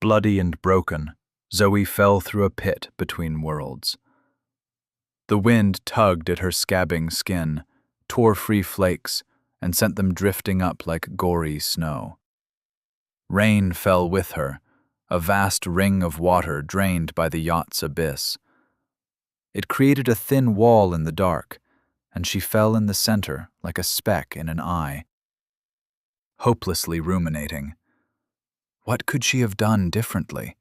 Bloody and broken, Zoe fell through a pit between worlds. The wind tugged at her scabbing skin, tore free flakes, and sent them drifting up like gory snow. Rain fell with her, a vast ring of water drained by the yacht's abyss. It created a thin wall in the dark, and she fell in the center like a speck in an eye. Hopelessly ruminating. What could she have done differently?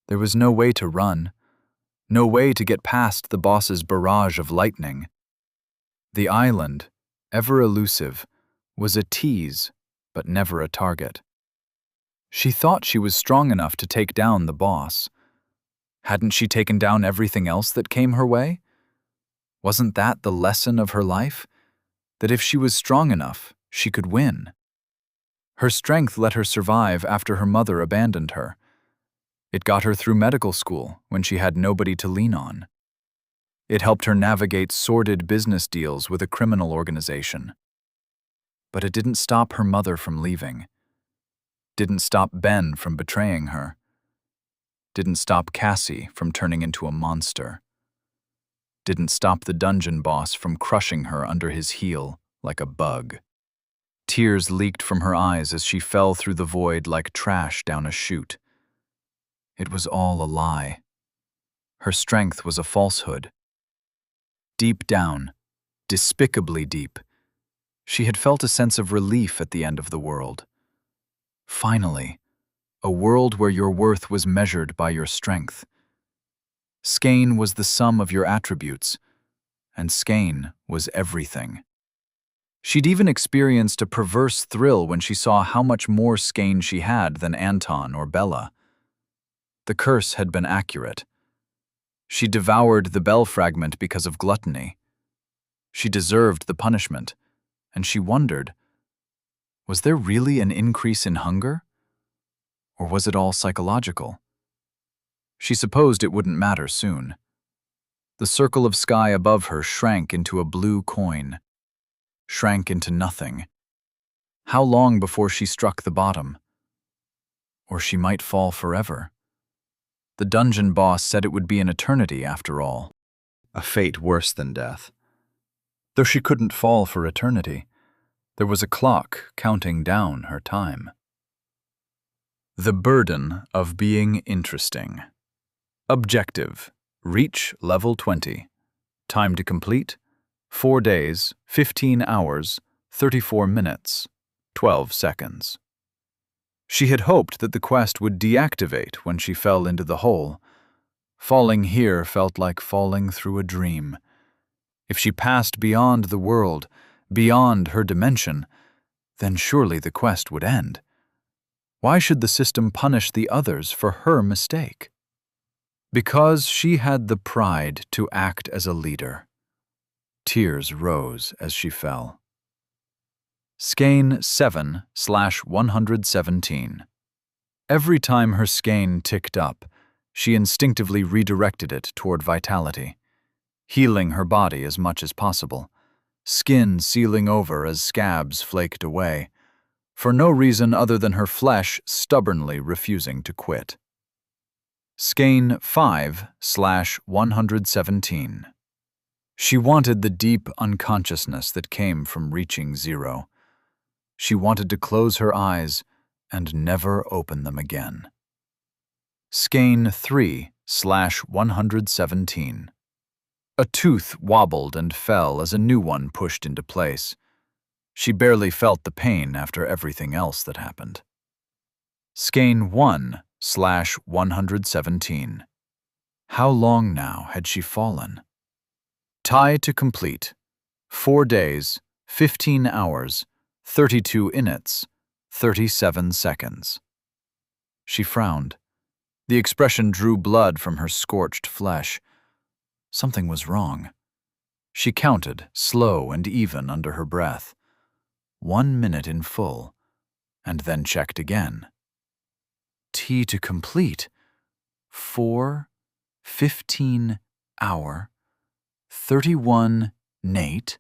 There was no way to run, no way to get past the boss's barrage of lightning. The island, ever elusive, was a tease, but never a target. She thought she was strong enough to take down the boss. Hadn't she taken down everything else that came her way? Wasn't that the lesson of her life? That if she was strong enough, she could win. Her strength let her survive after her mother abandoned her. It got her through medical school when she had nobody to lean on. It helped her navigate sordid business deals with a criminal organization. But it didn't stop her mother from leaving. Didn't stop Ben from betraying her. Didn't stop Cassie from turning into a monster. Didn't stop the dungeon boss from crushing her under his heel like a bug. Tears leaked from her eyes as she fell through the void like trash down a chute. It was all a lie. Her strength was a falsehood. Deep down, despicably deep, she had felt a sense of relief at the end of the world. Finally, a world where your worth was measured by your strength. Skein was the sum of your attributes, and Skein was everything. She'd even experienced a perverse thrill when she saw how much more Skein she had than Anton or Bella. The curse had been accurate. She devoured the bell fragment because of gluttony. She deserved the punishment, and she wondered, was there really an increase in hunger? Or was it all psychological? She supposed it wouldn't matter soon. The circle of sky above her shrank into a blue coin, shrank into nothing. How long before she struck the bottom? Or she might fall forever. The dungeon boss said it would be an eternity after all. A fate worse than death. Though she couldn't fall for eternity, there was a clock counting down her time. The burden of being interesting. Objective: reach level 20. Time to complete: 4 days, 15 hours, 34 minutes, 12 seconds. She had hoped that the quest would deactivate when she fell into the hole. Falling here felt like falling through a dream. If she passed beyond the world, beyond her dimension, then surely the quest would end. Why should the system punish the others for her mistake? Because she had the pride to act as a leader. Tears rose as she fell. Skein 7/117. Every time her skein ticked up, she instinctively redirected it toward vitality, healing her body as much as possible, skin sealing over as scabs flaked away, for no reason other than her flesh stubbornly refusing to quit. Skein 5/117. She wanted the deep unconsciousness that came from reaching zero. She wanted to close her eyes and never open them again. Skein 3/117. A tooth wobbled and fell as a new one pushed into place. She barely felt the pain after everything else that happened. Skein 1/117. How long now had she fallen? Tie to complete: 4 days, 15 hours, 32 minutes, 37 seconds. She frowned. The expression drew blood from her scorched flesh. Something was wrong. She counted, slow and even under her breath. 1 minute in full, and then checked again. T to complete: 4, 15 hour, 31 Nate,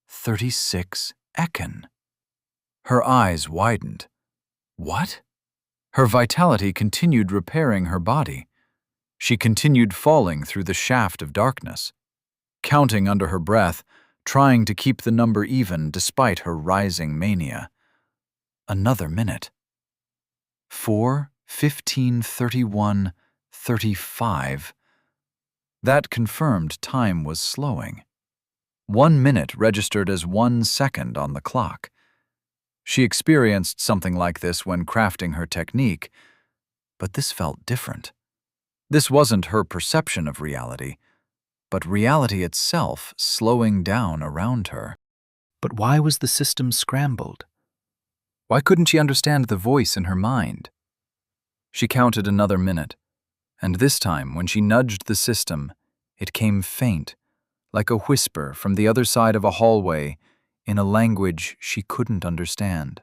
36 Ekin. Her eyes widened. What? Her vitality continued repairing her body. She continued falling through the shaft of darkness, counting under her breath, trying to keep the number even despite her rising mania. Another minute. 4, 15, 31, 35. That confirmed time was slowing. 1 minute registered as 1 second on the clock. She experienced something like this when crafting her technique, but this felt different. This wasn't her perception of reality, but reality itself slowing down around her. But why was the system scrambled? Why couldn't she understand the voice in her mind? She counted another minute, and this time, when she nudged the system, it came faint, like a whisper from the other side of a hallway in a language she couldn't understand.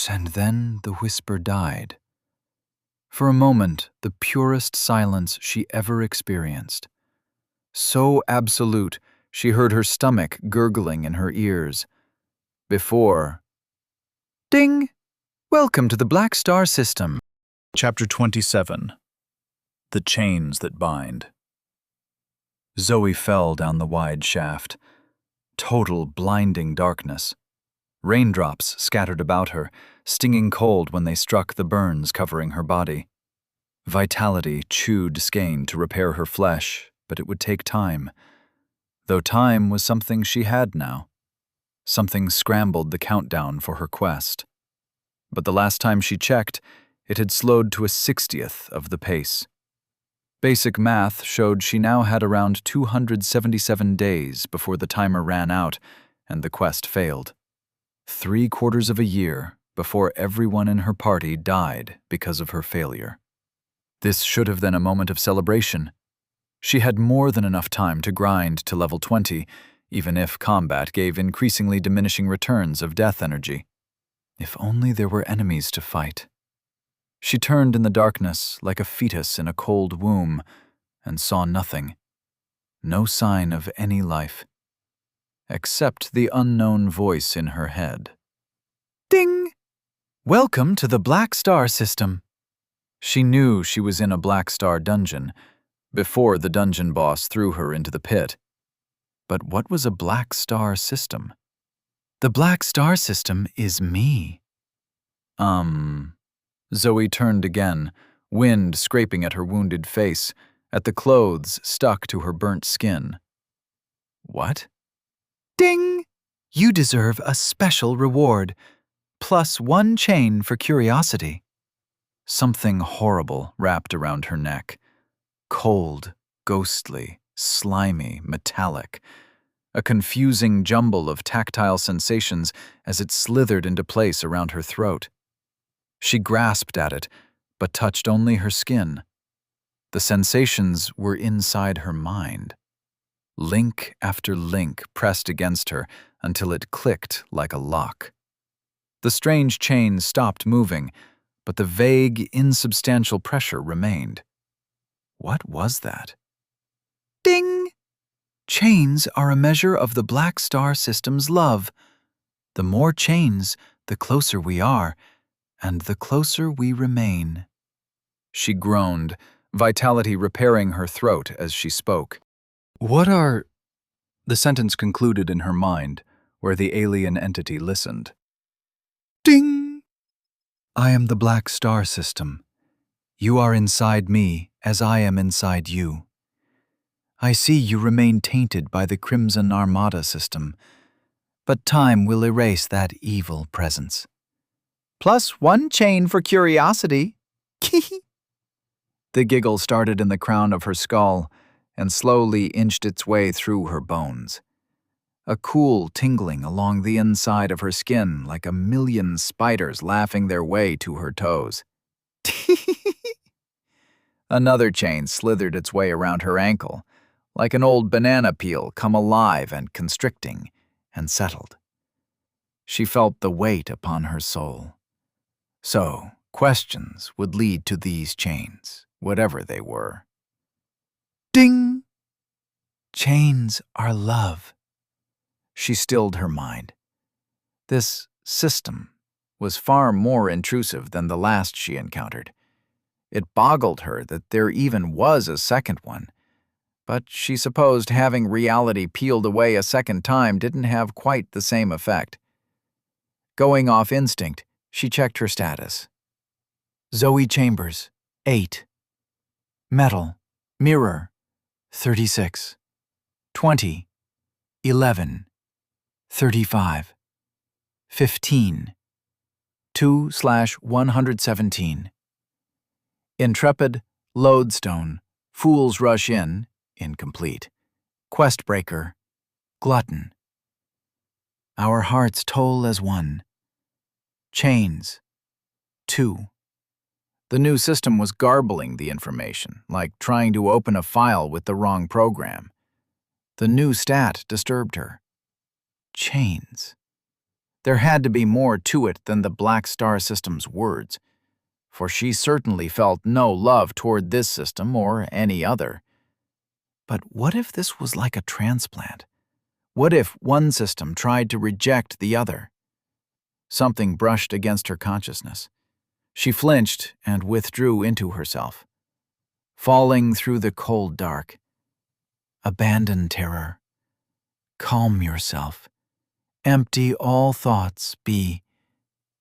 And then the whisper died. For a moment, the purest silence she ever experienced. So absolute, she heard her stomach gurgling in her ears. Before, ding! Welcome to the Black Star System. Chapter 27. The Chains That Bind. Zoe fell down the wide shaft. Total blinding darkness. Raindrops scattered about her, stinging cold when they struck the burns covering her body. Vitality chewed skein to repair her flesh, but it would take time. Though time was something she had now. Something scrambled the countdown for her quest. But the last time she checked, it had slowed to a 60th of the pace. Basic math showed she now had around 277 days before the timer ran out and the quest failed. 3/4 of a year before everyone in her party died because of her failure. This should have been a moment of celebration. She had more than enough time to grind to level 20, even if combat gave increasingly diminishing returns of death energy. If only there were enemies to fight. She turned in the darkness like a fetus in a cold womb and saw nothing. No sign of any life. Except the unknown voice in her head. Ding! Welcome to the Black Star System. She knew she was in a Black Star dungeon, before the dungeon boss threw her into the pit. But what was a Black Star System? The Black Star System is me. Zoe turned again, wind scraping at her wounded face, at the clothes stuck to her burnt skin. What? Ding! You deserve a special reward, plus 1 chain for curiosity. Something horrible wrapped around her neck. Cold, ghostly, slimy, metallic. A confusing jumble of tactile sensations as it slithered into place around her throat. She grasped at it, but touched only her skin. The sensations were inside her mind. Link after link pressed against her until it clicked like a lock. The strange chain stopped moving, but the vague, insubstantial pressure remained. What was that? Ding! Chains are a measure of the Black Star System's love. The more chains, the closer we are, and the closer we remain. She groaned, vitality repairing her throat as she spoke. What are... The sentence concluded in her mind, where the alien entity listened. Ding! I am the Black Star System. You are inside me as I am inside you. I see you remain tainted by the Crimson Armada system, but time will erase that evil presence. Plus 1 chain for curiosity. The giggle started in the crown of her skull and slowly inched its way through her bones. A cool tingling along the inside of her skin like 1,000,000 spiders laughing their way to her toes. Another chain slithered its way around her ankle, like an old banana peel come alive and constricting, and settled. She felt the weight upon her soul. So, questions would lead to these chains, whatever they were. Ding! Chains are love. She stilled her mind. This system was far more intrusive than the last she encountered. It boggled her that there even was a second one, but she supposed having reality peeled away a second time didn't have quite the same effect. Going off instinct, she checked her status. Zoe Chambers, 8. Metal, mirror, 36. 20, 11, 35, 15, 2/117. Intrepid, lodestone, fools rush in, incomplete. Questbreaker, glutton. Our hearts toll as one. Chains, 2. The new system was garbling the information, like trying to open a file with the wrong program. The new stat disturbed her. Chains. There had to be more to it than the Black Star System's words, for she certainly felt no love toward this system or any other. But what if this was like a transplant? What if one system tried to reject the other? Something brushed against her consciousness. She flinched and withdrew into herself. Falling through the cold dark. Abandon terror. Calm yourself. Empty all thoughts. Be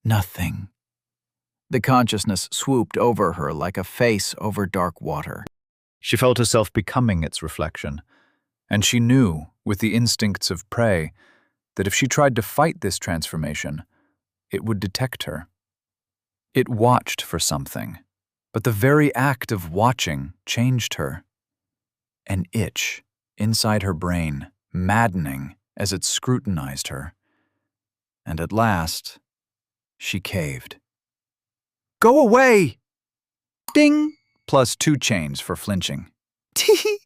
nothing. The consciousness swooped over her like a face over dark water. She felt herself becoming its reflection, and she knew, with the instincts of prey, that if she tried to fight this transformation, it would detect her. It watched for something, but the very act of watching changed her. An itch inside her brain, maddening as it scrutinized her. And at last, she caved. Go away! Ding! +2 chains for flinching. Tee.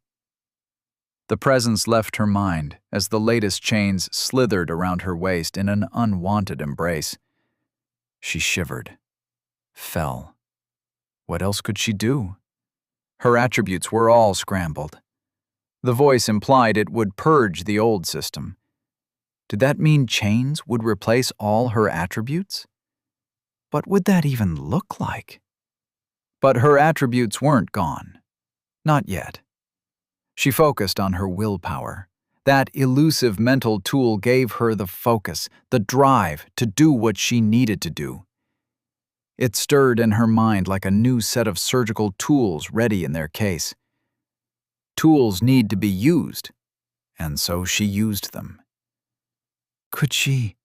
The presence left her mind as the latest chains slithered around her waist in an unwanted embrace. She shivered. Fell. What else could she do? Her attributes were all scrambled. The voice implied it would purge the old system. Did that mean chains would replace all her attributes? What would that even look like? But her attributes weren't gone. Not yet. She focused on her willpower. That elusive mental tool gave her the focus, the drive to do what she needed to do. It stirred in her mind like a new set of surgical tools ready in their case. Tools need to be used, and so she used them. Could she?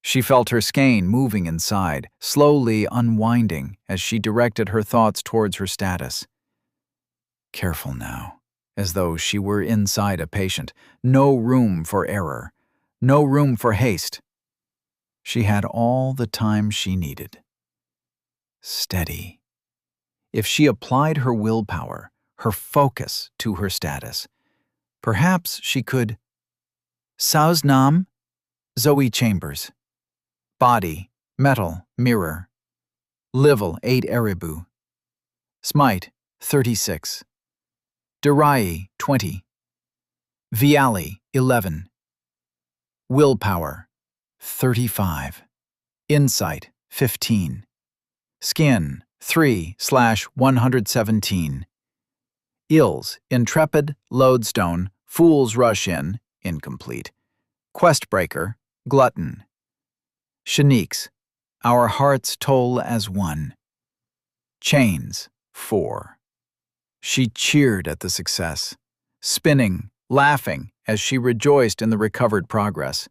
She felt her skein moving inside, slowly unwinding as she directed her thoughts towards her status. Careful now, as though she were inside a patient. No room for error, no room for haste. She had all the time she needed. Steady. If she applied her willpower, her focus to her status, perhaps she could. Saus Nam, Zoe Chambers. Body, metal, mirror. Livel 8 Eribu. Smite 36. Durai 20. Viali 11. Willpower 35. Insight 15. Skin 3/117. Ills, Intrepid, Lodestone, Fools Rush In, incomplete. Questbreaker, Glutton. Shaniques, Our Hearts Toll as One. Chains, 4. She cheered at the success, spinning, laughing as she rejoiced in the recovered progress.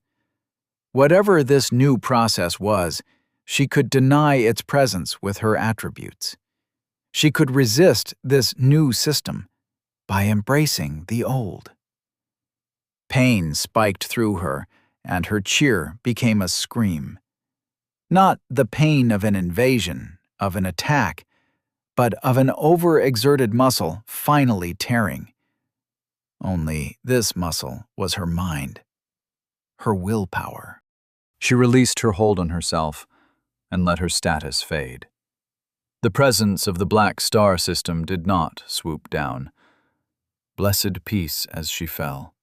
Whatever this new process was, she could deny its presence with her attributes. She could resist this new system by embracing the old. Pain spiked through her, and her cheer became a scream. Not the pain of an invasion, of an attack, but of an overexerted muscle finally tearing. Only this muscle was her mind, her willpower. She released her hold on herself and let her status fade. The presence of the Black Star System did not swoop down. Blessed peace as she fell.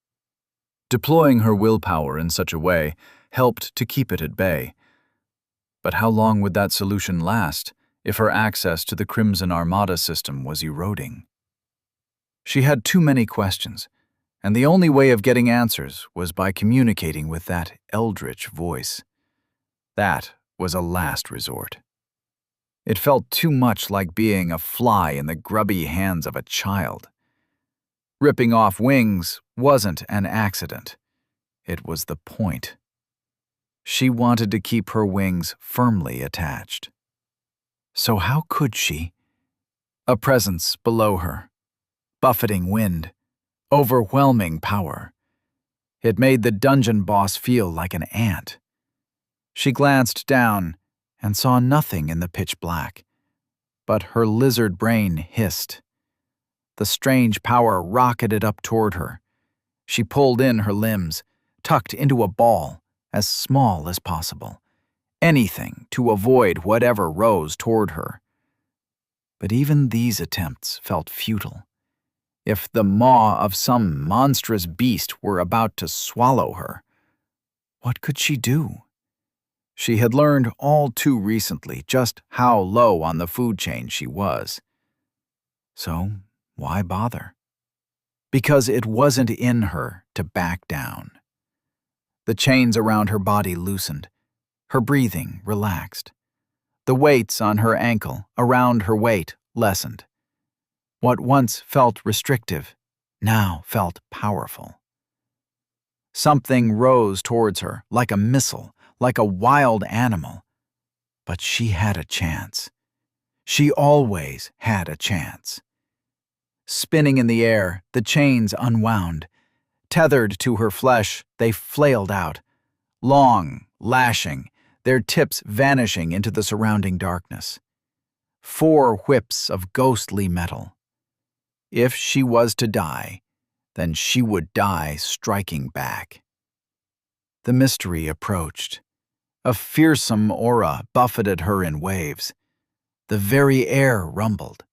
Deploying her willpower in such a way helped to keep it at bay. But how long would that solution last if her access to the Crimson Armada system was eroding? She had too many questions, and the only way of getting answers was by communicating with that eldritch voice. That was a last resort. It felt too much like being a fly in the grubby hands of a child. Ripping off wings wasn't an accident. It was the point. She wanted to keep her wings firmly attached. So how could she? A presence below her. Buffeting wind. Overwhelming power. It made the dungeon boss feel like an ant. She glanced down and saw nothing in the pitch black, but her lizard brain hissed. The strange power rocketed up toward her. She pulled in her limbs, tucked into a ball, as small as possible. Anything to avoid whatever rose toward her. But even these attempts felt futile. If the maw of some monstrous beast were about to swallow her, what could she do? She had learned all too recently just how low on the food chain she was. So, why bother? Because it wasn't in her to back down. The chains around her body loosened. Her breathing relaxed. The weights on her ankle, around her waist, lessened. What once felt restrictive now felt powerful. Something rose towards her like a missile, like a wild animal. But she had a chance. She always had a chance. Spinning in the air, the chains unwound. Tethered to her flesh, they flailed out, long, lashing, their tips vanishing into the surrounding darkness. 4 whips of ghostly metal. If she was to die, then she would die striking back. The mystery approached. A fearsome aura buffeted her in waves. The very air rumbled.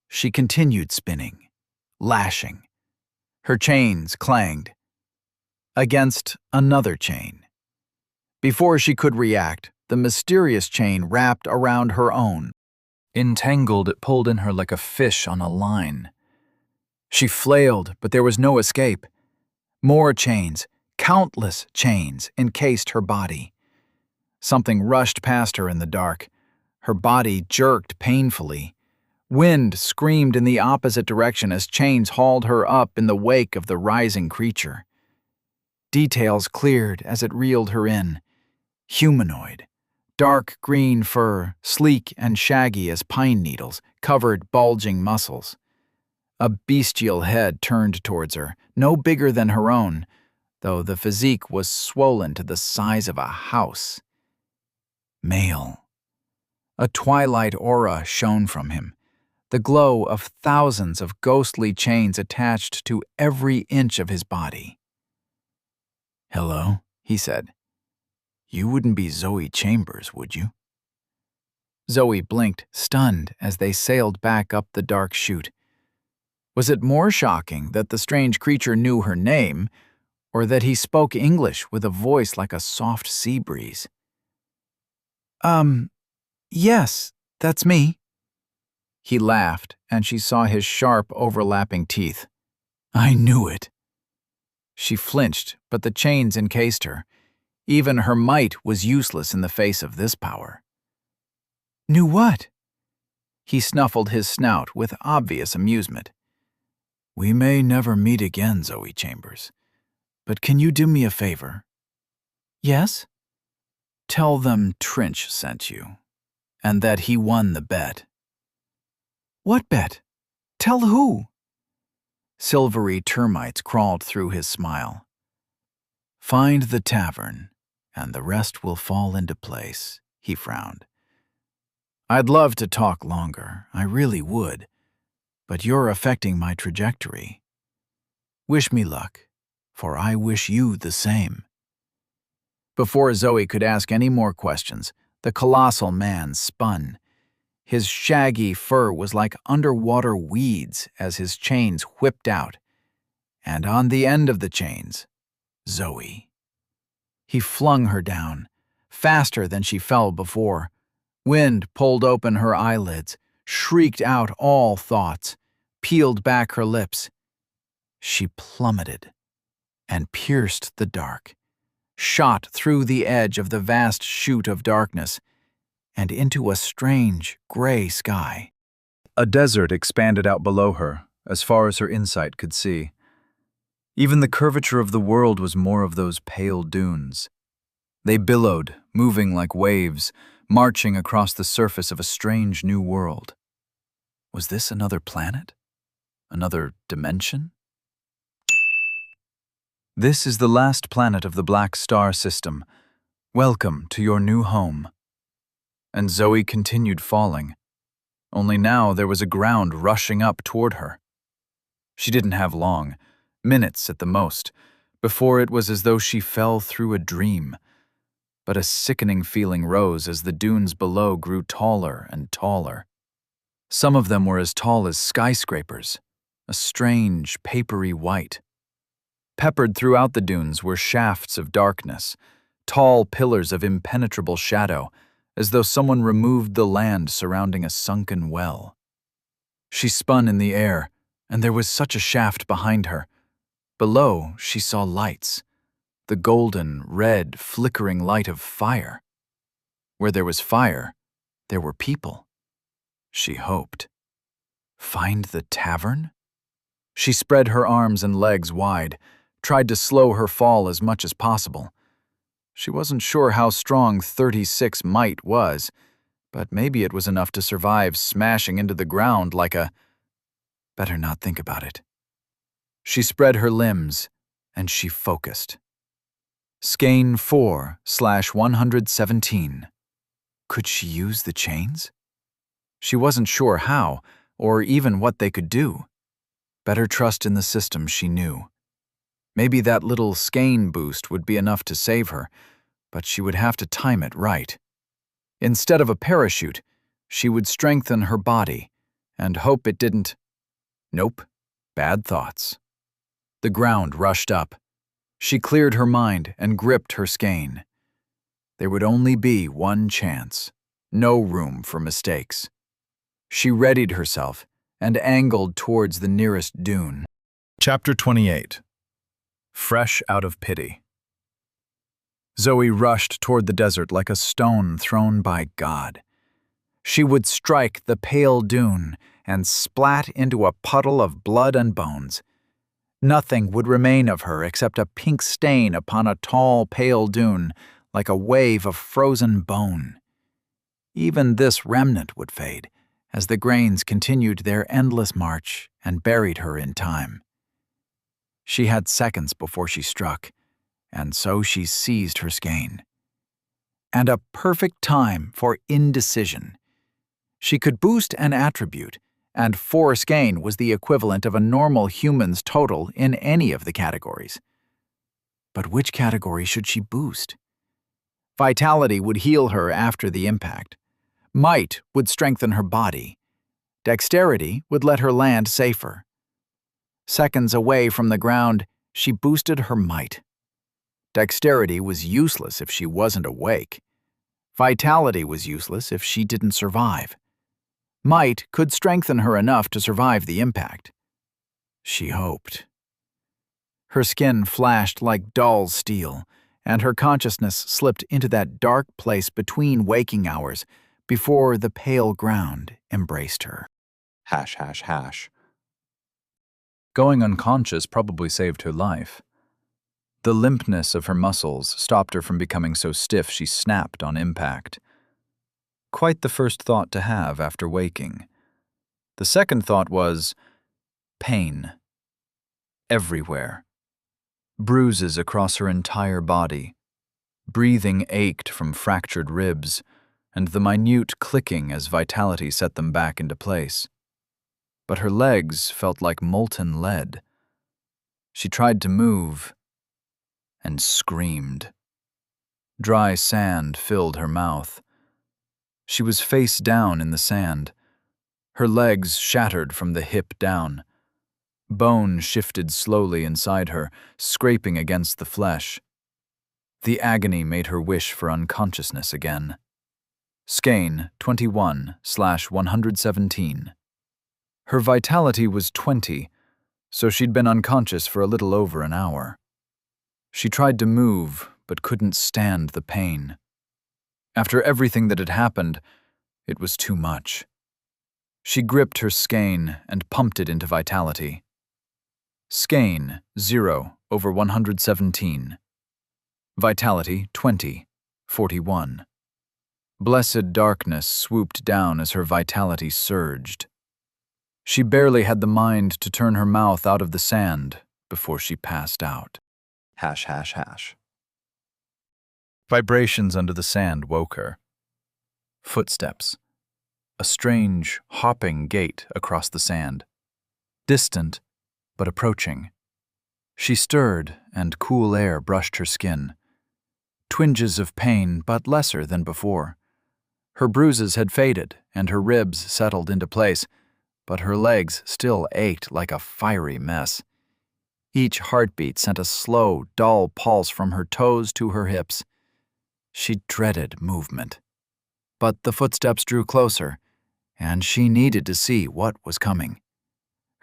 She continued spinning, lashing. Her chains clanged. Against another chain. Before she could react, the mysterious chain wrapped around her own. Entangled, it pulled in her like a fish on a line. She flailed, but there was no escape. More chains, countless chains, encased her body. Something rushed past her in the dark. Her body jerked painfully. Wind screamed in the opposite direction as chains hauled her up in the wake of the rising creature. Details cleared as it reeled her in. Humanoid. Dark green fur, sleek and shaggy as pine needles, covered bulging muscles. A bestial head turned towards her, no bigger than her own, though the physique was swollen to the size of a house. Male. A twilight aura shone from him, the glow of thousands of ghostly chains attached to every inch of his body. "Hello," he said. "You wouldn't be Zoe Chambers, would you?" Zoe blinked, stunned, as they sailed back up the dark chute. Was it more shocking that the strange creature knew her name, or that he spoke English with a voice like a soft sea breeze? Yes, that's me." He laughed, and she saw his sharp, overlapping teeth. "I knew it." She flinched, but the chains encased her. Even her might was useless in the face of this power. "Knew what?" He snuffled his snout with obvious amusement. "We may never meet again, Zoe Chambers, but can you do me a favor?" "Yes?" "Tell them Trench sent you, and that he won the bet." "What bet? Tell who?" Silvery termites crawled through his smile. "Find the tavern, and the rest will fall into place," he frowned. "I'd love to talk longer, I really would, but you're affecting my trajectory. Wish me luck, for I wish you the same." Before Zoe could ask any more questions, the colossal man spun. His shaggy fur was like underwater weeds as his chains whipped out, and on the end of the chains, Zoe. He flung her down, faster than she fell before. Wind pulled open her eyelids, shrieked out all thoughts, peeled back her lips. She plummeted and pierced the dark, shot through the edge of the vast chute of darkness and into a strange gray sky. A desert expanded out below her, as far as her insight could see. Even the curvature of the world was more of those pale dunes. They billowed, moving like waves, marching across the surface of a strange new world. Was this another planet? Another dimension? This is the last planet of the Black Star System. Welcome to your new home. And Zoe continued falling. Only now there was a ground rushing up toward her. She didn't have long, minutes at the most, before it was as though she fell through a dream. But a sickening feeling rose as the dunes below grew taller and taller. Some of them were as tall as skyscrapers, a strange, papery white. Peppered throughout the dunes were shafts of darkness, tall pillars of impenetrable shadow, as though someone removed the land surrounding a sunken well. She spun in the air, and there was such a shaft behind her. Below, she saw lights, the golden, red, flickering light of fire. Where there was fire, there were people. She hoped. Find the tavern? She spread her arms and legs wide, tried to slow her fall as much as possible. She wasn't sure how strong 36 might was, but maybe it was enough to survive smashing into the ground like a... Better not think about it. She spread her limbs, and she focused. Skein 4/117. Could she use the chains? She wasn't sure how, or even what they could do. Better trust in the system she knew. Maybe that little skein boost would be enough to save her, but she would have to time it right. Instead of a parachute, she would strengthen her body and hope it didn't... Nope, bad thoughts. The ground rushed up. She cleared her mind and gripped her skein. There would only be one chance, no room for mistakes. She readied herself and angled towards the nearest dune. Chapter 28. Fresh out of pity. Zoe rushed toward the desert like a stone thrown by God. She would strike the pale dune and splat into a puddle of blood and bones. Nothing would remain of her except a pink stain upon a tall, pale dune, like a wave of frozen bone. Even this remnant would fade, as the grains continued their endless march and buried her in time. She had seconds before she struck, and so she seized her skein. And a perfect time for indecision. She could boost an attribute, and 4 skein was the equivalent of a normal human's total in any of the categories. But which category should she boost? Vitality would heal her after the impact. Might would strengthen her body. Dexterity would let her land safer. Seconds away from the ground, she boosted her might. Dexterity was useless if she wasn't awake. Vitality was useless if she didn't survive. Might could strengthen her enough to survive the impact. She hoped. Her skin flashed like dull steel, and her consciousness slipped into that dark place between waking hours before the pale ground embraced her. ###. Going unconscious probably saved her life. The limpness of her muscles stopped her from becoming so stiff she snapped on impact. Quite the first thought to have after waking. The second thought was pain. Everywhere. Bruises across her entire body. Breathing ached from fractured ribs, and the minute clicking as vitality set them back into place. But her legs felt like molten lead. She tried to move and screamed. Dry sand filled her mouth. She was face down in the sand. Her legs shattered from the hip down. Bone shifted slowly inside her, scraping against the flesh. The agony made her wish for unconsciousness again. Skein 21/117. Her vitality was 20, so she'd been unconscious for a little over an hour. She tried to move, but couldn't stand the pain. After everything that had happened, it was too much. She gripped her skein and pumped it into vitality. Skein 0/117. Vitality 20, 41. Blessed darkness swooped down as her vitality surged. She barely had the mind to turn her mouth out of the sand before she passed out. ###. Vibrations under the sand woke her. Footsteps. A strange, hopping gait across the sand. Distant, but approaching. She stirred, and cool air brushed her skin. Twinges of pain, but lesser than before. Her bruises had faded, and her ribs settled into place, but her legs still ached like a fiery mess. Each heartbeat sent a slow, dull pulse from her toes to her hips. She dreaded movement. But the footsteps drew closer, and she needed to see what was coming.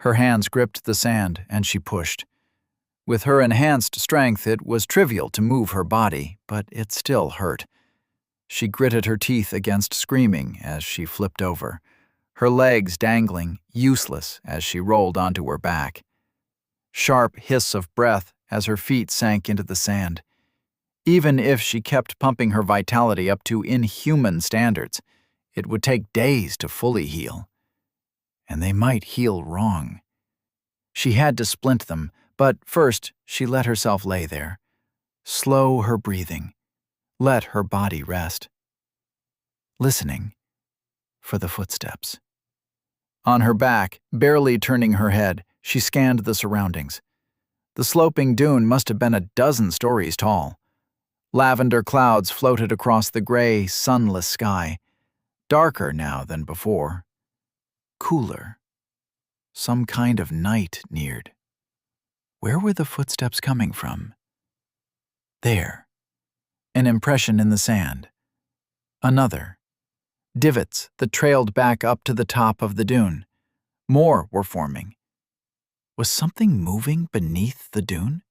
Her hands gripped the sand, and she pushed. With her enhanced strength, it was trivial to move her body, but it still hurt. She gritted her teeth against screaming as she flipped over, her legs dangling, useless as she rolled onto her back. Sharp hiss of breath as her feet sank into the sand. Even if she kept pumping her vitality up to inhuman standards, it would take days to fully heal. And they might heal wrong. She had to splint them, but first she let herself lay there. Slow her breathing. Let her body rest. Listening for the footsteps. On her back, barely turning her head, she scanned the surroundings. The sloping dune must have been a dozen stories tall. Lavender clouds floated across the gray, sunless sky, darker now than before. Cooler. Some kind of night neared. Where were the footsteps coming from? There. An impression in the sand. Another. Divots that trailed back up to the top of the dune. More were forming. Was something moving beneath the dune?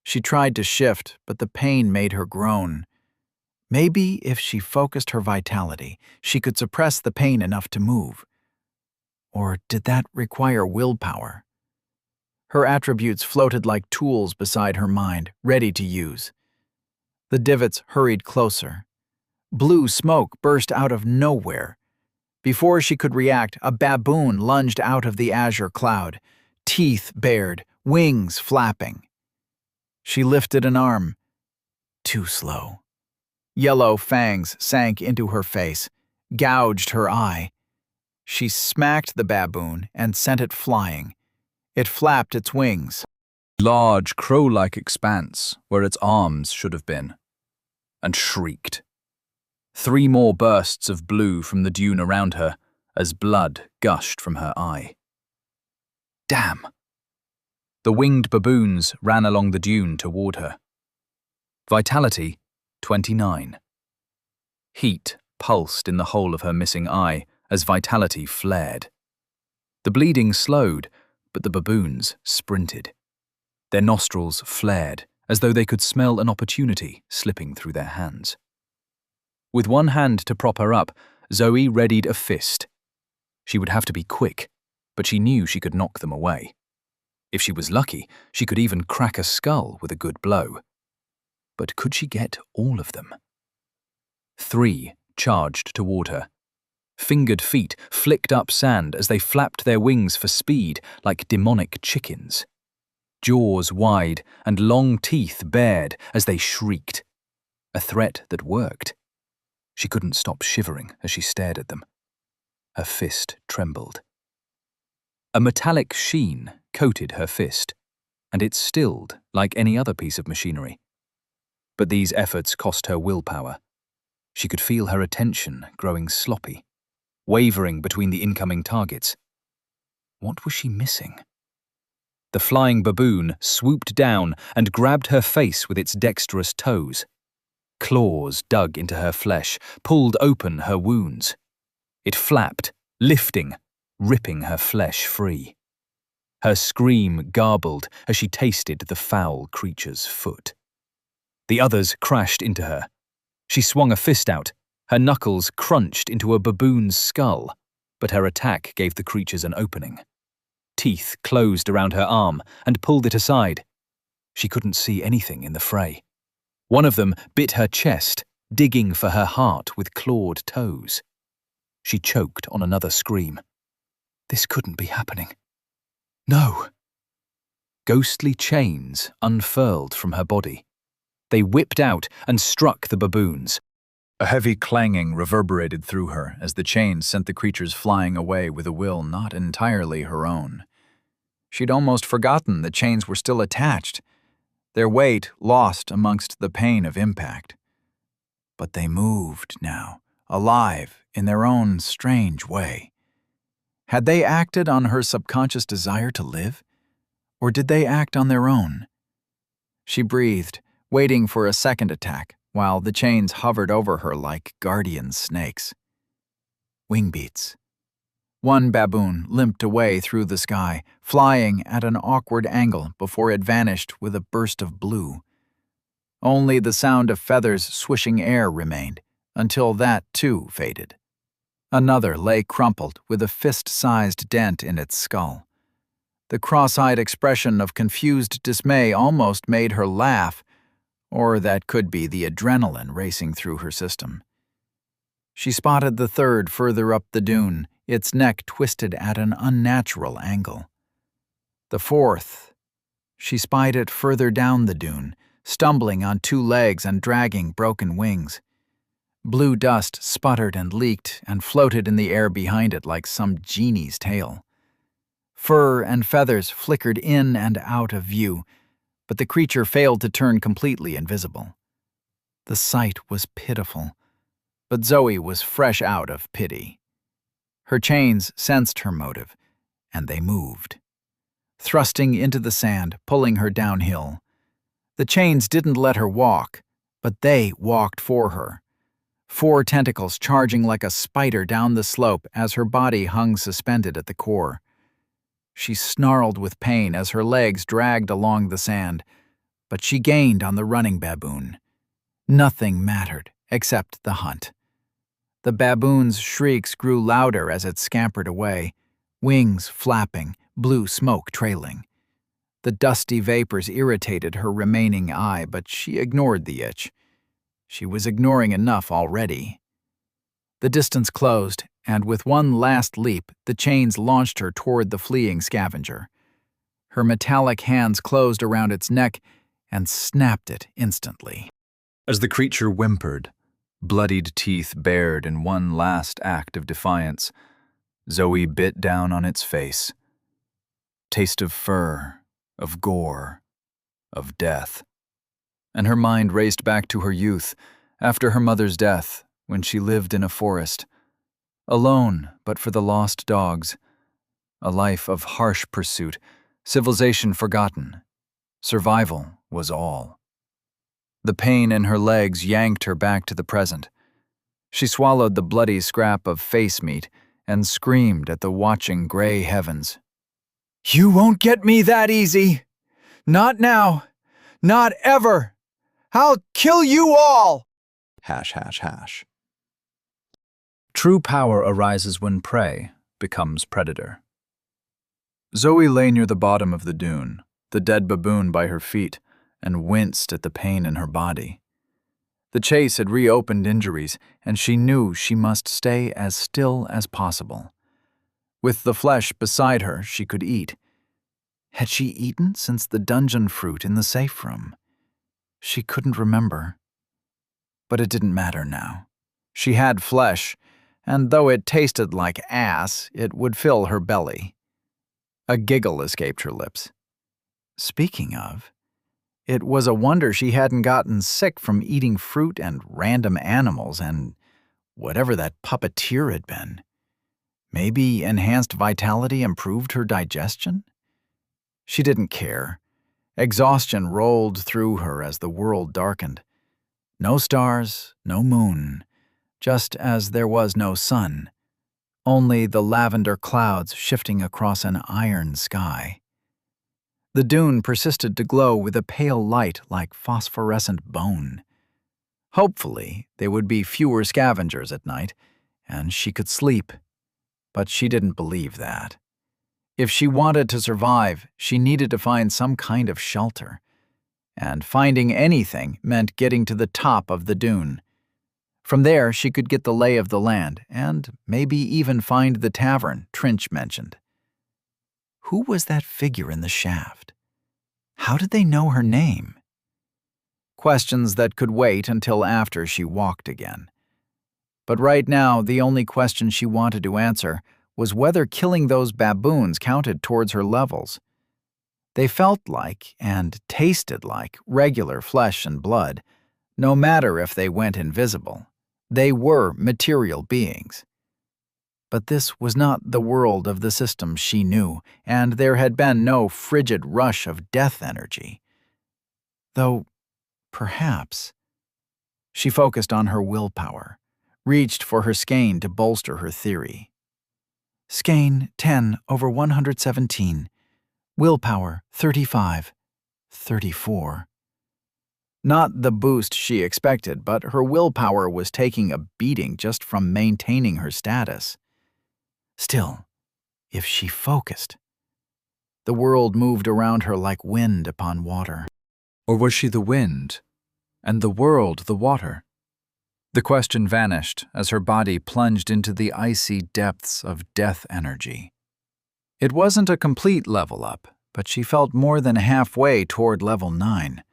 She tried to shift, but the pain made her groan. Maybe if she focused her vitality, she could suppress the pain enough to move. Or did that require willpower? Her attributes floated like tools beside her mind, ready to use. The divots hurried closer. Blue smoke burst out of nowhere. Before she could react, a baboon lunged out of the azure cloud, teeth bared, wings flapping. She lifted an arm. Too slow. Yellow fangs sank into her face, gouged her eye. She smacked the baboon and sent it flying. It flapped its wings. Large, crow-like expanse where its arms should have been, and shrieked. 3 more bursts of blue from the dune around her as blood gushed from her eye. Damn! The winged baboons ran along the dune toward her. Vitality 29. Heat pulsed in the hole of her missing eye as vitality flared. The bleeding slowed, but the baboons sprinted. Their nostrils flared as though they could smell an opportunity slipping through their hands. With one hand to prop her up, Zoe readied a fist. She would have to be quick, but she knew she could knock them away. If she was lucky, she could even crack a skull with a good blow. But could she get all of them? 3 charged toward her. Fingered feet flicked up sand as they flapped their wings for speed like demonic chickens. Jaws wide and long teeth bared as they shrieked. A threat that worked. She couldn't stop shivering as she stared at them. Her fist trembled. A metallic sheen coated her fist, and it stilled like any other piece of machinery. But these efforts cost her willpower. She could feel her attention growing sloppy, wavering between the incoming targets. What was she missing? The flying baboon swooped down and grabbed her face with its dexterous toes. Claws dug into her flesh, pulled open her wounds. It flapped, lifting, ripping her flesh free. Her scream garbled as she tasted the foul creature's foot. The others crashed into her. She swung a fist out. Her knuckles crunched into a baboon's skull, but her attack gave the creatures an opening. Teeth closed around her arm and pulled it aside. She couldn't see anything in the fray. One of them bit her chest, digging for her heart with clawed toes. She choked on another scream. This couldn't be happening. No! Ghostly chains unfurled from her body. They whipped out and struck the baboons. A heavy clanging reverberated through her as the chains sent the creatures flying away with a will not entirely her own. She'd almost forgotten the chains were still attached, their weight lost amongst the pain of impact. But they moved now, alive in their own strange way. Had they acted on her subconscious desire to live, or did they act on their own? She breathed, waiting for a second attack, while the chains hovered over her like guardian snakes. Wing beats. One baboon limped away through the sky, flying at an awkward angle before it vanished with a burst of blue. Only the sound of feathers swishing air remained, until that too faded. Another lay crumpled with a fist-sized dent in its skull. The cross-eyed expression of confused dismay almost made her laugh, or that could be the adrenaline racing through her system. She spotted the third further up the dune, its neck twisted at an unnatural angle. The fourth. She spied it further down the dune, stumbling on two legs and dragging broken wings. Blue dust sputtered and leaked and floated in the air behind it like some genie's tail. Fur and feathers flickered in and out of view, but the creature failed to turn completely invisible. The sight was pitiful, but Zoe was fresh out of pity. Her chains sensed her motive, and they moved, thrusting into the sand, pulling her downhill. The chains didn't let her walk, but they walked for her. 4 tentacles charging like a spider down the slope as her body hung suspended at the core. She snarled with pain as her legs dragged along the sand, but she gained on the running baboon. Nothing mattered except the hunt. The baboon's shrieks grew louder as it scampered away, wings flapping, blue smoke trailing. The dusty vapors irritated her remaining eye, but she ignored the itch. She was ignoring enough already. The distance closed, and with one last leap, the chains launched her toward the fleeing scavenger. Her metallic hands closed around its neck and snapped it instantly. As the creature whimpered, bloodied teeth bared in one last act of defiance, Zoe bit down on its face. Taste of fur, of gore, of death. And her mind raced back to her youth, after her mother's death, when she lived in a forest. Alone, but for the lost dogs. A life of harsh pursuit, civilization forgotten. Survival was all. The pain in her legs yanked her back to the present. She swallowed the bloody scrap of face meat and screamed at the watching gray heavens. "You won't get me that easy! Not now! Not ever! I'll kill you all!" ###. True power arises when prey becomes predator. Zoe lay near the bottom of the dune, the dead baboon by her feet, and winced at the pain in her body. The chase had reopened injuries, and she knew she must stay as still as possible. With the flesh beside her, she could eat. Had she eaten since the dungeon fruit in the safe room? She couldn't remember. But it didn't matter now. She had flesh, and though it tasted like ass, it would fill her belly. A giggle escaped her lips. Speaking of, it was a wonder she hadn't gotten sick from eating fruit and random animals and whatever that puppeteer had been. Maybe enhanced vitality improved her digestion? She didn't care. Exhaustion rolled through her as the world darkened. No stars, no moon, just as there was no sun, only the lavender clouds shifting across an iron sky. The dune persisted to glow with a pale light like phosphorescent bone. Hopefully, there would be fewer scavengers at night, and she could sleep. But she didn't believe that. If she wanted to survive, she needed to find some kind of shelter. And finding anything meant getting to the top of the dune. From there, she could get the lay of the land and maybe even find the tavern Trinch mentioned. Who was that figure in the shaft? How did they know her name? Questions that could wait until after she walked again. But right now, the only question she wanted to answer was whether killing those baboons counted towards her levels. They felt like, and tasted like, regular flesh and blood, no matter if they went invisible. They were material beings. But this was not the world of the system she knew, and there had been no frigid rush of death energy. Though, perhaps. She focused on her willpower, reached for her skein to bolster her theory. Skein 10/117. Willpower 35. 34. Not the boost she expected, but her willpower was taking a beating just from maintaining her status. Still, if she focused, the world moved around her like wind upon water. Or was she the wind, and the world the water? The question vanished as her body plunged into the icy depths of death energy. It wasn't a complete level up, but she felt more than halfway toward level 9.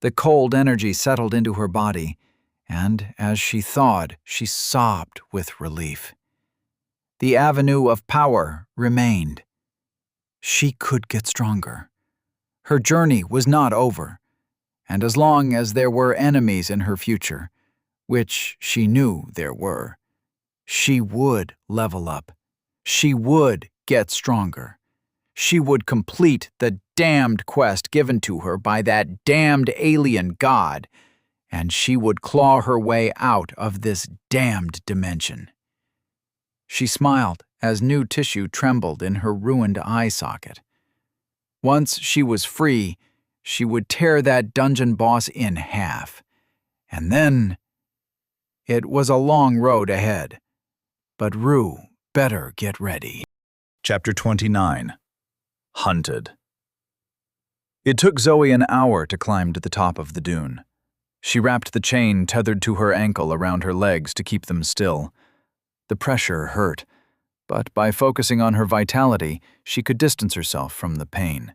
The cold energy settled into her body, and as she thawed, she sobbed with relief. The avenue of power remained. She could get stronger. Her journey was not over, and as long as there were enemies in her future, which she knew there were, she would level up. She would get stronger. She would complete the damned quest given to her by that damned alien god, and she would claw her way out of this damned dimension. She smiled as new tissue trembled in her ruined eye socket. Once she was free, she would tear that dungeon boss in half. And then... It was a long road ahead, but Rue better get ready. Chapter 29. Hunted. It took Zoe an hour to climb to the top of the dune. She wrapped the chain tethered to her ankle around her legs to keep them still. The pressure hurt, but by focusing on her vitality, she could distance herself from the pain.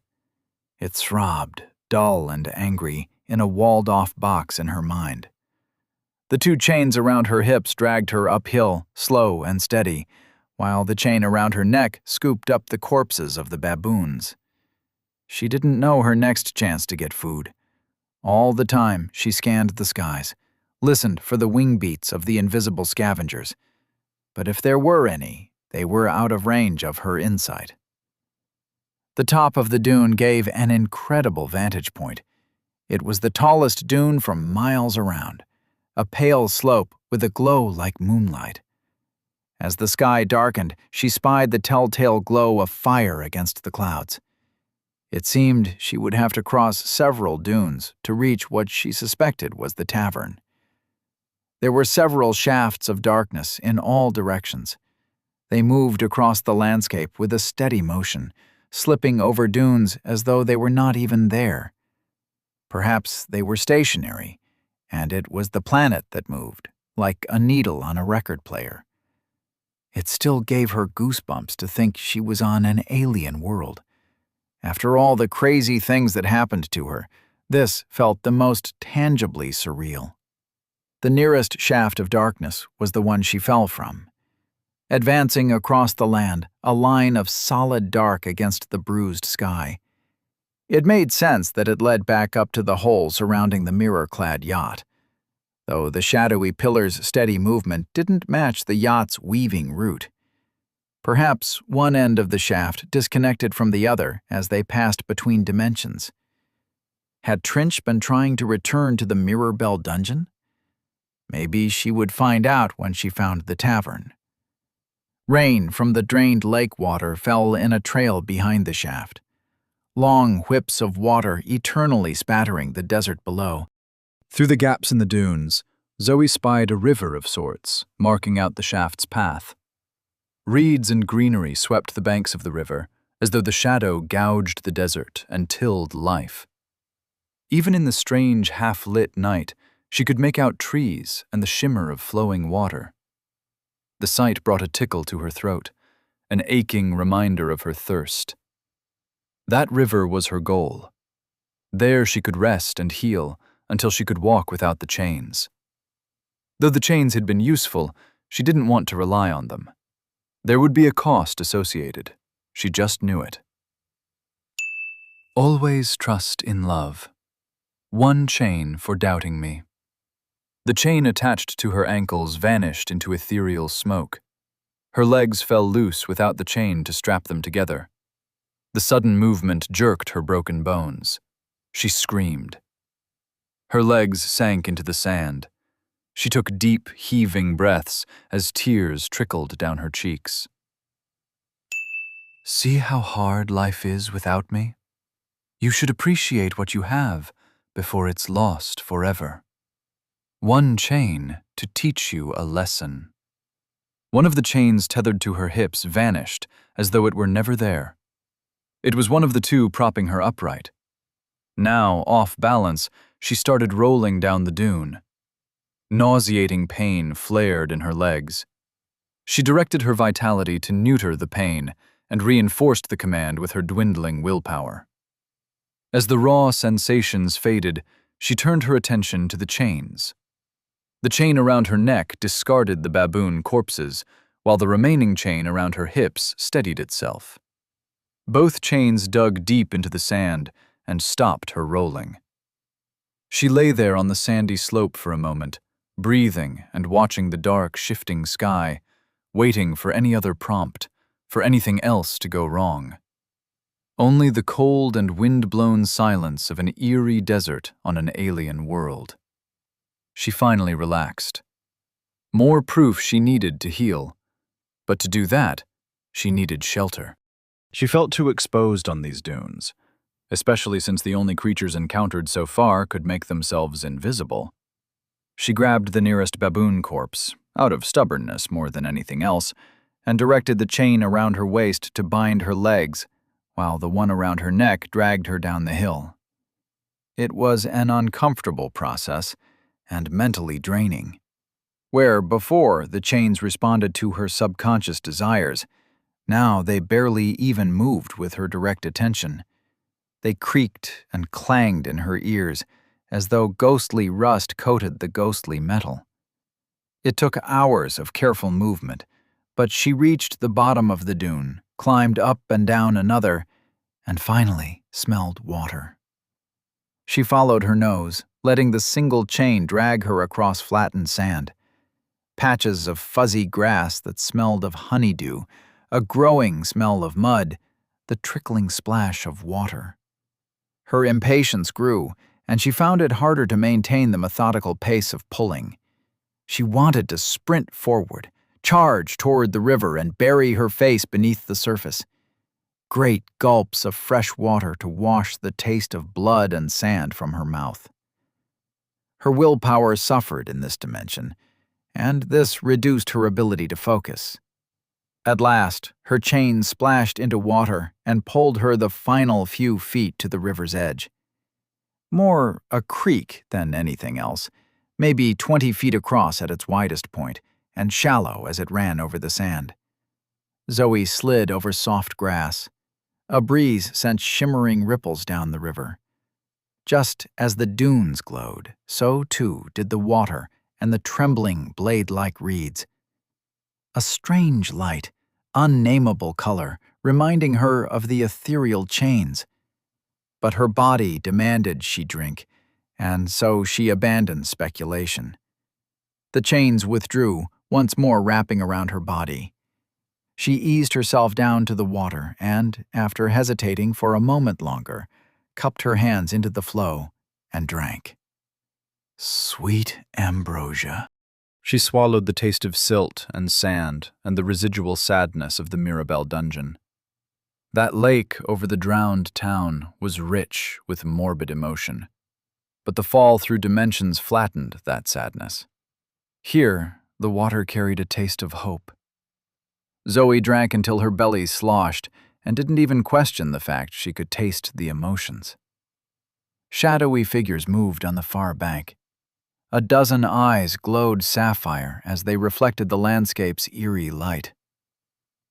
It throbbed, dull and angry, in a walled-off box in her mind. The 2 chains around her hips dragged her uphill, slow and steady, while the chain around her neck scooped up the corpses of the baboons. She didn't know her next chance to get food. All the time, she scanned the skies, listened for the wing beats of the invisible scavengers. But if there were any, they were out of range of her insight. The top of the dune gave an incredible vantage point. It was the tallest dune for miles around, a pale slope with a glow like moonlight. As the sky darkened, she spied the telltale glow of fire against the clouds. It seemed she would have to cross several dunes to reach what she suspected was the tavern. There were several shafts of darkness in all directions. They moved across the landscape with a steady motion, slipping over dunes as though they were not even there. Perhaps they were stationary, and it was the planet that moved, like a needle on a record player. It still gave her goosebumps to think she was on an alien world. After all the crazy things that happened to her, this felt the most tangibly surreal. The nearest shaft of darkness was the one she fell from. Advancing across the land, a line of solid dark against the bruised sky. It made sense that it led back up to the hole surrounding the mirror-clad yacht, though the shadowy pillar's steady movement didn't match the yacht's weaving route. Perhaps one end of the shaft disconnected from the other as they passed between dimensions. Had Trinch been trying to return to the Mirror Bell dungeon? Maybe she would find out when she found the tavern. Rain from the drained lake water fell in a trail behind the shaft, long whips of water eternally spattering the desert below. Through the gaps in the dunes, Zoe spied a river of sorts, marking out the shaft's path. Reeds and greenery swept the banks of the river, as though the shadow gouged the desert and tilled life. Even in the strange half-lit night, she could make out trees and the shimmer of flowing water. The sight brought a tickle to her throat, an aching reminder of her thirst. That river was her goal. There she could rest and heal until she could walk without the chains. Though the chains had been useful, she didn't want to rely on them. There would be a cost associated. She just knew it. Always trust in love. One chain for doubting me. The chain attached to her ankles vanished into ethereal smoke. Her legs fell loose without the chain to strap them together. The sudden movement jerked her broken bones. She screamed. Her legs sank into the sand. She took deep, heaving breaths as tears trickled down her cheeks. See how hard life is without me? You should appreciate what you have before it's lost forever. One chain to teach you a lesson. One of the chains tethered to her hips vanished as though it were never there. It was one of the two propping her upright. Now, off balance, she started rolling down the dune. Nauseating pain flared in her legs. She directed her vitality to neuter the pain and reinforced the command with her dwindling willpower. As the raw sensations faded, she turned her attention to the chains. The chain around her neck discarded the baboon corpses, while the remaining chain around her hips steadied itself. Both chains dug deep into the sand and stopped her rolling. She lay there on the sandy slope for a moment, breathing and watching the dark, shifting sky, waiting for any other prompt, for anything else to go wrong. Only the cold and wind-blown silence of an eerie desert on an alien world. She finally relaxed. More proof she needed to heal, but to do that, she needed shelter. She felt too exposed on these dunes, especially since the only creatures encountered so far could make themselves invisible. She grabbed the nearest baboon corpse, out of stubbornness more than anything else, and directed the chain around her waist to bind her legs, while the one around her neck dragged her down the hill. It was an uncomfortable process, and mentally draining. Where before the chains responded to her subconscious desires, now they barely even moved with her direct attention. They creaked and clanged in her ears, as though ghostly rust coated the ghostly metal. It took hours of careful movement, but she reached the bottom of the dune, climbed up and down another, and finally smelled water. She followed her nose, letting the single chain drag her across flattened sand. Patches of fuzzy grass that smelled of honeydew, a growing smell of mud, the trickling splash of water. Her impatience grew, and she found it harder to maintain the methodical pace of pulling. She wanted to sprint forward, charge toward the river, and bury her face beneath the surface. Great gulps of fresh water to wash the taste of blood and sand from her mouth. Her willpower suffered in this dimension, and this reduced her ability to focus. At last, her chain splashed into water and pulled her the final few feet to the river's edge. More a creek than anything else, maybe 20 feet across at its widest point, and shallow as it ran over the sand. Zoe slid over soft grass. A breeze sent shimmering ripples down the river. Just as the dunes glowed, so too did the water and the trembling blade-like reeds. A strange light, unnameable color, reminding her of the ethereal chains. But her body demanded she drink, and so she abandoned speculation. The chains withdrew, once more wrapping around her body. She eased herself down to the water and, after hesitating for a moment longer, cupped her hands into the flow and drank. Sweet ambrosia. She swallowed the taste of silt and sand and the residual sadness of the Mirabelle dungeon. That lake over the drowned town was rich with morbid emotion, but the fall through dimensions flattened that sadness. Here, the water carried a taste of hope. Zoe drank until her belly sloshed and didn't even question the fact she could taste the emotions. Shadowy figures moved on the far bank. A dozen eyes glowed sapphire as they reflected the landscape's eerie light.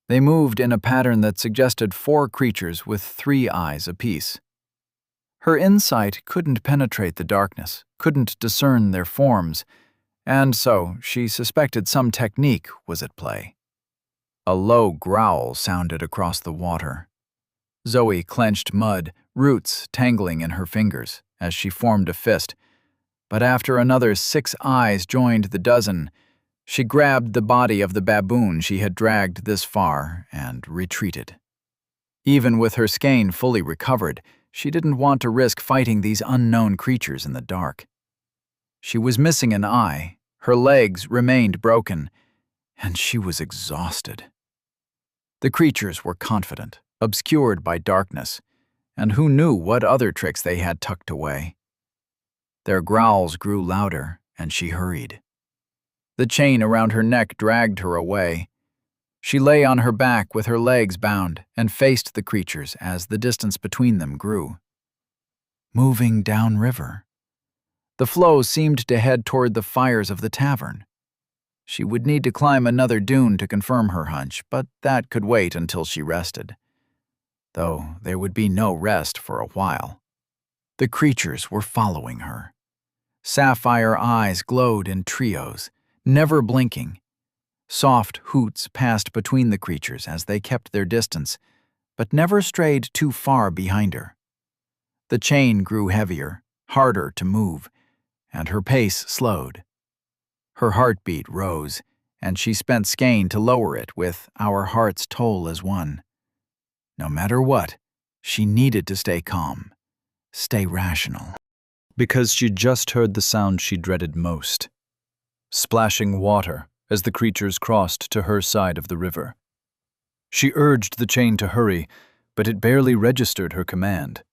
They moved in a pattern that suggested 4 creatures with 3 eyes apiece. Her insight couldn't penetrate the darkness, couldn't discern their forms, and so she suspected some technique was at play. A low growl sounded across the water. Zoe clenched mud, roots tangling in her fingers as she formed a fist, but after another 6 eyes joined the dozen, she grabbed the body of the baboon she had dragged this far and retreated. Even with her skein fully recovered, she didn't want to risk fighting these unknown creatures in the dark. She was missing an eye, her legs remained broken, and she was exhausted. The creatures were confident, obscured by darkness, and who knew what other tricks they had tucked away. Their growls grew louder, and she hurried. The chain around her neck dragged her away. She lay on her back with her legs bound and faced the creatures as the distance between them grew. Moving downriver. The flow seemed to head toward the fires of the tavern. She would need to climb another dune to confirm her hunch, but that could wait until she rested. Though there would be no rest for a while. The creatures were following her. Sapphire eyes glowed in trios, never blinking. Soft hoots passed between the creatures as they kept their distance, but never strayed too far behind her. The chain grew heavier, harder to move, and her pace slowed. Her heartbeat rose, and she spent skein to lower it with "Our hearts toll as one." No matter what, she needed to stay calm, stay rational. Because she just heard the sound she dreaded most. Splashing water as the creatures crossed to her side of the river. She urged the chain to hurry, but it barely registered her command.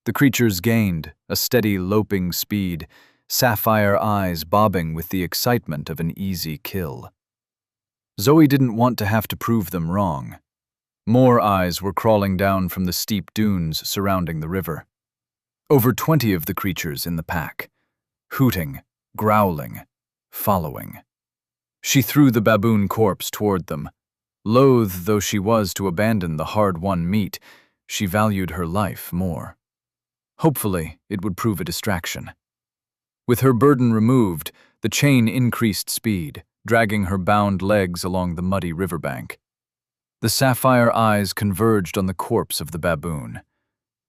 The creatures gained a steady loping speed, sapphire eyes bobbing with the excitement of an easy kill. Zoe didn't want to have to prove them wrong. More eyes were crawling down from the steep dunes surrounding the river. Over 20 of the creatures in the pack, hooting, growling, following. She threw the baboon corpse toward them. Loath though she was to abandon the hard-won meat, she valued her life more. Hopefully, it would prove a distraction. With her burden removed, the chain increased speed, dragging her bound legs along the muddy riverbank. The sapphire eyes converged on the corpse of the baboon.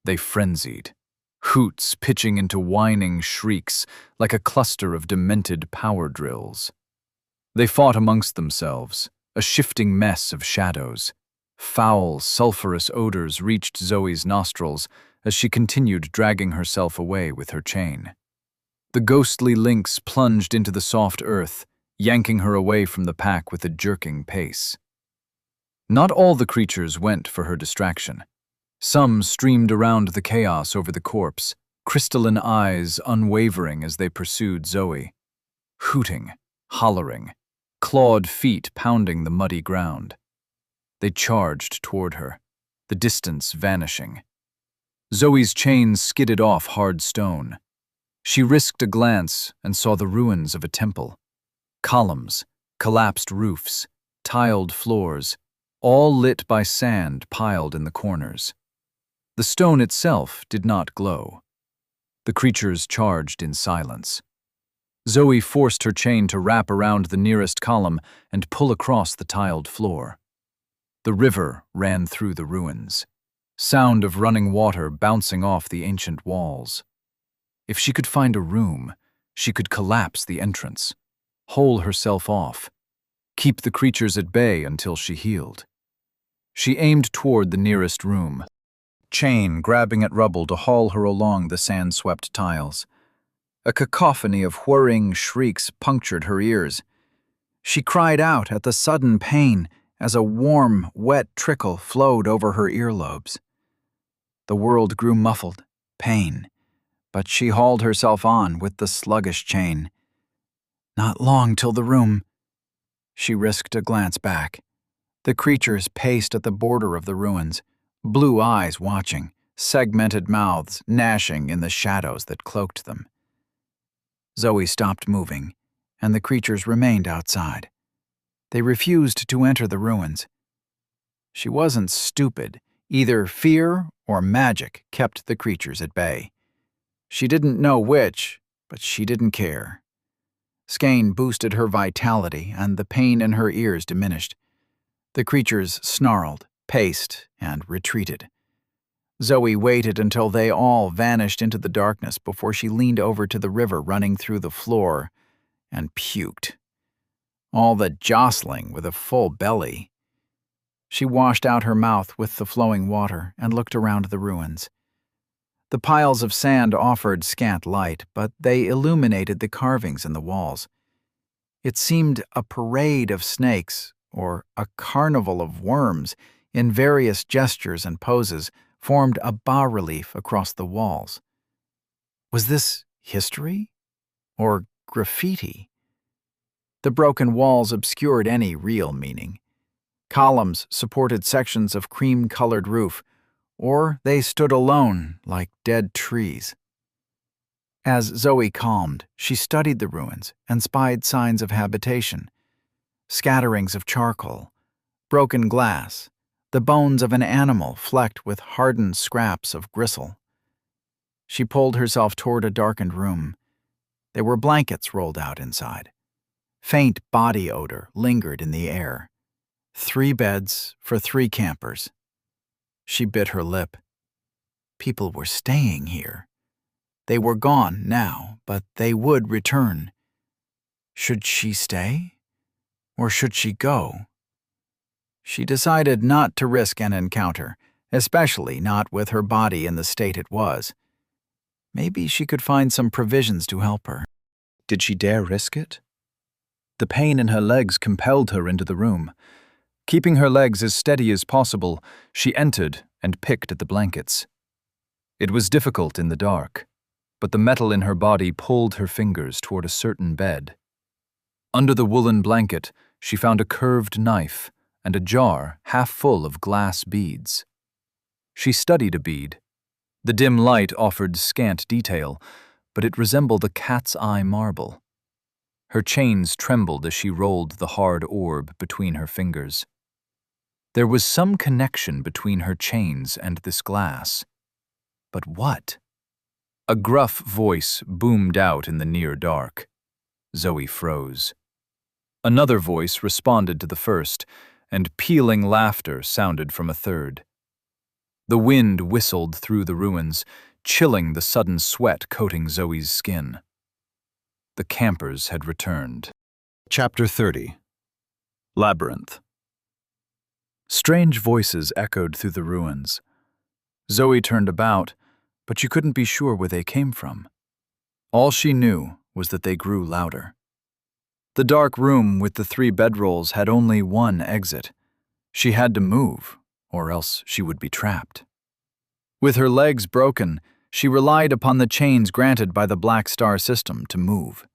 They frenzied, hoots pitching into whining shrieks like a cluster of demented power drills. They fought amongst themselves, a shifting mess of shadows. Foul, sulphurous odors reached Zoe's nostrils as she continued dragging herself away with her chain. The ghostly lynx plunged into the soft earth, yanking her away from the pack with a jerking pace. Not all the creatures went for her distraction. Some streamed around the chaos over the corpse, crystalline eyes unwavering as they pursued Zoe. Hooting, hollering, clawed feet pounding the muddy ground. They charged toward her, the distance vanishing. Zoe's chain skidded off hard stone. She risked a glance and saw the ruins of a temple. Columns, collapsed roofs, tiled floors, all lit by sand piled in the corners. The stone itself did not glow. The creatures charged in silence. Zoe forced her chain to wrap around the nearest column and pull across the tiled floor. The river ran through the ruins, sound of running water bouncing off the ancient walls. If she could find a room, she could collapse the entrance, hole herself off. keep the creatures at bay until she healed. She aimed toward the nearest room, chain grabbing at rubble to haul her along the sand-swept tiles. A cacophony of whirring shrieks punctured her ears. She cried out at the sudden pain as a warm, wet trickle flowed over her earlobes. The world grew muffled, pain, but she hauled herself on with the sluggish chain. Not long till the room. She risked a glance back. The creatures paced at the border of the ruins, blue eyes watching, segmented mouths gnashing in the shadows that cloaked them. Zoe stopped moving, and the creatures remained outside. They refused to enter the ruins. She wasn't stupid. Either fear or magic kept the creatures at bay. She didn't know which, but she didn't care. Skane boosted her vitality, and the pain in her ears diminished. The creatures snarled, paced, and retreated. Zoe waited until they all vanished into the darkness before she leaned over to the river running through the floor and puked. All the jostling with a full belly. She washed out her mouth with the flowing water and looked around the ruins. The piles of sand offered scant light, but they illuminated the carvings in the walls. It seemed a parade of snakes, or a carnival of worms, in various gestures and poses, formed a bas-relief across the walls. Was this history? Or graffiti? The broken walls obscured any real meaning. Columns supported sections of cream-colored roof, or they stood alone like dead trees. As Zoe calmed, she studied the ruins and spied signs of habitation. Scatterings of charcoal, broken glass, the bones of an animal flecked with hardened scraps of gristle. She pulled herself toward a darkened room. There were blankets rolled out inside. Faint body odor lingered in the air. 3 beds for 3 campers. She bit her lip. People were staying here. They were gone now, but they would return. Should she stay? Or should she go? She decided not to risk an encounter, especially not with her body in the state it was. Maybe she could find some provisions to help her. Did she dare risk it? The pain in her legs compelled her into the room. Keeping her legs as steady as possible, she entered and picked at the blankets. It was difficult in the dark, but the metal in her body pulled her fingers toward a certain bed. Under the woolen blanket, she found a curved knife and a jar half full of glass beads. She studied a bead. The dim light offered scant detail, but it resembled a cat's eye marble. Her chains trembled as she rolled the hard orb between her fingers. There was some connection between her chains and this glass. But what? A gruff voice boomed out in the near dark. Zoe froze. Another voice responded to the first, and pealing laughter sounded from a third. The wind whistled through the ruins, chilling the sudden sweat coating Zoe's skin. The campers had returned. Chapter 30. Labyrinth. Strange voices echoed through the ruins. Zoe turned about, but she couldn't be sure where they came from. All she knew was that they grew louder. The dark room with the 3 bedrolls had only one exit. She had to move, or else she would be trapped. With her legs broken, she relied upon the chains granted by the Black Star system to move.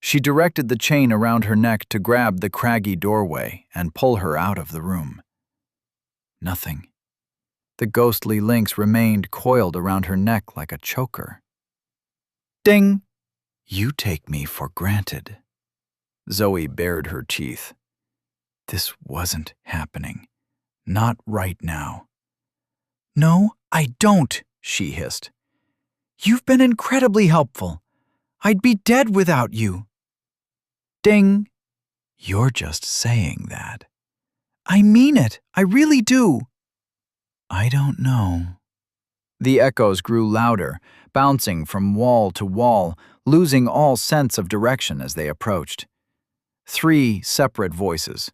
She directed the chain around her neck to grab the craggy doorway and pull her out of the room. Nothing. The ghostly links remained coiled around her neck like a choker. Ding! You take me for granted. Zoe bared her teeth. This wasn't happening. Not right now. No, I don't, she hissed. You've been incredibly helpful. I'd be dead without you. Ding! You're just saying that. I mean it. I really do. I don't know. The echoes grew louder, bouncing from wall to wall, losing all sense of direction as they approached. 3 separate voices,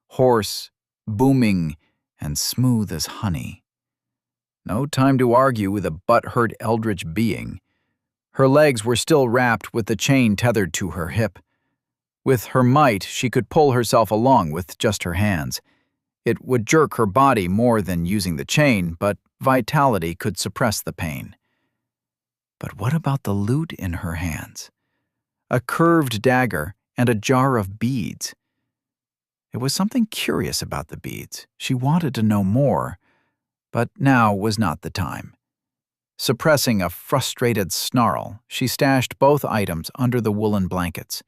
hoarse, booming, and smooth as honey. No time to argue with a butt-hurt eldritch being. Her legs were still wrapped with the chain tethered to her hip. With her might, she could pull herself along with just her hands. It would jerk her body more than using the chain, but vitality could suppress the pain. But what about the loot in her hands? A curved dagger and a jar of beads. There was something curious about the beads. She wanted to know more, but now was not the time. Suppressing a frustrated snarl, she stashed both items under the woolen blankets.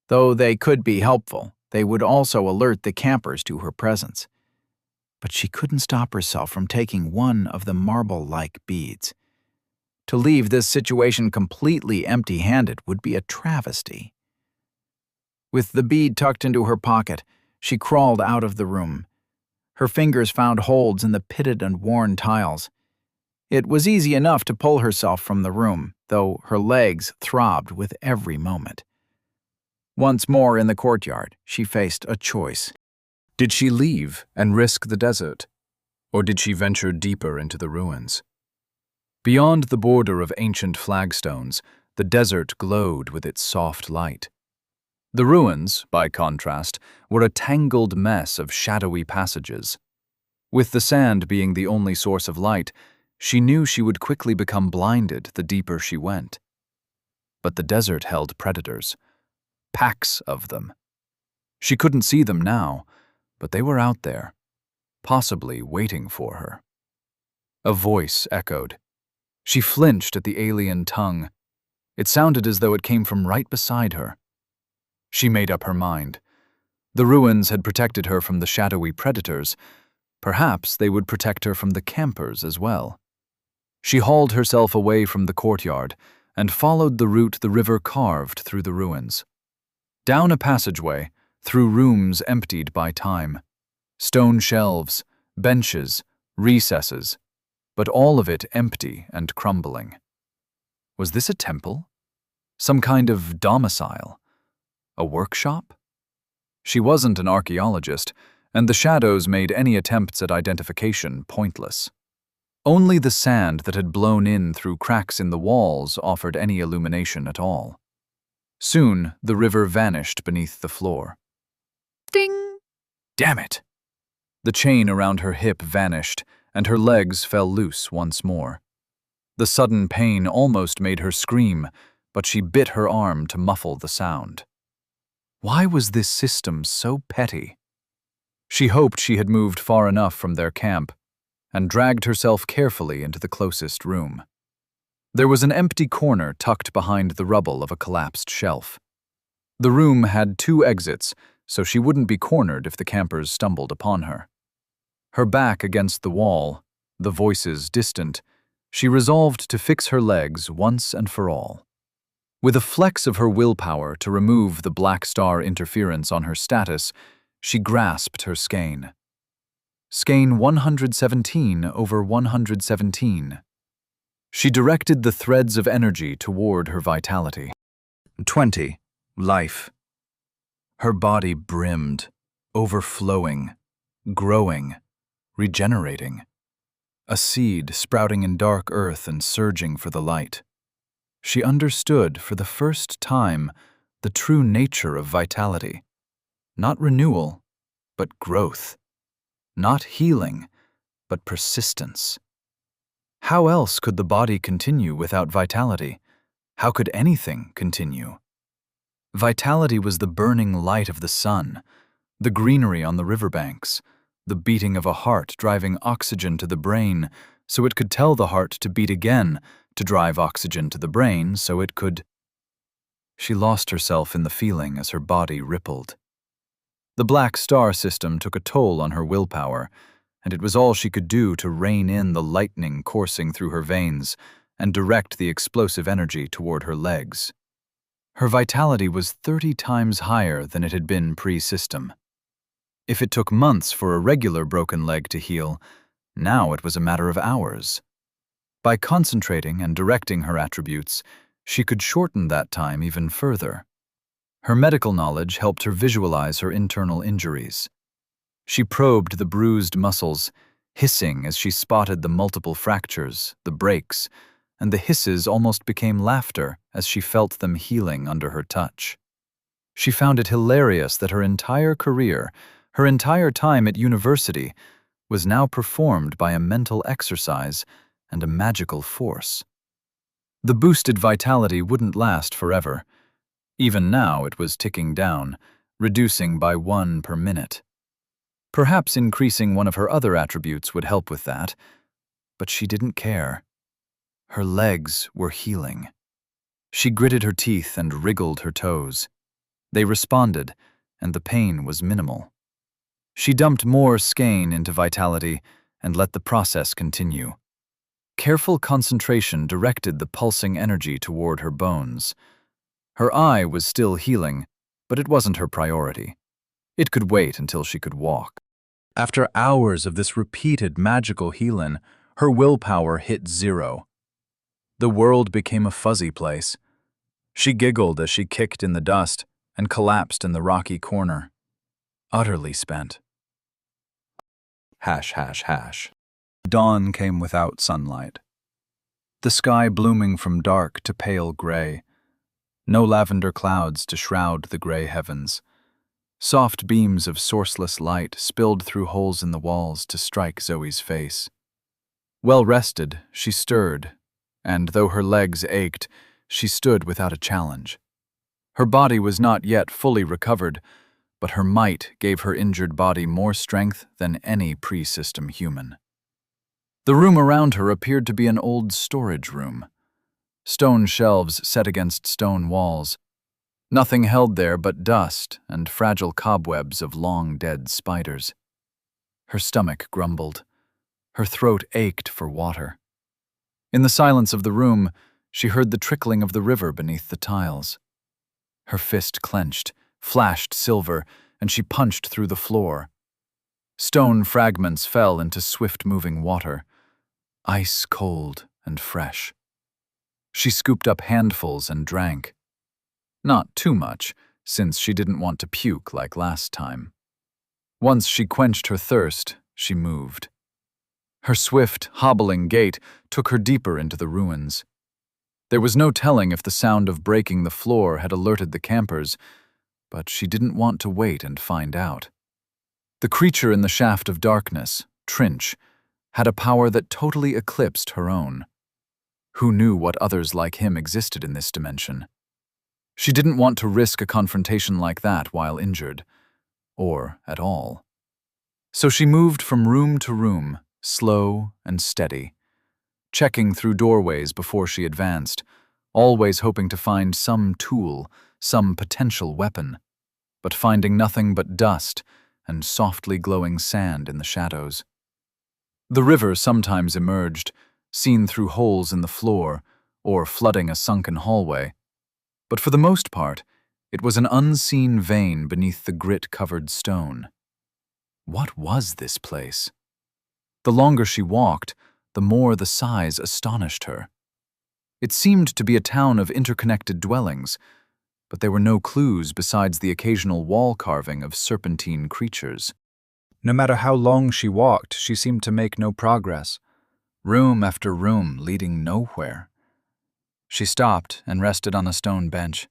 Though they could be helpful, they would also alert the campers to her presence. But she couldn't stop herself from taking one of the marble-like beads. To leave this situation completely empty-handed would be a travesty. With the bead tucked into her pocket, she crawled out of the room. Her fingers found holds in the pitted and worn tiles. It was easy enough to pull herself from the room, though her legs throbbed with every moment. Once more in the courtyard, she faced a choice. Did she leave and risk the desert, or did she venture deeper into the ruins? Beyond the border of ancient flagstones, the desert glowed with its soft light. The ruins, by contrast, were a tangled mess of shadowy passages. With the sand being the only source of light, she knew she would quickly become blinded the deeper she went. But the desert held predators. Packs of them. She couldn't see them now, but they were out there, possibly waiting for her. A voice echoed. She flinched at the alien tongue. It sounded as though it came from right beside her. She made up her mind. The ruins had protected her from the shadowy predators. Perhaps they would protect her from the campers as well. She hauled herself away from the courtyard and followed the route the river carved through the ruins. Down a passageway, through rooms emptied by time. Stone shelves, benches, recesses, but all of it empty and crumbling. Was this a temple? Some kind of domicile? A workshop? She wasn't an archaeologist, and the shadows made any attempts at identification pointless. Only the sand that had blown in through cracks in the walls offered any illumination at all. Soon, the river vanished beneath the floor. Ding! Damn it! The chain around her hip vanished, and her legs fell loose once more. The sudden pain almost made her scream, but she bit her arm to muffle the sound. Why was this system so petty? She hoped she had moved far enough from their camp, and dragged herself carefully into the closest room. There was an empty corner tucked behind the rubble of a collapsed shelf. The room had 2 exits, so she wouldn't be cornered if the campers stumbled upon her. Her back against the wall, the voices distant, she resolved to fix her legs once and for all. With a flex of her willpower to remove the black star interference on her status, she grasped her skein. Skein 117 over 117. She directed the threads of energy toward her vitality. 20. Life. Her body brimmed, overflowing, growing, regenerating. A seed sprouting in dark earth and surging for the light. She understood for the first time the true nature of vitality. Not renewal, but growth. Not healing, but persistence. How else could the body continue without vitality? How could anything continue? Vitality was the burning light of the sun, the greenery on the riverbanks, the beating of a heart driving oxygen to the brain so it could tell the heart to beat again, to drive oxygen to the brain so it could... She lost herself in the feeling as her body rippled. The black star system took a toll on her willpower, and it was all she could do to rein in the lightning coursing through her veins and direct the explosive energy toward her legs. Her vitality was 30 times higher than it had been pre-system. If it took months for a regular broken leg to heal, now it was a matter of hours. By concentrating and directing her attributes, she could shorten that time even further. Her medical knowledge helped her visualize her internal injuries. She probed the bruised muscles, hissing as she spotted the multiple fractures, the breaks, and the hisses almost became laughter as she felt them healing under her touch. She found it hilarious that her entire career, her entire time at university, was now performed by a mental exercise and a magical force. The boosted vitality wouldn't last forever. Even now it was ticking down, reducing by 1 per minute. Perhaps increasing one of her other attributes would help with that, but she didn't care. Her legs were healing. She gritted her teeth and wriggled her toes. They responded, and the pain was minimal. She dumped more skein into vitality and let the process continue. Careful concentration directed the pulsing energy toward her bones. Her eye was still healing, but it wasn't her priority. It could wait until she could walk. After hours of this repeated magical healing, her willpower hit 0. The world became a fuzzy place. She giggled as she kicked in the dust and collapsed in the rocky corner, utterly spent. Dawn came without sunlight. The sky blooming from dark to pale gray. No lavender clouds to shroud the gray heavens. Soft beams of sourceless light spilled through holes in the walls to strike Zoe's face. Well rested, she stirred, and though her legs ached, she stood without a challenge. Her body was not yet fully recovered, but her might gave her injured body more strength than any pre-system human. The room around her appeared to be an old storage room. Stone shelves set against stone walls. Nothing held there but dust and fragile cobwebs of long-dead spiders. Her stomach grumbled. Her throat ached for water. In the silence of the room, she heard the trickling of the river beneath the tiles. Her fist clenched, flashed silver, and she punched through the floor. Stone fragments fell into swift-moving water, ice cold and fresh. She scooped up handfuls and drank. Not too much, since she didn't want to puke like last time. Once she quenched her thirst, she moved. Her swift, hobbling gait took her deeper into the ruins. There was no telling if the sound of breaking the floor had alerted the campers, but she didn't want to wait and find out. The creature in the shaft of darkness, Trinch, had a power that totally eclipsed her own. Who knew what others like him existed in this dimension? She didn't want to risk a confrontation like that while injured, or at all. So she moved from room to room, slow and steady, checking through doorways before she advanced, always hoping to find some tool, some potential weapon, but finding nothing but dust and softly glowing sand in the shadows. The river sometimes emerged, seen through holes in the floor or flooding a sunken hallway, but for the most part, it was an unseen vein beneath the grit-covered stone. What was this place? The longer she walked, the more the size astonished her. It seemed to be a town of interconnected dwellings, but there were no clues besides the occasional wall carving of serpentine creatures. No matter how long she walked, she seemed to make no progress. Room after room leading nowhere. She stopped and rested on a stone bench.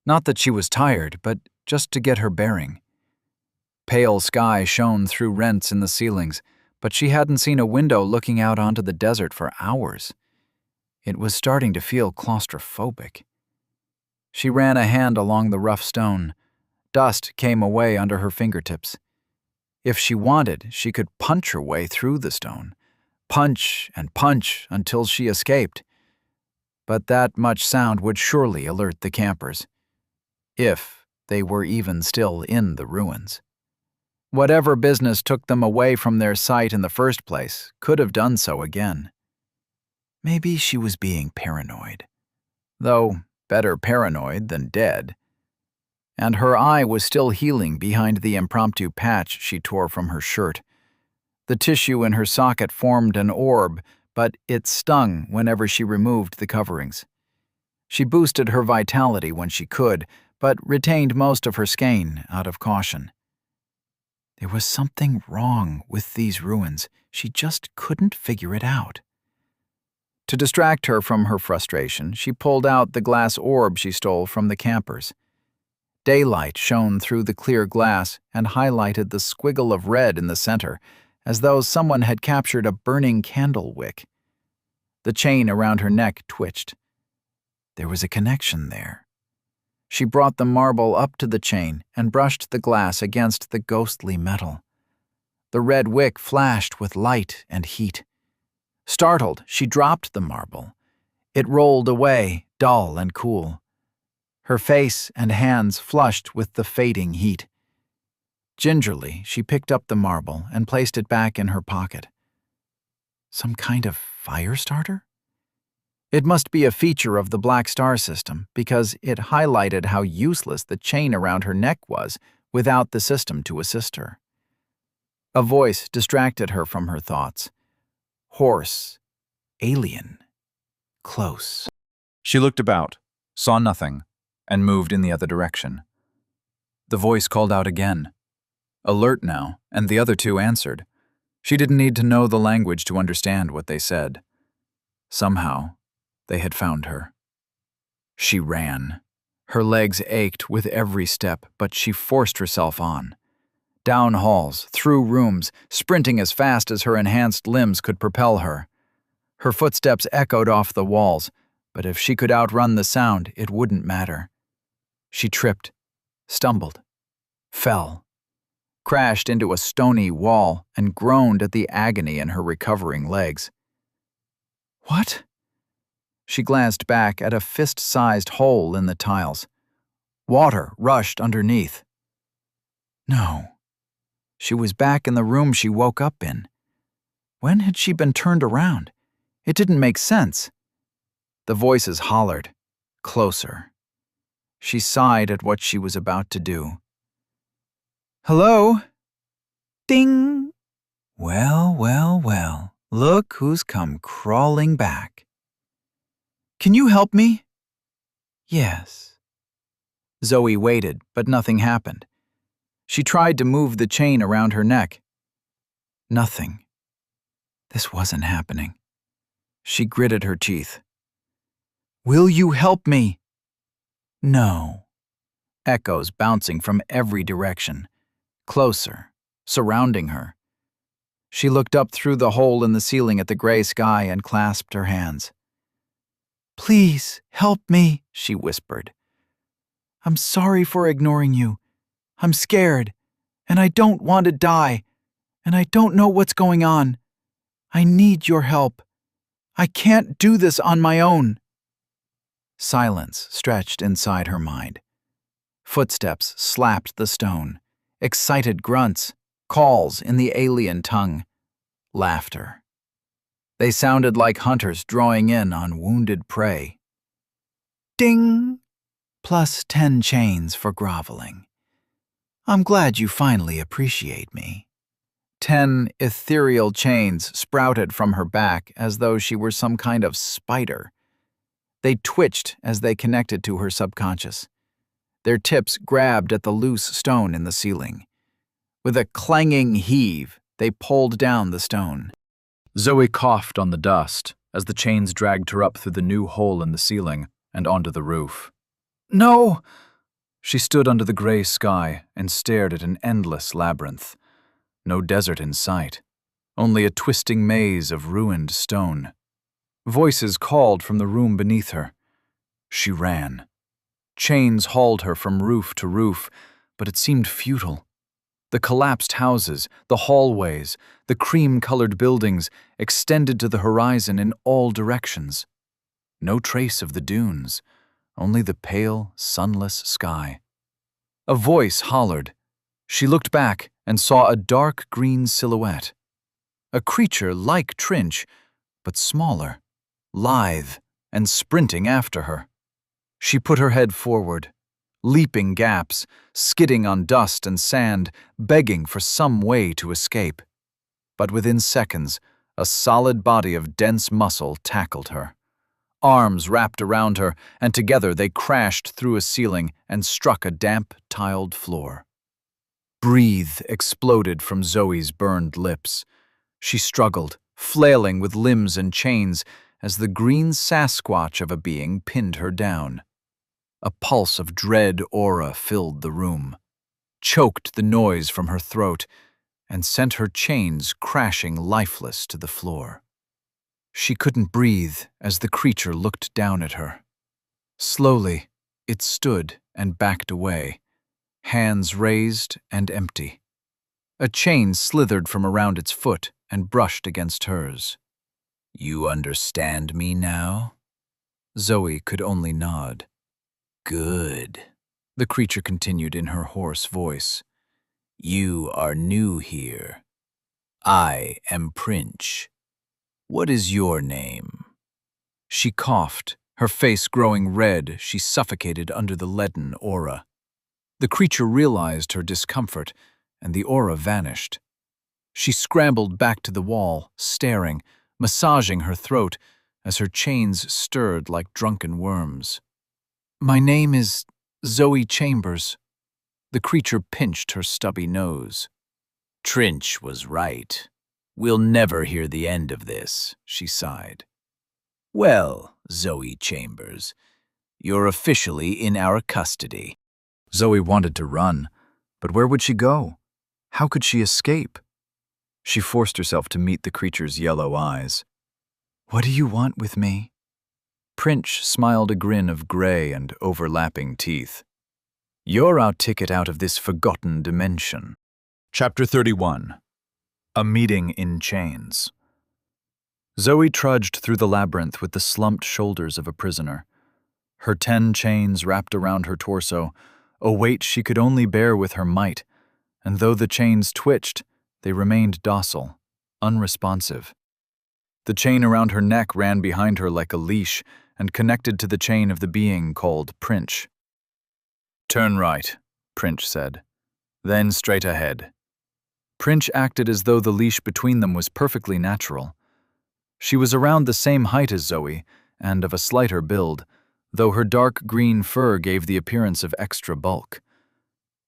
Not that she was tired, but just to get her bearing. Pale sky shone through rents in the ceilings, but she hadn't seen a window looking out onto the desert for hours. It was starting to feel claustrophobic. She ran a hand along the rough stone. Dust came away under her fingertips. If she wanted, she could punch her way through the stone. Punch and punch until she escaped. But that much sound would surely alert the campers, if they were even still in the ruins. Whatever business took them away from their site in the first place could have done so again. Maybe she was being paranoid, though better paranoid than dead. And her eye was still healing behind the impromptu patch she tore from her shirt. The tissue in her socket formed an orb, but it stung whenever she removed the coverings. She boosted her vitality when she could, but retained most of her skein out of caution. There was something wrong with these ruins. She just couldn't figure it out. To distract her from her frustration, she pulled out the glass orb she stole from the campers. Daylight shone through the clear glass and highlighted the squiggle of red in the center, as though someone had captured a burning candle wick. The chain around her neck twitched. There was a connection there. She brought the marble up to the chain and brushed the glass against the ghostly metal. The red wick flashed with light and heat. Startled, she dropped the marble. It rolled away, dull and cool. Her face and hands flushed with the fading heat. Gingerly, she picked up the marble and placed it back in her pocket. Some kind of fire starter? It must be a feature of the Black Star system because it highlighted how useless the chain around her neck was without the system to assist her. A voice distracted her from her thoughts. Hoarse, alien, close. She looked about, saw nothing, and moved in the other direction. The voice called out again. Alert now, and the other two answered. She didn't need to know the language to understand what they said. Somehow, they had found her. She ran. Her legs ached with every step, but she forced herself on. Down halls, through rooms, sprinting as fast as her enhanced limbs could propel her. Her footsteps echoed off the walls, but if she could outrun the sound, it wouldn't matter. She tripped, stumbled, fell, crashed into a stony wall, and groaned at the agony in her recovering legs. What? She glanced back at a fist-sized hole in the tiles. Water rushed underneath. No. She was back in the room she woke up in. When had she been turned around? It didn't make sense. The voices hollered, closer. She sighed at what she was about to do. Hello? Ding! Well, well, well, look who's come crawling back. Can you help me? Yes. Zoe waited, but nothing happened. She tried to move the chain around her neck. Nothing. This wasn't happening. She gritted her teeth. Will you help me? No. Echoes bouncing from every direction. Closer, surrounding her. She looked up through the hole in the ceiling at the gray sky and clasped her hands. Please, help me, she whispered. I'm sorry for ignoring you. I'm scared, and I don't want to die, and I don't know what's going on. I need your help. I can't do this on my own. Silence stretched inside her mind. Footsteps slapped the stone. Excited grunts, calls in the alien tongue. Laughter. They sounded like hunters drawing in on wounded prey. Ding! Plus 10 chains for groveling. I'm glad you finally appreciate me. 10 ethereal chains sprouted from her back as though she were some kind of spider. They twitched as they connected to her subconscious. Their tips grabbed at the loose stone in the ceiling. With a clanging heave, they pulled down the stone. Zoe coughed on the dust as the chains dragged her up through the new hole in the ceiling and onto the roof. No! She stood under the gray sky and stared at an endless labyrinth. No desert in sight, only a twisting maze of ruined stone. Voices called from the room beneath her. She ran. Chains hauled her from roof to roof, but it seemed futile. The collapsed houses, the hallways, the cream-colored buildings extended to the horizon in all directions. No trace of the dunes, only the pale, sunless sky. A voice hollered. She looked back and saw a dark green silhouette. A creature like Trinch, but smaller, lithe, and sprinting after her. She put her head forward, leaping gaps, skidding on dust and sand, begging for some way to escape. But within seconds, a solid body of dense muscle tackled her. Arms wrapped around her, and together they crashed through a ceiling and struck a damp, tiled floor. "Breathe!" exploded from Zoe's burned lips. She struggled, flailing with limbs and chains, as the green Sasquatch of a being pinned her down. A pulse of dread aura filled the room, choked the noise from her throat, and sent her chains crashing lifeless to the floor. She couldn't breathe as the creature looked down at her. Slowly, it stood and backed away, hands raised and empty. A chain slithered from around its foot and brushed against hers. "You understand me now?" Zoe could only nod. "Good," the creature continued in her hoarse voice. "You are new here. I am Prince. What is your name?" She coughed, her face growing red. She suffocated under the leaden aura. The creature realized her discomfort, and the aura vanished. She scrambled back to the wall, staring, massaging her throat as her chains stirred like drunken worms. "My name is Zoe Chambers." The creature pinched her stubby nose. "Trinch was right. We'll never hear the end of this," she sighed. "Well, Zoe Chambers, you're officially in our custody." Zoe wanted to run, but where would she go? How could she escape? She forced herself to meet the creature's yellow eyes. "What do you want with me?" Princh smiled a grin of gray and overlapping teeth. "You're our ticket out of this forgotten dimension." Chapter 31. A Meeting in Chains. Zoe trudged through the labyrinth with the slumped shoulders of a prisoner. Her 10 chains wrapped around her torso, a weight she could only bear with her might, and though the chains twitched, they remained docile, unresponsive. The chain around her neck ran behind her like a leash and connected to the chain of the being called Princh. "Turn right," Princh said. "Then straight ahead." Princh acted as though the leash between them was perfectly natural. She was around the same height as Zoe, and of a slighter build, though her dark green fur gave the appearance of extra bulk.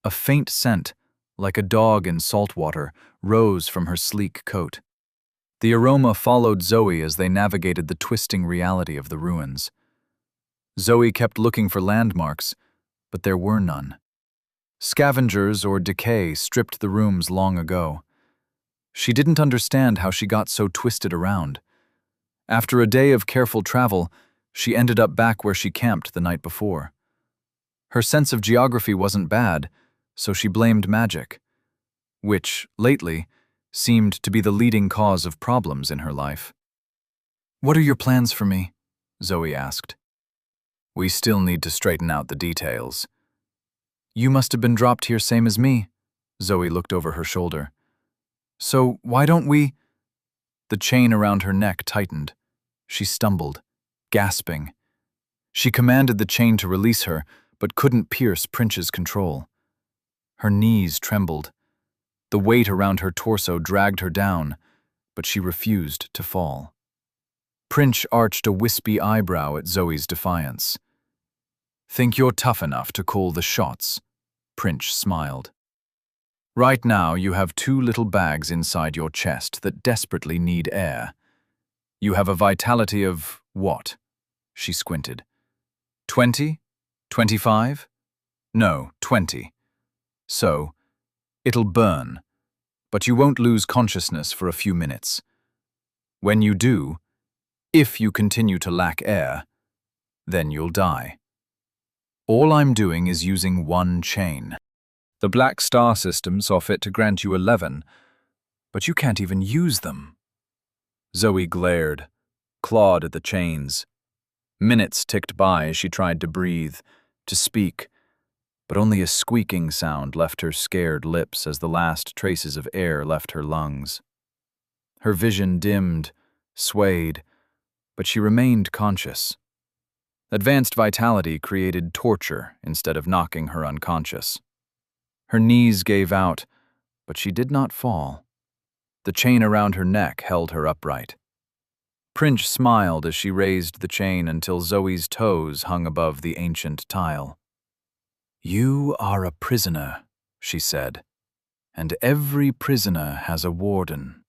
A faint scent, like a dog in salt water, rose from her sleek coat. The aroma followed Zoe as they navigated the twisting reality of the ruins. Zoe kept looking for landmarks, but there were none. Scavengers or decay stripped the rooms long ago. She didn't understand how she got so twisted around. After a day of careful travel, she ended up back where she camped the night before. Her sense of geography wasn't bad, so she blamed magic, which, lately, seemed to be the leading cause of problems in her life. "What are your plans for me?" Zoe asked. "We still need to straighten out the details." "You must have been dropped here same as me." Zoe looked over her shoulder. "So why don't we—" The chain around her neck tightened. She stumbled, gasping. She commanded the chain to release her, but couldn't pierce Princh's control. Her knees trembled. The weight around her torso dragged her down, but she refused to fall. Princh arched a wispy eyebrow at Zoe's defiance. "Think you're tough enough to call the shots?" Princh smiled. "Right now you have 2 little bags inside your chest that desperately need air. You have a vitality of what?" She squinted. 20? 25? No, 20. So, it'll burn, but you won't lose consciousness for a few minutes. When you do, if you continue to lack air, then you'll die. All I'm doing is using 1 chain. The Black Star system saw fit to grant you 11, but you can't even use them." Zoe glared, clawed at the chains. Minutes ticked by as she tried to breathe, to speak, but only a squeaking sound left her scared lips as the last traces of air left her lungs. Her vision dimmed, swayed, but she remained conscious. Advanced vitality created torture instead of knocking her unconscious. Her knees gave out, but she did not fall. The chain around her neck held her upright. Prince smiled as she raised the chain until Zoe's toes hung above the ancient tile. "You are a prisoner," she said, "and every prisoner has a warden."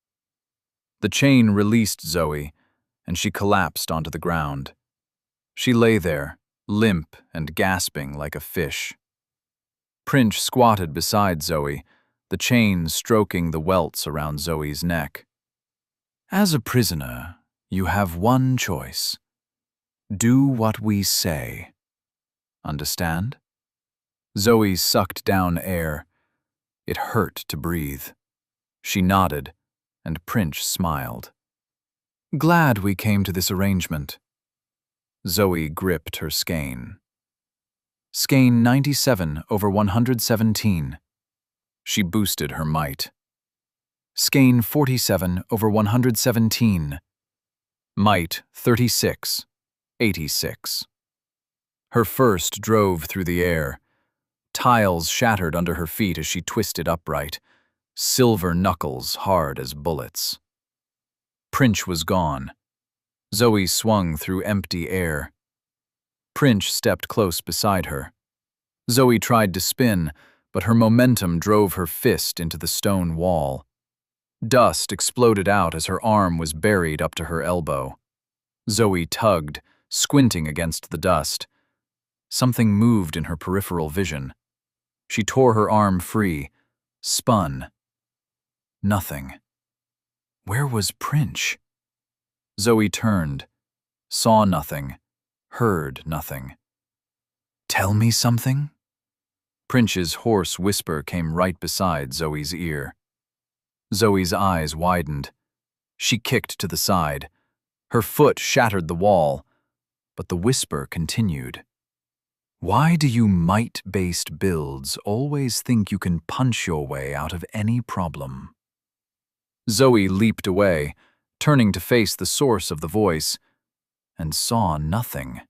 The chain released Zoe, and she collapsed onto the ground. She lay there, limp and gasping like a fish. Prince squatted beside Zoe, the chain stroking the welts around Zoe's neck. "As a prisoner, you have one choice. Do what we say. Understand?" Zoe sucked down air. It hurt to breathe. She nodded, and Prince smiled. "Glad we came to this arrangement." Zoe gripped her skein. Skein 97/117. She boosted her might. Skein 47/117. Might 36/86. Her first drove through the air. Tiles shattered under her feet as she twisted upright, silver knuckles hard as bullets. Prince was gone. Zoe swung through empty air. Prince stepped close beside her. Zoe tried to spin, but her momentum drove her fist into the stone wall. Dust exploded out as her arm was buried up to her elbow. Zoe tugged, squinting against the dust. Something moved in her peripheral vision. She tore her arm free, spun. Nothing. Where was Prince? Zoe turned, saw nothing, heard nothing. "Tell me something?" Prince's hoarse whisper came right beside Zoe's ear. Zoe's eyes widened. She kicked to the side. Her foot shattered the wall, but the whisper continued. "Why do you might-based builds always think you can punch your way out of any problem?" Zoe leaped away, turning to face the source of the voice, and saw nothing.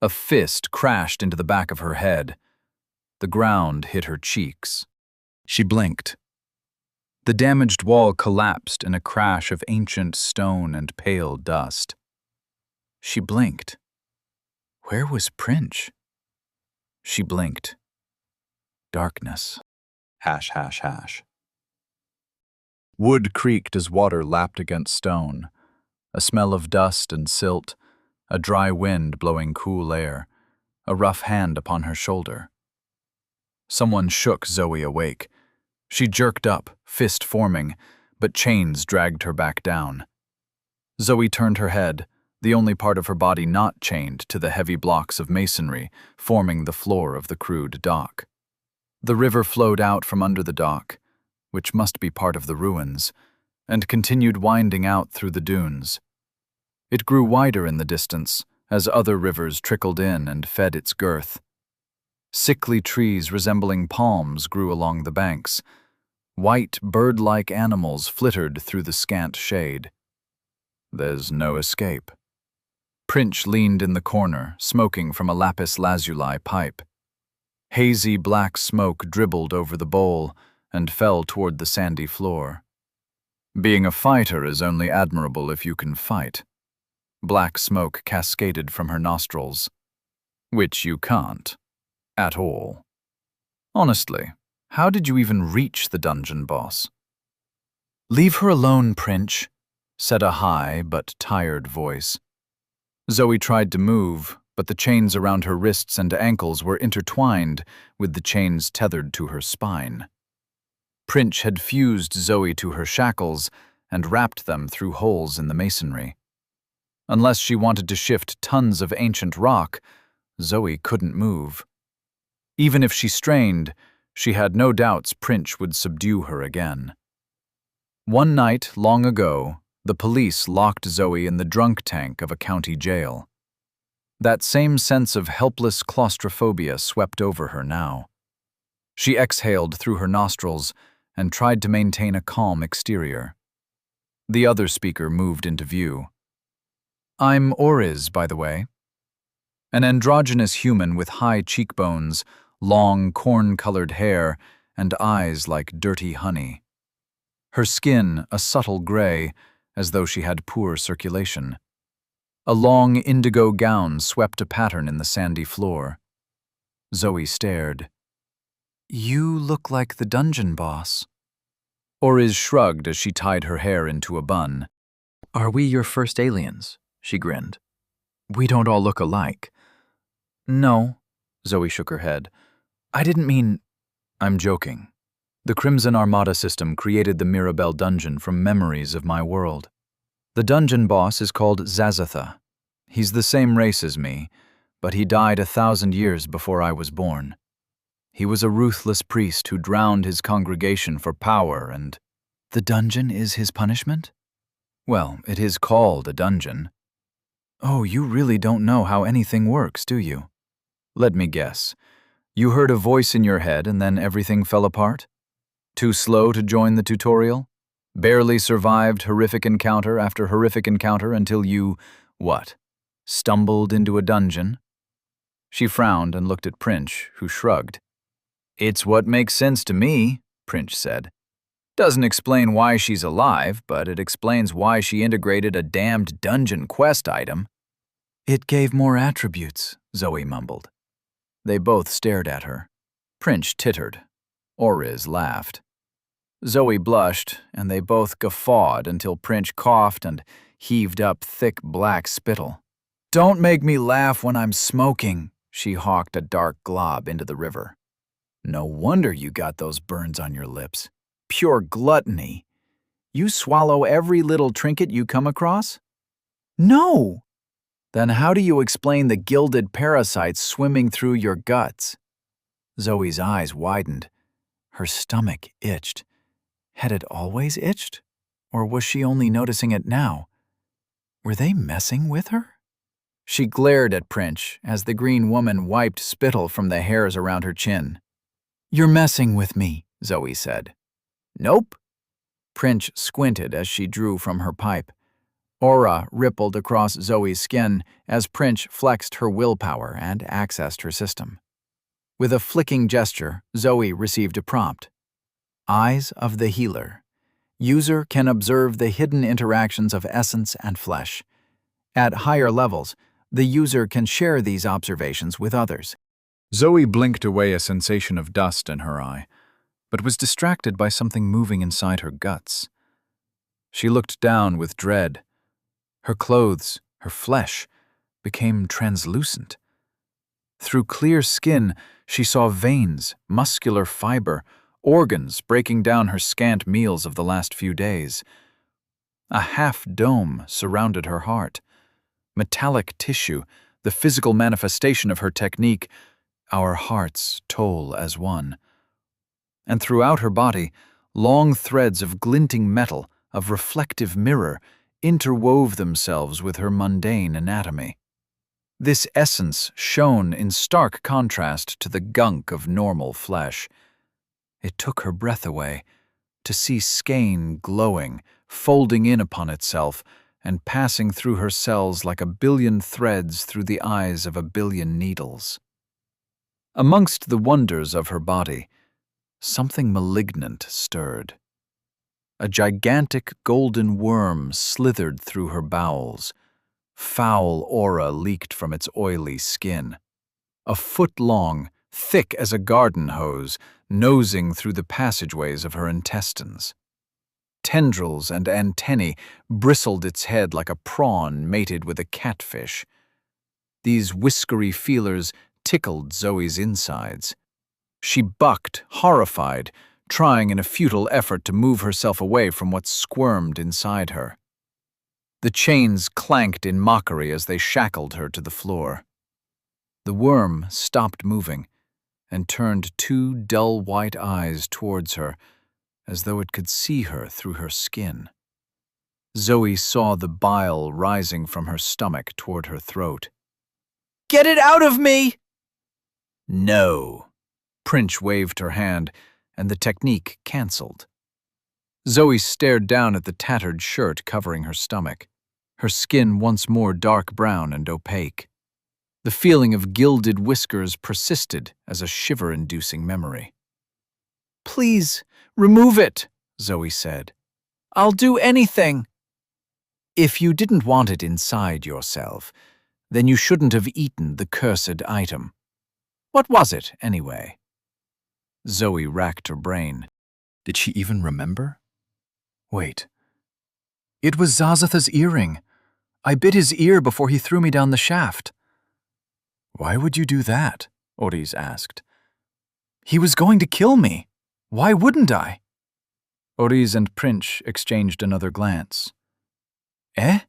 A fist crashed into the back of her head. The ground hit her cheeks. She blinked. The damaged wall collapsed in a crash of ancient stone and pale dust. She blinked. Where was Prince? She blinked. Darkness. ###. Wood creaked as water lapped against stone. A smell of dust and silt, a dry wind blowing cool air, a rough hand upon her shoulder. Someone shook Zoe awake. She jerked up, fist forming, but chains dragged her back down. Zoe turned her head, the only part of her body not chained to the heavy blocks of masonry forming the floor of the crude dock. The river flowed out from under the dock, which must be part of the ruins, and continued winding out through the dunes. It grew wider in the distance as other rivers trickled in and fed its girth. Sickly trees resembling palms grew along the banks. White, bird-like animals flittered through the scant shade. There's no escape. Prince leaned in the corner, smoking from a lapis lazuli pipe. Hazy black smoke dribbled over the bowl and fell toward the sandy floor. Being a fighter is only admirable if you can fight. Black smoke cascaded from her nostrils. Which you can't. At all. Honestly, how did you even reach the dungeon boss? "Leave her alone, Prince," said a high but tired voice. Zoe tried to move, but the chains around her wrists and ankles were intertwined with the chains tethered to her spine. Prince had fused Zoe to her shackles and wrapped them through holes in the masonry. Unless she wanted to shift tons of ancient rock, Zoe couldn't move. Even if she strained, she had no doubts Prince would subdue her again. One night, long ago, the police locked Zoe in the drunk tank of a county jail. That same sense of helpless claustrophobia swept over her now. She exhaled through her nostrils and tried to maintain a calm exterior. The other speaker moved into view. "I'm Oriz, by the way." An androgynous human with high cheekbones, long, corn-colored hair, and eyes like dirty honey. Her skin a subtle gray, as though she had poor circulation. A long indigo gown swept a pattern in the sandy floor. Zoe stared. "You look like the dungeon boss." Oriz shrugged as she tied her hair into a bun. "Are we your first aliens?" she grinned. "We don't all look alike." "No," Zoe shook her head. "I didn't mean—" "I'm joking. The Crimson Armada system created the Mirabelle dungeon from memories of my world. The dungeon boss is called Zazatha. He's the same race as me, but he died 1,000 years before I was born. He was a ruthless priest who drowned his congregation for power and—" "The dungeon is his punishment?" "Well, it is called a dungeon." "Oh, you really don't know how anything works, do you?" "Let me guess. You heard a voice in your head and then everything fell apart? Too slow to join the tutorial? Barely survived horrific encounter after horrific encounter until you, what, stumbled into a dungeon?" She frowned and looked at Princh, who shrugged. "It's what makes sense to me," Princh said. "Doesn't explain why she's alive, but it explains why she integrated a damned dungeon quest item." "It gave more attributes," Zoe mumbled. They both stared at her. Princh tittered. Oriz laughed. Zoe blushed, and they both guffawed until Princh coughed and heaved up thick black spittle. "Don't make me laugh when I'm smoking," she hawked a dark glob into the river. "No wonder you got those burns on your lips. Pure gluttony. You swallow every little trinket you come across?" "No!" "Then how do you explain the gilded parasites swimming through your guts?" Zoe's eyes widened. Her stomach itched. Had it always itched? Or was she only noticing it now? Were they messing with her? She glared at Princh as the green woman wiped spittle from the hairs around her chin. "You're messing with me," Zoe said. "Nope." Princh squinted as she drew from her pipe. Aura rippled across Zoe's skin as Princh flexed her willpower and accessed her system. With a flicking gesture, Zoe received a prompt. Eyes of the Healer. User can observe the hidden interactions of essence and flesh. At higher levels, the user can share these observations with others. Zoe blinked away a sensation of dust in her eye, but was distracted by something moving inside her guts. She looked down with dread. Her clothes, her flesh, became translucent. Through clear skin, she saw veins, muscular fiber, organs breaking down her scant meals of the last few days. A half-dome surrounded her heart. Metallic tissue, the physical manifestation of her technique, our hearts toll as one. And throughout her body, long threads of glinting metal, of reflective mirror, interwove themselves with her mundane anatomy. This essence shone in stark contrast to the gunk of normal flesh. It took her breath away, to see skein glowing, folding in upon itself, and passing through her cells like a billion threads through the eyes of a billion needles. Amongst the wonders of her body, something malignant stirred. A gigantic golden worm slithered through her bowels. Foul aura leaked from its oily skin. A foot long, thick as a garden hose, nosing through the passageways of her intestines. Tendrils and antennae bristled its head like a prawn mated with a catfish. These whiskery feelers tickled Zoe's insides. She bucked, horrified, trying in a futile effort to move herself away from what squirmed inside her. The chains clanked in mockery as they shackled her to the floor. The worm stopped moving and turned two dull white eyes towards her, as though it could see her through her skin. Zoe saw the bile rising from her stomach toward her throat. "Get it out of me!" "No." Princh waved her hand, and the technique cancelled. Zoe stared down at the tattered shirt covering her stomach, her skin once more dark brown and opaque. The feeling of gilded whiskers persisted as a shiver-inducing memory. "Please, remove it," Zoe said. "I'll do anything." If you didn't want it inside yourself, then you shouldn't have eaten the cursed item. What was it, anyway? Zoe racked her brain. Did she even remember? Wait. It was Zazatha's earring. I bit his ear before he threw me down the shaft. Why would you do that? Oriz asked. He was going to kill me. Why wouldn't I? Oriz and Prince exchanged another glance. Eh?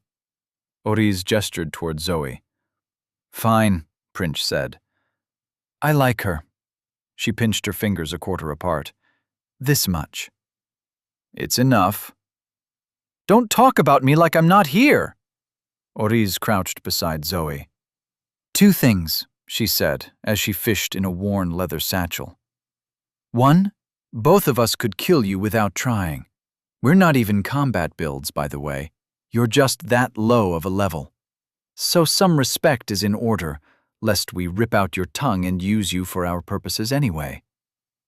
Oriz gestured toward Zoe. Fine, Prince said. I like her. She pinched her fingers a quarter apart. This much. It's enough. Don't talk about me like I'm not here. Oriz crouched beside Zoe. 2 things, she said, as she fished in a worn leather satchel. 1, both of us could kill you without trying. We're not even combat builds, by the way. You're just that low of a level. So some respect is in order, lest we rip out your tongue and use you for our purposes anyway.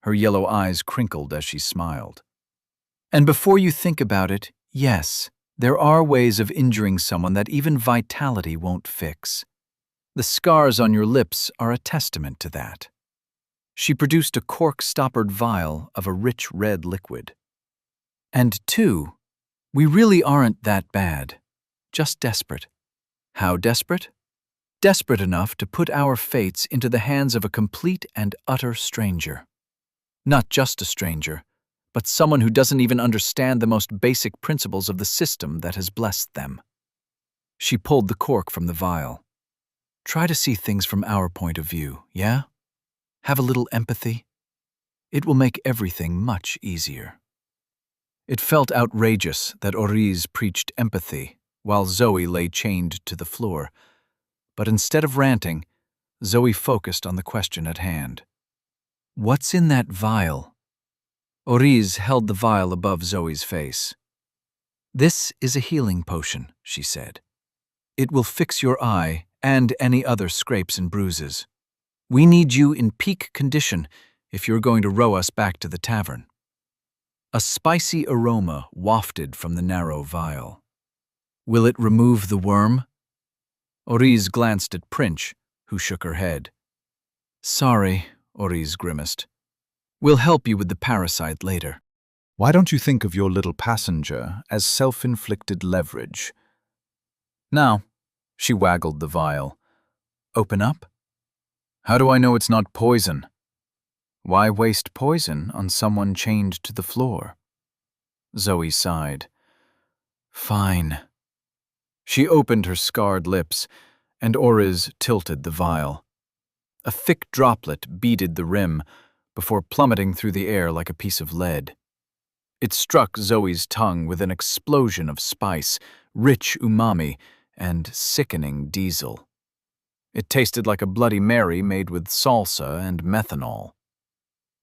Her yellow eyes crinkled as she smiled. And before you think about it, yes, there are ways of injuring someone that even vitality won't fix. The scars on your lips are a testament to that. She produced a cork-stoppered vial of a rich red liquid. And 2, we really aren't that bad, just desperate. How desperate? Desperate enough to put our fates into the hands of a complete and utter stranger. Not just a stranger, but someone who doesn't even understand the most basic principles of the system that has blessed them. She pulled the cork from the vial. Try to see things from our point of view, yeah? Have a little empathy. It will make everything much easier. It felt outrageous that Oriz preached empathy while Zoe lay chained to the floor, but instead of ranting, Zoe focused on the question at hand. What's in that vial? Oriz held the vial above Zoe's face. This is a healing potion, she said. It will fix your eye and any other scrapes and bruises. We need you in peak condition if you're going to row us back to the tavern. A spicy aroma wafted from the narrow vial. Will it remove the worm? Oriz glanced at Prince, who shook her head. Sorry, Oriz grimaced. We'll help you with the parasite later. Why don't you think of your little passenger as self-inflicted leverage? Now, she waggled the vial. Open up? How do I know it's not poison? Why waste poison on someone chained to the floor? Zoe sighed. Fine. She opened her scarred lips, and Oriz tilted the vial. A thick droplet beaded the rim before plummeting through the air like a piece of lead. It struck Zoe's tongue with an explosion of spice, rich umami, and sickening diesel. It tasted like a Bloody Mary made with salsa and methanol.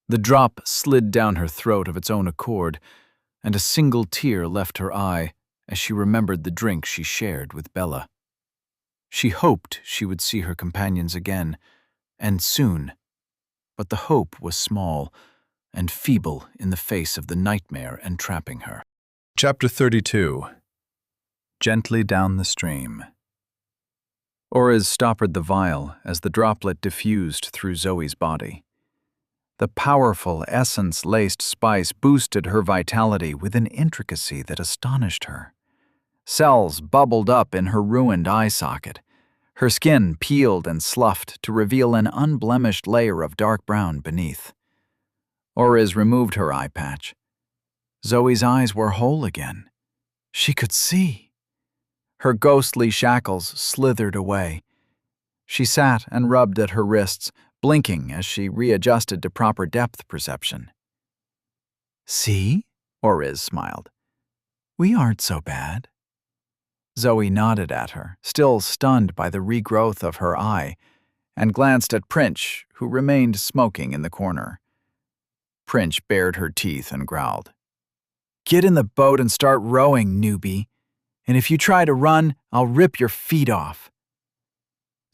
The drop slid down her throat of its own accord, and a single tear left her eye as she remembered the drink she shared with Bella. She hoped she would see her companions again, and soon, but the hope was small and feeble in the face of the nightmare entrapping her. Chapter 32. Gently down the stream. Oriz stoppered the vial as the droplet diffused through Zoe's body. The powerful, essence-laced spice boosted her vitality with an intricacy that astonished her. Cells bubbled up in her ruined eye socket. Her skin peeled and sloughed to reveal an unblemished layer of dark brown beneath. Oriz removed her eye patch. Zoe's eyes were whole again. She could see. Her ghostly shackles slithered away. She sat and rubbed at her wrists, blinking as she readjusted to proper depth perception. See? Oriz smiled. We aren't so bad. Zoe nodded at her, still stunned by the regrowth of her eye, and glanced at Prince, who remained smoking in the corner. Prince bared her teeth and growled. Get in the boat and start rowing, newbie. And if you try to run, I'll rip your feet off.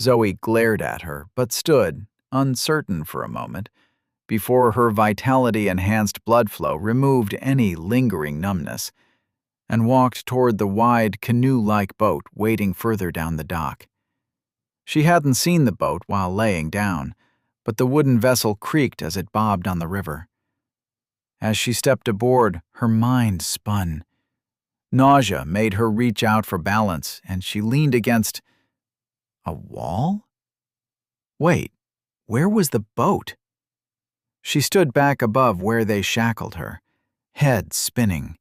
Zoe glared at her, but stood, uncertain for a moment, before her vitality-enhanced blood flow removed any lingering numbness. and walked toward the wide, canoe-like boat waiting further down the dock. She hadn't seen the boat while laying down, but the wooden vessel creaked as it bobbed on the river. As she stepped aboard, her mind spun. Nausea made her reach out for balance, and she leaned against a wall? Wait, where was the boat? She stood back above where they shackled her, head spinning,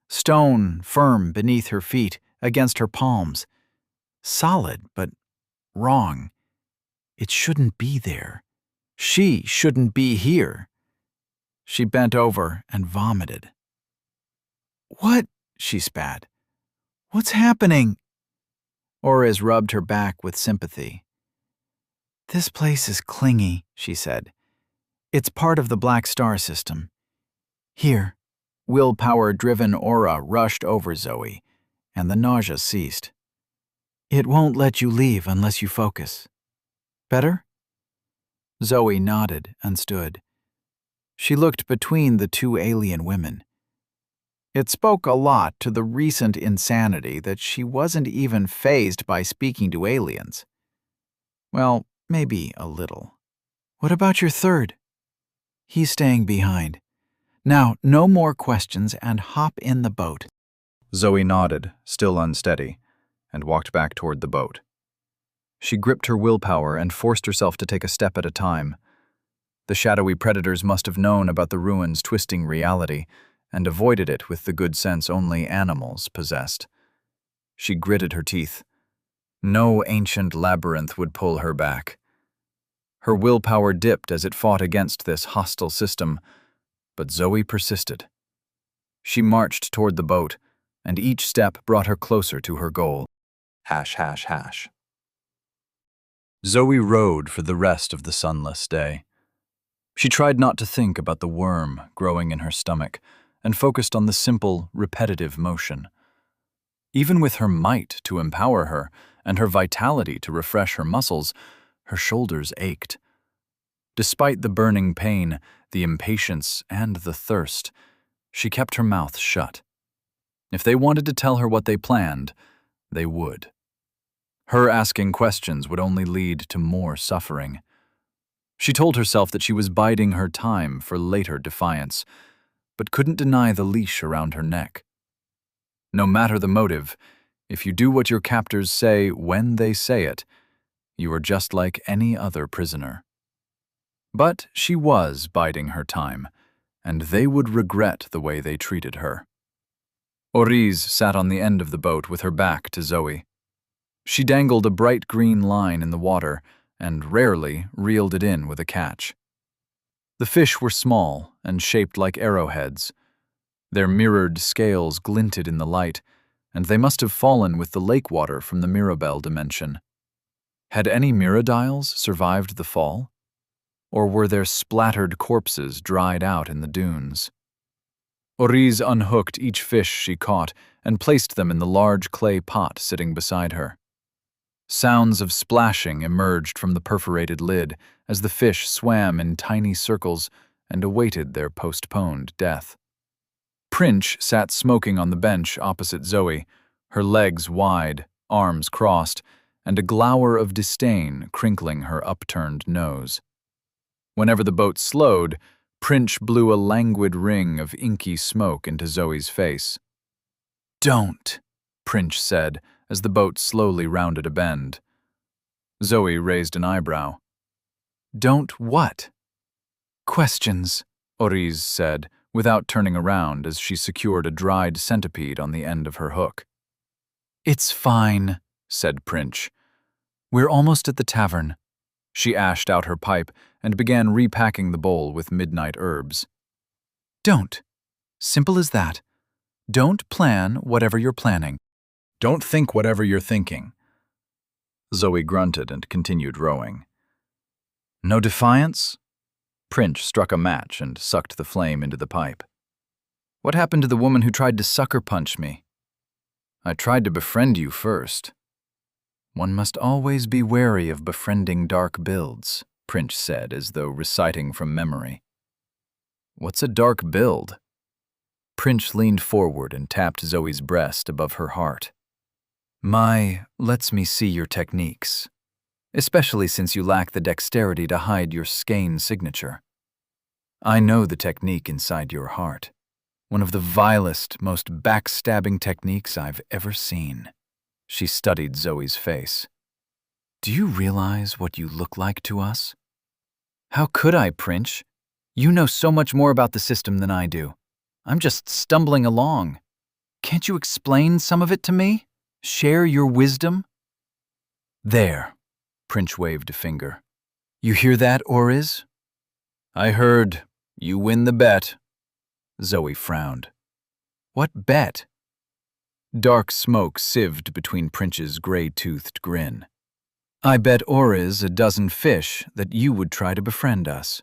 stone firm beneath her feet, against her palms. Solid, but wrong. It shouldn't be there. She shouldn't be here. She bent over and vomited. "What?" she spat. "What's happening?" Orez rubbed her back with sympathy. "This place is clingy," she said. "It's part of the Black Star system. Here." Willpower-driven aura rushed over Zoe, and the nausea ceased. "It won't let you leave unless you focus. Better?" Zoe nodded and stood. She looked between the two alien women. It spoke a lot to the recent insanity that she wasn't even fazed by speaking to aliens. Well, maybe a little. "What about your third?" "He's staying behind. Now, no more questions and hop in the boat." Zoe nodded, still unsteady, and walked back toward the boat. She gripped her willpower and forced herself to take a step at a time. The shadowy predators must have known about the ruins twisting reality and avoided it with the good sense only animals possessed. She gritted her teeth. No ancient labyrinth would pull her back. Her willpower dipped as it fought against this hostile system, but Zoe persisted. She marched toward the boat, and each step brought her closer to her goal. ###. Zoe rode for the rest of the sunless day. She tried not to think about the worm growing in her stomach and focused on the simple, repetitive motion. Even with her might to empower her and her vitality to refresh her muscles, her shoulders ached. Despite the burning pain, the impatience, and the thirst, she kept her mouth shut. If they wanted to tell her what they planned, they would. Her asking questions would only lead to more suffering. She told herself that she was biding her time for later defiance, but couldn't deny the leash around her neck. No matter the motive, if you do what your captors say when they say it, you are just like any other prisoner. But she was biding her time, and they would regret the way they treated her. Orez sat on the end of the boat with her back to Zoe. She dangled a bright green line in the water and rarely reeled it in with a catch. The fish were small and shaped like arrowheads. Their mirrored scales glinted in the light, and they must have fallen with the lake water from the Mirabelle dimension. Had any Miradiles survived the fall? Or were their splattered corpses dried out in the dunes? Orez unhooked each fish she caught and placed them in the large clay pot sitting beside her. Sounds of splashing emerged from the perforated lid as the fish swam in tiny circles and awaited their postponed death. Princh sat smoking on the bench opposite Zoe, her legs wide, arms crossed, and a glower of disdain crinkling her upturned nose. Whenever the boat slowed, Princh blew a languid ring of inky smoke into Zoe's face. "Don't," Princh said as the boat slowly rounded a bend. Zoe raised an eyebrow. "Don't what?" "Questions," Orez said, without turning around as she secured a dried centipede on the end of her hook. "It's fine," said Princh. "We're almost at the tavern." She ashed out her pipe and began repacking the bowl with midnight herbs. "Don't. Simple as that. Don't plan whatever you're planning. Don't think whatever you're thinking." Zoe grunted and continued rowing. "No defiance?" Princh struck a match and sucked the flame into the pipe. "What happened to the woman who tried to sucker punch me?" "I tried to befriend you first." "One must always be wary of befriending dark builds," Princh said as though reciting from memory. "What's a dark build?" Prince leaned forward and tapped Zoe's breast above her heart. Lets me see your techniques, especially since you lack the dexterity to hide your skein signature. I know the technique inside your heart, one of the vilest, most backstabbing techniques I've ever seen. She studied Zoe's face. Do you realize what you look like to us? How could I, Prince? You know so much more about the system than I do. I'm just stumbling along. Can't you explain some of it to me? Share your wisdom? There, Prince waved a finger. You hear that, Oriz? I heard. You win the bet. Zoe frowned. What bet? Dark smoke sieved between Prince's gray-toothed grin. I bet Oriz a dozen fish that you would try to befriend us.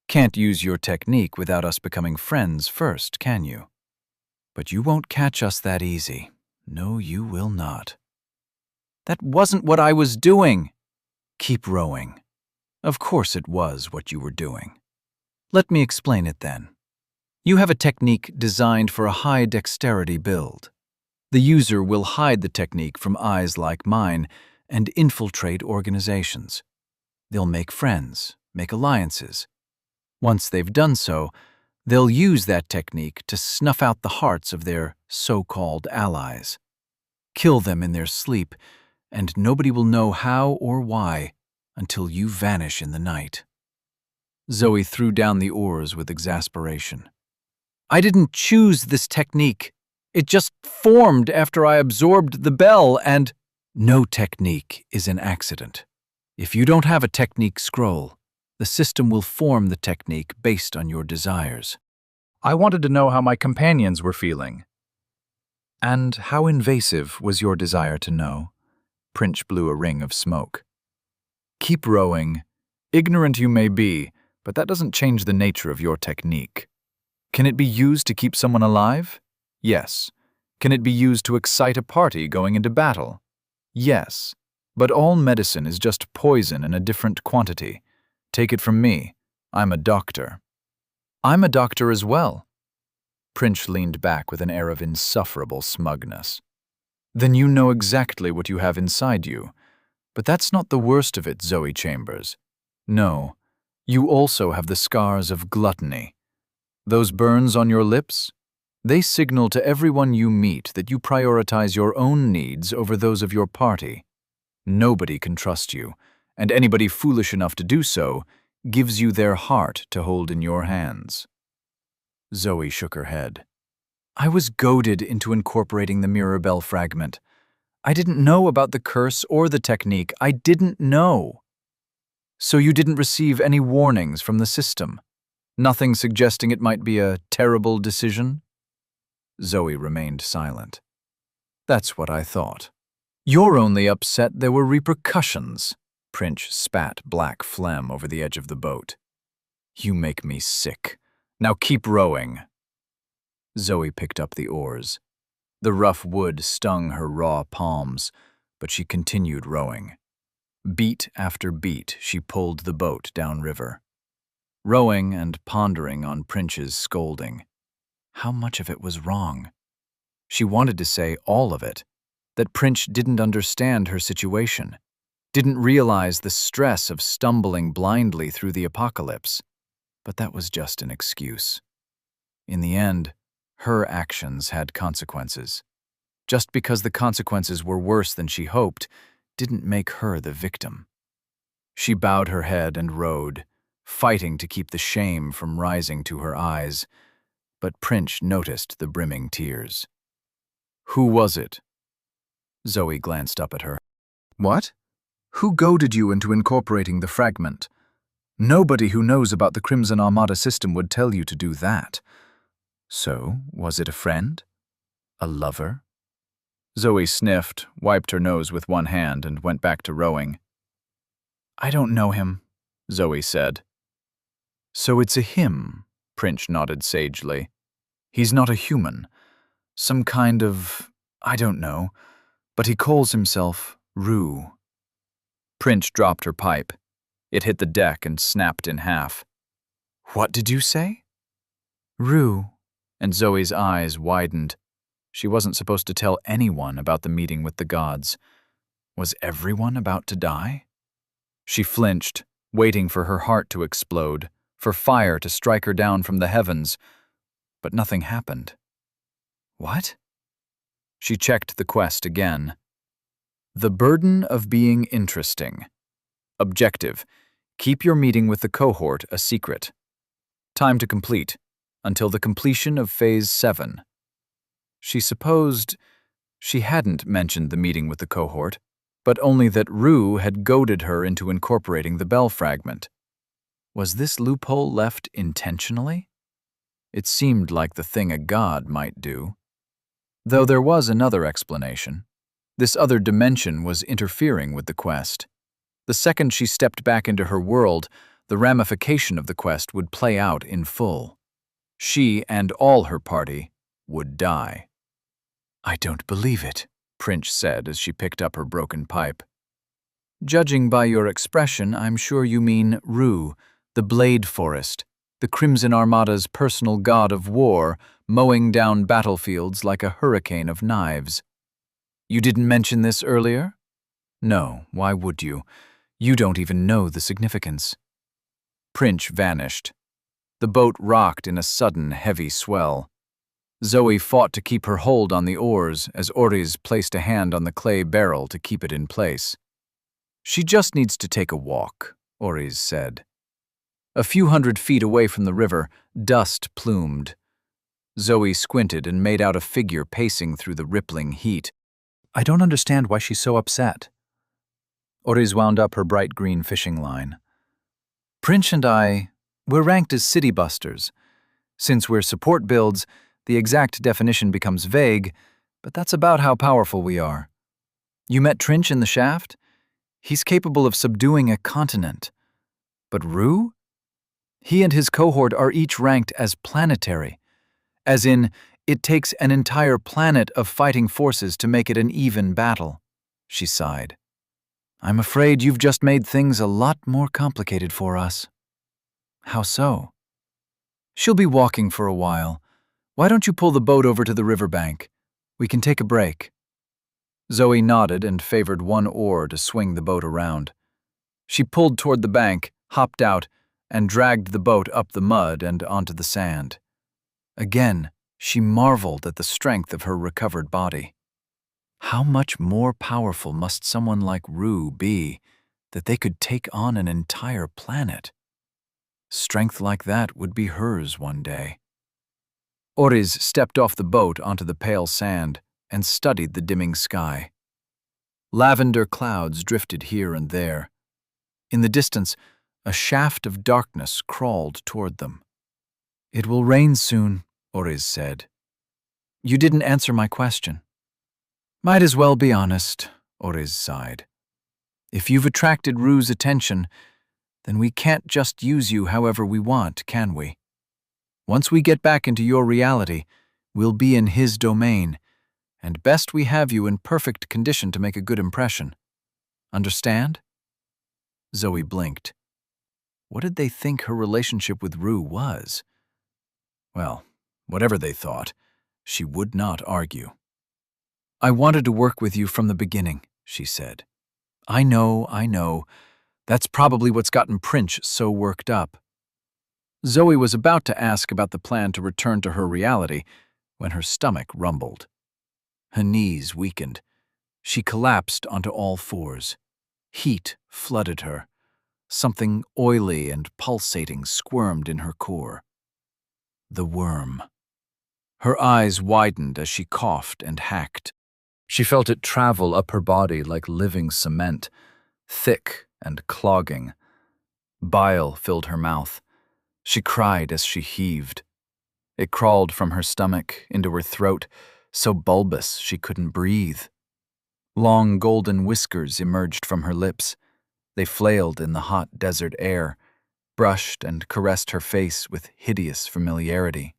Can't use your technique without us becoming friends first, can you? But you won't catch us that easy. No, you will not. That wasn't what I was doing. Keep rowing. Of course it was what you were doing. Let me explain it then. You have a technique designed for a high dexterity build. The user will hide the technique from eyes like mine and infiltrate organizations. They'll make friends, make alliances. Once they've done so, they'll use that technique to snuff out the hearts of their so-called allies. Kill them in their sleep, and nobody will know how or why until you vanish in the night. Zoe threw down the oars with exasperation. I didn't choose this technique. It just formed after I absorbed the bell and… No technique is an accident. If you don't have a technique scroll, the system will form the technique based on your desires. I wanted to know how my companions were feeling. And how invasive was your desire to know? Prince blew a ring of smoke. Keep rowing. Ignorant you may be, but that doesn't change the nature of your technique. Can it be used to keep someone alive? Yes. Can it be used to excite a party going into battle? Yes. But all medicine is just poison in a different quantity. Take it from me. I'm a doctor. I'm a doctor as well. Prince leaned back with an air of insufferable smugness. Then you know exactly what you have inside you. But that's not the worst of it, Zoe Chambers. No, you also have the scars of gluttony. Those burns on your lips? They signal to everyone you meet that you prioritize your own needs over those of your party. Nobody can trust you, and anybody foolish enough to do so gives you their heart to hold in your hands. Zoe shook her head. I was goaded into incorporating the Mirabelle fragment. I didn't know about the curse or the technique. I didn't know. So you didn't receive any warnings from the system? Nothing suggesting it might be a terrible decision? Zoe remained silent. That's what I thought. You're only upset there were repercussions. Prince spat black phlegm over the edge of the boat. You make me sick. Now keep rowing. Zoe picked up the oars. The rough wood stung her raw palms, but she continued rowing. Beat after beat, she pulled the boat downriver, rowing and pondering on Prince's scolding. How much of it was wrong? She wanted to say all of it, that Prince didn't understand her situation, didn't realize the stress of stumbling blindly through the apocalypse. But that was just an excuse. In the end, her actions had consequences. Just because the consequences were worse than she hoped, didn't make her the victim. She bowed her head and rowed, fighting to keep the shame from rising to her eyes, but Prince noticed the brimming tears. Who was it? Zoe glanced up at her. What? Who goaded you into incorporating the fragment? Nobody who knows about the Crimson Armada system would tell you to do that. So, was it a friend? A lover? Zoe sniffed, wiped her nose with one hand, and went back to rowing. I don't know him, Zoe said. So it's a him, Prince nodded sagely. He's not a human. Some kind of… I don't know, but he calls himself Rue. Prince dropped her pipe. It hit the deck and snapped in half. What did you say? Rue, and Zoe's eyes widened. She wasn't supposed to tell anyone about the meeting with the gods. Was everyone about to die? She flinched, waiting for her heart to explode, for fire to strike her down from the heavens, but nothing happened. What? She checked the quest again. The burden of being interesting. Objective: keep your meeting with the cohort a secret. Time to complete, until the completion of Phase 7. She supposed she hadn't mentioned the meeting with the cohort, but only that Rue had goaded her into incorporating the bell fragment. Was this loophole left intentionally? It seemed like the thing a god might do. Though there was another explanation. This other dimension was interfering with the quest. The second she stepped back into her world, the ramification of the quest would play out in full. She and all her party would die. "I don't believe it," Prince said as she picked up her broken pipe. "Judging by your expression, I'm sure you mean Rue, the Blade Forest, the Crimson Armada's personal god of war, mowing down battlefields like a hurricane of knives. You didn't mention this earlier?" "No, why would you? You don't even know the significance." Prince vanished. The boat rocked in a sudden, heavy swell. Zoe fought to keep her hold on the oars as Oriz placed a hand on the clay barrel to keep it in place. "She just needs to take a walk," Oriz said. A few hundred feet away from the river, dust plumed. Zoe squinted and made out a figure pacing through the rippling heat. "I don't understand why she's so upset." Oriz wound up her bright green fishing line. "Prince and we're ranked as city busters. Since we're support builds, the exact definition becomes vague, but that's about how powerful we are. You met Trinch in the shaft? He's capable of subduing a continent. But Rue? He and his cohort are each ranked as planetary, as in, it takes an entire planet of fighting forces to make it an even battle." She sighed. "I'm afraid you've just made things a lot more complicated for us." "How so?" "She'll be walking for a while. Why don't you pull the boat over to the riverbank? We can take a break." Zoe nodded and favored one oar to swing the boat around. She pulled toward the bank, hopped out, and dragged the boat up the mud and onto the sand. Again, she marveled at the strength of her recovered body. How much more powerful must someone like Rue be that they could take on an entire planet? Strength like that would be hers one day. Oriz stepped off the boat onto the pale sand and studied the dimming sky. Lavender clouds drifted here and there. In the distance, a shaft of darkness crawled toward them. "It will rain soon," Oriz said. "You didn't answer my question." "Might as well be honest," Oriz sighed. "If you've attracted Rue's attention, then we can't just use you however we want, can we? Once we get back into your reality, we'll be in his domain, and best we have you in perfect condition to make a good impression. Understand?" Zoe blinked. What did they think her relationship with Rue was? Well, whatever they thought, she would not argue. "I wanted to work with you from the beginning," she said. I know. That's probably what's gotten Prince so worked up." Zoe was about to ask about the plan to return to her reality when her stomach rumbled. Her knees weakened. She collapsed onto all fours. Heat flooded her. Something oily and pulsating squirmed in her core. The worm. Her eyes widened as she coughed and hacked. She felt it travel up her body like living cement, thick and clogging. Bile filled her mouth. She cried as she heaved. It crawled from her stomach into her throat, so bulbous she couldn't breathe. Long golden whiskers emerged from her lips. They flailed in the hot desert air, brushed and caressed her face with hideous familiarity.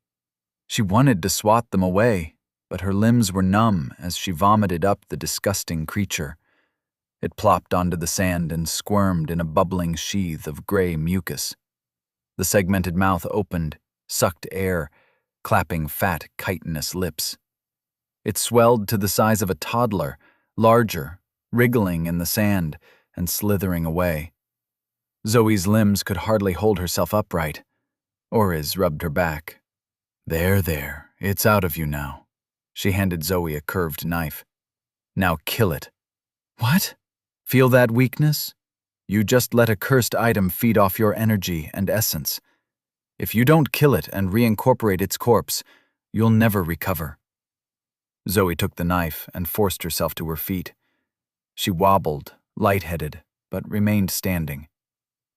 She wanted to swat them away, but her limbs were numb as she vomited up the disgusting creature. It plopped onto the sand and squirmed in a bubbling sheath of gray mucus. The segmented mouth opened, sucked air, clapping fat, chitinous lips. It swelled to the size of a toddler, larger, wriggling in the sand and slithering away. Zoe's limbs could hardly hold herself upright. Oriz rubbed her back. There, it's out of you now. She handed Zoe a curved knife. Now kill it. What? Feel that weakness? You just let a cursed item feed off your energy and essence. If you don't kill it and reincorporate its corpse, you'll never recover. Zoe took the knife and forced herself to her feet. She wobbled, lightheaded, but remained standing.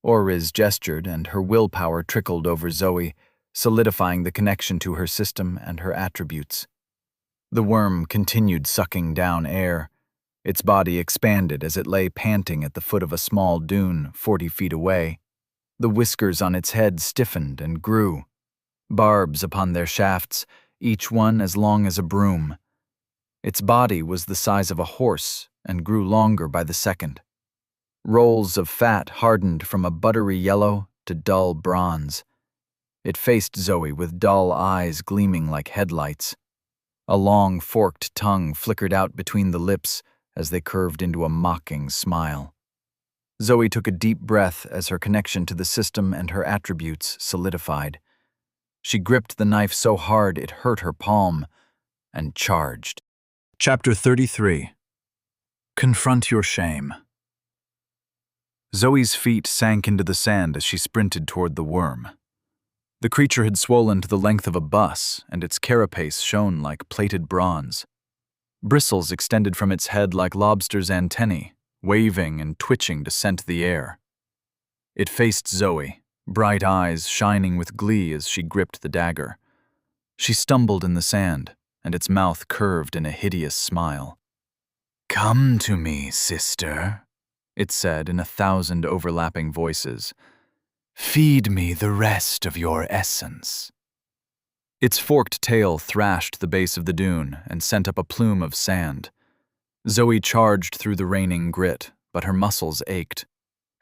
Oriz gestured and her willpower trickled over Zoe, solidifying the connection to her system and her attributes. The worm continued sucking down air. Its body expanded as it lay panting at the foot of a small dune 40 feet away. The whiskers on its head stiffened and grew. Barbs upon their shafts, each one as long as a broom. Its body was the size of a horse and grew longer by the second. Rolls of fat hardened from a buttery yellow to dull bronze. It faced Zoe with dull eyes gleaming like headlights. A long, forked tongue flickered out between the lips as they curved into a mocking smile. Zoe took a deep breath as her connection to the system and her attributes solidified. She gripped the knife so hard it hurt her palm and charged. Chapter 33. Confront your shame. Zoe's feet sank into the sand as she sprinted toward the worm. The creature had swollen to the length of a bus, and its carapace shone like plated bronze. Bristles extended from its head like lobsters' antennae, waving and twitching to scent the air. It faced Zoe, bright eyes shining with glee as she gripped the dagger. She stumbled in the sand, and its mouth curved in a hideous smile. "Come to me, sister," it said in 1,000 overlapping voices. "Feed me the rest of your essence." Its forked tail thrashed the base of the dune and sent up a plume of sand. Zoe charged through the raining grit, but her muscles ached.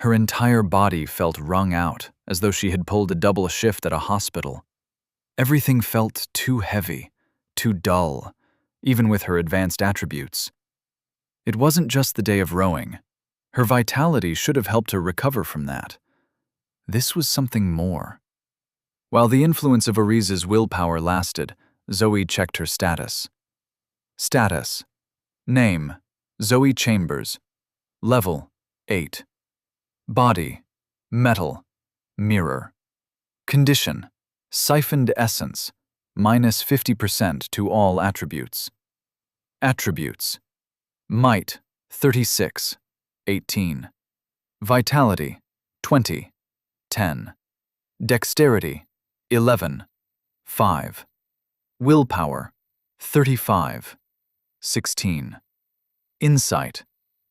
Her entire body felt wrung out, as though she had pulled a double shift at a hospital. Everything felt too heavy, too dull, even with her advanced attributes. It wasn't just the day of rowing. Her vitality should have helped her recover from that. This was something more. While the influence of Oriz's willpower lasted, Zoe checked her status. Status. Name: Zoe Chambers. Level: 8. Body: metal, mirror. Condition: siphoned essence, minus 50% to all attributes. Attributes: might, 36, 18. Vitality, 20, 10. Dexterity, 11, 5. Willpower, 35, 16. Insight,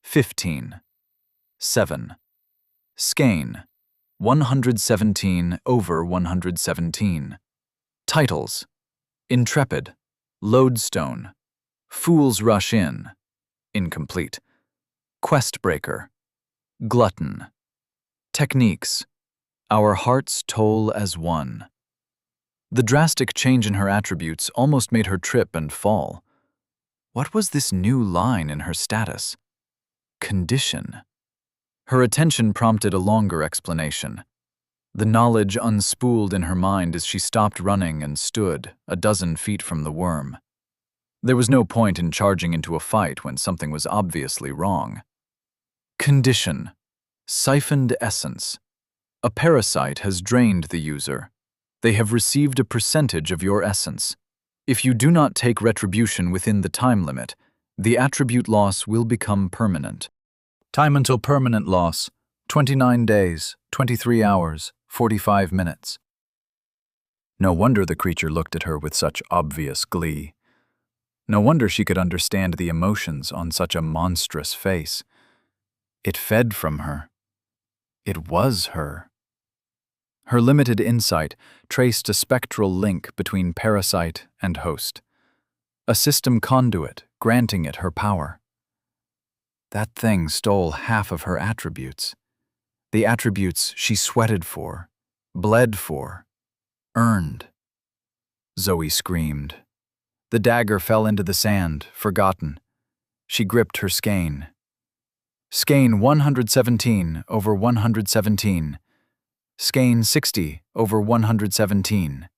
15, 7. Skein, 117 over 117. Titles: Intrepid, Lodestone, Fools Rush In, incomplete. Questbreaker, Glutton. Techniques: Our Hearts Toll as One. The drastic change in her attributes almost made her trip and fall. What was this new line in her status? Condition. Her attention prompted a longer explanation. The knowledge unspooled in her mind as she stopped running and stood a dozen feet from the worm. There was no point in charging into a fight when something was obviously wrong. Condition: siphoned essence. A parasite has drained the user. They have received a percentage of your essence. If you do not take retribution within the time limit, the attribute loss will become permanent. Time until permanent loss: 29 days, 23 hours, 45 minutes. No wonder the creature looked at her with such obvious glee. No wonder she could understand the emotions on such a monstrous face. It fed from her. It was her. Her limited insight traced a spectral link between parasite and host, a system conduit granting it her power. That thing stole half of her attributes, the attributes she sweated for, bled for, earned. Zoe screamed. The dagger fell into the sand, forgotten. She gripped her skein. Skein 117 over 117. Skein 60 over 117.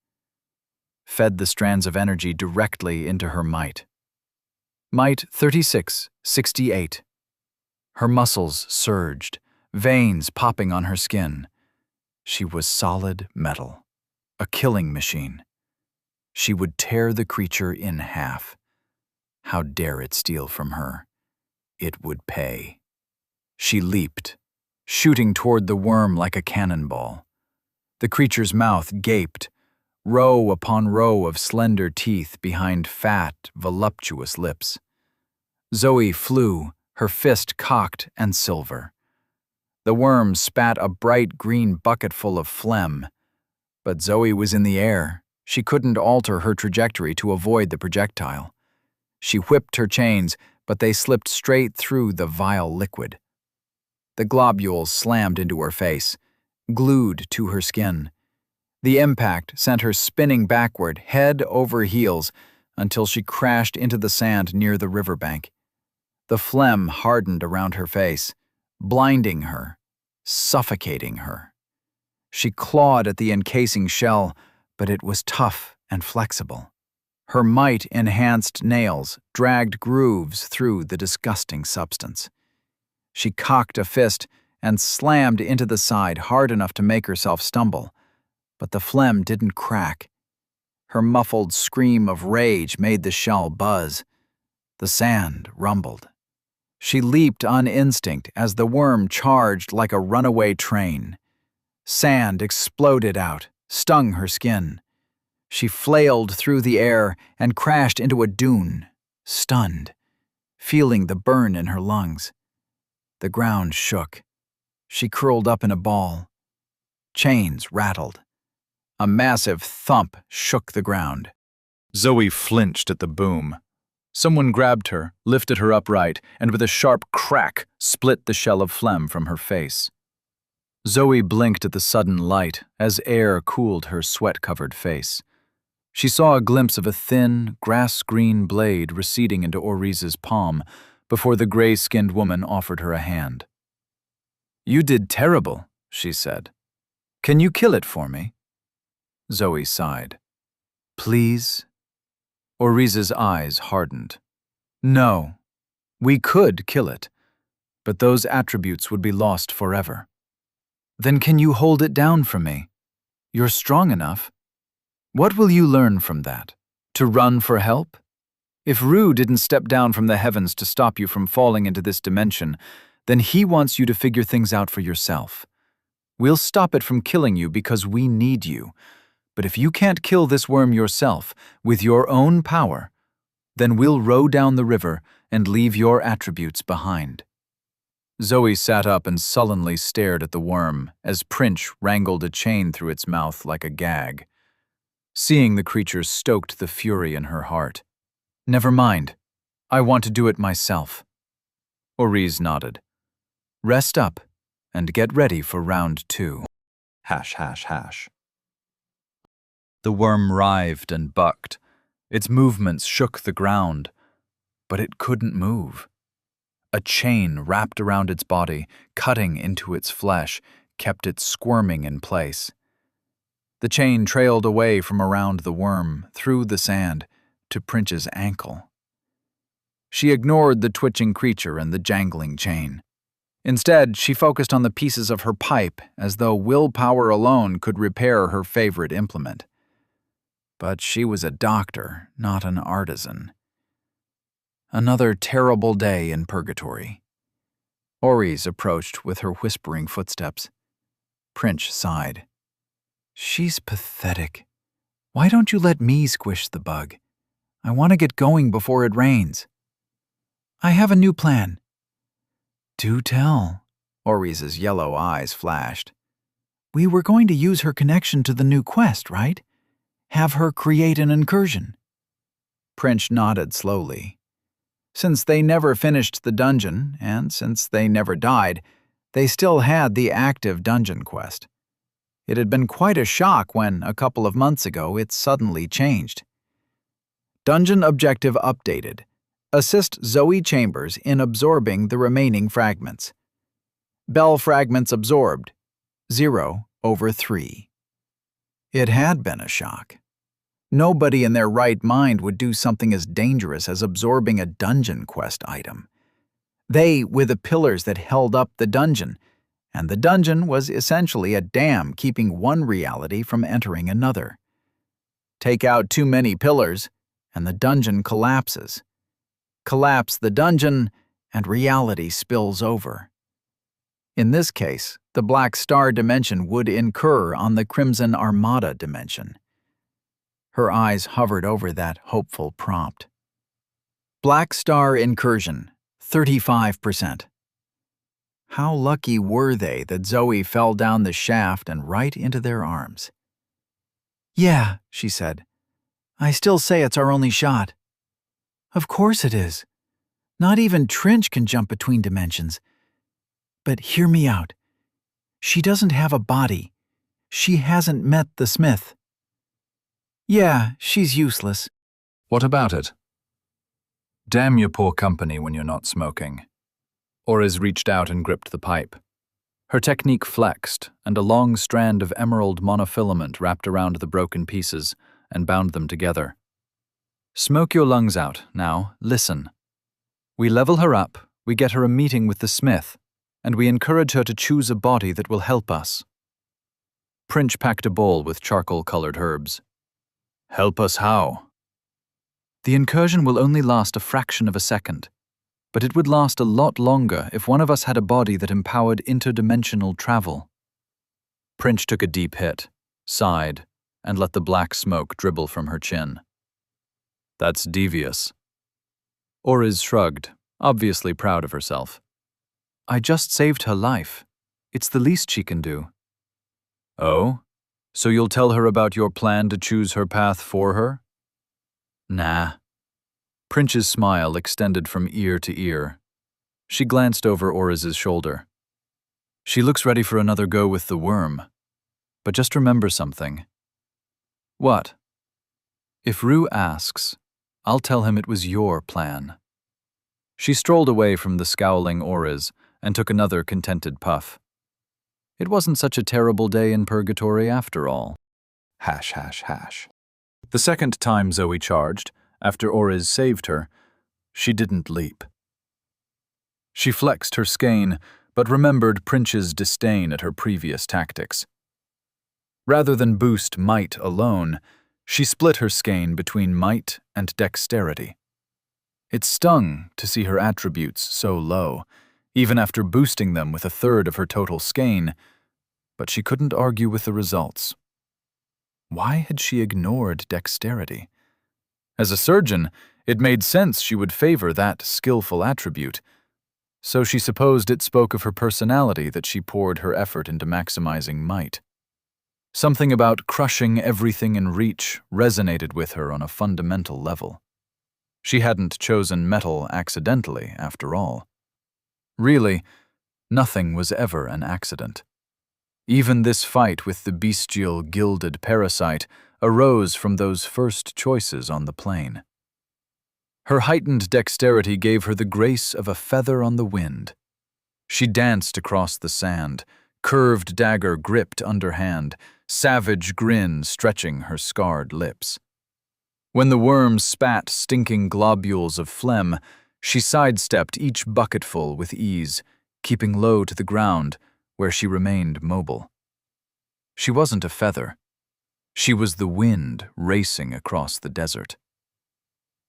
Fed the strands of energy directly into her might. Might 3668. Her muscles surged, veins popping on her skin. She was solid metal, a killing machine. She would tear the creature in half. How dare it steal from her? It would pay. She leaped, shooting toward the worm like a cannonball. The creature's mouth gaped, row upon row of slender teeth behind fat, voluptuous lips. Zoe flew, her fist cocked and silver. The worm spat a bright green bucketful of phlegm. But Zoe was in the air. She couldn't alter her trajectory to avoid the projectile. She whipped her chains, but they slipped straight through the vile liquid. The globules slammed into her face, glued to her skin. The impact sent her spinning backward, head over heels, until she crashed into the sand near the riverbank. The phlegm hardened around her face, blinding her, suffocating her. She clawed at the encasing shell, but it was tough and flexible. Her might-enhanced nails dragged grooves through the disgusting substance. She cocked a fist and slammed into the side hard enough to make herself stumble, but the phlegm didn't crack. Her muffled scream of rage made the shell buzz. The sand rumbled. She leaped on instinct as the worm charged like a runaway train. Sand exploded out, stung her skin. She flailed through the air and crashed into a dune, stunned, feeling the burn in her lungs. The ground shook. She curled up in a ball. Chains rattled. A massive thump shook the ground. Zoe flinched at the boom. Someone grabbed her, lifted her upright, and with a sharp crack, split the shell of phlegm from her face. Zoe blinked at the sudden light as air cooled her sweat-covered face. She saw a glimpse of a thin, grass-green blade receding into Oriza's palm before the gray-skinned woman offered her a hand. "You did terrible," she said. "Can you kill it for me?" Zoe sighed. "Please?" Oriza's eyes hardened. "No, we could kill it, but those attributes would be lost forever." "Then can you hold it down for me? You're strong enough. What will you learn from that? To run for help? If Rue didn't step down from the heavens to stop you from falling into this dimension, then he wants you to figure things out for yourself. We'll stop it from killing you because we need you. But if you can't kill this worm yourself, with your own power, then we'll row down the river and leave your attributes behind." Zoe sat up and sullenly stared at the worm as Prince wrangled a chain through its mouth like a gag. Seeing the creature stoked the fury in her heart. "Never mind. I want to do it myself." Oriz nodded. "Rest up and get ready for round 2. ###. The worm writhed and bucked. Its movements shook the ground, but it couldn't move. A chain wrapped around its body, cutting into its flesh, kept it squirming in place. The chain trailed away from around the worm, through the sand, to Prince's ankle. She ignored the twitching creature and the jangling chain. Instead, she focused on the pieces of her pipe as though willpower alone could repair her favorite implement. But she was a doctor, not an artisan. Another terrible day in purgatory. Oriz approached with her whispering footsteps. Prince sighed. "She's pathetic. Why don't you let me squish the bug? I want to get going before it rains." "I have a new plan." "Do tell." Oriz's yellow eyes flashed. "We were going to use her connection to the new quest, right? Have her create an incursion." Prince nodded slowly. Since they never finished the dungeon, and since they never died, they still had the active dungeon quest. It had been quite a shock when, a couple of months ago, it suddenly changed. Dungeon objective updated. Assist Zoe Chambers in absorbing the remaining fragments. Bell fragments absorbed, 0/3. It had been a shock. Nobody in their right mind would do something as dangerous as absorbing a dungeon quest item. They were the pillars that held up the dungeon, and the dungeon was essentially a dam keeping one reality from entering another. Take out too many pillars, and the dungeon collapses. Collapse the dungeon, and reality spills over. In this case, the Black Star dimension would incur on the Crimson Armada dimension. Her eyes hovered over that hopeful prompt. Black Star incursion, 35%. How lucky were they that Zoe fell down the shaft and right into their arms? "Yeah," she said. "I still say it's our only shot." "Of course it is. Not even Trinch can jump between dimensions. But hear me out. She doesn't have a body. She hasn't met the Smith." "Yeah, she's useless." What about it? Damn your poor company when you're not smoking. Oriz reached out and gripped the pipe. Her technique flexed, and a long strand of emerald monofilament wrapped around the broken pieces and bound them together. "Smoke your lungs out. Now, listen. We level her up, we get her a meeting with the Smith, and we encourage her to choose a body that will help us." Princh packed a bowl with charcoal-colored herbs. "Help us how?" "The incursion will only last a fraction of a second, but it would last a lot longer if one of us had a body that empowered interdimensional travel." Princh took a deep hit, sighed, and let the black smoke dribble from her chin. "That's devious." Oriz shrugged, obviously proud of herself. "I just saved her life. It's the least she can do." "Oh? So you'll tell her about your plan to choose her path for her?" "Nah." Princh's smile extended from ear to ear. She glanced over Oriz's shoulder. "She looks ready for another go with the worm. But just remember something." "What?" "If Rue asks, I'll tell him it was your plan." She strolled away from the scowling Oriz and took another contented puff. It wasn't such a terrible day in purgatory after all. Hash, hash, hash. The second time Zoe charged, after Oriz saved her, she didn't leap. She flexed her skein, but remembered Princh's disdain at her previous tactics. Rather than boost might alone, she split her skein between might and dexterity. It stung to see her attributes so low, even after boosting them with a third of her total skein, but she couldn't argue with the results. Why had she ignored dexterity? As a surgeon, it made sense she would favor that skillful attribute, so she supposed it spoke of her personality that she poured her effort into maximizing might. Something about crushing everything in reach resonated with her on a fundamental level. She hadn't chosen metal accidentally, after all. Really, nothing was ever an accident. Even this fight with the bestial gilded parasite arose from those first choices on the plane. Her heightened dexterity gave her the grace of a feather on the wind. She danced across the sand, curved dagger gripped underhand, savage grin stretching her scarred lips. When the worm spat stinking globules of phlegm, she sidestepped each bucketful with ease, keeping low to the ground, where she remained mobile. She wasn't a feather. She was the wind racing across the desert.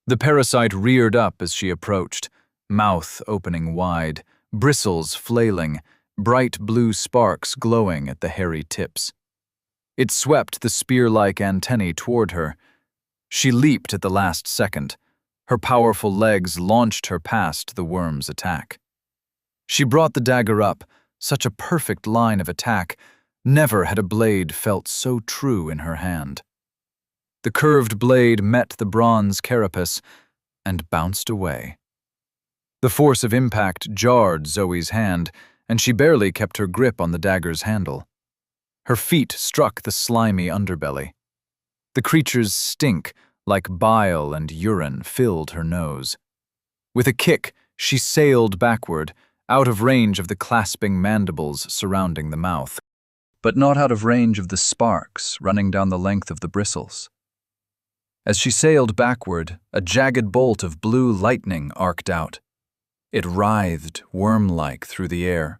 The parasite reared up as she approached, mouth opening wide, bristles flailing, bright blue sparks glowing at the hairy tips. It swept the spear-like antennae toward her. She leaped at the last second. Her powerful legs launched her past the worm's attack. She brought the dagger up, such a perfect line of attack. Never had a blade felt so true in her hand. The curved blade met the bronze carapace and bounced away. The force of impact jarred Zoe's hand, and she barely kept her grip on the dagger's handle. Her feet struck the slimy underbelly. The creature's stink, like bile and urine, filled her nose. With a kick, she sailed backward, out of range of the clasping mandibles surrounding the mouth, but not out of range of the sparks running down the length of the bristles. As she sailed backward, a jagged bolt of blue lightning arced out. It writhed worm-like through the air.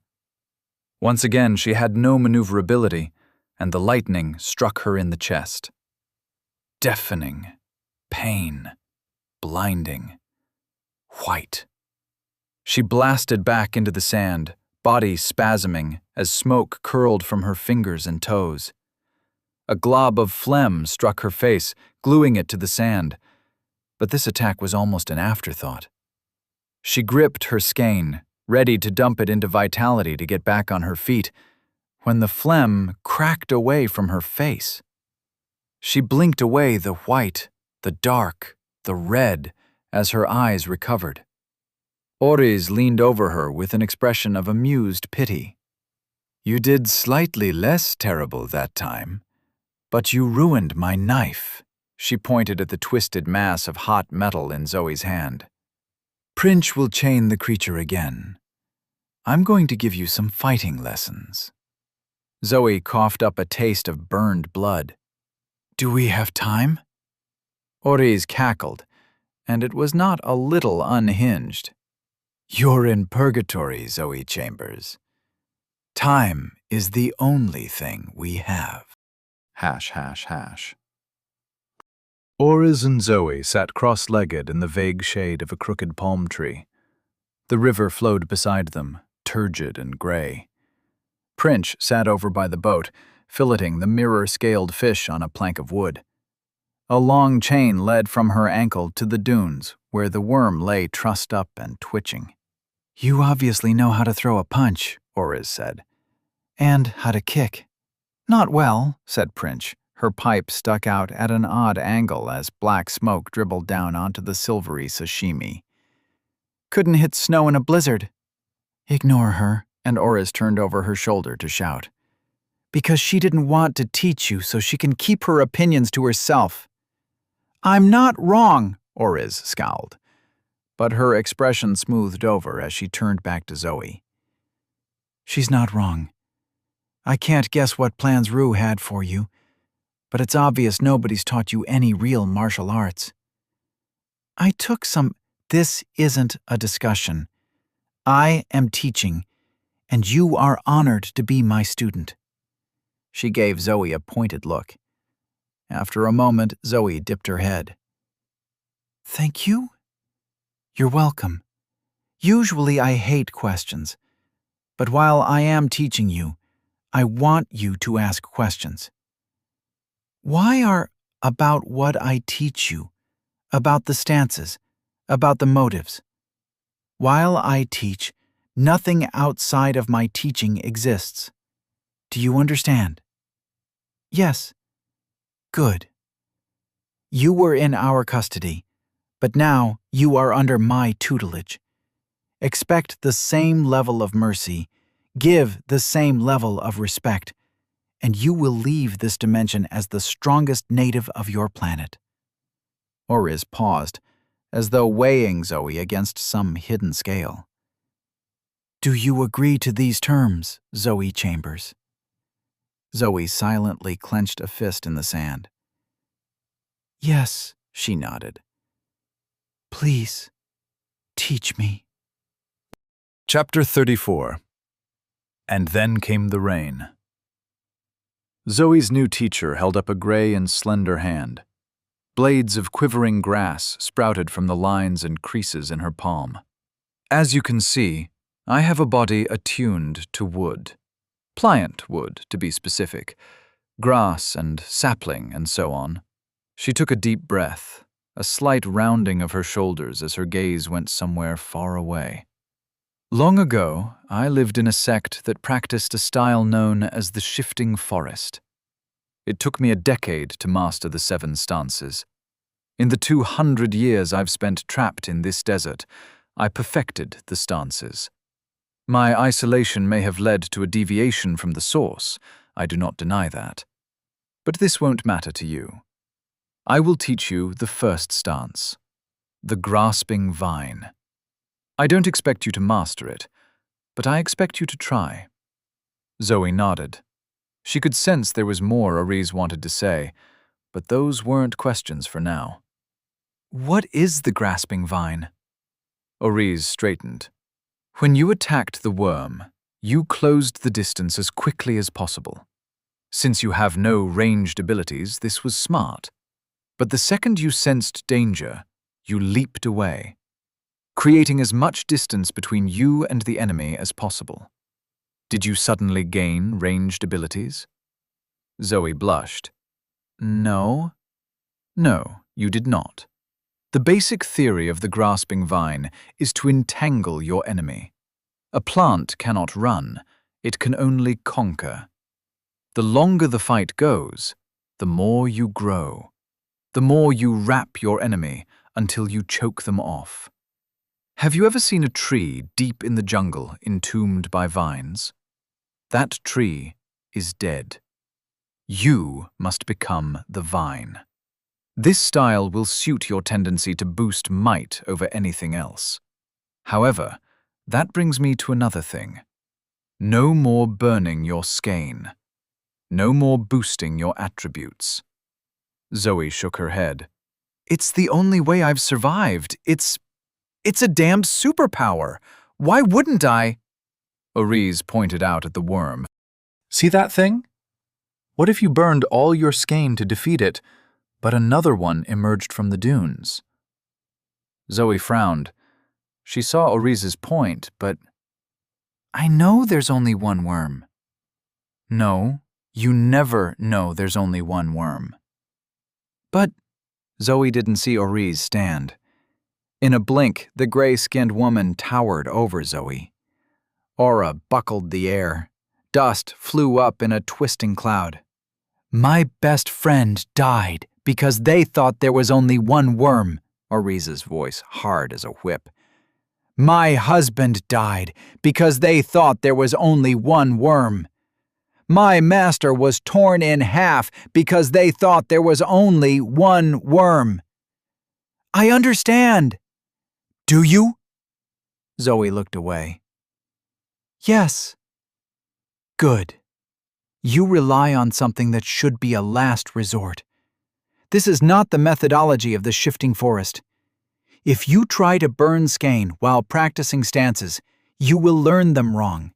Once again, she had no maneuverability, and the lightning struck her in the chest. Deafening, pain, blinding, white. She blasted back into the sand, body spasming as smoke curled from her fingers and toes. A glob of phlegm struck her face, gluing it to the sand, but this attack was almost an afterthought. She gripped her skein, ready to dump it into vitality to get back on her feet, when the phlegm cracked away from her face. She blinked away the white, the dark, the red, as her eyes recovered. Oris leaned over her with an expression of amused pity. "You did slightly less terrible that time, but you ruined my knife." She pointed at the twisted mass of hot metal in Zoe's hand. "Prince will chain the creature again. I'm going to give you some fighting lessons." Zoe coughed up a taste of burned blood. "Do we have time?" Oris cackled, and it was not a little unhinged. "You're in purgatory, Zoe Chambers. Time is the only thing we have." ###. Oris and Zoe sat cross-legged in the vague shade of a crooked palm tree. The river flowed beside them, turgid and gray. Prince sat over by the boat, filleting the mirror-scaled fish on a plank of wood. A long chain led from her ankle to the dunes, where the worm lay trussed up and twitching. "You obviously know how to throw a punch," Oris said, "and how to kick." "Not well," said Prince. Her pipe stuck out at an odd angle as black smoke dribbled down onto the silvery sashimi. "Couldn't hit snow in a blizzard." "Ignore her," and Oris turned over her shoulder to shout. "Because she didn't want to teach you so she can keep her opinions to herself." "I'm not wrong," Oris scowled. But her expression smoothed over as she turned back to Zoe. "She's not wrong. I can't guess what plans Rue had for you, but it's obvious nobody's taught you any real martial arts." "I took some—" "This isn't a discussion. I am teaching, and you are honored to be my student." She gave Zoe a pointed look. After a moment, Zoe dipped her head. "Thank you? You're welcome. Usually I hate questions, but while I am teaching you, I want you to ask questions. Why are about what I teach you, about the stances, about the motives? While I teach, nothing outside of my teaching exists. Do you understand?" "Yes." "Good. You were in our custody, but now you are under my tutelage. Expect the same level of mercy, give the same level of respect, and you will leave this dimension as the strongest native of your planet." Oris paused, as though weighing Zoe against some hidden scale. "Do you agree to these terms, Zoe Chambers?" Zoe silently clenched a fist in the sand. "Yes," she nodded. "Please, teach me." Chapter 34. And then came the rain. Zoe's new teacher held up a gray and slender hand. Blades of quivering grass sprouted from the lines and creases in her palm. "As you can see, I have a body attuned to wood. Pliant wood, to be specific. Grass and sapling and so on." She took a deep breath, a slight rounding of her shoulders as her gaze went somewhere far away. "Long ago, I lived in a sect that practiced a style known as the shifting forest. It took me a decade to master the 7 stances. In the 200 years I've spent trapped in this desert, I perfected the stances. My isolation may have led to a deviation from the source, I do not deny that. But this won't matter to you. I will teach you the first stance, the grasping vine. I don't expect you to master it, but I expect you to try. Zoe nodded. She could sense there was more Oriz wanted to say, but those weren't questions for now. What is the grasping vine? Oriz straightened. When you attacked the worm, you closed the distance as quickly as possible. Since you have no ranged abilities, this was smart. But the second you sensed danger, you leaped away, creating as much distance between you and the enemy as possible. Did you suddenly gain ranged abilities? Zoe blushed. No, you did not. The basic theory of the grasping vine is to entangle your enemy. A plant cannot run, it can only conquer. The longer the fight goes, the more you grow. The more you wrap your enemy until you choke them off. Have you ever seen a tree deep in the jungle entombed by vines? That tree is dead. You must become the vine. This style will suit your tendency to boost might over anything else. However, that brings me to another thing. No more burning your skein. No more boosting your attributes. Zoe shook her head. It's the only way I've survived. It's a damned superpower. Why wouldn't I? Oriz pointed out at the worm. See that thing? What if you burned all your skein to defeat it, but another one emerged from the dunes? Zoe frowned. She saw Oriz's point, but I know there's only one worm. No, you never know there's only one worm. But Zoe didn't see Oriz stand. In a blink, the gray-skinned woman towered over Zoe. Aura buckled the air. Dust flew up in a twisting cloud. My best friend died because they thought there was only one worm, Oriz's voice hard as a whip. My husband died because they thought there was only one worm. My master was torn in half because they thought there was only one worm. I understand. Do you? Zoe looked away. Yes. Good. You rely on something that should be a last resort. This is not the methodology of the shifting forest. If you try to burn skein while practicing stances, you will learn them wrong.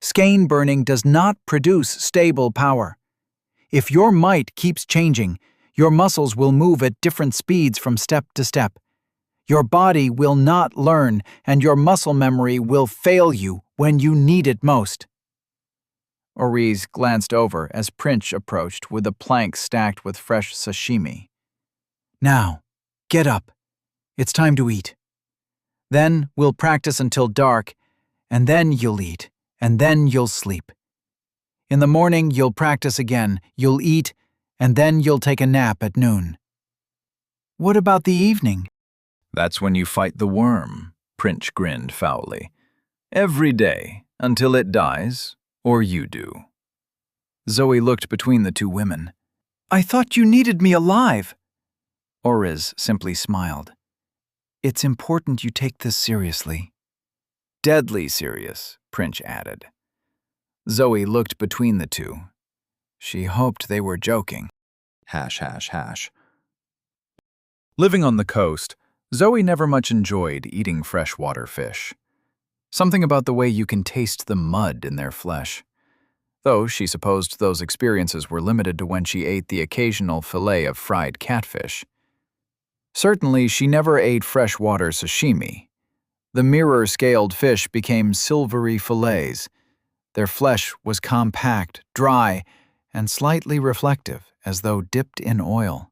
Skein burning does not produce stable power. If your might keeps changing, your muscles will move at different speeds from step to step. Your body will not learn, and your muscle memory will fail you when you need it most. Oriz glanced over as Prince approached with a plank stacked with fresh sashimi. Now, get up. It's time to eat. Then we'll practice until dark, and then you'll eat, and then you'll sleep. In the morning, you'll practice again, you'll eat, and then you'll take a nap at noon. What about the evening? That's when you fight the worm, Prince grinned foully. Every day, until it dies, or you do. Zoe looked between the two women. I thought you needed me alive. Oriz simply smiled. It's important you take this seriously. Deadly serious, Prince added. Zoe looked between the two. She hoped they were joking. .. Living on the coast, Zoe never much enjoyed eating freshwater fish. Something about the way you can taste the mud in their flesh. Though she supposed those experiences were limited to when she ate the occasional fillet of fried catfish. Certainly, she never ate freshwater sashimi. The mirror-scaled fish became silvery fillets. Their flesh was compact, dry, and slightly reflective, as though dipped in oil.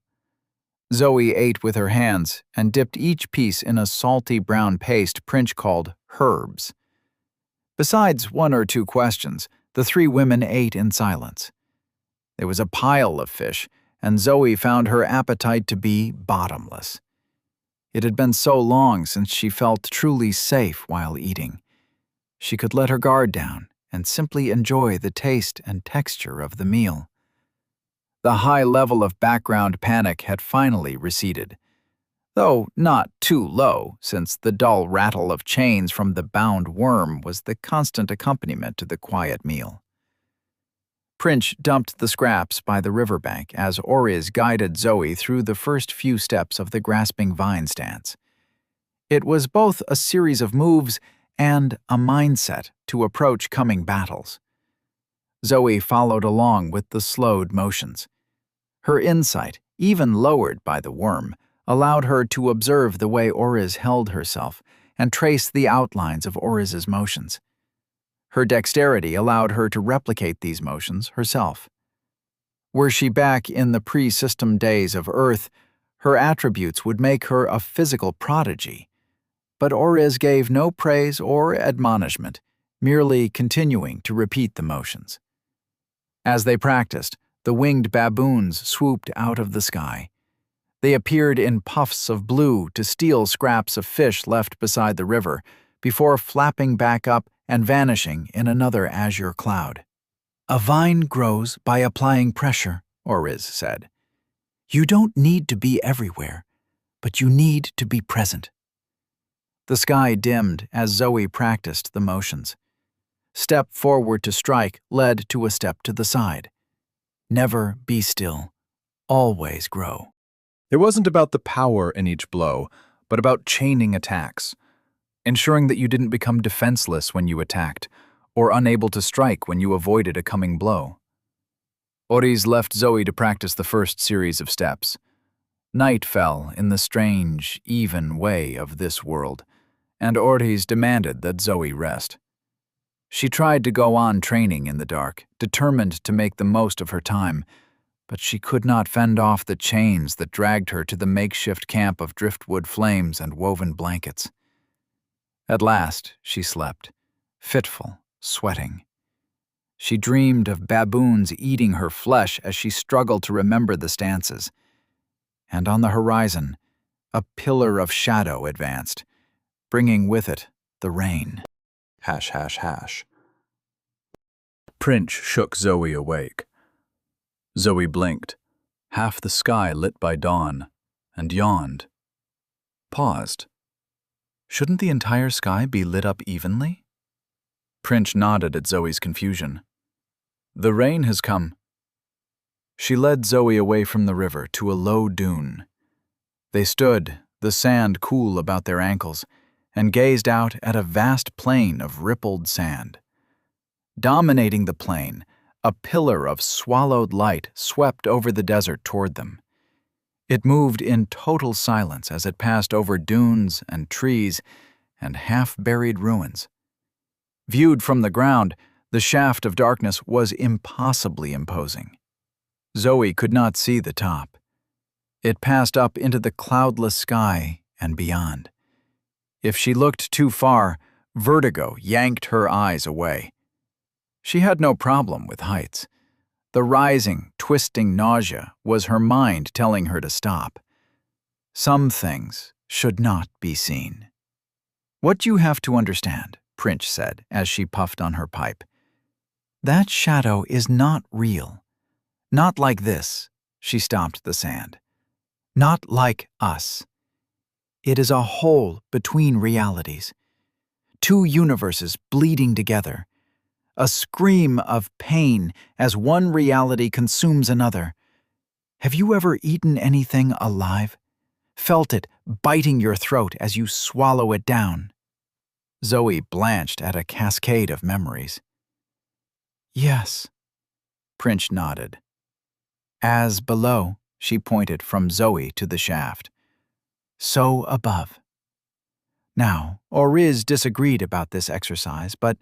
Zoe ate with her hands and dipped each piece in a salty brown paste Prince called herbs. Besides one or two questions, the three women ate in silence. There was a pile of fish, and Zoe found her appetite to be bottomless. It had been so long since she felt truly safe while eating. She could let her guard down and simply enjoy the taste and texture of the meal. The high level of background panic had finally receded, though not too low, since the dull rattle of chains from the bound worm was the constant accompaniment to the quiet meal. Prince dumped the scraps by the riverbank as Oriz guided Zoe through the first few steps of the grasping vine stance. It was both a series of moves and a mindset to approach coming battles. Zoe followed along with the slowed motions. Her insight, even lowered by the worm, allowed her to observe the way Oriz held herself and trace the outlines of Oriz's motions. Her dexterity allowed her to replicate these motions herself. Were she back in the pre-system days of Earth, her attributes would make her a physical prodigy. But Oriz gave no praise or admonishment, merely continuing to repeat the motions. As they practiced, the winged baboons swooped out of the sky. They appeared in puffs of blue to steal scraps of fish left beside the river, before flapping back up and vanishing in another azure cloud. "A vine grows by applying pressure," Oriz said. "You don't need to be everywhere, but you need to be present." The sky dimmed as Zoe practiced the motions. Step forward to strike led to a step to the side. Never be still. Always grow. It wasn't about the power in each blow, but about chaining attacks, ensuring that you didn't become defenseless when you attacked, or unable to strike when you avoided a coming blow. Oriz left Zoe to practice the first series of steps. Night fell in the strange, even way of this world, and Oriz demanded that Zoe rest. She tried to go on training in the dark, determined to make the most of her time, but she could not fend off the chains that dragged her to the makeshift camp of driftwood flames and woven blankets. At last, she slept, fitful, sweating. She dreamed of baboons eating her flesh as she struggled to remember the stances. And on the horizon, a pillar of shadow advanced, bringing with it the rain. Hash, hash, hash. Prince shook Zoe awake. Zoe blinked, half the sky lit by dawn, and yawned. Paused. Shouldn't the entire sky be lit up evenly? Prince nodded at Zoe's confusion. The rain has come. She led Zoe away from the river to a low dune. They stood, the sand cool about their ankles, and gazed out at a vast plain of rippled sand. Dominating the plain, a pillar of swallowed light swept over the desert toward them. It moved in total silence as it passed over dunes and trees and half-buried ruins. Viewed from the ground, the shaft of darkness was impossibly imposing. Zoe could not see the top. It passed up into the cloudless sky and beyond. If she looked too far, vertigo yanked her eyes away. She had no problem with heights. The rising, twisting nausea was her mind telling her to stop. Some things should not be seen. "What you have to understand," Prince said as she puffed on her pipe, "that shadow is not real. Not like this," she stomped the sand. "Not like us. It is a hole between realities. Two universes bleeding together. A scream of pain as one reality consumes another. Have you ever eaten anything alive? Felt it biting your throat as you swallow it down?" Zoe blanched at a cascade of memories. "Yes," Prince nodded. "As below," she pointed from Zoe to the shaft. "So above." Now, Oriz disagreed about this exercise, but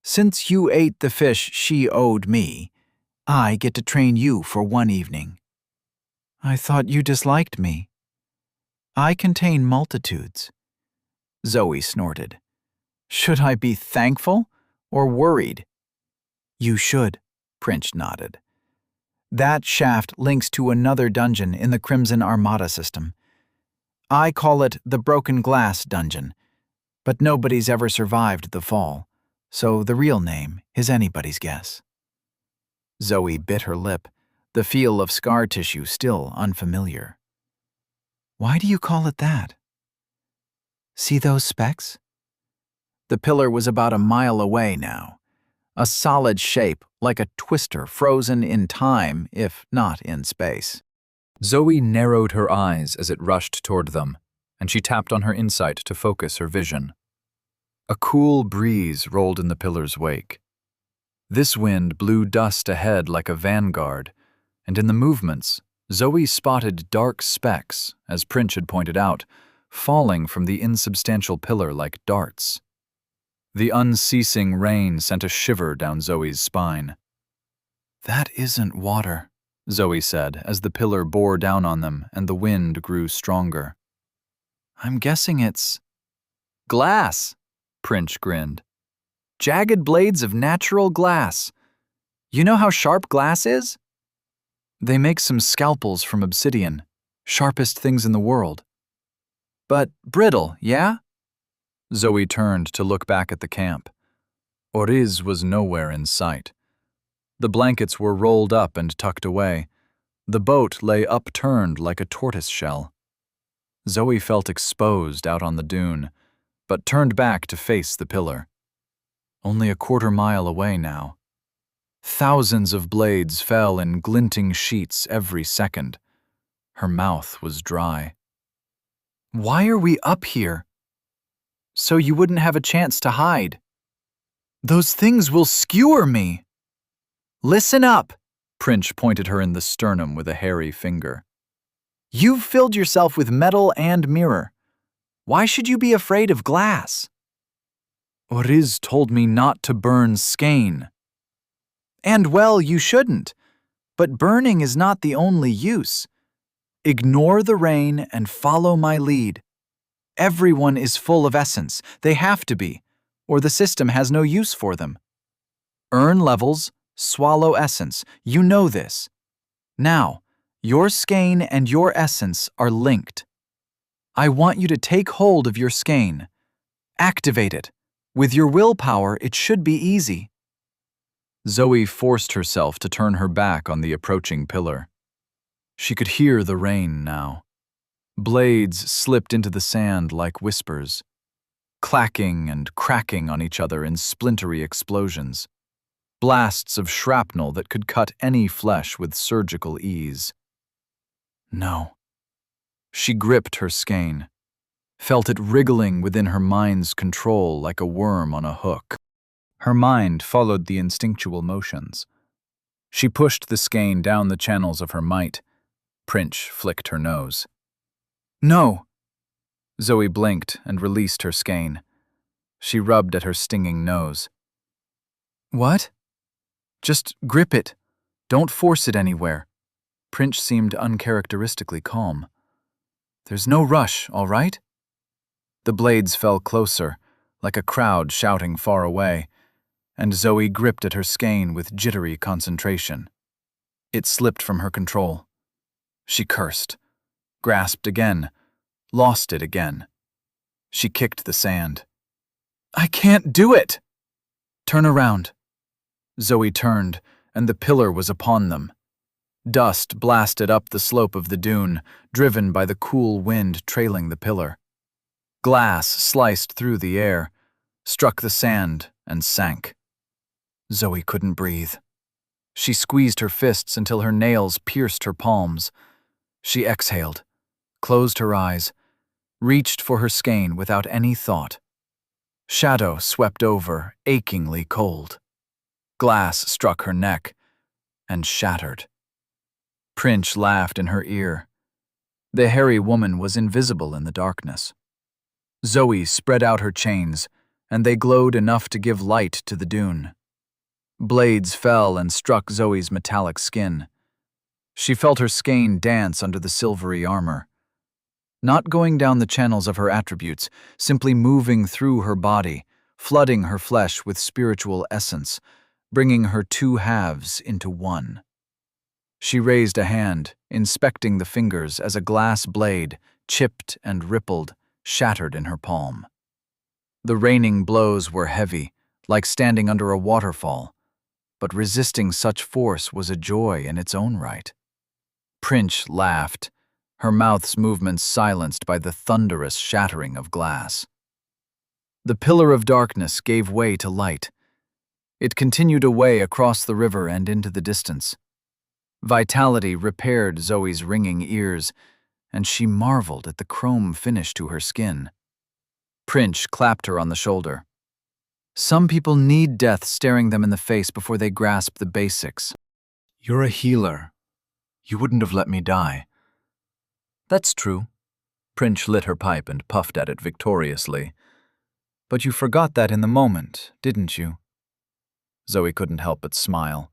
since you ate the fish she owed me, I get to train you for one evening. "I thought you disliked me." "I contain multitudes." Zoe snorted. "Should I be thankful or worried?" "You should," Prince nodded. "That shaft links to another dungeon in the Crimson Armada system. I call it the Broken Glass Dungeon, but nobody's ever survived the fall, so the real name is anybody's guess. Zoe bit her lip, the feel of scar tissue still unfamiliar. Why do you call it that? See those specks? The pillar was about a mile away now, a solid shape like a twister frozen in time, if not in space. Zoe narrowed her eyes as it rushed toward them, and she tapped on her insight to focus her vision. A cool breeze rolled in the pillar's wake. This wind blew dust ahead like a vanguard, and in the movements, Zoe spotted dark specks, as Prince had pointed out, falling from the insubstantial pillar like darts. The unceasing rain sent a shiver down Zoe's spine. "That isn't water," Zoe said as the pillar bore down on them and the wind grew stronger. "I'm guessing it's glass," Prince grinned. "Jagged blades of natural glass. You know how sharp glass is? They make some scalpels from obsidian, sharpest things in the world. But brittle, yeah?" Zoe turned to look back at the camp. Oriz was nowhere in sight. The blankets were rolled up and tucked away. The boat lay upturned like a tortoise shell. Zoe felt exposed out on the dune, but turned back to face the pillar. Only a quarter-mile away now. Thousands of blades fell in glinting sheets every second. Her mouth was dry. "Why are we up here?" "So you wouldn't have a chance to hide." "Those things will skewer me." "Listen up," Prince pointed her in the sternum with a hairy finger. "You've filled yourself with metal and mirror. Why should you be afraid of glass?" "Oriz told me not to burn skein." "And well, you shouldn't. But burning is not the only use. Ignore the rain and follow my lead. Everyone is full of essence. They have to be, or the system has no use for them. Earn levels, swallow essence. You know this. Now, your skein and your essence are linked. I want you to take hold of your skein. Activate it. With your willpower, it should be easy." Zoe forced herself to turn her back on the approaching pillar. She could hear the rain now. Blades slipped into the sand like whispers, clacking and cracking on each other in splintery explosions, blasts of shrapnel that could cut any flesh with surgical ease. No. She gripped her skein, felt it wriggling within her mind's control like a worm on a hook. Her mind followed the instinctual motions. She pushed the skein down the channels of her might. Prince flicked her nose. "No." Zoe blinked and released her skein. She rubbed at her stinging nose. "What?" "Just grip it. Don't force it anywhere." Prince seemed uncharacteristically calm. "There's no rush, all right?" The blades fell closer, like a crowd shouting far away, and Zoe gripped at her skein with jittery concentration. It slipped from her control. She cursed, grasped again, lost it again. She kicked the sand. "I can't do it!" "Turn around." Zoe turned, and the pillar was upon them. Dust blasted up the slope of the dune, driven by the cool wind trailing the pillar. Glass sliced through the air, struck the sand, and sank. Zoe couldn't breathe. She squeezed her fists until her nails pierced her palms. She exhaled, closed her eyes, reached for her skein without any thought. Shadow swept over, achingly cold. Glass struck her neck and shattered. Prince laughed in her ear. The hairy woman was invisible in the darkness. Zoe spread out her chains, and they glowed enough to give light to the dune. Blades fell and struck Zoe's metallic skin. She felt her skein dance under the silvery armor. Not going down the channels of her attributes, simply moving through her body, flooding her flesh with spiritual essence, bringing her two halves into one. She raised a hand, inspecting the fingers as a glass blade, chipped and rippled, shattered in her palm. The raining blows were heavy, like standing under a waterfall, but resisting such force was a joy in its own right. Prince laughed, her mouth's movements silenced by the thunderous shattering of glass. The pillar of darkness gave way to light. It continued away across the river and into the distance. Vitality repaired Zoe's ringing ears, and she marveled at the chrome finish to her skin. Prince clapped her on the shoulder. Some people need death staring them in the face before they grasp the basics. You're a healer. You wouldn't have let me die. That's true. Prince lit her pipe and puffed at it victoriously. But you forgot that in the moment, didn't you? Zoe couldn't help but smile,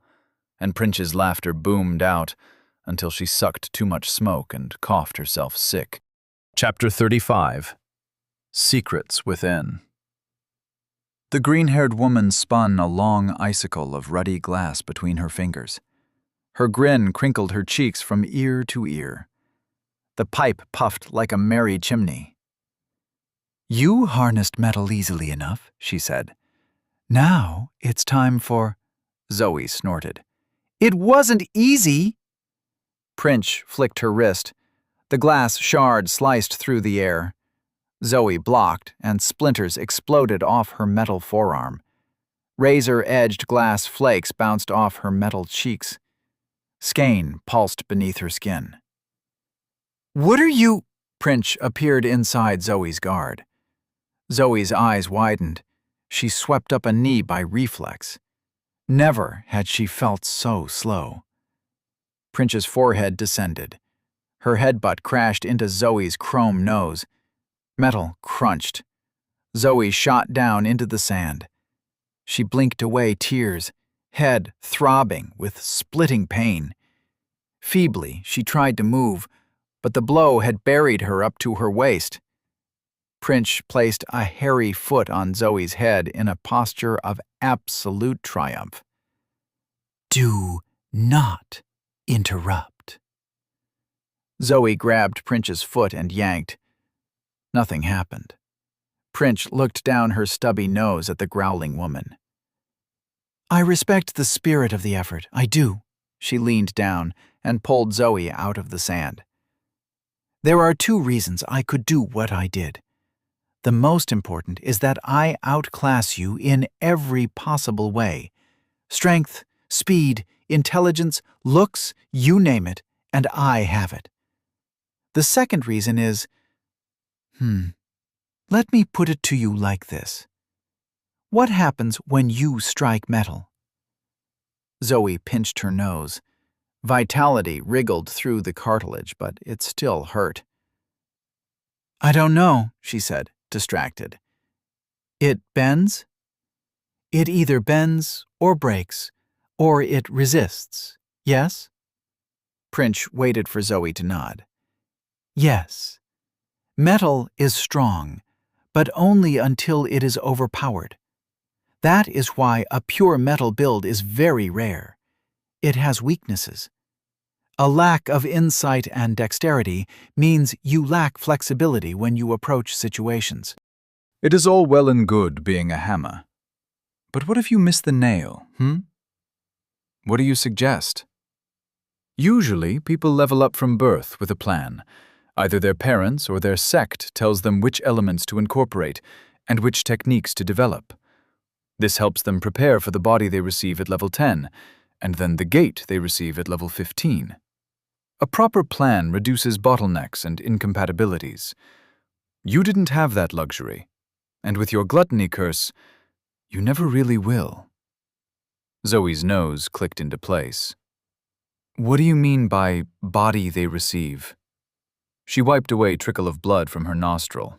and Prince's laughter boomed out until she sucked too much smoke and coughed herself sick. Chapter 35. Secrets Within. The green-haired woman spun a long icicle of ruddy glass between her fingers. Her grin crinkled her cheeks from ear to ear. The pipe puffed like a merry chimney. You harnessed metal easily enough, she said. Now it's time for... Zoe snorted. It wasn't easy! Prince flicked her wrist. The glass shard sliced through the air. Zoe blocked, and splinters exploded off her metal forearm. Razor-edged glass flakes bounced off her metal cheeks. Skein pulsed beneath her skin. What are you... Prince appeared inside Zoe's guard. Zoe's eyes widened. She swept up a knee by reflex. Never had she felt so slow. Prince's forehead descended. Her headbutt crashed into Zoe's chrome nose. Metal crunched. Zoe shot down into the sand. She blinked away tears, head throbbing with splitting pain. Feebly, she tried to move, but the blow had buried her up to her waist. Prince placed a hairy foot on Zoe's head in a posture of absolute triumph. Do not interrupt. Zoe grabbed Prince's foot and yanked. Nothing happened. Prince looked down her stubby nose at the growling woman. I respect the spirit of the effort, I do. She leaned down and pulled Zoe out of the sand. There are 2 reasons I could do what I did. The most important is that I outclass you in every possible way. Strength, speed, intelligence, looks, you name it, and I have it. The second reason is, let me put it to you like this. What happens when you strike metal? Zoe pinched her nose. Vitality wriggled through the cartilage, but it still hurt. I don't know, she said, distracted. It bends? It either bends or breaks, or it resists, yes? Prince waited for Zoe to nod. Yes. Metal is strong, but only until it is overpowered. That is why a pure metal build is very rare. It has weaknesses. A lack of insight and dexterity means you lack flexibility when you approach situations. It is all well and good being a hammer. But what if you miss the nail, What do you suggest? Usually, people level up from birth with a plan. Either their parents or their sect tells them which elements to incorporate and which techniques to develop. This helps them prepare for the body they receive at level 10, and then the gate they receive at level 15. A proper plan reduces bottlenecks and incompatibilities. You didn't have that luxury, and with your gluttony curse, you never really will. Zoe's nose clicked into place. What do you mean by body they receive? She wiped away a trickle of blood from her nostril.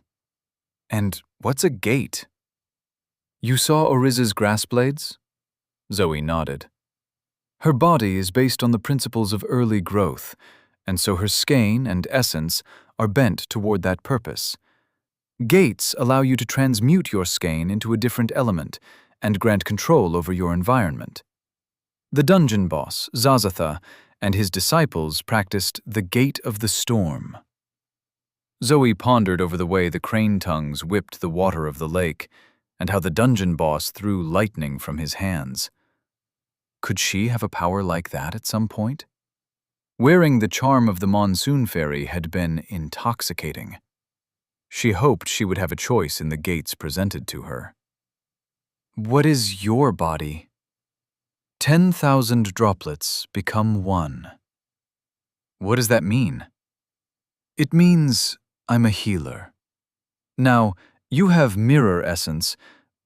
And what's a gate? You saw Oriza's grass blades? Zoe nodded. Her body is based on the principles of early growth, and so her skein and essence are bent toward that purpose. Gates allow you to transmute your skein into a different element and grant control over your environment. The dungeon boss, Zazatha, and his disciples practiced the Gate of the Storm. Zoe pondered over the way the crane tongues whipped the water of the lake, and how the dungeon boss threw lightning from his hands. Could she have a power like that at some point? Wearing the charm of the Monsoon Fairy had been intoxicating. She hoped she would have a choice in the gates presented to her. What is your body? 10,000 droplets become one. What does that mean? It means I'm a healer. Now, you have mirror essence,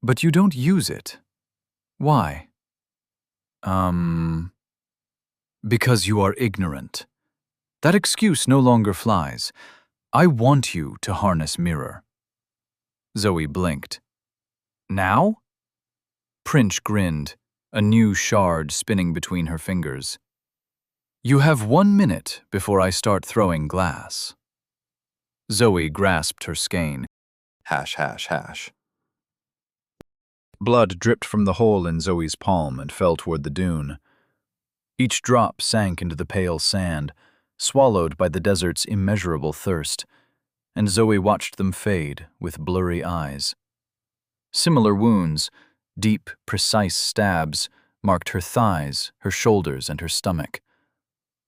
but you don't use it. Why? Because you are ignorant. That excuse no longer flies. I want you to harness mirror. Zoe blinked. Now? Prince grinned, a new shard spinning between her fingers. You have 1 minute before I start throwing glass. Zoe grasped her skein. Hash, hash, hash. Blood dripped from the hole in Zoe's palm and fell toward the dune. Each drop sank into the pale sand, swallowed by the desert's immeasurable thirst, and Zoe watched them fade with blurry eyes. Similar wounds, deep, precise stabs, marked her thighs, her shoulders, and her stomach.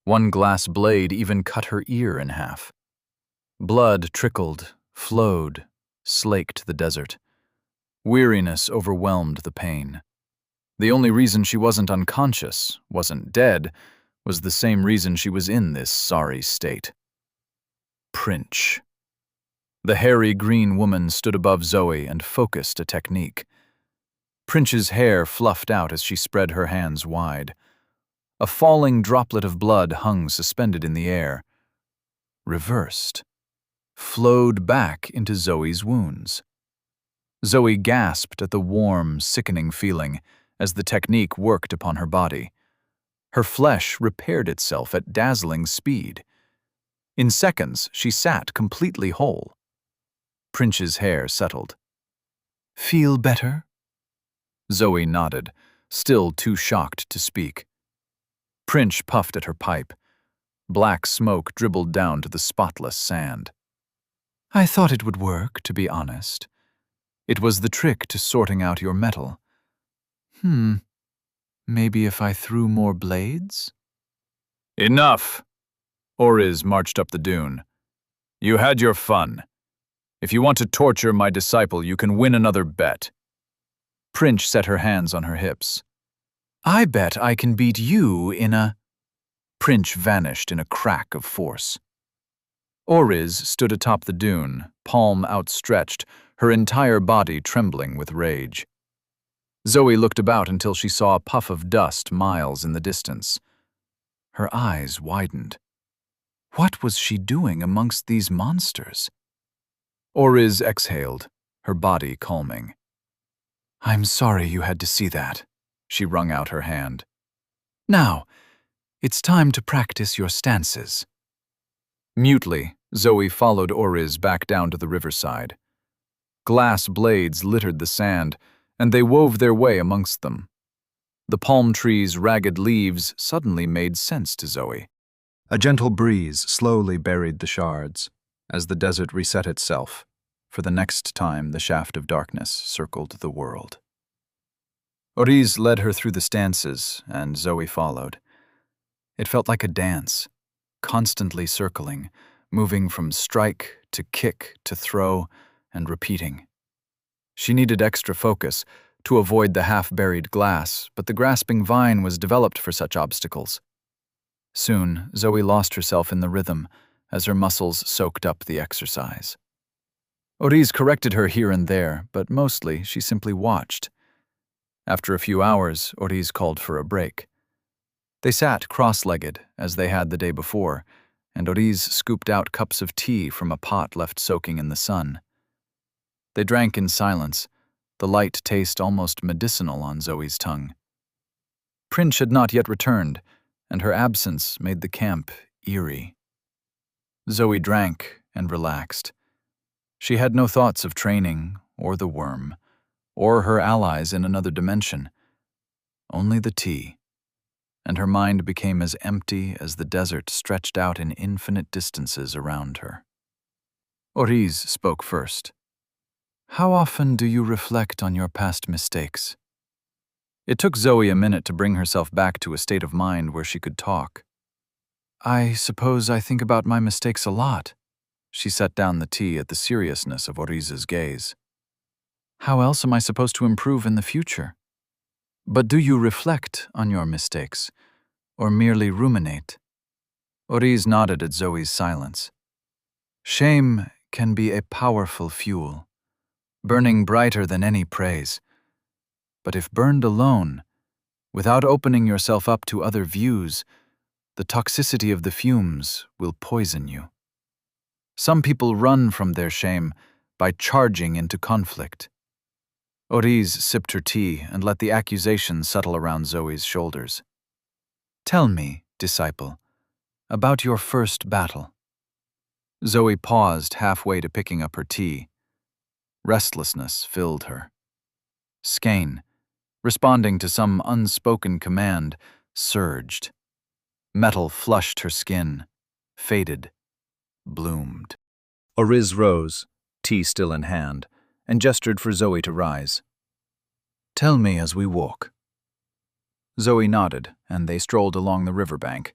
One glass blade even cut her ear in half. Blood trickled, flowed, slaked the desert. Weariness overwhelmed the pain. The only reason she wasn't unconscious, wasn't dead, was the same reason she was in this sorry state. Prince. The hairy green woman stood above Zoe and focused a technique. Prince's hair fluffed out as she spread her hands wide. A falling droplet of blood hung suspended in the air. Reversed. Flowed back into Zoe's wounds. Zoe gasped at the warm, sickening feeling as the technique worked upon her body. Her flesh repaired itself at dazzling speed. In seconds, she sat completely whole. Prince's hair settled. Feel better? Zoe nodded, still too shocked to speak. Prince puffed at her pipe. Black smoke dribbled down to the spotless sand. I thought it would work, to be honest. It was the trick to sorting out your metal. Maybe if I threw more blades? Enough! Oriz marched up the dune. You had your fun. If you want to torture my disciple, you can win another bet. Prince set her hands on her hips. I bet I can beat you in a... Prince vanished in a crack of force. Oriz stood atop the dune, palm outstretched, her entire body trembling with rage. Zoe looked about until she saw a puff of dust miles in the distance. Her eyes widened. What was she doing amongst these monsters? Oriz exhaled, her body calming. I'm sorry you had to see that, she wrung out her hand. Now, it's time to practice your stances. Mutely, Zoe followed Oriz back down to the riverside. Glass blades littered the sand, and they wove their way amongst them. The palm trees' ragged leaves suddenly made sense to Zoe. A gentle breeze slowly buried the shards, as the desert reset itself, for the next time the shaft of darkness circled the world. Oriz led her through the stances, and Zoe followed. It felt like a dance, constantly circling, moving from strike to kick to throw, and repeating. She needed extra focus to avoid the half-buried glass, but the grasping vine was developed for such obstacles. Soon, Zoe lost herself in the rhythm as her muscles soaked up the exercise. Oriz corrected her here and there, but mostly she simply watched. After a few hours, Oriz called for a break. They sat cross-legged, as they had the day before, and Oriz scooped out cups of tea from a pot left soaking in the sun. They drank in silence, the light taste almost medicinal on Zoe's tongue. Prince had not yet returned, and her absence made the camp eerie. Zoe drank and relaxed. She had no thoughts of training, or the worm, or her allies in another dimension. Only the tea, and her mind became as empty as the desert stretched out in infinite distances around her. Oriz spoke first. How often do you reflect on your past mistakes? It took Zoe a minute to bring herself back to a state of mind where she could talk. I suppose I think about my mistakes a lot. She set down the tea at the seriousness of Oriz's gaze. How else am I supposed to improve in the future? But do you reflect on your mistakes, or merely ruminate? Oriz nodded at Zoe's silence. Shame can be a powerful fuel, burning brighter than any praise. But if burned alone, without opening yourself up to other views, the toxicity of the fumes will poison you. Some people run from their shame by charging into conflict. Oriz sipped her tea and let the accusation settle around Zoe's shoulders. Tell me, disciple, about your first battle. Zoe paused halfway to picking up her tea. Restlessness filled her. Skein, responding to some unspoken command, surged. Metal flushed her skin, faded, bloomed. Oriz rose, tea still in hand, and gestured for Zoe to rise. Tell me as we walk. Zoe nodded, and they strolled along the riverbank.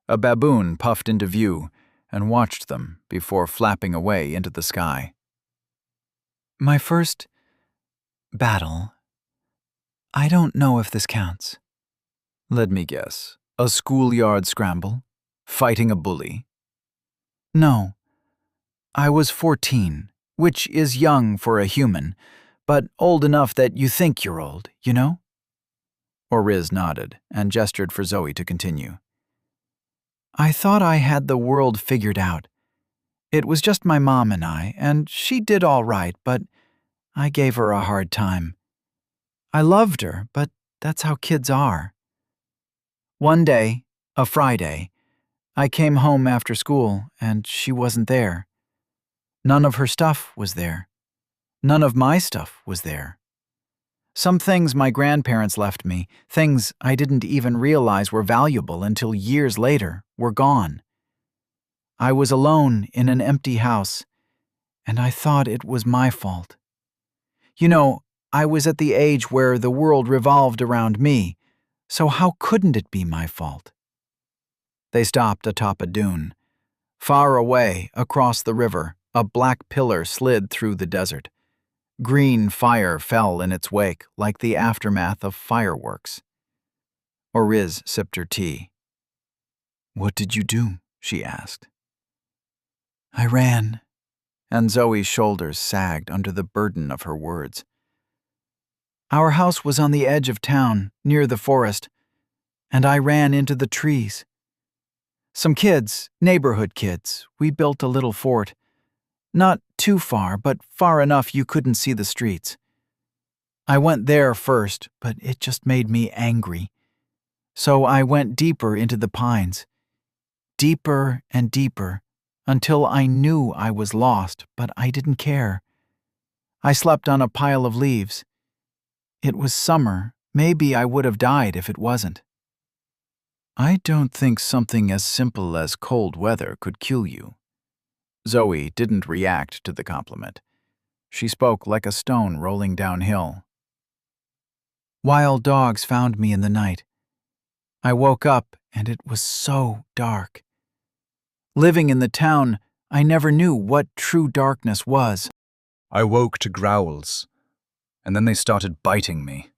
A baboon puffed into view and watched them before flapping away into the sky. My first battle. I don't know if this counts. Let me guess. A schoolyard scramble? Fighting a bully? No. I was 14, which is young for a human, but old enough that you think you're old, you know? Oriz nodded and gestured for Zoe to continue. I thought I had the world figured out. It was just my mom and I, and she did all right, but I gave her a hard time. I loved her, but that's how kids are. One day, a Friday, I came home after school, and she wasn't there. None of her stuff was there. None of my stuff was there. Some things my grandparents left me, things I didn't even realize were valuable until years later, were gone. I was alone in an empty house, and I thought it was my fault. You know, I was at the age where the world revolved around me, so how couldn't it be my fault? They stopped atop a dune. Far away, across the river, a black pillar slid through the desert. Green fire fell in its wake like the aftermath of fireworks. Oriz sipped her tea. What did you do? She asked. I ran, and Zoe's shoulders sagged under the burden of her words. Our house was on the edge of town, near the forest, and I ran into the trees. Some kids, neighborhood kids, we built a little fort. Not too far, but far enough you couldn't see the streets. I went there first, but it just made me angry. So I went deeper into the pines. Deeper and deeper, until I knew I was lost, but I didn't care. I slept on a pile of leaves. It was summer. Maybe I would have died if it wasn't. I don't think something as simple as cold weather could kill you. Zoe didn't react to the compliment. She spoke like a stone rolling downhill. Wild dogs found me in the night. I woke up and it was so dark. Living in the town, I never knew what true darkness was. I woke to growls, and then they started biting me.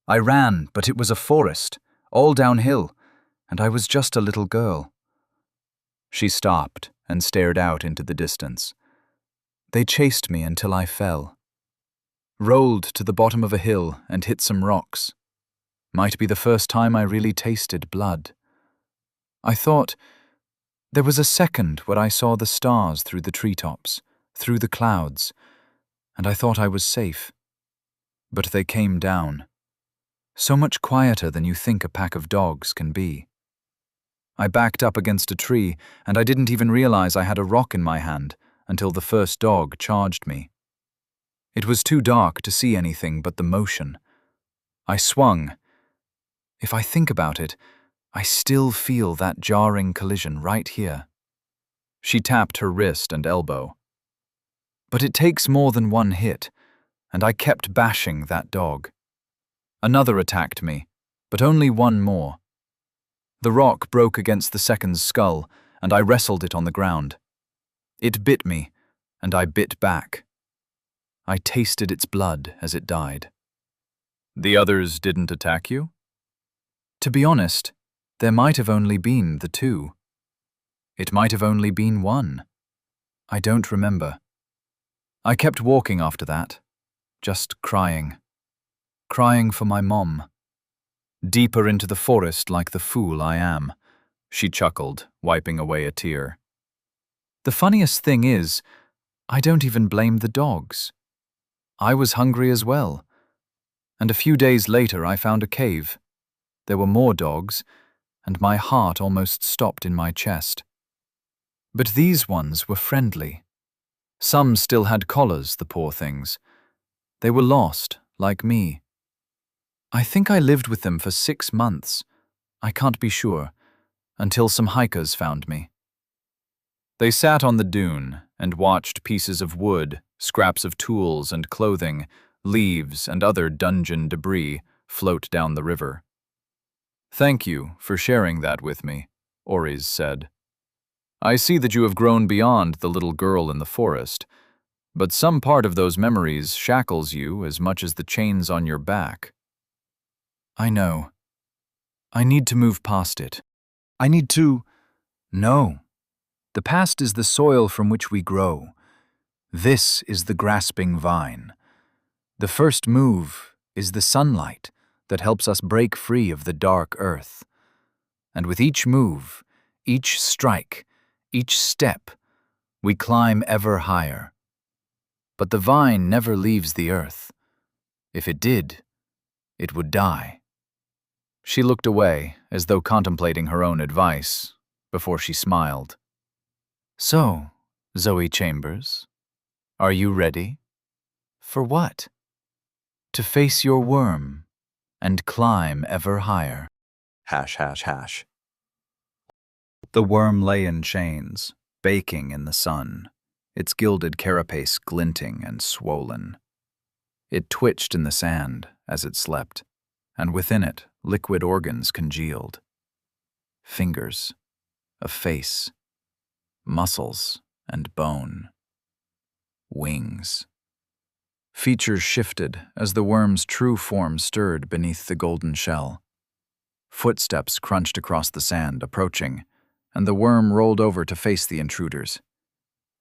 I ran, but it was a forest, all downhill, and I was just a little girl. She stopped and stared out into the distance. They chased me until I fell. Rolled to the bottom of a hill and hit some rocks. Might be the first time I really tasted blood. I thought there was a second where I saw the stars through the treetops, through the clouds, and I thought I was safe. But they came down. So much quieter than you think a pack of dogs can be. I backed up against a tree, and I didn't even realize I had a rock in my hand until the first dog charged me. It was too dark to see anything but the motion. I swung. If I think about it, I still feel that jarring collision right here. She tapped her wrist and elbow. But it takes more than one hit, and I kept bashing that dog. Another attacked me, but only one more. The rock broke against the second's skull, and I wrestled it on the ground. It bit me, and I bit back. I tasted its blood as it died. The others didn't attack you? To be honest, there might have only been the two. It might have only been one. I don't remember. I kept walking after that, just crying. Crying for my mom. Deeper into the forest like the fool I am, she chuckled, wiping away a tear. The funniest thing is, I don't even blame the dogs. I was hungry as well. And a few days later I found a cave. There were more dogs, and my heart almost stopped in my chest. But these ones were friendly. Some still had collars, the poor things. They were lost, like me. I think I lived with them for 6 months. I can't be sure, until some hikers found me. They sat on the dune and watched pieces of wood, scraps of tools and clothing, leaves and other dungeon debris float down the river. "Thank you for sharing that with me," Oriz said. "I see that you have grown beyond the little girl in the forest, but some part of those memories shackles you as much as the chains on your back." I know. I need to move past it. I need to... No. The past is the soil from which we grow. This is the grasping vine. The first move is the sunlight that helps us break free of the dark earth. And with each move, each strike, each step, we climb ever higher. But the vine never leaves the earth. If it did, it would die. She looked away, as though contemplating her own advice, before she smiled. "So, Zoe Chambers, are you ready?" "For what?" "To face your worm and climb ever higher." ###. The worm lay in chains, baking in the sun, its gilded carapace glinting and swollen. It twitched in the sand as it slept, and within it liquid organs congealed. Fingers, a face, muscles and bone. Wings. Features shifted as the worm's true form stirred beneath the golden shell. Footsteps crunched across the sand, approaching, and the worm rolled over to face the intruders.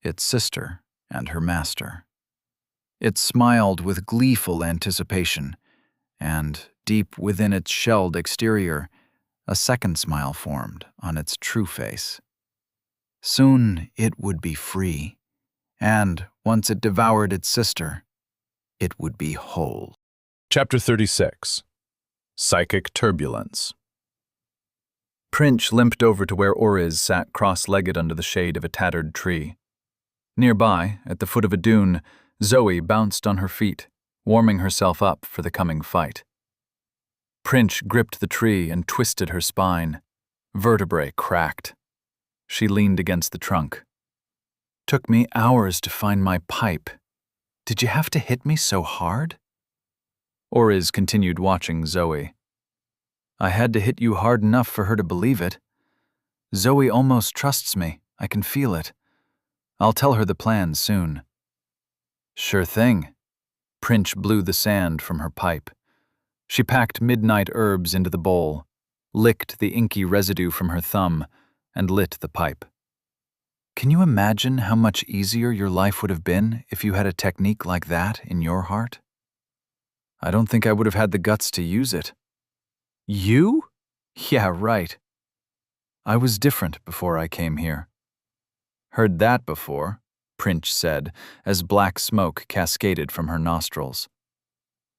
Its sister and her master. It smiled with gleeful anticipation, and, deep within its shelled exterior, a second smile formed on its true face. Soon it would be free, and, once it devoured its sister, it would be whole. Chapter 36. Psychic Turbulence. Princh limped over to where Oriz sat cross-legged under the shade of a tattered tree. Nearby, at the foot of a dune, Zoe bounced on her feet, warming herself up for the coming fight. Princh gripped the tree and twisted her spine. Vertebrae cracked. She leaned against the trunk. "Took me hours to find my pipe. Did you have to hit me so hard?" Oriz continued watching Zoe. "I had to hit you hard enough for her to believe it. Zoe almost trusts me. I can feel it. I'll tell her the plan soon." "Sure thing." Princh blew the sand from her pipe. She packed midnight herbs into the bowl, licked the inky residue from her thumb, and lit the pipe. "Can you imagine how much easier your life would have been if you had a technique like that in your heart?" "I don't think I would have had the guts to use it." "You?" "Yeah, right. I was different before I came here." "Heard that before," Princh said, as black smoke cascaded from her nostrils.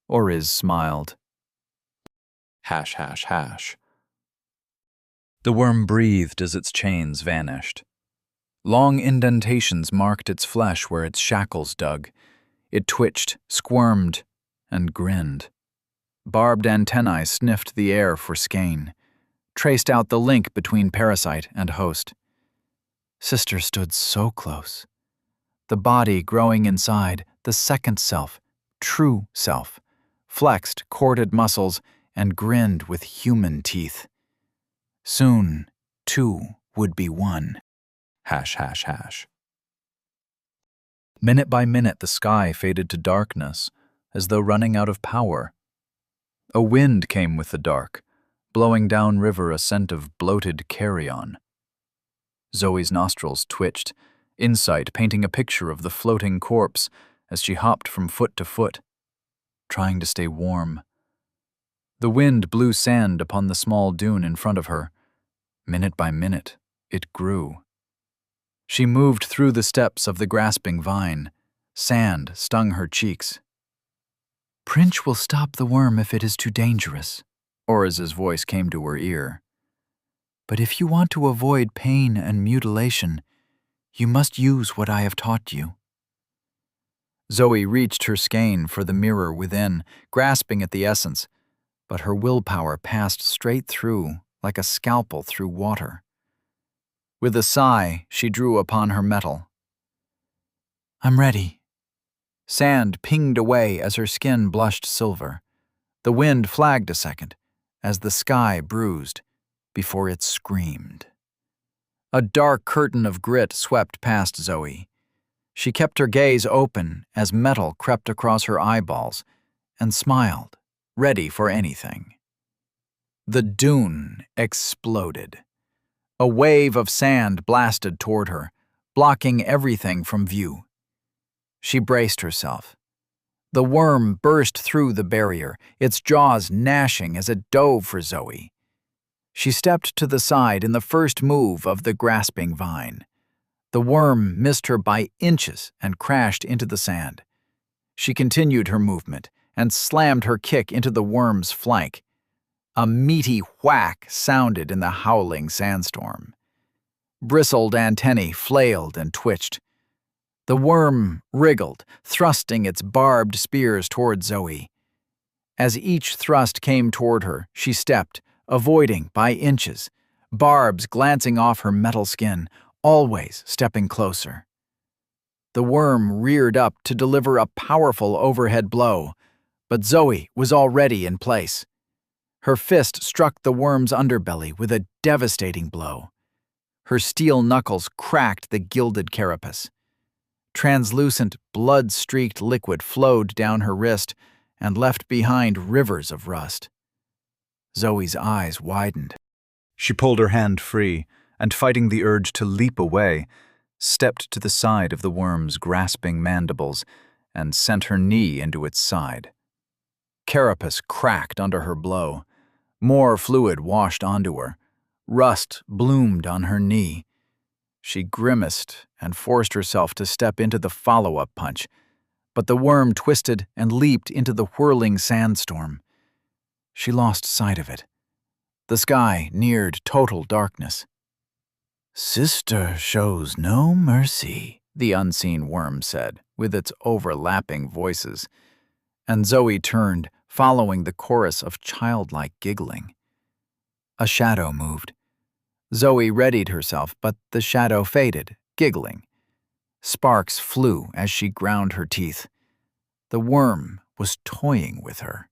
Oriz smiled. ###. The worm breathed as its chains vanished. Long indentations marked its flesh where its shackles dug. It twitched, squirmed, and grinned. Barbed antennae sniffed the air for skein, traced out the link between parasite and host. Sister stood so close. The body growing inside, the second self, true self, flexed corded muscles and grinned with human teeth. Soon, two would be one. Hash, hash, hash. Minute by minute, the sky faded to darkness, as though running out of power. A wind came with the dark, blowing downriver a scent of bloated carrion. Zoe's nostrils twitched, insight painting a picture of the floating corpse as she hopped from foot to foot, trying to stay warm. The wind blew sand upon the small dune in front of her. Minute by minute, it grew. She moved through the steps of the grasping vine. Sand stung her cheeks. "Prince will stop the worm if it is too dangerous," Oriz's voice came to her ear. "But if you want to avoid pain and mutilation, you must use what I have taught you." Zoe reached her skein for the mirror within, grasping at the essence, but her willpower passed straight through, like a scalpel through water. With a sigh, she drew upon her metal. "I'm ready." Sand pinged away as her skin blushed silver. The wind flagged a second, as the sky bruised, before it screamed. A dark curtain of grit swept past Zoe. She kept her gaze open as metal crept across her eyeballs, and smiled, ready for anything. The dune exploded. A wave of sand blasted toward her, blocking everything from view. She braced herself. The worm burst through the barrier, its jaws gnashing as it dove for Zoe. She stepped to the side in the first move of the grasping vine. The worm missed her by inches and crashed into the sand. She continued her movement and slammed her kick into the worm's flank. A meaty whack sounded in the howling sandstorm. Bristled antennae flailed and twitched. The worm wriggled, thrusting its barbed spears toward Zoe. As each thrust came toward her, she stepped, avoiding by inches, barbs glancing off her metal skin, always stepping closer. The worm reared up to deliver a powerful overhead blow, but Zoe was already in place. Her fist struck the worm's underbelly with a devastating blow. Her steel knuckles cracked the gilded carapace. Translucent, blood-streaked liquid flowed down her wrist and left behind rivers of rust. Zoe's eyes widened. She pulled her hand free and, fighting the urge to leap away, stepped to the side of the worm's grasping mandibles and sent her knee into its side. Carapace cracked under her blow. More fluid washed onto her. Rust bloomed on her knee. She grimaced and forced herself to step into the follow-up punch, but the worm twisted and leaped into the whirling sandstorm. She lost sight of it. The sky neared total darkness. "Sister shows no mercy," the unseen worm said, with its overlapping voices, and Zoe turned, following the chorus of childlike giggling. A shadow moved. Zoe readied herself, but the shadow faded, giggling. Sparks flew as she ground her teeth. The worm was toying with her.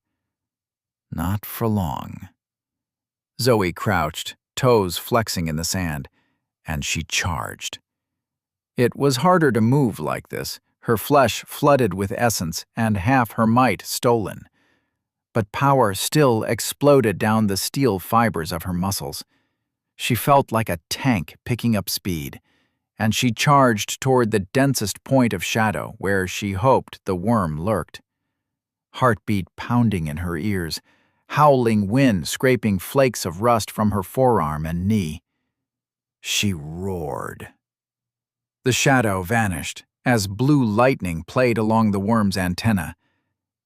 Not for long. Zoe crouched, toes flexing in the sand, and she charged. It was harder to move like this, her flesh flooded with essence and half her might stolen. But power still exploded down the steel fibers of her muscles. She felt like a tank picking up speed, and she charged toward the densest point of shadow where she hoped the worm lurked. Heartbeat pounding in her ears, howling wind scraping flakes of rust from her forearm and knee. She roared. The shadow vanished as blue lightning played along the worm's antenna,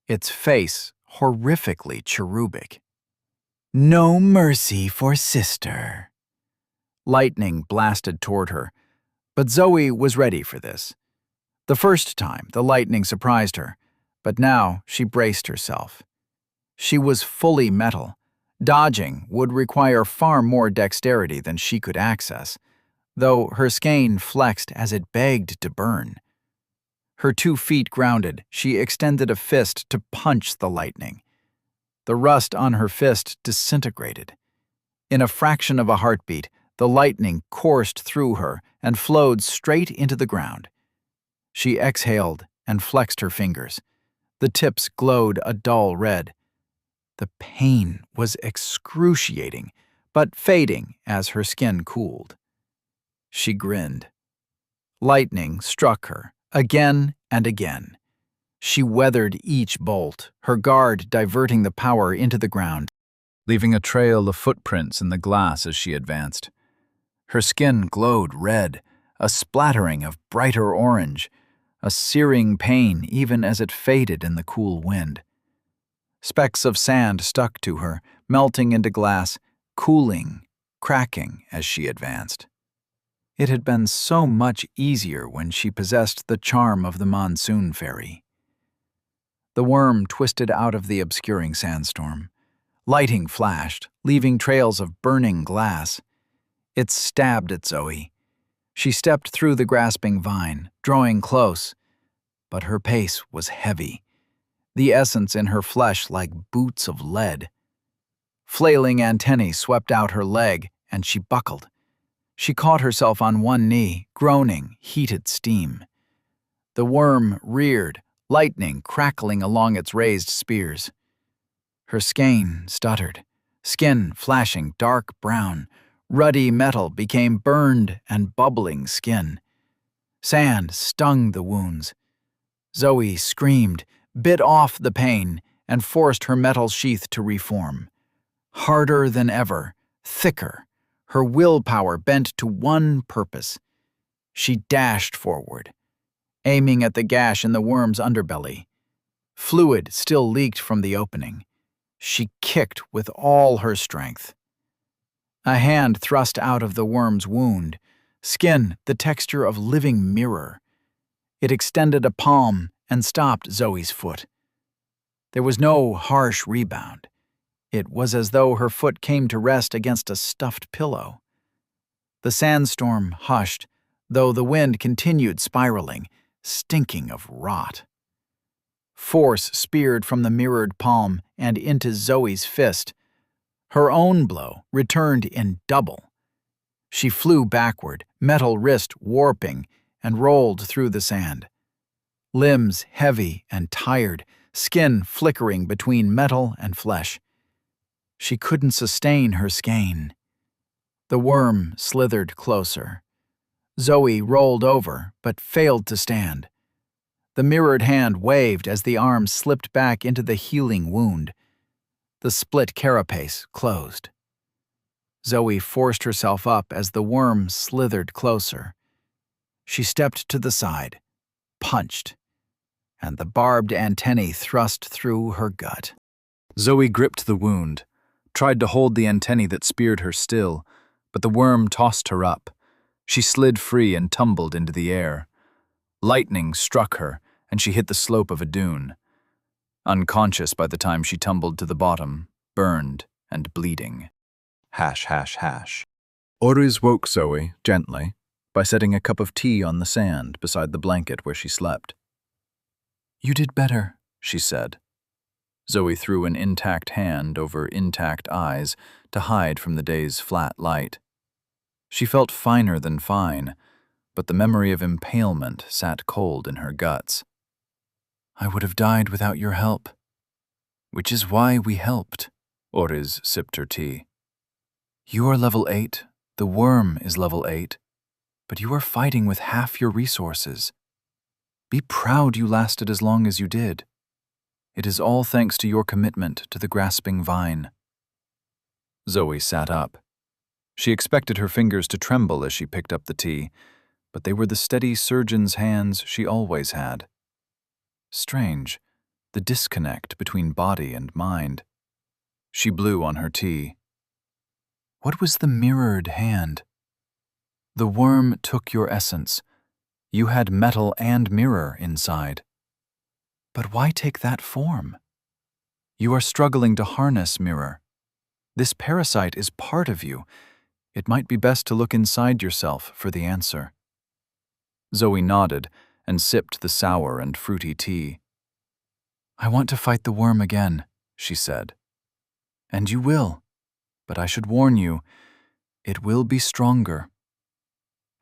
its face horrifically cherubic. "No mercy for sister." Lightning blasted toward her, but Zoe was ready for this. The first time, the lightning surprised her, but now she braced herself. She was fully metal. Dodging would require far more dexterity than she could access, though her skein flexed as it begged to burn. Her 2 feet grounded, she extended a fist to punch the lightning. The rust on her fist disintegrated. In a fraction of a heartbeat, the lightning coursed through her and flowed straight into the ground. She exhaled and flexed her fingers. The tips glowed a dull red. The pain was excruciating, but fading as her skin cooled. She grinned. Lightning struck her, again and again. She weathered each bolt, her guard diverting the power into the ground, leaving a trail of footprints in the glass as she advanced. Her skin glowed red, a splattering of brighter orange, a searing pain even as it faded in the cool wind. Specks of sand stuck to her, melting into glass, cooling, cracking as she advanced. It had been so much easier when she possessed the charm of the monsoon fairy. The worm twisted out of the obscuring sandstorm. Lighting flashed, leaving trails of burning glass. It stabbed at Zoe. She stepped through the grasping vine, drawing close, but her pace was heavy, the essence in her flesh like boots of lead. Flailing antennae swept out her leg, and she buckled. She caught herself on one knee, groaning heated steam. The worm reared, lightning crackling along its raised spears. Her skein stuttered, skin flashing dark brown. Ruddy metal became burned and bubbling skin. Sand stung the wounds. Zoe screamed, bit off the pain, and forced her metal sheath to reform. Harder than ever, thicker, her willpower bent to one purpose. She dashed forward, aiming at the gash in the worm's underbelly. Fluid still leaked from the opening. She kicked with all her strength. A hand thrust out of the worm's wound, skin the texture of living mirror. It extended a palm and stopped Zoe's foot. There was no harsh rebound. It was as though her foot came to rest against a stuffed pillow. The sandstorm hushed, though the wind continued spiraling, stinking of rot. Force speared from the mirrored palm and into Zoe's fist. Her own blow returned in double. She flew backward, metal wrist warping, and rolled through the sand. Limbs heavy and tired, skin flickering between metal and flesh. She couldn't sustain her skein. The worm slithered closer. Zoe rolled over, but failed to stand. The mirrored hand waved as the arm slipped back into the healing wound. The split carapace closed. Zoe forced herself up as the worm slithered closer. She stepped to the side, punched, and the barbed antennae thrust through her gut. Zoe gripped the wound, tried to hold the antennae that speared her still, but the worm tossed her up. She slid free and tumbled into the air. Lightning struck her, and she hit the slope of a dune. Unconscious by the time she tumbled to the bottom, burned and bleeding. Hash, hash, hash. Oriz woke Zoe, gently, by setting a cup of tea on the sand beside the blanket where she slept. "You did better," she said. Zoe threw an intact hand over intact eyes to hide from the day's flat light. She felt finer than fine, but the memory of impalement sat cold in her guts. "I would have died without your help." "Which is why we helped," Oriz sipped her tea. "You are level 8, the worm is level 8, but you are fighting with half your resources. Be proud you lasted as long as you did. It is all thanks to your commitment to the grasping vine." Zoe sat up. She expected her fingers to tremble as she picked up the tea, but they were the steady surgeon's hands she always had. Strange, the disconnect between body and mind. She blew on her tea. What was the mirrored hand? The worm took your essence. You had metal and mirror inside. But why take that form? You are struggling to harness mirror. This parasite is part of you. It might be best to look inside yourself for the answer. Zoe nodded and sipped the sour and fruity tea. "I want to fight the worm again," she said. "And you will, but I should warn you, it will be stronger."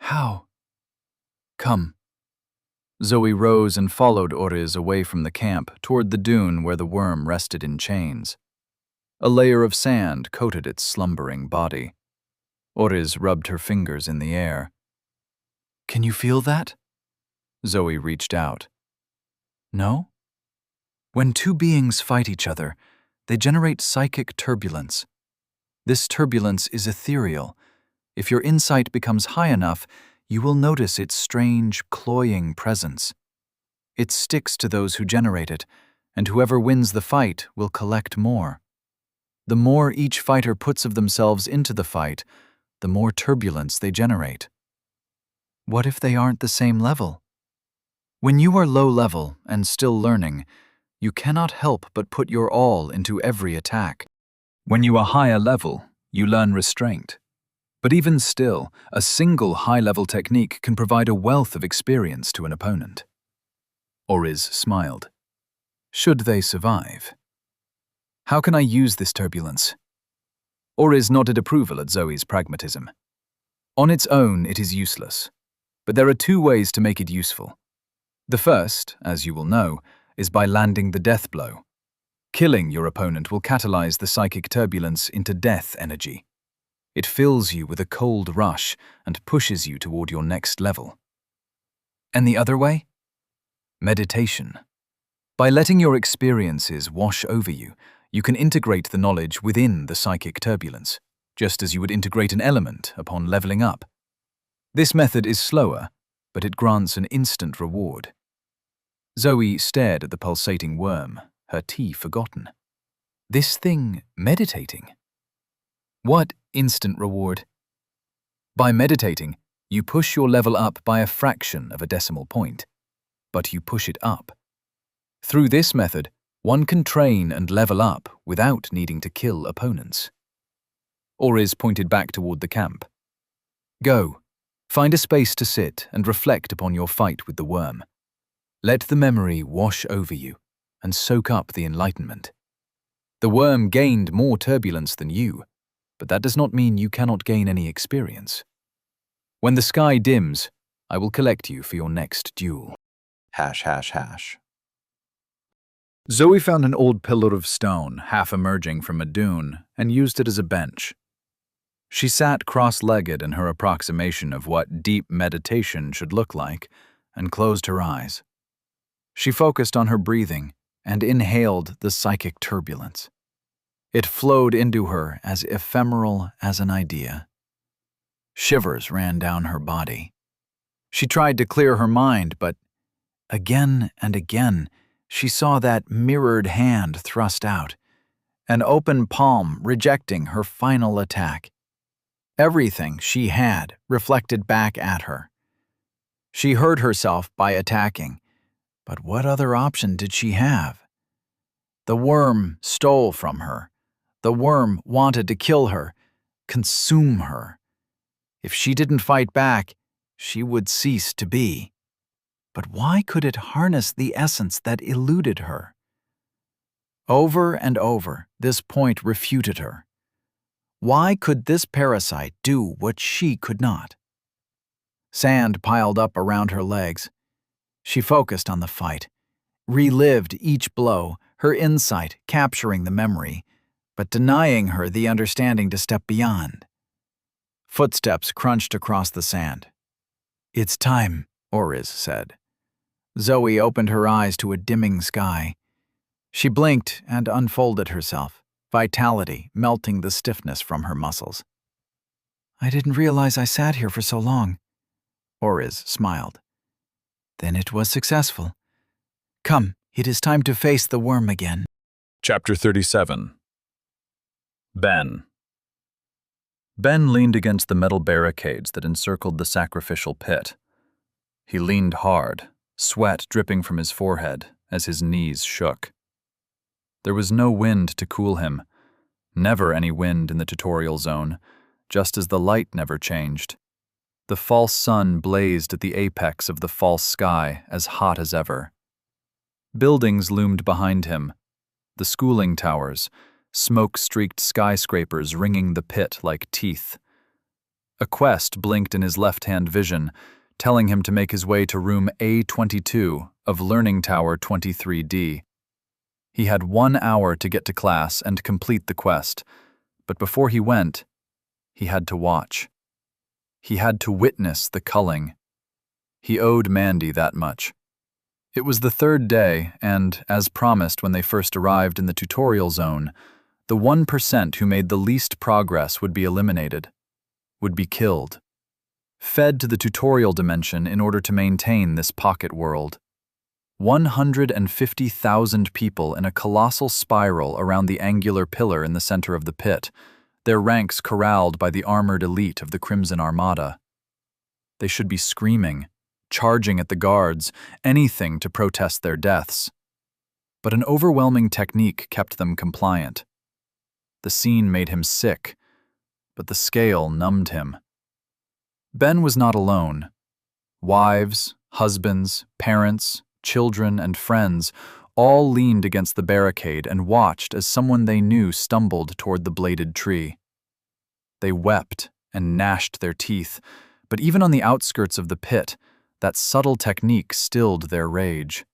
"How?" "Come." Zoe rose and followed Oriz away from the camp toward the dune where the worm rested in chains. A layer of sand coated its slumbering body. Oriz rubbed her fingers in the air. "Can you feel that?" Zoe reached out. "No?" When two beings fight each other, they generate psychic turbulence. This turbulence is ethereal. If your insight becomes high enough, you will notice its strange, cloying presence. It sticks to those who generate it, and whoever wins the fight will collect more. The more each fighter puts of themselves into the fight, the more turbulence they generate. What if they aren't the same level? When you are low level and still learning, you cannot help but put your all into every attack. When you are higher level, you learn restraint. But even still, a single high-level technique can provide a wealth of experience to an opponent. Oriz smiled. Should they survive? How can I use this turbulence? Oriz nodded approval at Zoe's pragmatism. On its own, it is useless. But there are two ways to make it useful. The first, as you will know, is by landing the death blow. Killing your opponent will catalyze the psychic turbulence into death energy. It fills you with a cold rush and pushes you toward your next level. And the other way? Meditation. By letting your experiences wash over you, you can integrate the knowledge within the psychic turbulence, just as you would integrate an element upon leveling up. This method is slower, but it grants an instant reward. Zoe stared at the pulsating worm, her tea forgotten. This thing meditating? What instant reward? By meditating, you push your level up by a fraction of a decimal point, but you push it up. Through this method, one can train and level up without needing to kill opponents. Oriz pointed back toward the camp. Go, find a space to sit and reflect upon your fight with the worm. Let the memory wash over you and soak up the enlightenment. The worm gained more turbulence than you, but that does not mean you cannot gain any experience. When the sky dims, I will collect you for your next duel. ###. Zoe found an old pillar of stone half emerging from a dune and used it as a bench. She sat cross-legged in her approximation of what deep meditation should look like and closed her eyes. She focused on her breathing and inhaled the psychic turbulence. It flowed into her as ephemeral as an idea. Shivers ran down her body. She tried to clear her mind, but again and again, she saw that mirrored hand thrust out, an open palm rejecting her final attack. Everything she had reflected back at her. She hurt herself by attacking, but what other option did she have? The worm stole from her. The worm wanted to kill her, consume her. If she didn't fight back, she would cease to be. But why could it harness the essence that eluded her? Over and over, this point refuted her. Why could this parasite do what she could not? Sand piled up around her legs. She focused on the fight, relived each blow, her insight capturing the memory, but denying her the understanding to step beyond. Footsteps crunched across the sand. "It's time," Oriz said. Zoe opened her eyes to a dimming sky. She blinked and unfolded herself, vitality melting the stiffness from her muscles. "I didn't realize I sat here for so long." Oriz smiled. "Then it was successful. Come, it is time to face the worm again." Chapter 37. Ben. Ben leaned against the metal barricades that encircled the sacrificial pit. He leaned hard, sweat dripping from his forehead as his knees shook. There was no wind to cool him, never any wind in the tutorial zone, just as the light never changed. The false sun blazed at the apex of the false sky, as hot as ever. Buildings loomed behind him, the schooling towers, smoke-streaked skyscrapers ringing the pit like teeth. A quest blinked in his left-hand vision, telling him to make his way to room A22 of Learning Tower 23D. He had 1 hour to get to class and complete the quest, but before he went, he had to watch. He had to witness the culling. He owed Mandy that much. It was the 3rd day, and, as promised when they first arrived in the tutorial zone, the 1% who made the least progress would be eliminated, would be killed, fed to the tutorial dimension in order to maintain this pocket world. 150,000 people in a colossal spiral around the angular pillar in the center of the pit, their ranks corralled by the armored elite of the Crimson Armada. They should be screaming, charging at the guards, anything to protest their deaths. But an overwhelming technique kept them compliant. The scene made him sick, but the scale numbed him. Ben was not alone. Wives, husbands, parents, children, and friends all leaned against the barricade and watched as someone they knew stumbled toward the bladed tree. They wept and gnashed their teeth, but even on the outskirts of the pit, that subtle technique stilled their rage.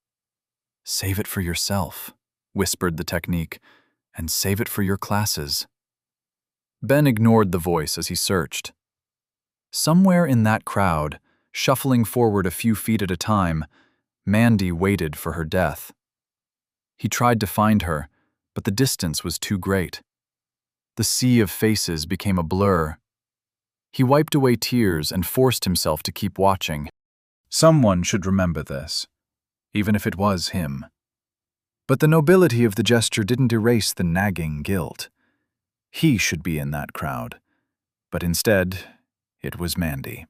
"Save it for yourself," whispered the technique, "and save it for your classes." Ben ignored the voice as he searched. Somewhere in that crowd, shuffling forward a few feet at a time, Mandy waited for her death. He tried to find her, but the distance was too great. The sea of faces became a blur. He wiped away tears and forced himself to keep watching. Someone should remember this, even if it was him. But the nobility of the gesture didn't erase the nagging guilt. He should be in that crowd, but instead, it was Mandy.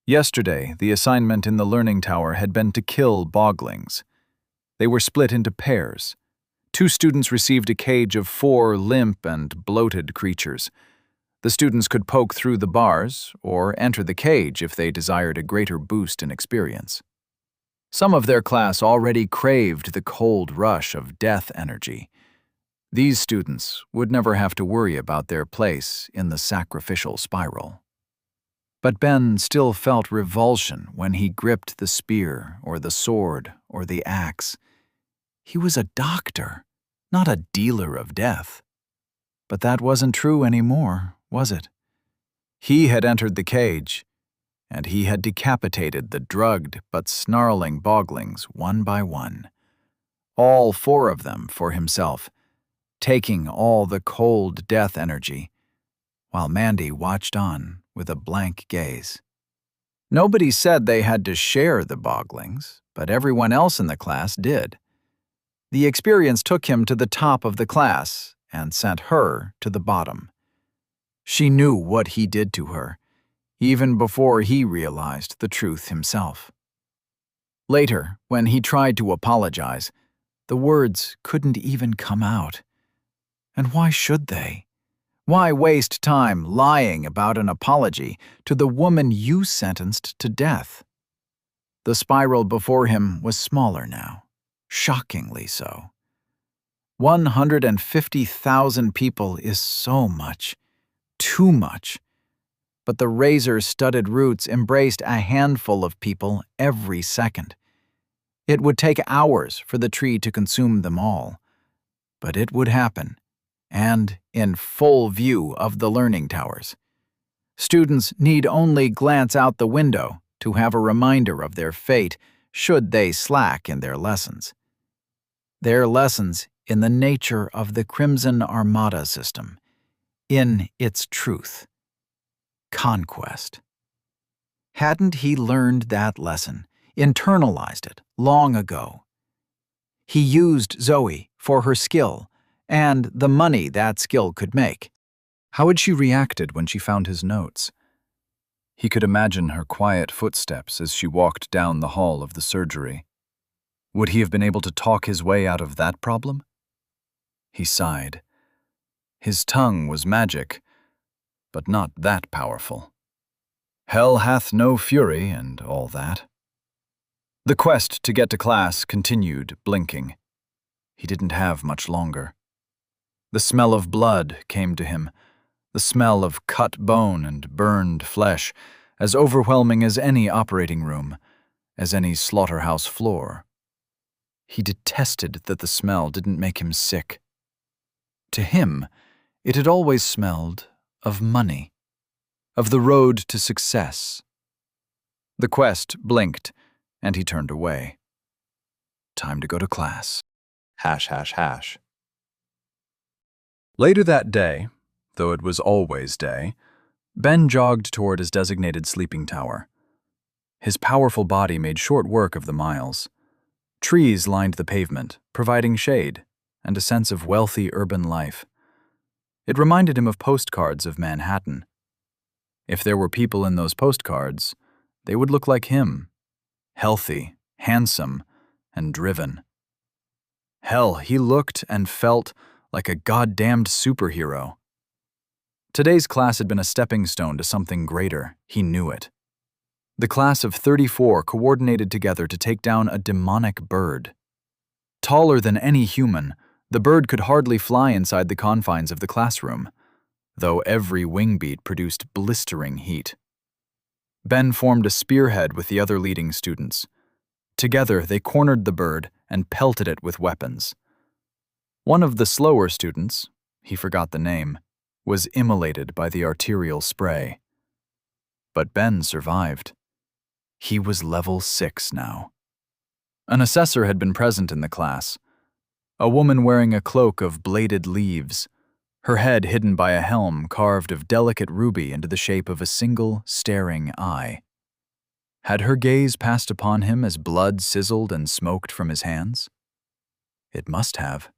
Yesterday, the assignment in the Learning Tower had been to kill boglings. They were split into pairs. 2 students received a cage of 4 limp and bloated creatures. The students could poke through the bars or enter the cage if they desired a greater boost in experience. Some of their class already craved the cold rush of death energy. These students would never have to worry about their place in the sacrificial spiral. But Ben still felt revulsion when he gripped the spear or the sword or the axe. He was a doctor, not a dealer of death. But that wasn't true anymore, was it? He had entered the cage, and he had decapitated the drugged but snarling boglings one by one. All 4 of them for himself, taking all the cold death energy, while Mandy watched on with a blank gaze. Nobody said they had to share the boglings, but everyone else in the class did. The experience took him to the top of the class and sent her to the bottom. She knew what he did to her, even before he realized the truth himself. Later, when he tried to apologize, the words couldn't even come out. And why should they? Why waste time lying about an apology to the woman you sentenced to death? The spiral before him was smaller now, shockingly so. 150,000 people is so much, too much. But the razor-studded roots embraced a handful of people every second. It would take hours for the tree to consume them all, but it would happen, and in full view of the learning towers. Students need only glance out the window to have a reminder of their fate should they slack in their lessons. Their lessons in the nature of the Crimson Armada system, in its truth. Conquest. Hadn't he learned that lesson, internalized it, long ago? He used Zoe for her skill and the money that skill could make. How had she reacted when she found his notes? He could imagine her quiet footsteps as she walked down the hall of the surgery. Would he have been able to talk his way out of that problem? He sighed. His tongue was magic, but not that powerful. Hell hath no fury and all that. The quest to get to class continued, blinking. He didn't have much longer. The smell of blood came to him, the smell of cut bone and burned flesh, as overwhelming as any operating room, as any slaughterhouse floor. He detested that the smell didn't make him sick. To him, it had always smelled of money, of the road to success. The quest blinked, and he turned away. Time to go to class. Hash, hash, hash. Later that day, though it was always day, Ben jogged toward his designated sleeping tower. His powerful body made short work of the miles. Trees lined the pavement, providing shade and a sense of wealthy urban life. It reminded him of postcards of Manhattan. If there were people in those postcards, they would look like him, healthy, handsome, and driven. Hell, he looked and felt like a goddamned superhero. Today's class had been a stepping stone to something greater. He knew it. The class of 34 coordinated together to take down a demonic bird. Taller than any human, the bird could hardly fly inside the confines of the classroom, though every wing beat produced blistering heat. Ben formed a spearhead with the other leading students. Together, they cornered the bird and pelted it with weapons. One of the slower students, he forgot the name, was immolated by the arterial spray. But Ben survived. He was level 6 now. An assessor had been present in the class, a woman wearing a cloak of bladed leaves, her head hidden by a helm carved of delicate ruby into the shape of a single, staring eye. Had her gaze passed upon him as blood sizzled and smoked from his hands? It must have.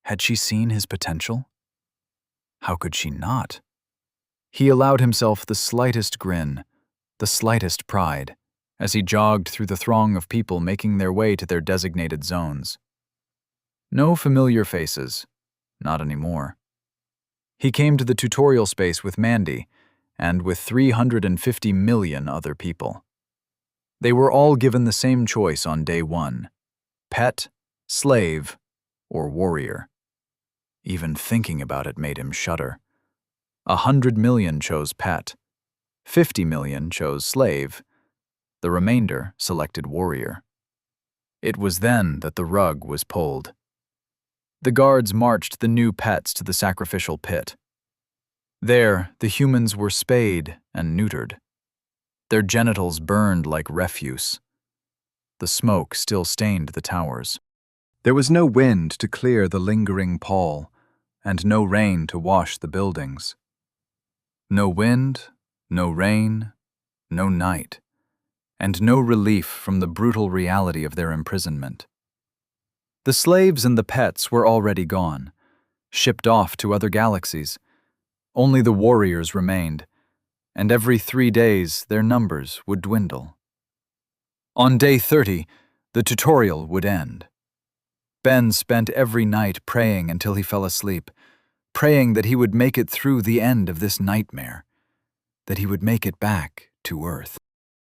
Had she seen his potential? How could she not? He allowed himself the slightest grin, the slightest pride, as he jogged through the throng of people making their way to their designated zones. No familiar faces, not anymore. He came to the tutorial space with Mandy, and with 350 million other people. They were all given the same choice on day 1: pet, slave, or warrior. Even thinking about it made him shudder. 100 million chose pet, 50 million chose slave, the remainder selected warrior. It was then that the rug was pulled. The guards marched the new pets to the sacrificial pit. There, the humans were spayed and neutered. Their genitals burned like refuse. The smoke still stained the towers. There was no wind to clear the lingering pall, and no rain to wash the buildings. No wind, no rain, no night, and no relief from the brutal reality of their imprisonment. The slaves and the pets were already gone, shipped off to other galaxies. Only the warriors remained, and every 3 days their numbers would dwindle. On day 30, the tutorial would end. Ben spent every night praying until he fell asleep, praying that he would make it through the end of this nightmare, that he would make it back to Earth.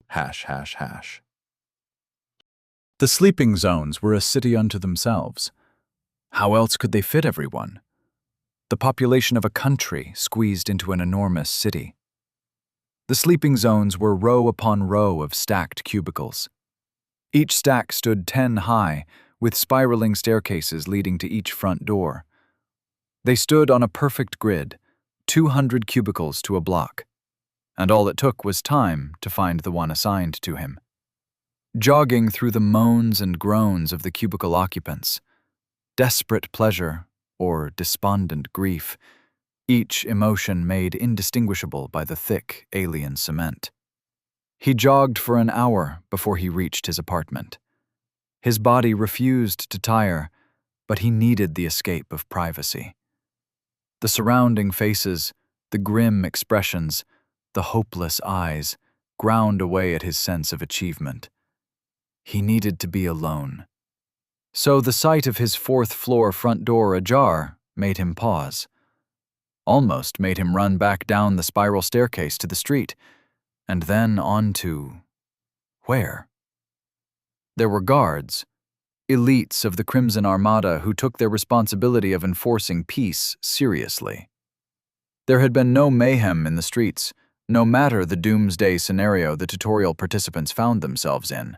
Hash, hash, hash. The sleeping zones were a city unto themselves. How else could they fit everyone? The population of a country squeezed into an enormous city. The sleeping zones were row upon row of stacked cubicles. Each stack stood 10 high, with spiraling staircases leading to each front door. They stood on a perfect grid, 200 cubicles to a block, and all it took was time to find the one assigned to him. Jogging through the moans and groans of the cubicle occupants, desperate pleasure or despondent grief, each emotion made indistinguishable by the thick alien cement. He jogged for an hour before he reached his apartment. His body refused to tire, but he needed the escape of privacy. The surrounding faces, the grim expressions, the hopeless eyes, ground away at his sense of achievement. He needed to be alone. So the sight of his 4th-floor front door ajar made him pause. Almost made him run back down the spiral staircase to the street. and then on to… where? There were guards, elites of the Crimson Armada who took their responsibility of enforcing peace seriously. There had been no mayhem in the streets, no matter the doomsday scenario the tutorial participants found themselves in.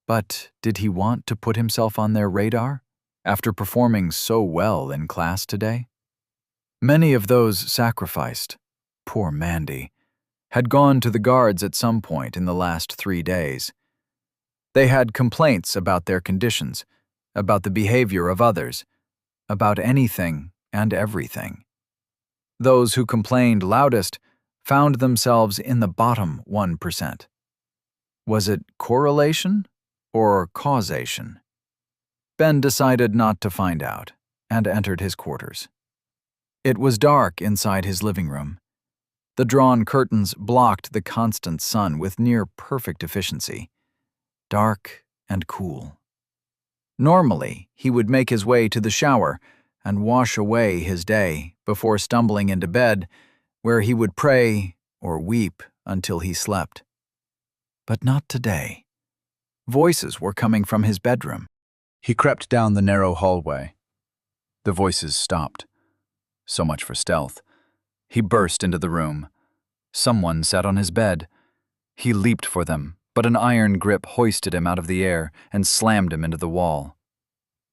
But did he want to put himself on their radar after performing so well in class today? Many of those sacrificed, poor Mandy, had gone to the guards at some point in the last 3 days. They had complaints about their conditions, about the behavior of others, about anything and everything. Those who complained loudest found themselves in the bottom 1%. Was it correlation or causation? Ben decided not to find out and entered his quarters. It was dark inside his living room. The drawn curtains blocked the constant sun with near-perfect efficiency. Dark and cool. Normally, he would make his way to the shower and wash away his day before stumbling into bed, where he would pray or weep until he slept. But not today. Voices were coming from his bedroom. He crept down the narrow hallway. The voices stopped. So much for stealth. He burst into the room. Someone sat on his bed. He leaped for them, but an iron grip hoisted him out of the air and slammed him into the wall.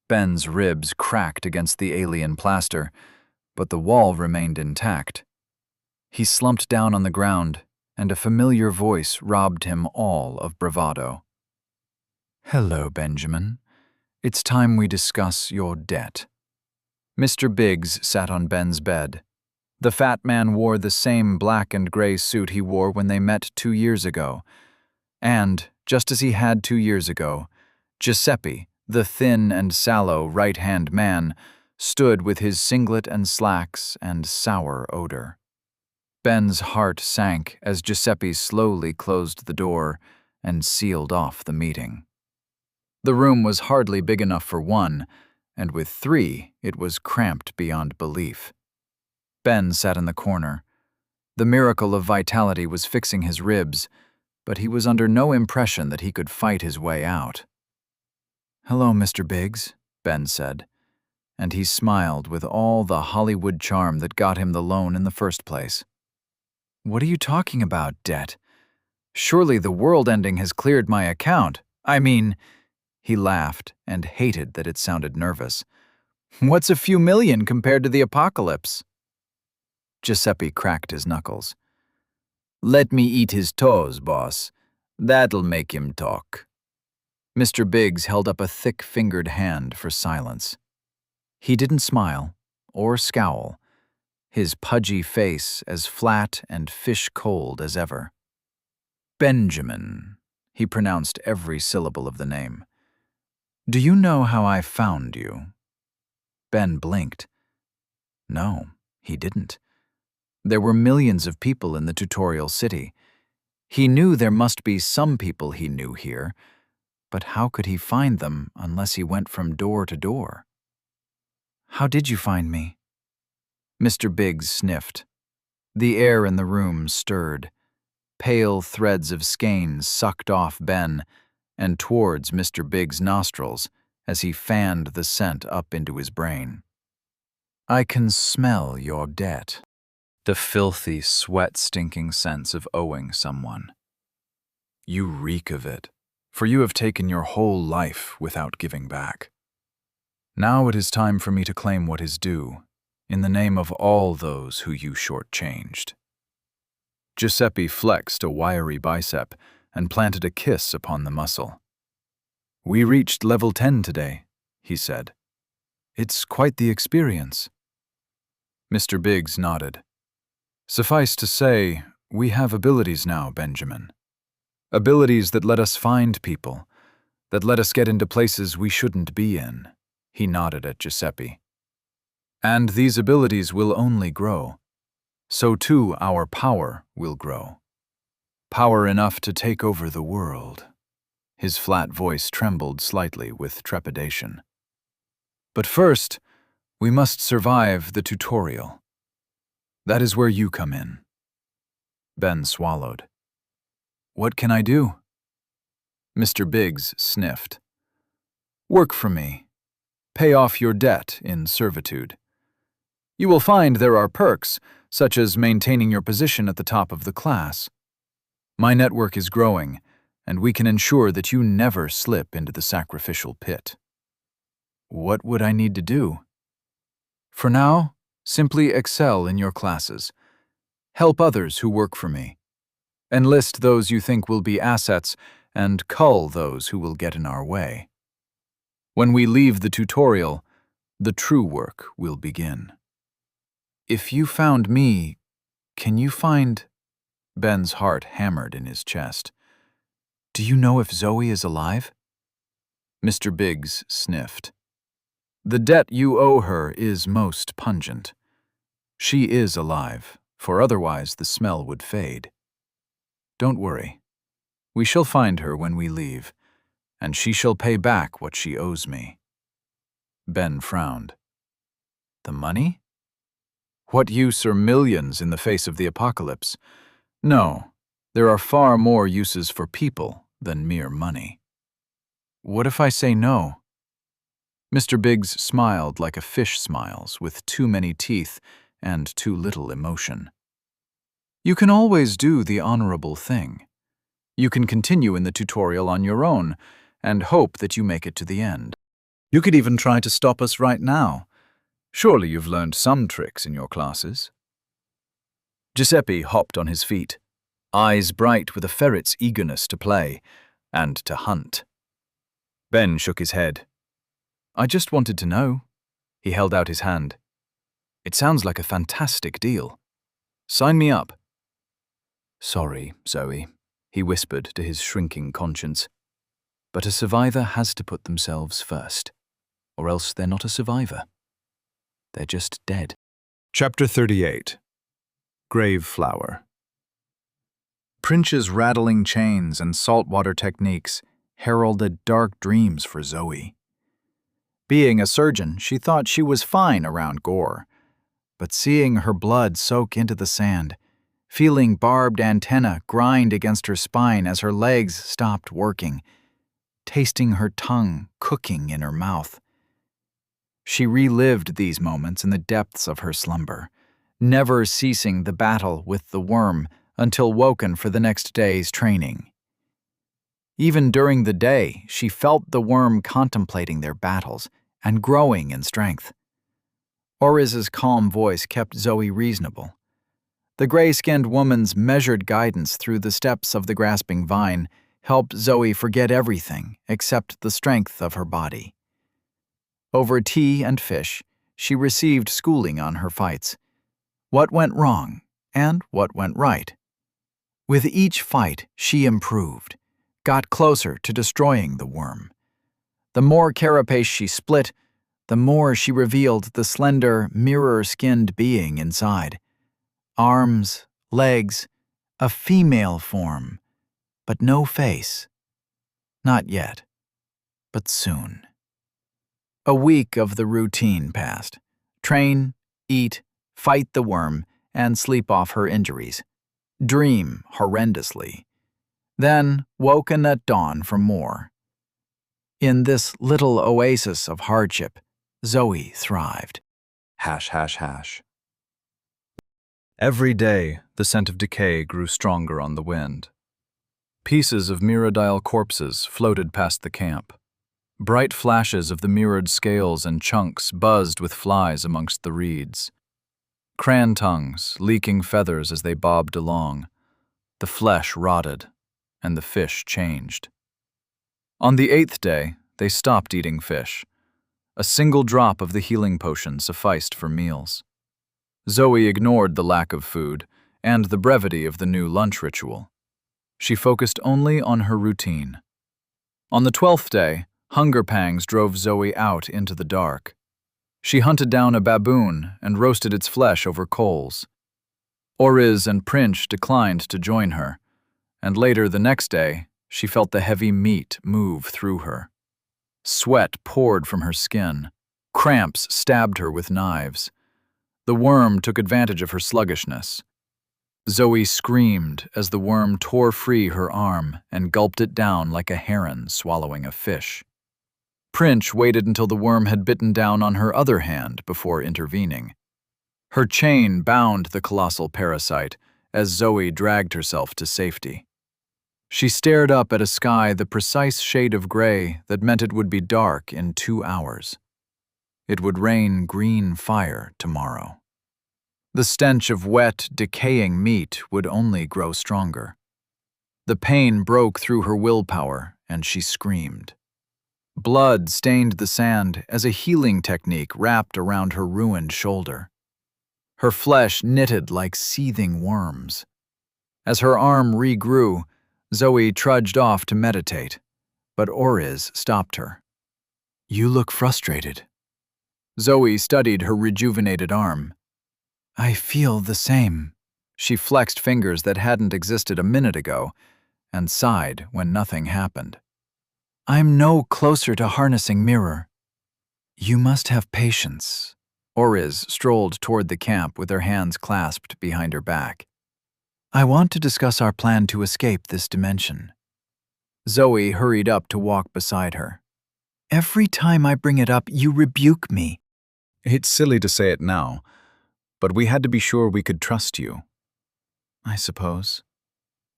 Ben's ribs cracked against the alien plaster, but the wall remained intact. He slumped down on the ground, and a familiar voice robbed him all of bravado. "Hello, Benjamin. It's time we discuss your debt." Mr. Biggs sat on Ben's bed. The fat man wore the same black and gray suit he wore when they met 2 years ago. And, just as he had 2 years ago, Giuseppe, the thin and sallow right-hand man, stood with his singlet and slacks and sour odor. Ben's heart sank as Giuseppe slowly closed the door and sealed off the meeting. The room was hardly big enough for one, and with 3, it was cramped beyond belief. Ben sat in the corner. The miracle of vitality was fixing his ribs, but he was under no impression that he could fight his way out. "Hello, Mr. Biggs," Ben said, and he smiled with all the Hollywood charm that got him the loan in the first place. "What are you talking about, debt? Surely the world ending has cleared my account. I mean," he laughed and hated that it sounded nervous. "What's a few million compared to the apocalypse?" Giuseppe cracked his knuckles. "Let me eat his toes, boss. That'll make him talk." Mr. Biggs held up a thick-fingered hand for silence. He didn't smile or scowl, his pudgy face as flat and fish-cold as ever. "Benjamin," he pronounced every syllable of the name. "Do you know how I found you?" Ben blinked. No, he didn't. There were millions of people in the tutorial city. He knew there must be some people he knew here, but how could he find them unless he went from door to door? "How did you find me?" Mr. Biggs sniffed. The air in the room stirred. Pale threads of skein sucked off Ben and towards Mr. Biggs' nostrils as he fanned the scent up into his brain. "I can smell your debt." The filthy, sweat-stinking sense of owing someone. "You reek of it, for you have taken your whole life without giving back. Now it is time for me to claim what is due, in the name of all those who you shortchanged." Giuseppe flexed a wiry bicep and planted a kiss upon the muscle. "We reached level 10 today," he said. "It's quite the experience." Mr. Biggs nodded. "Suffice to say, we have abilities now, Benjamin. Abilities that let us find people, that let us get into places we shouldn't be in." He nodded at Giuseppe. "And these abilities will only grow. So too our power will grow. Power enough to take over the world." His flat voice trembled slightly with trepidation. "But first, we must survive the tutorial. That is where you come in." Ben swallowed. What can I do? Mr. Biggs sniffed. Work for me. Pay off your debt in servitude. You will find there are perks, such as maintaining your position at the top of the class. My network is growing, and we can ensure that you never slip into the sacrificial pit. What would I need to do? For now, simply excel in your classes. Help others who work for me. Enlist those you think will be assets, and cull those who will get in our way. When we leave the tutorial, the true work will begin. If you found me, can you find... Ben's heart hammered in his chest. Do you know if Zoe is alive? Mr. Biggs sniffed. The debt you owe her is most pungent. She is alive, for otherwise the smell would fade. Don't worry. We shall find her when we leave, and she shall pay back what she owes me. Ben frowned. The money? What use are millions in the face of the apocalypse? No, there are far more uses for people than mere money. What if I say no? Mr. Biggs smiled like a fish smiles, with too many teeth and too little emotion. You can always do the honorable thing. You can continue in the tutorial on your own and hope that you make it to the end. You could even try to stop us right now. Surely you've learned some tricks in your classes. Giuseppe hopped on his feet, eyes bright with a ferret's eagerness to play and to hunt. Ben shook his head. I just wanted to know. He held out his hand. It sounds like a fantastic deal. Sign me up. Sorry, Zoe, he whispered to his shrinking conscience. But a survivor has to put themselves first, or else they're not a survivor. They're just dead. Chapter 38. Grave Flower. Prince's rattling chains and saltwater techniques heralded dark dreams for Zoe. Being a surgeon, she thought she was fine around gore, but seeing her blood soak into the sand, feeling barbed antennae grind against her spine as her legs stopped working, tasting her tongue cooking in her mouth. She relived these moments in the depths of her slumber, never ceasing the battle with the worm until woken for the next day's training. Even during the day, she felt the worm contemplating their battles and growing in strength. Oriz's calm voice kept Zoe reasonable. The gray-skinned woman's measured guidance through the steps of the grasping vine helped Zoe forget everything except the strength of her body. Over tea and fish, she received schooling on her fights. What went wrong and what went right. With each fight, she improved, got closer to destroying the worm. The more carapace she split, the more she revealed the slender, mirror-skinned being inside. Arms, legs, a female form, but no face. Not yet, but soon. A week of the routine passed. Train, eat, fight the worm, and sleep off her injuries. Dream horrendously. Then woken at dawn for more. In this little oasis of hardship, Zoe thrived. Hash, hash, hash. Every day, the scent of decay grew stronger on the wind. Pieces of Miradile corpses floated past the camp. Bright flashes of the mirrored scales and chunks buzzed with flies amongst the reeds. Cran tongues, leaking feathers as they bobbed along. The flesh rotted, and the fish changed. On the 8th day, they stopped eating fish. A single drop of the healing potion sufficed for meals. Zoe ignored the lack of food and the brevity of the new lunch ritual. She focused only on her routine. On the 12th day, hunger pangs drove Zoe out into the dark. She hunted down a baboon and roasted its flesh over coals. Oriz and Prince declined to join her, and later the next day, she felt the heavy meat move through her. Sweat poured from her skin. Cramps stabbed her with knives. The worm took advantage of her sluggishness. Zoe screamed as the worm tore free her arm and gulped it down like a heron swallowing a fish. Prince waited until the worm had bitten down on her other hand before intervening. Her chain bound the colossal parasite as Zoe dragged herself to safety. She stared up at a sky the precise shade of gray that meant it would be dark in 2 hours. It would rain green fire tomorrow. The stench of wet, decaying meat would only grow stronger. The pain broke through her willpower, and she screamed. Blood stained the sand as a healing technique wrapped around her ruined shoulder. Her flesh knitted like seething worms. As her arm regrew, Zoe trudged off to meditate, but Oriz stopped her. "You look frustrated." Zoe studied her rejuvenated arm. "I feel the same." She flexed fingers that hadn't existed a minute ago and sighed when nothing happened. "I'm no closer to harnessing mirror." "You must have patience." Oriz strolled toward the camp with her hands clasped behind her back. "I want to discuss our plan to escape this dimension." Zoe hurried up to walk beside her. "Every time I bring it up, you rebuke me." It's silly to say it now, but we had to be sure we could trust you. "I suppose."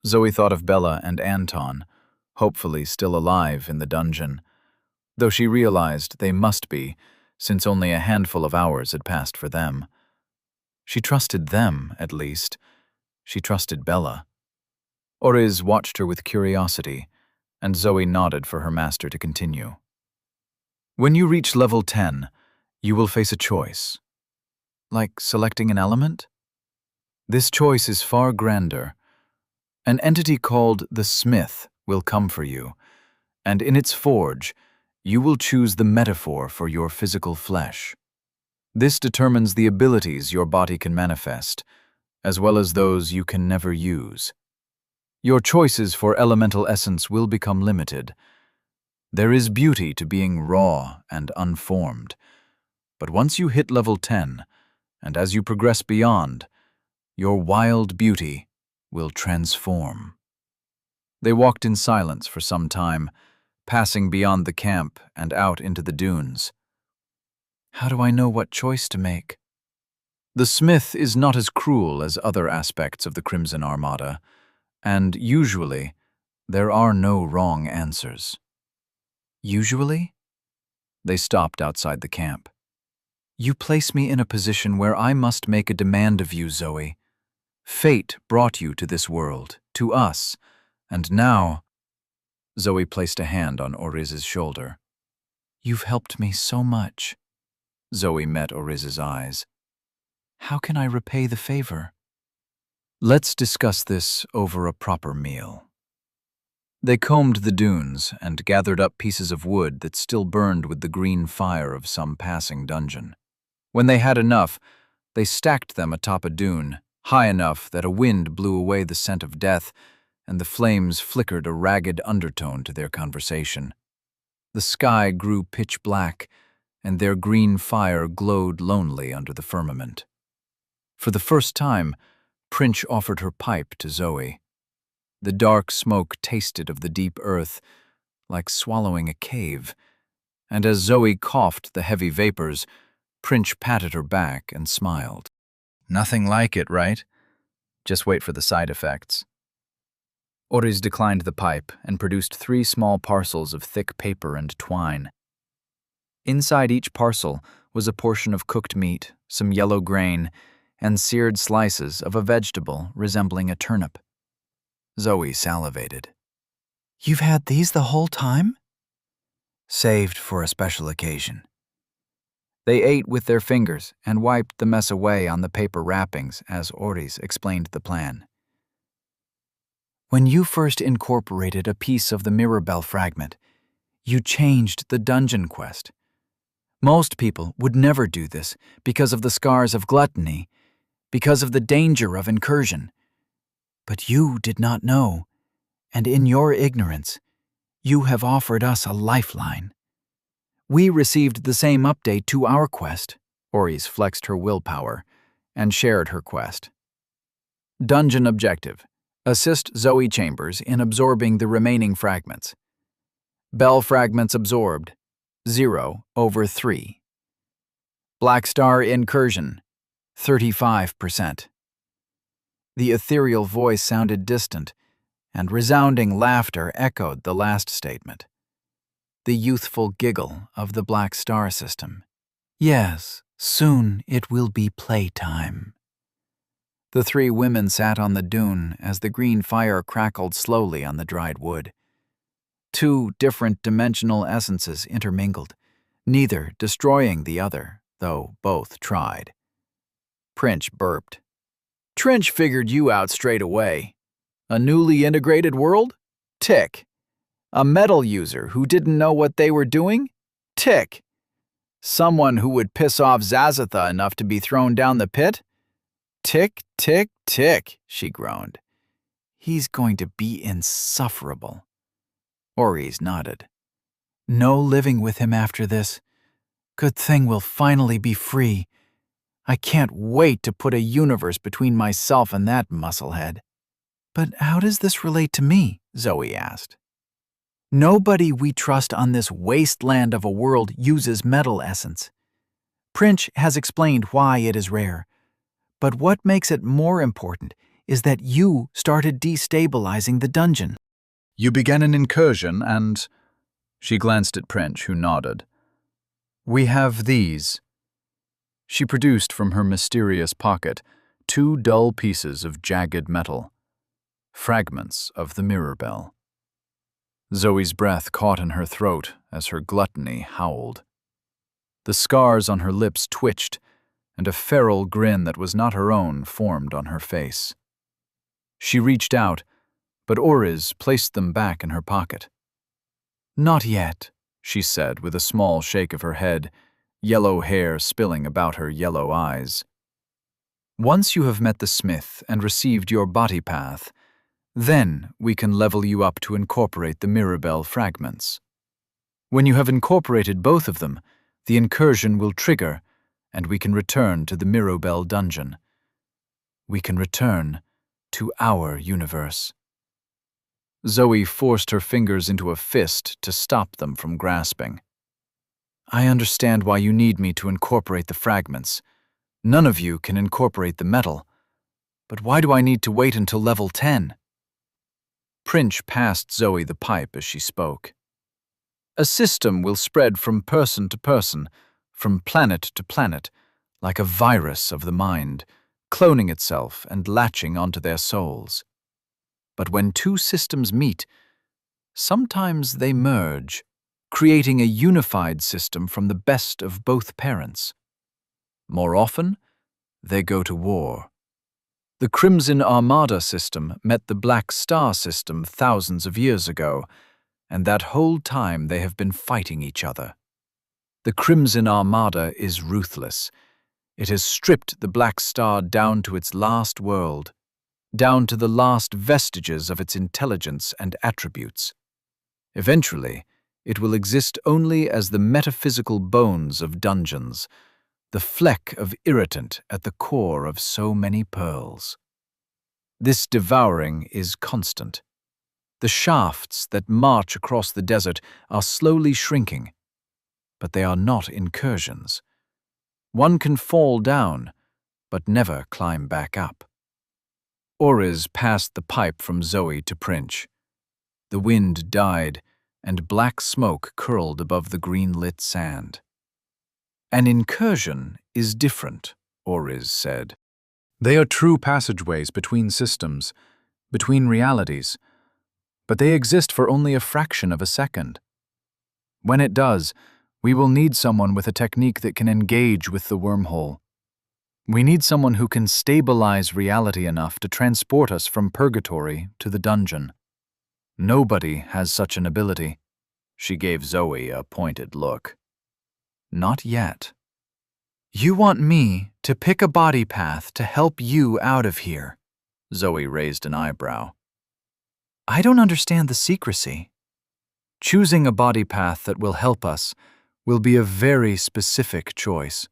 Zoe thought of Bella and Anton, hopefully still alive in the dungeon, though she realized they must be, since only a handful of hours had passed for them. She trusted them, at least. She trusted Bella. Oriz watched her with curiosity, and Zoe nodded for her master to continue. "When you reach level 10, you will face a choice. Like selecting an element? This choice is far grander. An entity called the Smith will come for you, and in its forge, you will choose the metaphor for your physical flesh. This determines the abilities your body can manifest, as well as those you can never use. Your choices for elemental essence will become limited. There is beauty to being raw and unformed, but once you hit level 10, and as you progress beyond, your wild beauty will transform." They walked in silence for some time, passing beyond the camp and out into the dunes. "How do I know what choice to make?" The Smith is not as cruel as other aspects of the Crimson Armada, and usually, there are no wrong answers. "Usually?" They stopped outside the camp. "You place me in a position where I must make a demand of you, Zoe. Fate brought you to this world, to us, and now—" Zoe placed a hand on Oriz's shoulder. "You've helped me so much." Zoe met Oriz's eyes. "How can I repay the favor?" "Let's discuss this over a proper meal." They combed the dunes and gathered up pieces of wood that still burned with the green fire of some passing dungeon. When they had enough, they stacked them atop a dune, high enough that a wind blew away the scent of death, and the flames flickered a ragged undertone to their conversation. The sky grew pitch black, and their green fire glowed lonely under the firmament. For the first time, Prince offered her pipe to Zoe. The dark smoke tasted of the deep earth, like swallowing a cave, and as Zoe coughed the heavy vapors, Prince patted her back and smiled. "Nothing like it, right? Just wait for the side effects." Oriz declined the pipe and produced 3 small parcels of thick paper and twine. Inside each parcel was a portion of cooked meat, some yellow grain, and seared slices of a vegetable resembling a turnip. Zoe salivated. "You've had these the whole time?" "Saved for a special occasion." They ate with their fingers and wiped the mess away on the paper wrappings as Oriz explained the plan. "When you first incorporated a piece of the Mirabelle fragment, you changed the dungeon quest. Most people would never do this because of the scars of gluttony, because of the danger of incursion. But you did not know, and in your ignorance, you have offered us a lifeline. We received the same update to our quest." Oriz flexed her willpower and shared her quest. Dungeon objective: assist Zoe Chambers in absorbing the remaining fragments. Bell fragments absorbed, 0/3. Black Star incursion, 35%. The ethereal voice sounded distant, and resounding laughter echoed the last statement. The youthful giggle of the Black Star system. Yes, soon it will be playtime. The three women sat on the dune as the green fire crackled slowly on the dried wood. Two different dimensional essences intermingled, neither destroying the other, though both tried. Prince burped. Trench figured you out straight away. A newly integrated world? Tick. A metal user who didn't know what they were doing? Tick. Someone who would piss off Zazatha enough to be thrown down the pit? Tick, tick, tick, she groaned. He's going to be insufferable. Oris nodded. No living with him after this. Good thing we'll finally be free. I can't wait to put a universe between myself and that musclehead. But how does this relate to me? Zoe asked. Nobody we trust on this wasteland of a world uses metal essence. Prince has explained why it is rare. But what makes it more important is that you started destabilizing the dungeon. You began an incursion and... She glanced at Prince, who nodded. We have these. She produced from her mysterious pocket 2 dull pieces of jagged metal, fragments of the mirror bell. Zoe's breath caught in her throat as her gluttony howled. The scars on her lips twitched, and a feral grin that was not her own formed on her face. She reached out, but Oris placed them back in her pocket. Not yet, she said with a small shake of her head, yellow hair spilling about her yellow eyes. Once you have met the smith and received your body path, then we can level you up to incorporate the Mirabelle fragments. When you have incorporated both of them, the incursion will trigger, and we can return to the Mirabelle dungeon. We can return to our universe. Zoe forced her fingers into a fist to stop them from grasping. I understand why you need me to incorporate the fragments. None of you can incorporate the metal. But why do I need to wait until level 10? Prince passed Zoe the pipe as she spoke. A system will spread from person to person, from planet to planet, like a virus of the mind, cloning itself and latching onto their souls. But when 2 systems meet, sometimes they merge, creating a unified system from the best of both parents. More often, they go to war. The Crimson Armada system met the Black Star system thousands of years ago, and that whole time they have been fighting each other. The Crimson Armada is ruthless. It has stripped the Black Star down to its last world, down to the last vestiges of its intelligence and attributes. Eventually, it will exist only as the metaphysical bones of dungeons, the fleck of irritant at the core of so many pearls. This devouring is constant. The shafts that march across the desert are slowly shrinking, but they are not incursions. One can fall down, but never climb back up. Oris passed the pipe from Zoe to Prince. The wind died, and black smoke curled above the green-lit sand. An incursion is different, Oris said. They are true passageways between systems, between realities, but they exist for only a fraction of a second. When it does, we will need someone with a technique that can engage with the wormhole. We need someone who can stabilize reality enough to transport us from purgatory to the dungeon. Nobody has such an ability. She gave Zoe a pointed look. Not yet. You want me to pick a body path to help you out of here? Zoe raised an eyebrow. I don't understand the secrecy. Choosing a body path that will help us will be a very specific choice.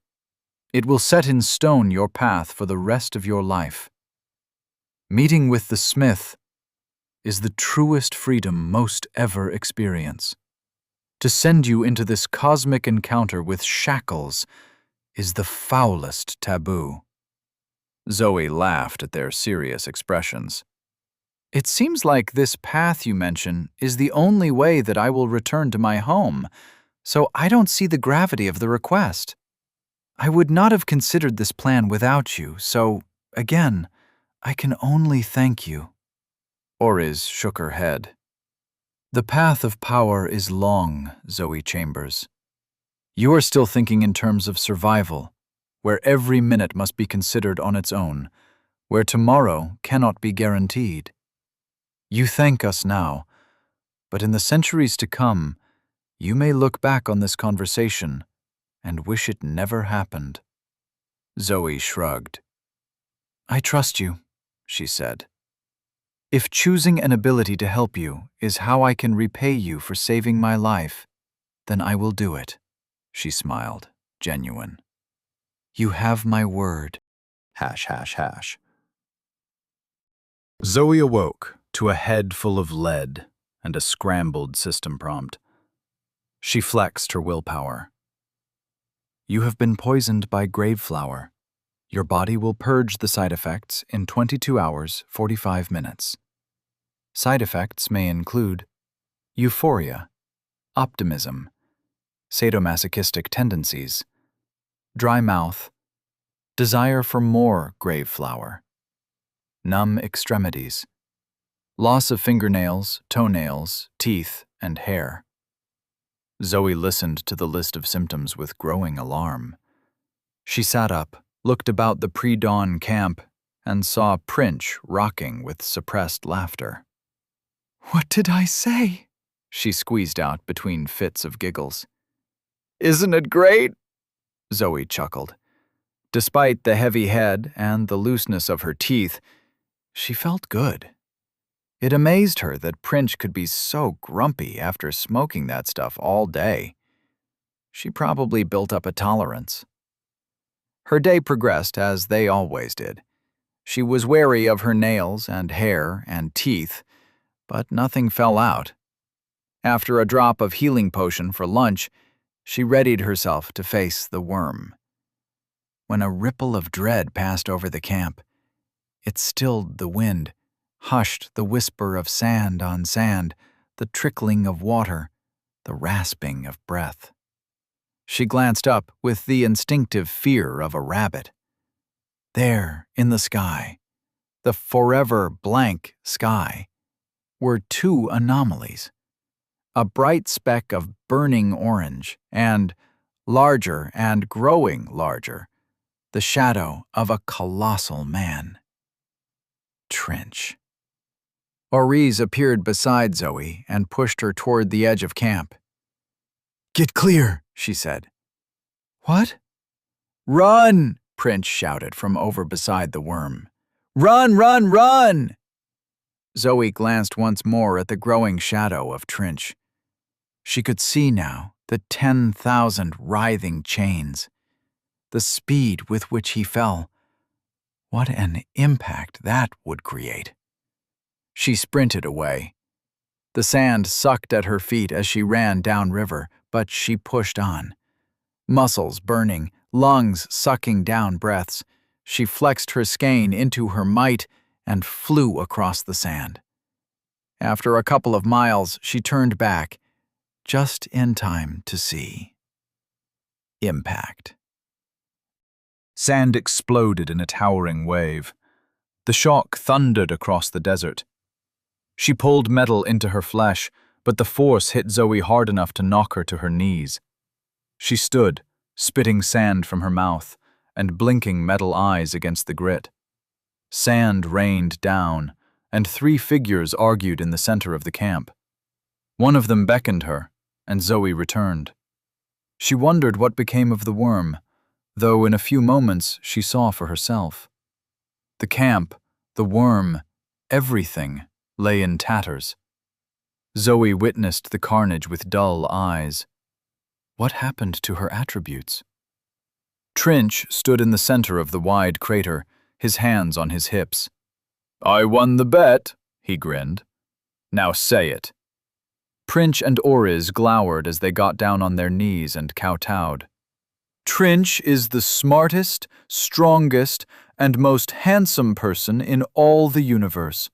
It will set in stone your path for the rest of your life. Meeting with the smith is the truest freedom most ever experience. To send you into this cosmic encounter with shackles is the foulest taboo. Zoe laughed at their serious expressions. It seems like this path you mention is the only way that I will return to my home, so I don't see the gravity of the request. I would not have considered this plan without you, so, again, I can only thank you. Oriz shook her head. The path of power is long, Zoe Chambers. You are still thinking in terms of survival, where every minute must be considered on its own, where tomorrow cannot be guaranteed. You thank us now, but in the centuries to come, you may look back on this conversation and wish it never happened. Zoe shrugged. I trust you, she said. If choosing an ability to help you is how I can repay you for saving my life, then I will do it, she smiled, genuine. You have my word. .. Zoe awoke to a head full of lead and a scrambled system prompt. She flexed her willpower. You have been poisoned by graveflower. Your body will purge the side effects in 22 hours, 45 minutes. Side effects may include euphoria, optimism, sadomasochistic tendencies, dry mouth, desire for more graveflower, numb extremities, loss of fingernails, toenails, teeth, and hair. Zoe listened to the list of symptoms with growing alarm. She sat up, looked about the pre-dawn camp, and saw Princh rocking with suppressed laughter. What did I say? She squeezed out between fits of giggles. Isn't it great? Zoe chuckled. Despite the heavy head and the looseness of her teeth, she felt good. It amazed her that Princh could be so grumpy after smoking that stuff all day. She probably built up a tolerance. Her day progressed as they always did. She was wary of her nails and hair and teeth, but nothing fell out. After a drop of healing potion for lunch, she readied herself to face the worm. When a ripple of dread passed over the camp, it stilled the wind, hushed the whisper of sand on sand, the trickling of water, the rasping of breath. She glanced up with the instinctive fear of a rabbit. There, in the sky, the forever blank sky, were two anomalies. A bright speck of burning orange and, larger and growing larger, the shadow of a colossal man. Trench. Oriz appeared beside Zoe and pushed her toward the edge of camp. Get clear, she said. What? Run, Princh shouted from over beside the worm. Run, run, run! Zoe glanced once more at the growing shadow of Trench. She could see now the 10,000 writhing chains, the speed with which he fell. What an impact that would create. She sprinted away. The sand sucked at her feet as she ran downriver, but she pushed on. Muscles burning, lungs sucking down breaths, she flexed her skein into her might and flew across the sand. After a couple of miles, she turned back, just in time to see impact. Sand exploded in a towering wave. The shock thundered across the desert. She pulled metal into her flesh, but the force hit Zoe hard enough to knock her to her knees. She stood, spitting sand from her mouth and blinking metal eyes against the grit. Sand rained down, and 3 figures argued in the center of the camp. One of them beckoned her, and Zoe returned. She wondered what became of the worm, though in a few moments she saw for herself. The camp, the worm, everything lay in tatters. Zoe witnessed the carnage with dull eyes. What happened to her attributes? Trench stood in the center of the wide crater, his hands on his hips. I won the bet, he grinned. Now say it. Princh and Oriz glowered as they got down on their knees and kowtowed. Trinch is the smartest, strongest, and most handsome person in all the universe.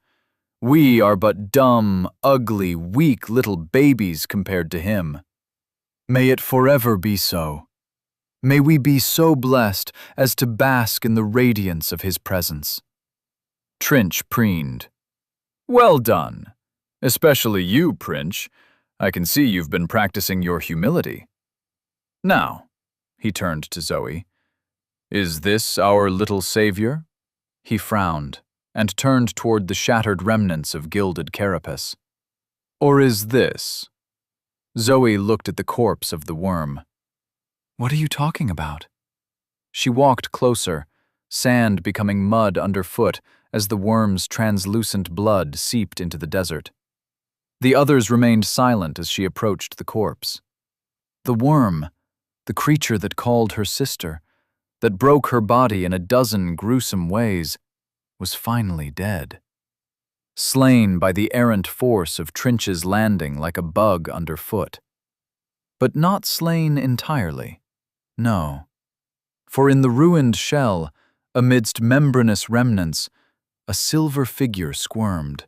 We are but dumb, ugly, weak little babies compared to him. May it forever be so. May we be so blessed as to bask in the radiance of his presence. Trinch preened. Well done. Especially you, Princh. I can see you've been practicing your humility. Now, he turned to Zoe. Is this our little savior? He frowned and turned toward the shattered remnants of gilded carapace. Or is this? Zoe looked at the corpse of the worm. What are you talking about? She walked closer, sand becoming mud underfoot as the worm's translucent blood seeped into the desert. The others remained silent as she approached the corpse. The worm, the creature that called her sister, that broke her body in a dozen gruesome ways, was finally dead. Slain by the errant force of Trinch's landing like a bug underfoot. But not slain entirely. No. For in the ruined shell, amidst membranous remnants, a silver figure squirmed.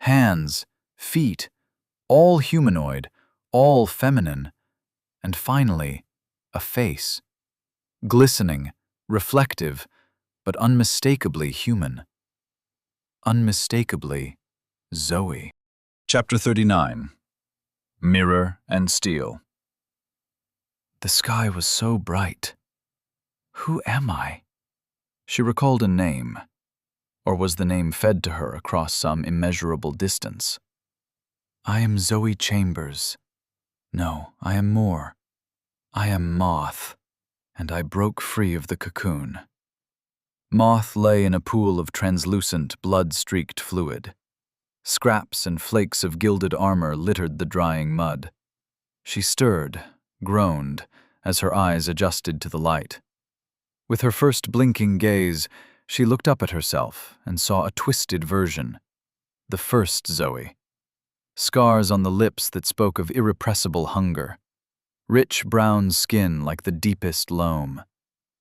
Hands, feet, all humanoid, all feminine, and finally, a face. Glistening, reflective, but unmistakably human. Unmistakably Zoe. Chapter 39. Mirror and Steel. The sky was so bright. Who am I? She recalled a name. Or was the name fed to her across some immeasurable distance? I am Zoe Chambers. No, I am more. I am Moth, and I broke free of the cocoon. Moth lay in a pool of translucent, blood-streaked fluid. Scraps and flakes of gilded armor littered the drying mud. She stirred, groaned, as her eyes adjusted to the light. With her first blinking gaze, she looked up at herself and saw a twisted version. The first Zoe. Scars on the lips that spoke of irrepressible hunger. Rich brown skin like the deepest loam.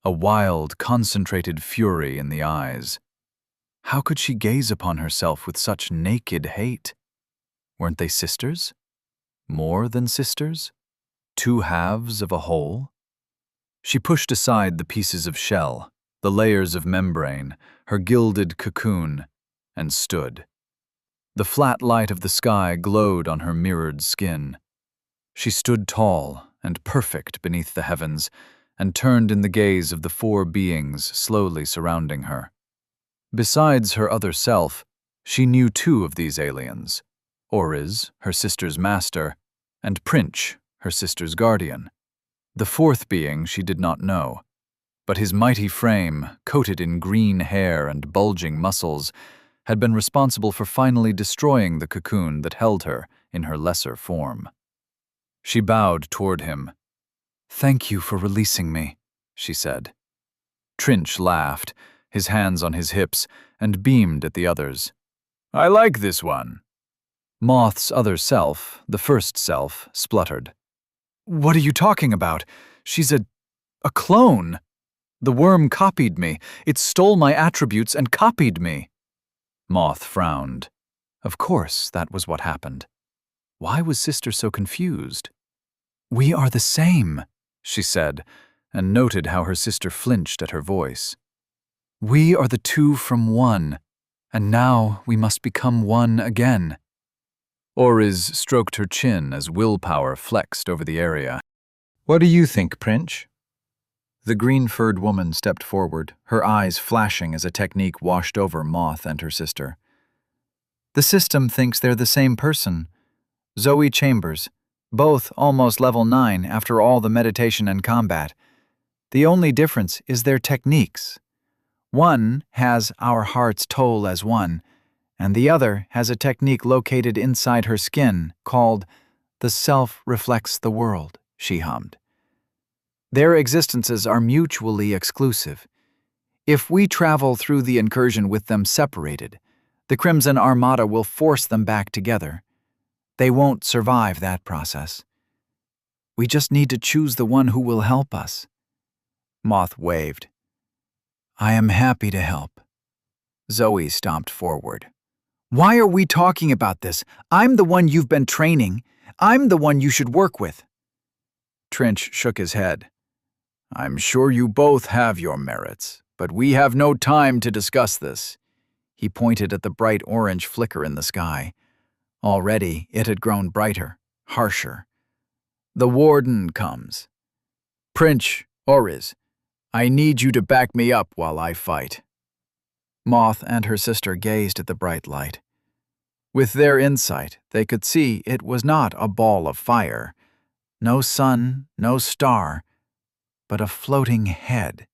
A wild, concentrated fury in the eyes. How could she gaze upon herself with such naked hate? Weren't they sisters? More than sisters? Two halves of a whole? She pushed aside the pieces of shell, the layers of membrane, her gilded cocoon, and stood. The flat light of the sky glowed on her mirrored skin. She stood tall and perfect beneath the heavens, and turned in the gaze of the four beings slowly surrounding her. Besides her other self, she knew two of these aliens, Oriz, her sister's master, and Princh, her sister's guardian. The fourth being she did not know, but his mighty frame, coated in green hair and bulging muscles, had been responsible for finally destroying the cocoon that held her in her lesser form. She bowed toward him. "Thank you for releasing me," she said. Trinch laughed, his hands on his hips, and beamed at the others. "I like this one." Moth's other self, the first self, spluttered. "What are you talking about? She's a clone. The worm copied me. It stole my attributes and copied me." Moth frowned. Of course, that was what happened. Why was Sister so confused? "We are the same," she said, and noted how her sister flinched at her voice. "We are the two from one, and now we must become one again." Oriz stroked her chin as willpower flexed over the area. "What do you think, Princh?" The green-furred woman stepped forward, her eyes flashing as a technique washed over Moth and her sister. "The system thinks they're the same person. Zoe Chambers. Both almost level 9 after all the meditation and combat. The only difference is their techniques. One has our heart's toll as one, and the other has a technique located inside her skin called the self reflects the world," she hummed. "Their existences are mutually exclusive. If we travel through the incursion with them separated, the Crimson Armada will force them back together. They won't survive that process. We just need to choose the one who will help us." Moth waved. "I am happy to help." Zoe stomped forward. "Why are we talking about this? I'm the one you've been training. I'm the one you should work with." Trinch shook his head. "I'm sure you both have your merits, but we have no time to discuss this." He pointed at the bright orange flicker in the sky. Already it had grown brighter, harsher. "The warden comes. Princh, Oriz, I need you to back me up while I fight." Moth and her sister gazed at the bright light. With their insight, they could see it was not a ball of fire, no sun, no star, but a floating head.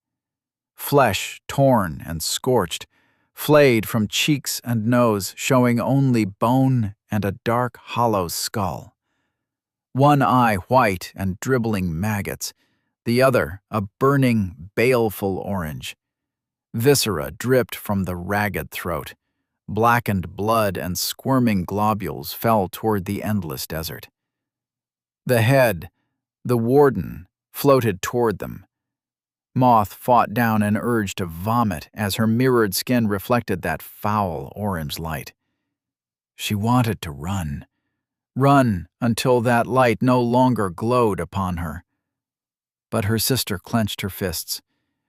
Flesh torn and scorched, flayed from cheeks and nose, showing only bone and a dark, hollow skull. One eye white and dribbling maggots, the other a burning, baleful orange. Viscera dripped from the ragged throat. Blackened blood and squirming globules fell toward the endless desert. The head, the warden, floated toward them. Moth fought down an urge to vomit as her mirrored skin reflected that foul orange light. She wanted to run. Run until that light no longer glowed upon her. But her sister clenched her fists,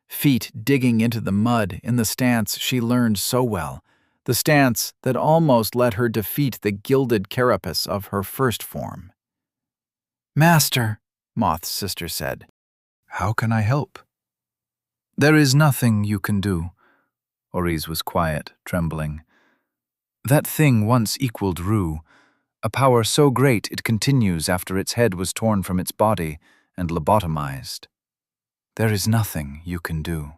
feet digging into the mud in the stance she learned so well, the stance that almost let her defeat the gilded carapace of her first form. "Master," Moth's sister said. "How can I help?" "There is nothing you can do." Oriz was quiet, trembling. "That thing once equaled Rue, a power so great it continues after its head was torn from its body and lobotomized. There is nothing you can do."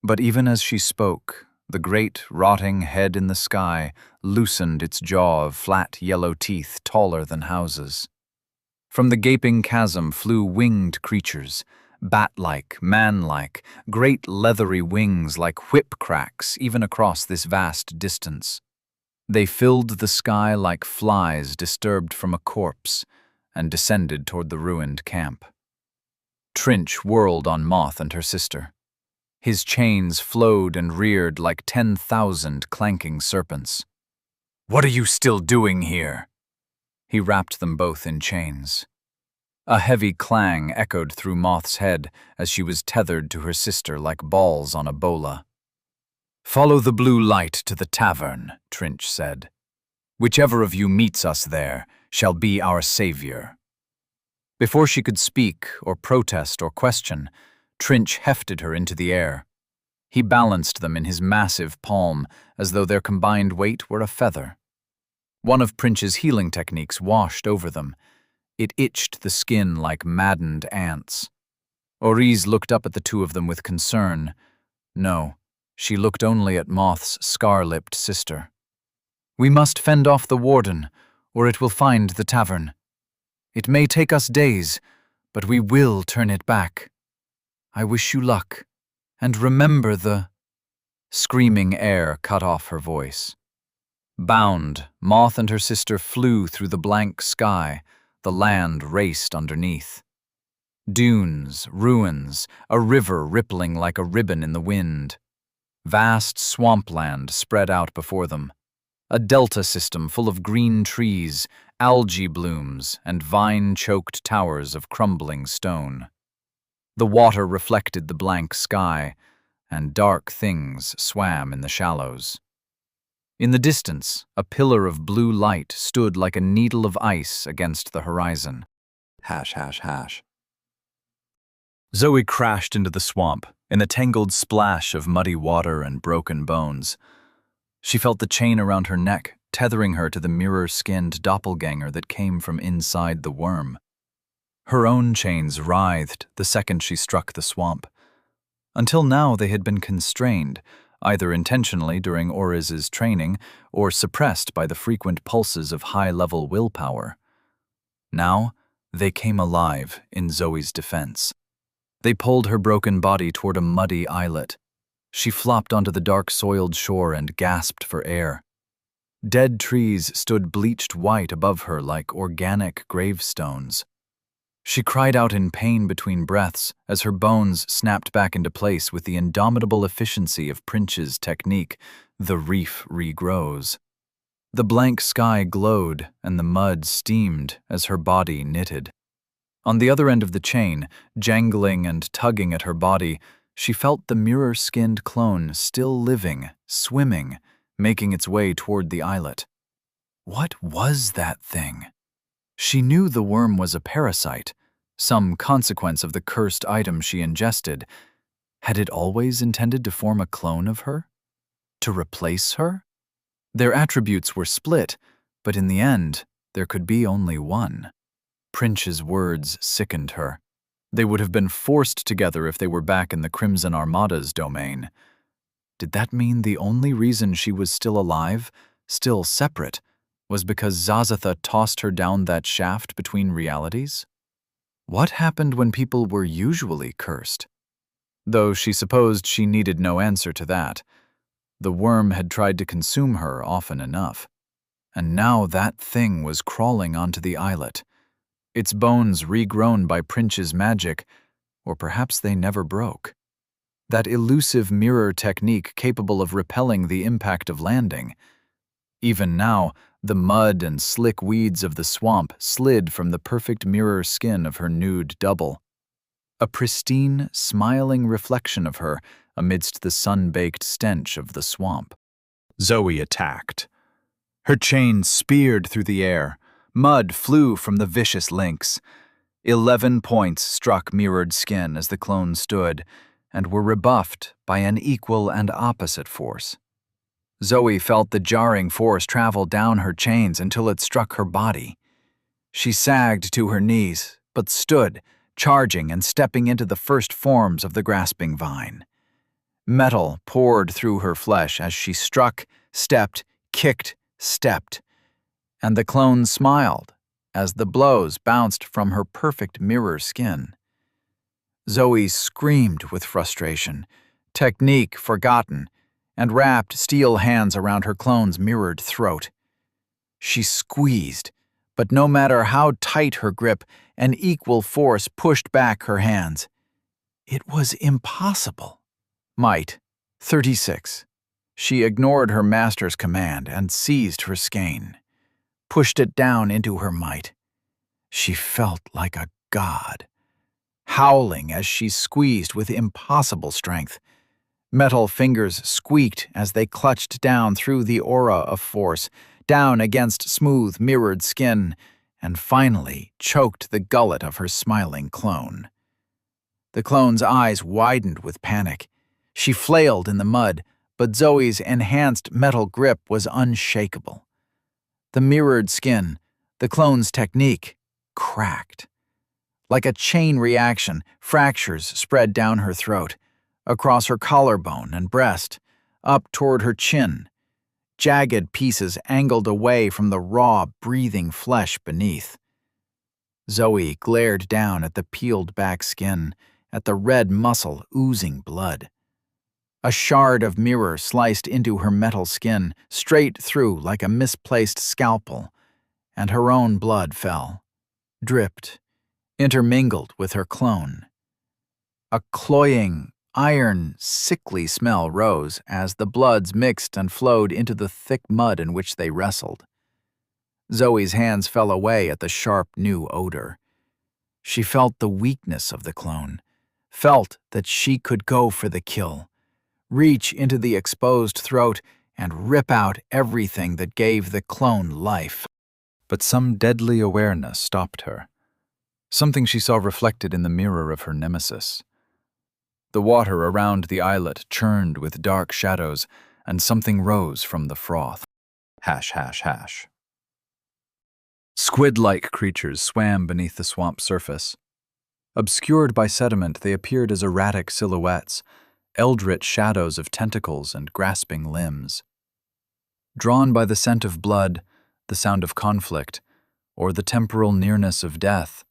But even as she spoke, the great, rotting head in the sky loosened its jaw of flat yellow teeth taller than houses. From the gaping chasm flew winged creatures, bat-like, man-like, great leathery wings like whip cracks even across this vast distance. They filled the sky like flies disturbed from a corpse and descended toward the ruined camp. Trinch whirled on Moth and her sister. His chains flowed and reared like 10,000 clanking serpents. "What are you still doing here?" He wrapped them both in chains. A heavy clang echoed through Moth's head as she was tethered to her sister like balls on a bola. "Follow the blue light to the tavern," Trinch said. "Whichever of you meets us there shall be our savior." Before she could speak or protest or question, Trinch hefted her into the air. He balanced them in his massive palm as though their combined weight were a feather. One of Princh's healing techniques washed over them. It itched the skin like maddened ants. Oriz looked up at the two of them with concern. No, she looked only at Moth's scar-lipped sister. "We must fend off the warden, or it will find the tavern. It may take us days, but we will turn it back. I wish you luck, and remember the—" Screaming air cut off her voice. Bound, Moth and her sister flew through the blank sky. The land raced underneath. Dunes, ruins, a river rippling like a ribbon in the wind. Vast swampland spread out before them. A delta system full of green trees, algae blooms, and vine-choked towers of crumbling stone. The water reflected the blank sky, and dark things swam in the shallows. In the distance, a pillar of blue light stood like a needle of ice against the horizon. Hash, hash, hash. Zoe crashed into the swamp, in the tangled splash of muddy water and broken bones. She felt the chain around her neck, tethering her to the mirror-skinned doppelganger that came from inside the worm. Her own chains writhed the second she struck the swamp. Until now they had been constrained, either intentionally during Oriz's training or suppressed by the frequent pulses of high-level willpower. Now, they came alive in Zoe's defense. They pulled her broken body toward a muddy islet. She flopped onto the dark soiled shore and gasped for air. Dead trees stood bleached white above her like organic gravestones. She cried out in pain between breaths as her bones snapped back into place with the indomitable efficiency of Prince's technique, the reef regrows. The blank sky glowed and the mud steamed as her body knitted. On the other end of the chain, jangling and tugging at her body, she felt the mirror-skinned clone still living, swimming, making its way toward the islet. What was that thing? She knew the worm was a parasite, some consequence of the cursed item she ingested. Had it always intended to form a clone of her? To replace her? Their attributes were split, but in the end, there could be only one. Prince's words sickened her. They would have been forced together if they were back in the Crimson Armada's domain. Did that mean the only reason she was still alive, still separate, was because Zazatha tossed her down that shaft between realities? What happened when people were usually cursed? Though she supposed she needed no answer to that. The worm had tried to consume her often enough. And now that thing was crawling onto the islet. Its bones regrown by Prince's magic, or perhaps they never broke. That elusive mirror technique capable of repelling the impact of landing. Even now, the mud and slick weeds of the swamp slid from the perfect mirror skin of her nude double. A pristine, smiling reflection of her amidst the sun-baked stench of the swamp. Zoe attacked. Her chain speared through the air. Mud flew from the vicious links. 11 points struck mirrored skin as the clone stood, and were rebuffed by an equal and opposite force. Zoe felt the jarring force travel down her chains until it struck her body. She sagged to her knees, but stood, charging and stepping into the first forms of the grasping vine. Metal poured through her flesh as she struck, stepped, kicked, stepped, and the clone smiled as the blows bounced from her perfect mirror skin. Zoe screamed with frustration, technique forgotten, and wrapped steel hands around her clone's mirrored throat. She squeezed, but no matter how tight her grip, an equal force pushed back her hands. It was impossible. Might, 36. She ignored her master's command and seized her skein, pushed it down into her might. She felt like a god, howling as she squeezed with impossible strength. Metal fingers squeaked as they clutched down through the aura of force, down against smooth, mirrored skin, and finally choked the gullet of her smiling clone. The clone's eyes widened with panic. She flailed in the mud, but Zoe's enhanced metal grip was unshakable. The mirrored skin, the clone's technique, cracked. Like a chain reaction, fractures spread down her throat, across her collarbone and breast, up toward her chin. Jagged pieces angled away from the raw, breathing flesh beneath. Zoe glared down at the peeled-back skin, at the red muscle oozing blood. A shard of mirror sliced into her metal skin, straight through like a misplaced scalpel, and her own blood fell, dripped, intermingled with her clone. A cloying, iron, sickly smell rose as the bloods mixed and flowed into the thick mud in which they wrestled. Zoe's hands fell away at the sharp new odor. She felt the weakness of the clone, felt that she could go for the kill, reach into the exposed throat and rip out everything that gave the clone life. But some deadly awareness stopped her, something she saw reflected in the mirror of her nemesis. The water around the islet churned with dark shadows, and something rose from the froth. Hash, hash, hash. Squid-like creatures swam beneath the swamp surface. Obscured by sediment, they appeared as erratic silhouettes, eldritch shadows of tentacles and grasping limbs. Drawn by the scent of blood, the sound of conflict, or the temporal nearness of death,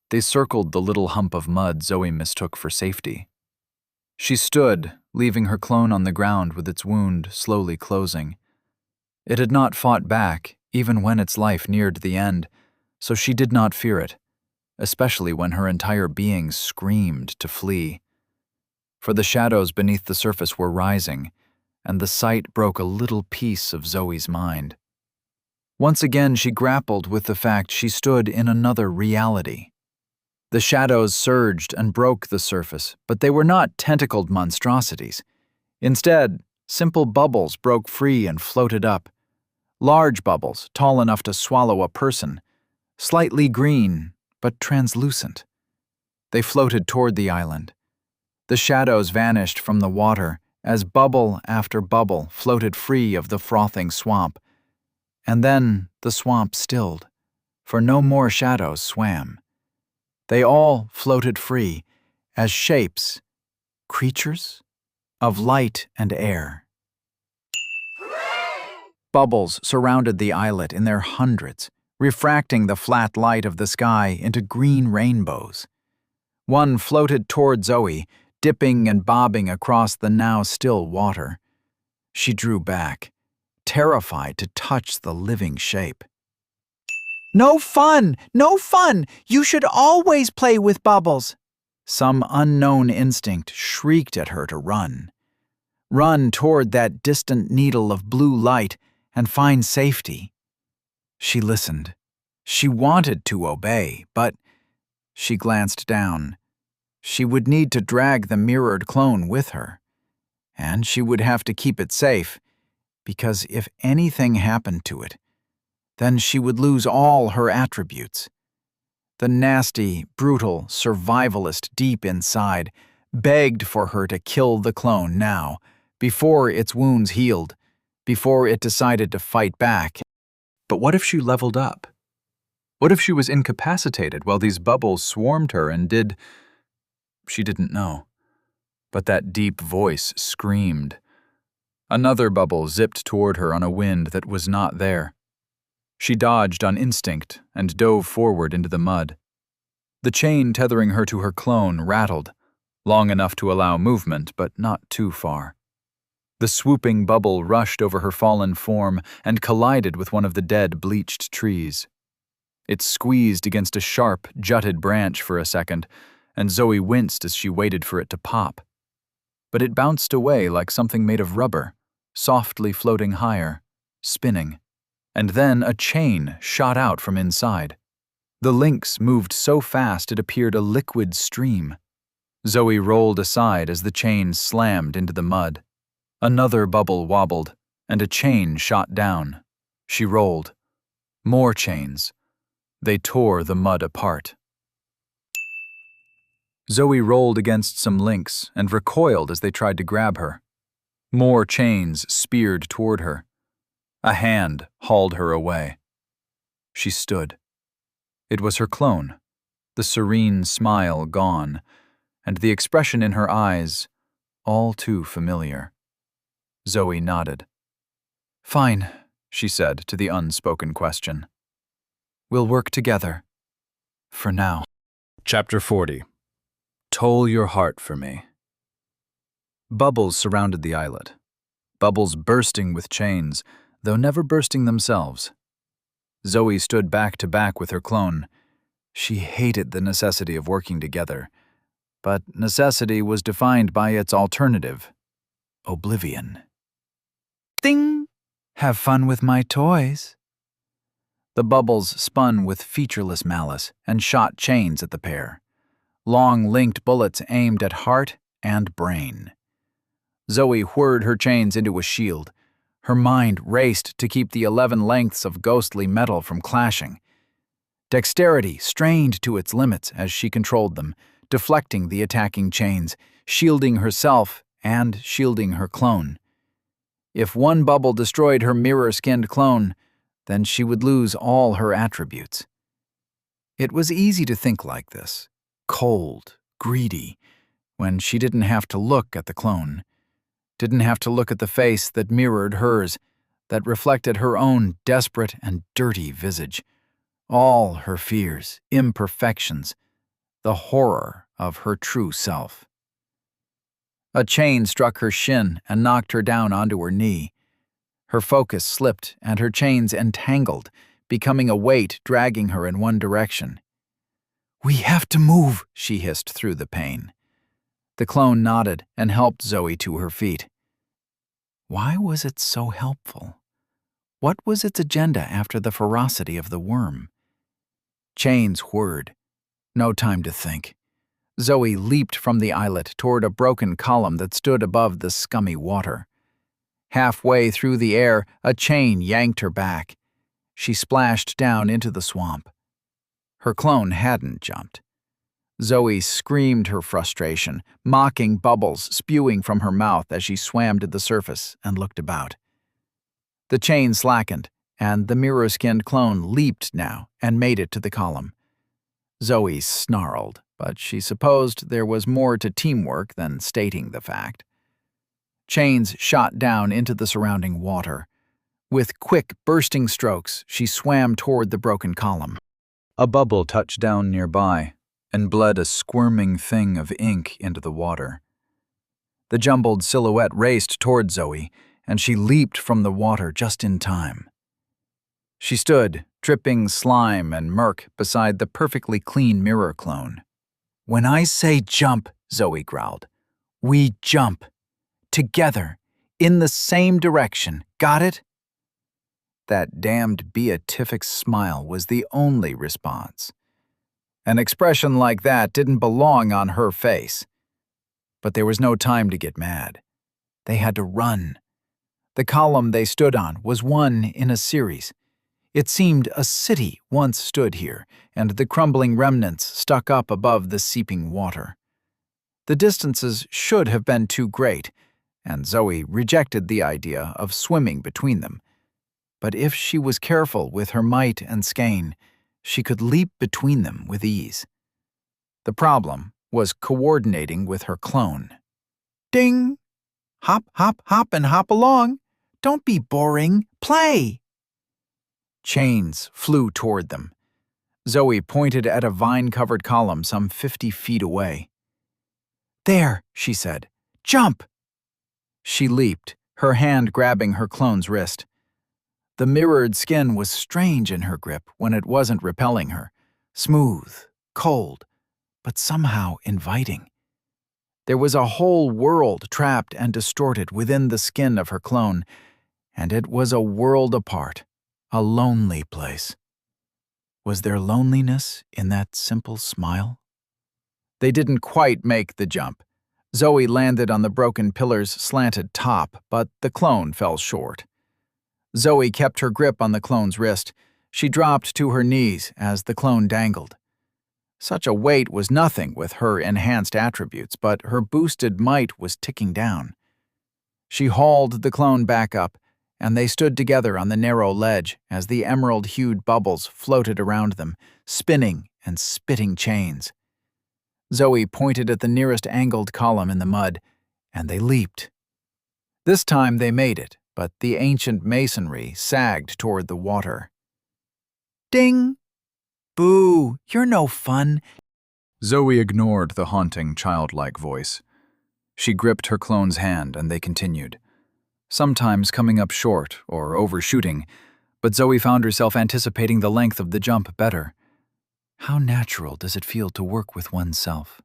they circled the little hump of mud Zoe mistook for safety. She stood, leaving her clone on the ground with its wound slowly closing. It had not fought back, even when its life neared the end, so she did not fear it, especially when her entire being screamed to flee. For the shadows beneath the surface were rising, and the sight broke a little piece of Zoe's mind. Once again she grappled with the fact she stood in another reality. The shadows surged and broke the surface, but they were not tentacled monstrosities. Instead, simple bubbles broke free and floated up. Large bubbles, tall enough to swallow a person, slightly green, but translucent. They floated toward the island. The shadows vanished from the water as bubble after bubble floated free of the frothing swamp. And then the swamp stilled, for no more shadows swam. They all floated free as shapes, creatures of light and air. Bubbles surrounded the islet in their hundreds, refracting the flat light of the sky into green rainbows. One floated toward Zoe, dipping and bobbing across the now still water. She drew back, terrified to touch the living shape. "No fun! No fun! You should always play with bubbles!" Some unknown instinct shrieked at her to run. Run toward that distant needle of blue light and find safety. She listened. She wanted to obey, but she glanced down. She would need to drag the mirrored clone with her, and she would have to keep it safe, because if anything happened to it, then she would lose all her attributes. The nasty, brutal survivalist deep inside begged for her to kill the clone now, before its wounds healed, before it decided to fight back. But what if she leveled up? What if she was incapacitated while these bubbles swarmed her and did... She didn't know. But that deep voice screamed. Another bubble zipped toward her on a wind that was not there. She dodged on instinct and dove forward into the mud. The chain tethering her to her clone rattled, long enough to allow movement, but not too far. The swooping bubble rushed over her fallen form and collided with one of the dead, bleached trees. It squeezed against a sharp, jutted branch for a second, and Zoe winced as she waited for it to pop. But it bounced away like something made of rubber, softly floating higher, spinning. And then a chain shot out from inside. The links moved so fast it appeared a liquid stream. Zoe rolled aside as the chain slammed into the mud. Another bubble wobbled, and a chain shot down. She rolled. More chains. They tore the mud apart. Zoe rolled against some links and recoiled as they tried to grab her. More chains speared toward her. A hand hauled her away. She stood. It was her clone, the serene smile gone, and the expression in her eyes all too familiar. Zoe nodded. "Fine," she said to the unspoken question. "We'll work together. For now." Chapter 40. Toll your heart for me. Bubbles surrounded the islet. Bubbles bursting with chains, though never bursting themselves. Zoe stood back to back with her clone. She hated the necessity of working together, but necessity was defined by its alternative, oblivion. Ding! "Have fun with my toys." The bubbles spun with featureless malice and shot chains at the pair. Long linked bullets aimed at heart and brain. Zoe whirred her chains into a shield. Her mind raced to keep the 11 lengths of ghostly metal from clashing. Dexterity strained to its limits as she controlled them, deflecting the attacking chains, shielding herself and shielding her clone. If one bubble destroyed her mirror-skinned clone, then she would lose all her attributes. It was easy to think like this, cold, greedy, when she didn't have to look at the clone, didn't have to look at the face that mirrored hers, that reflected her own desperate and dirty visage, all her fears, imperfections, the horror of her true self. A chain struck her shin and knocked her down onto her knee. Her focus slipped and her chains entangled, becoming a weight dragging her in one direction. "We have to move," she hissed through the pain. The clone nodded and helped Zoe to her feet. Why was it so helpful? What was its agenda after the ferocity of the worm? Chains whirred. No time to think. Zoe leaped from the islet toward a broken column that stood above the scummy water. Halfway through the air, a chain yanked her back. She splashed down into the swamp. Her clone hadn't jumped. Zoe screamed her frustration, mocking bubbles spewing from her mouth as she swam to the surface and looked about. The chain slackened, and the mirror-skinned clone leaped now and made it to the column. Zoe snarled, but she supposed there was more to teamwork than stating the fact. Chains shot down into the surrounding water. With quick, bursting strokes, she swam toward the broken column. A bubble touched down nearby and bled a squirming thing of ink into the water. The jumbled silhouette raced toward Zoe, and she leaped from the water just in time. She stood, dripping slime and murk beside the perfectly clean mirror clone. "When I say jump," Zoe growled, "we jump. Together, in the same direction. Got it?" That damned beatific smile was the only response. An expression like that didn't belong on her face. But there was no time to get mad. They had to run. The column they stood on was one in a series. It seemed a city once stood here, and the crumbling remnants stuck up above the seeping water. The distances should have been too great, and Zoe rejected the idea of swimming between them. But if she was careful with her might and skein, she could leap between them with ease. The problem was coordinating with her clone. "Ding! Hop, hop, hop, and hop along. Don't be boring. Play!" Chains flew toward them. Zoe pointed at a vine-covered column some 50 feet away. "There," she said. "Jump!" She leaped, her hand grabbing her clone's wrist. The mirrored skin was strange in her grip when it wasn't repelling her. Smooth, cold, but somehow inviting. There was a whole world trapped and distorted within the skin of her clone, and it was a world apart, a lonely place. Was there loneliness in that simple smile? They didn't quite make the jump. Zoe landed on the broken pillar's slanted top, but the clone fell short. Zoe kept her grip on the clone's wrist. She dropped to her knees as the clone dangled. Such a weight was nothing with her enhanced attributes, but her boosted might was ticking down. She hauled the clone back up, and they stood together on the narrow ledge as the emerald-hued bubbles floated around them, spinning and spitting chains. Zoe pointed at the nearest angled column in the mud, and they leaped. This time they made it, but the ancient masonry sagged toward the water. "Ding! Boo, you're no fun." Zoe ignored the haunting, childlike voice. She gripped her clone's hand and they continued, sometimes coming up short or overshooting, but Zoe found herself anticipating the length of the jump better. How natural does it feel to work with oneself?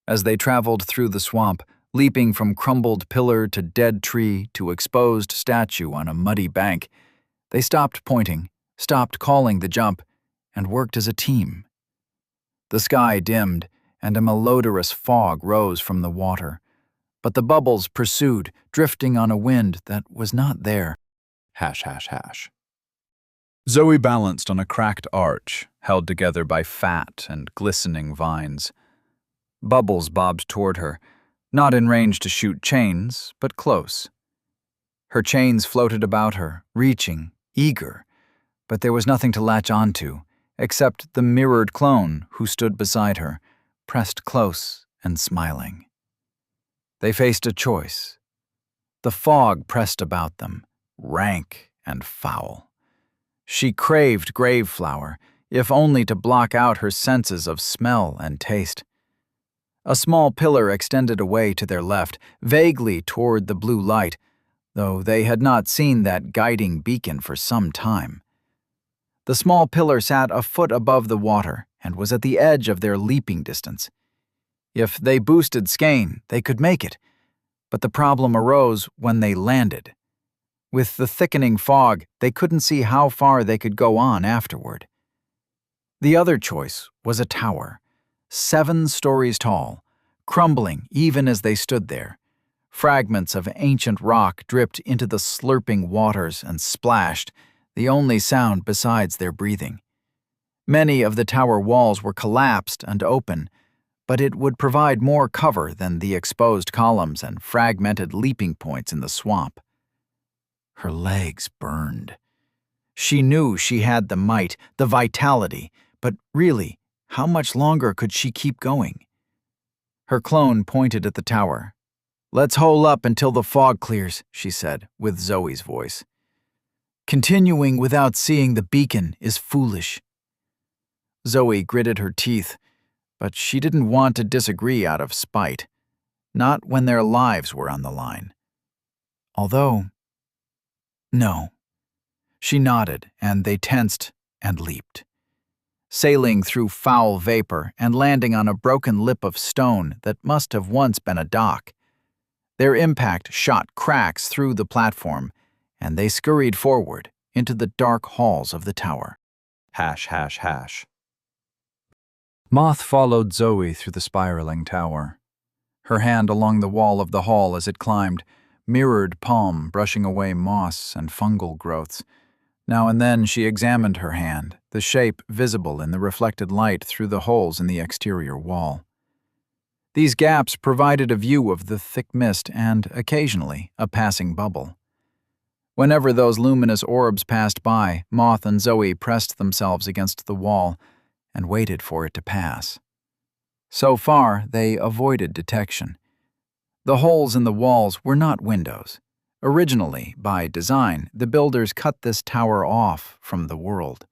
As they traveled through the swamp, leaping from crumbled pillar to dead tree to exposed statue on a muddy bank, they stopped pointing, stopped calling the jump, and worked as a team. The sky dimmed, and a malodorous fog rose from the water, but the bubbles pursued, drifting on a wind that was not there. Hash, hash, hash. Zoe balanced on a cracked arch, held together by fat and glistening vines. Bubbles bobbed toward her, not in range to shoot chains, but close. Her chains floated about her, reaching, eager, but there was nothing to latch onto, except the mirrored clone who stood beside her, pressed close and smiling. They faced a choice. The fog pressed about them, rank and foul. She craved grave flower, if only to block out her senses of smell and taste. A small pillar extended away to their left, vaguely toward the blue light, though they had not seen that guiding beacon for some time. The small pillar sat a foot above the water and was at the edge of their leaping distance. If they boosted Skane, they could make it, but the problem arose when they landed. With the thickening fog, they couldn't see how far they could go on afterward. The other choice was a tower, 7 stories tall, crumbling even as they stood there. Fragments of ancient rock dripped into the slurping waters and splashed, the only sound besides their breathing. Many of the tower walls were collapsed and open, but it would provide more cover than the exposed columns and fragmented leaping points in the swamp. Her legs burned. She knew she had the might, the vitality, but really, how much longer could she keep going? Her clone pointed at the tower. "Let's hole up until the fog clears," she said, with Zoe's voice. "Continuing without seeing the beacon is foolish." Zoe gritted her teeth, but she didn't want to disagree out of spite, not when their lives were on the line. Although, no. She nodded, and they tensed and leaped, sailing through foul vapor and landing on a broken lip of stone that must have once been a dock. Their impact shot cracks through the platform, and they scurried forward into the dark halls of the tower. ###. Moth followed Zoe through the spiraling tower. Her hand along the wall of the hall as it climbed, mirrored palm brushing away moss and fungal growths. Now and then she examined her hand, the shape visible in the reflected light through the holes in the exterior wall. These gaps provided a view of the thick mist and, occasionally, a passing bubble. Whenever those luminous orbs passed by, Moth and Zoe pressed themselves against the wall and waited for it to pass. So far, they avoided detection. The holes in the walls were not windows. Originally, by design, the builders cut this tower off from the world.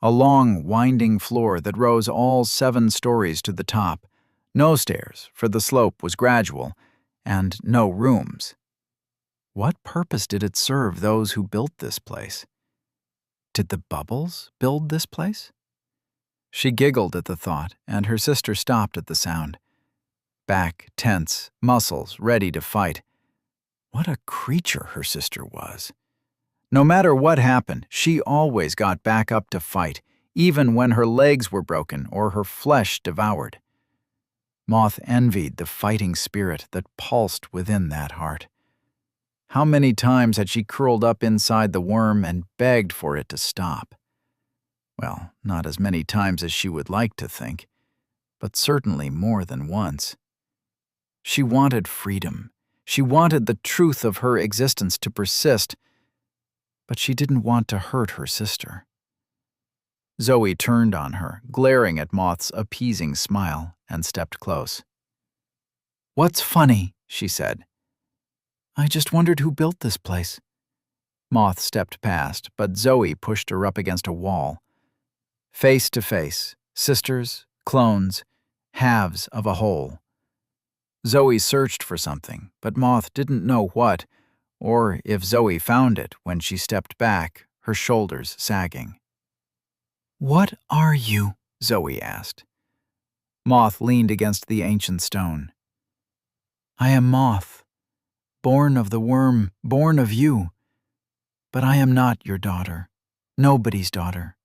A long, winding floor that rose all 7 stories to the top, no stairs, for the slope was gradual, and no rooms. What purpose did it serve those who built this place? Did the bubbles build this place? She giggled at the thought, and her sister stopped at the sound. Back tense, muscles ready to fight. What a creature her sister was. No matter what happened, she always got back up to fight, even when her legs were broken or her flesh devoured. Moth envied the fighting spirit that pulsed within that heart. How many times had she curled up inside the worm and begged for it to stop? Well, not as many times as she would like to think, but certainly more than once. She wanted freedom. She wanted the truth of her existence to persist, but she didn't want to hurt her sister. Zoe turned on her, glaring at Moth's appeasing smile, and stepped close. "What's funny?" she said. "I just wondered who built this place." Moth stepped past, but Zoe pushed her up against a wall. Face to face, sisters, clones, halves of a whole. Zoe searched for something, but Moth didn't know what, or if Zoe found it when she stepped back, her shoulders sagging. "What are you?" Zoe asked. Moth leaned against the ancient stone. "I am Moth, born of the worm, born of you. But I am not your daughter, nobody's daughter,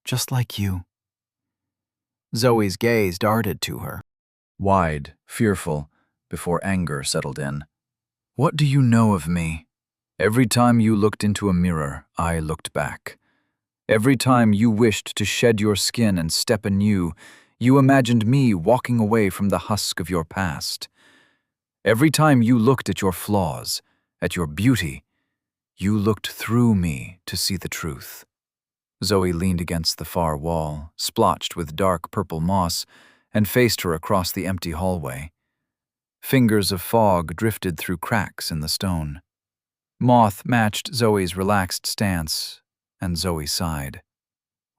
just like you." Zoe's gaze darted to her, wide, fearful, before anger settled in. "What do you know of me? Every time you looked into a mirror, I looked back. Every time you wished to shed your skin and step anew, you imagined me walking away from the husk of your past. Every time you looked at your flaws, at your beauty, you looked through me to see the truth." Zoe leaned against the far wall, splotched with dark purple moss, and faced her across the empty hallway. Fingers of fog drifted through cracks in the stone. Moth matched Zoe's relaxed stance, and Zoe sighed.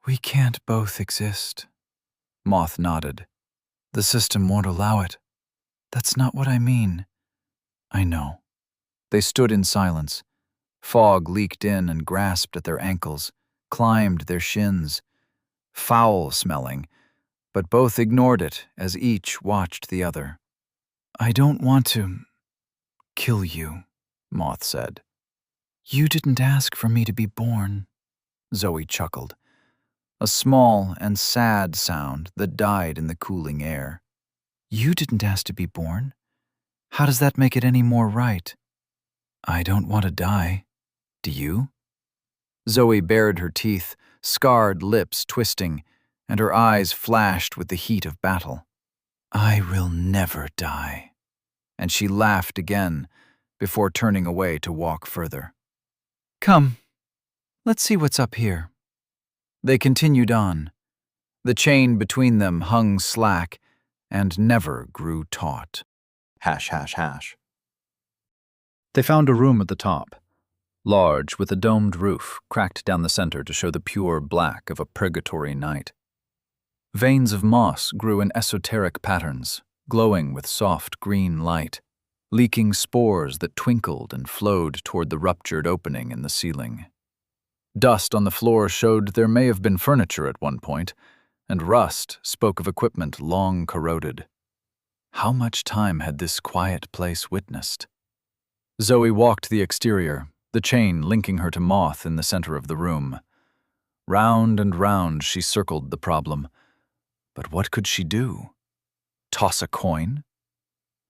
"We can't both exist." Moth nodded. The system won't allow it. That's not what I mean. I know. They stood in silence. Fog leaked in and grasped at their ankles, climbed their shins. Foul-smelling, but both ignored it as each watched the other. I don't want to kill you, Moth said. You didn't ask for me to be born, Zoe chuckled. A small and sad sound that died in the cooling air. You didn't ask to be born. How does that make it any more right? I don't want to die. Do you? Zoe bared her teeth, scarred lips twisting, and her eyes flashed with the heat of battle. I will never die. And she laughed again before turning away to walk further. Come, let's see what's up here. They continued on. The chain between them hung slack and never grew taut. ###. They found a room at the top, large with a domed roof cracked down the center to show the pure black of a purgatory night. Veins of moss grew in esoteric patterns, glowing with soft green light, leaking spores that twinkled and flowed toward the ruptured opening in the ceiling. Dust on the floor showed there may have been furniture at one point, and rust spoke of equipment long corroded. How much time had this quiet place witnessed? Zoe walked the exterior, the chain linking her to Moth in the center of the room. Round and round she circled the problem. But what could she do? Toss a coin?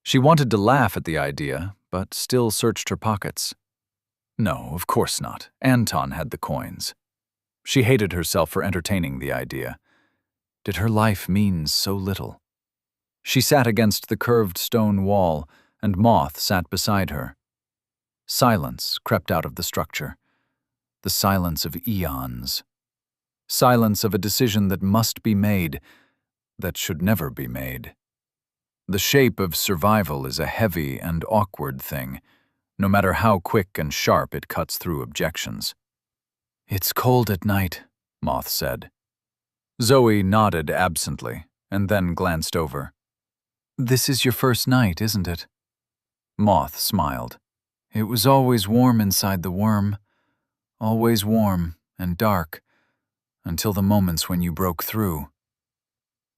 She wanted to laugh at the idea, but still searched her pockets. No, of course not. Anton had the coins. She hated herself for entertaining the idea. Did her life mean so little? She sat against the curved stone wall, and Moth sat beside her. Silence crept out of the structure. The silence of eons. Silence of a decision that must be made, that should never be made. The shape of survival is a heavy and awkward thing, no matter how quick and sharp it cuts through objections. It's cold at night, Moth said. Zoe nodded absently, and then glanced over. This is your first night, isn't it? Moth smiled. It was always warm inside the worm, always warm and dark, until the moments when you broke through.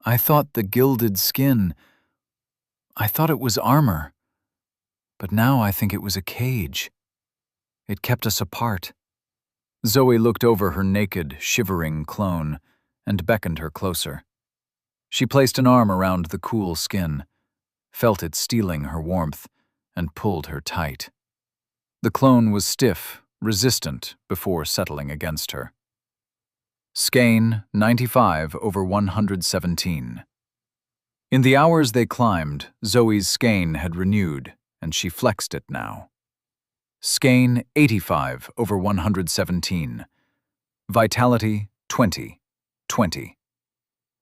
I thought the gilded skin, I thought it was armor, but now I think it was a cage. It kept us apart. Zoe looked over her naked, shivering clone and beckoned her closer. She placed an arm around the cool skin, felt it stealing her warmth, and pulled her tight. The clone was stiff, resistant before settling against her. Skein 95/117. In the hours they climbed, Zoe's skein had renewed, and she flexed it now. Skein 85/117. Vitality 20.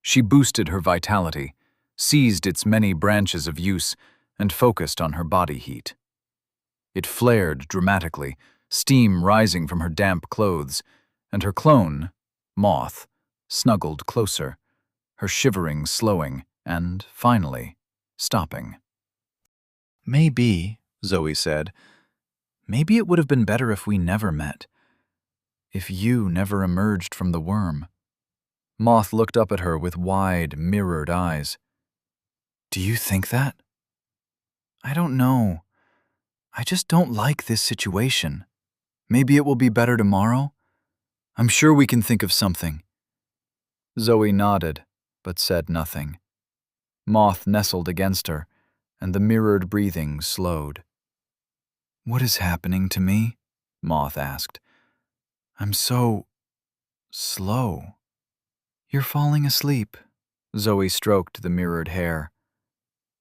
She boosted her vitality, seized its many branches of use, and focused on her body heat. It flared dramatically, steam rising from her damp clothes, and her clone, Moth, snuggled closer, her shivering slowing and, finally, stopping. Maybe, Zoe said, maybe it would have been better if we never met. If you never emerged from the worm. Moth looked up at her with wide, mirrored eyes. Do you think that? I don't know. I just don't like this situation. Maybe it will be better tomorrow. I'm sure we can think of something. Zoe nodded, but said nothing. Moth nestled against her, and the mirrored breathing slowed. What is happening to me? Moth asked. I'm so slow. You're falling asleep. Zoe stroked the mirrored hair.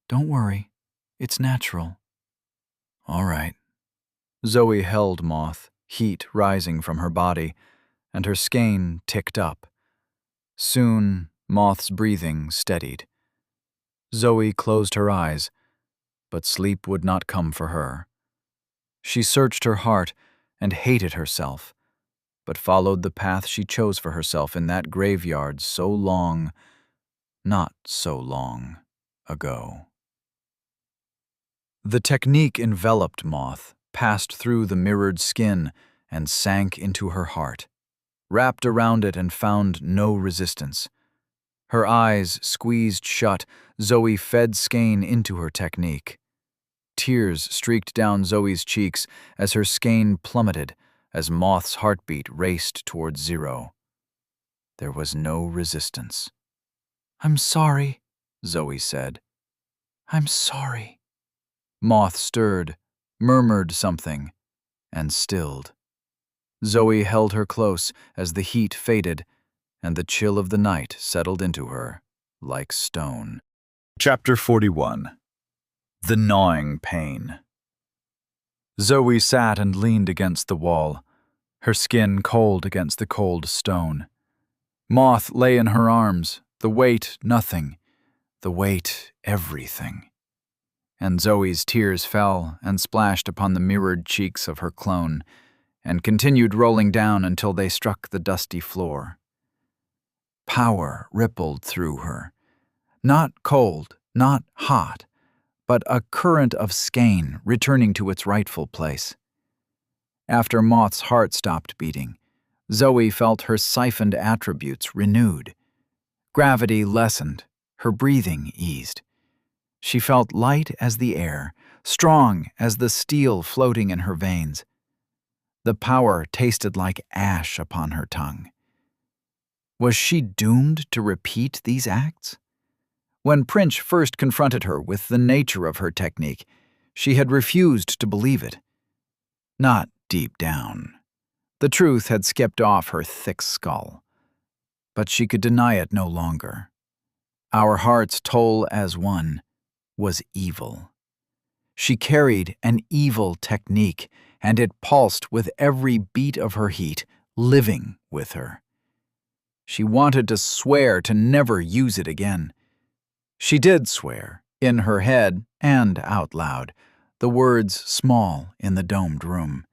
Don't worry, it's natural. All right. Zoe held Moth, heat rising from her body, and her skein ticked up. Soon, Moth's breathing steadied. Zoe closed her eyes, but sleep would not come for her. She searched her heart and hated herself, but followed the path she chose for herself in that graveyard so long, not so long. ago. The technique enveloped Moth, passed through the mirrored skin, and sank into her heart, wrapped around it and found no resistance. Her eyes squeezed shut, Zoe fed skein into her technique. Tears streaked down Zoe's cheeks as her skein plummeted, as Moth's heartbeat raced towards 0. There was no resistance. I'm sorry, Zoe said. I'm sorry. Moth stirred, murmured something, and stilled. Zoe held her close as the heat faded, and the chill of the night settled into her like stone. Chapter 41. The Gnawing Pain. Zoe sat and leaned against the wall, her skin cold against the cold stone. Moth lay in her arms, the weight nothing, the weight everything. And Zoe's tears fell and splashed upon the mirrored cheeks of her clone, and continued rolling down until they struck the dusty floor. Power rippled through her. Not cold, not hot, but a current of skein returning to its rightful place. After Moth's heart stopped beating, Zoe felt her siphoned attributes renewed. Gravity lessened, her breathing eased. She felt light as the air, strong as the steel floating in her veins. The power tasted like ash upon her tongue. Was she doomed to repeat these acts? When Prince first confronted her with the nature of her technique, she had refused to believe it. Not deep down. The truth had skipped off her thick skull. But she could deny it no longer. Our heart's toll as one was evil. She carried an evil technique, and it pulsed with every beat of her heat, living with her. She wanted to swear to never use it again. She did swear, in her head and out loud, the words small in the domed room.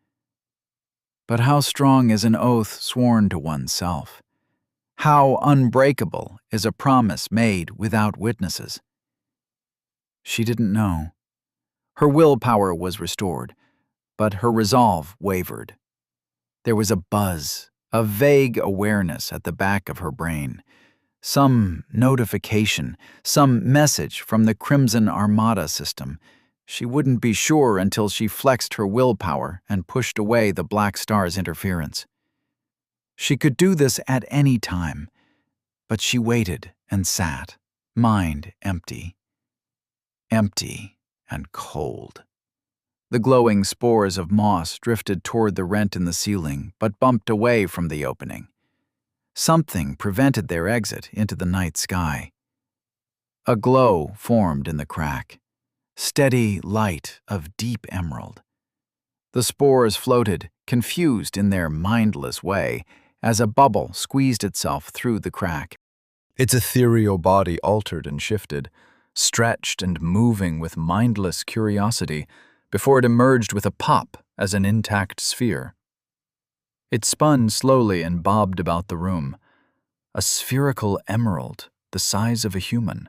But how strong is an oath sworn to oneself? How unbreakable is a promise made without witnesses? She didn't know. Her willpower was restored, but her resolve wavered. There was a buzz, a vague awareness at the back of her brain. Some notification, some message from the Crimson Armada system. She wouldn't be sure until she flexed her willpower and pushed away the Black Star's interference. She could do this at any time, but she waited and sat, mind empty. Empty and cold. The glowing spores of moss drifted toward the rent in the ceiling, but bumped away from the opening. Something prevented their exit into the night sky. A glow formed in the crack, steady light of deep emerald. The spores floated, confused in their mindless way, as a bubble squeezed itself through the crack. Its ethereal body altered and shifted, stretched and moving with mindless curiosity, before it emerged with a pop as an intact sphere. It spun slowly and bobbed about the room, a spherical emerald the size of a human.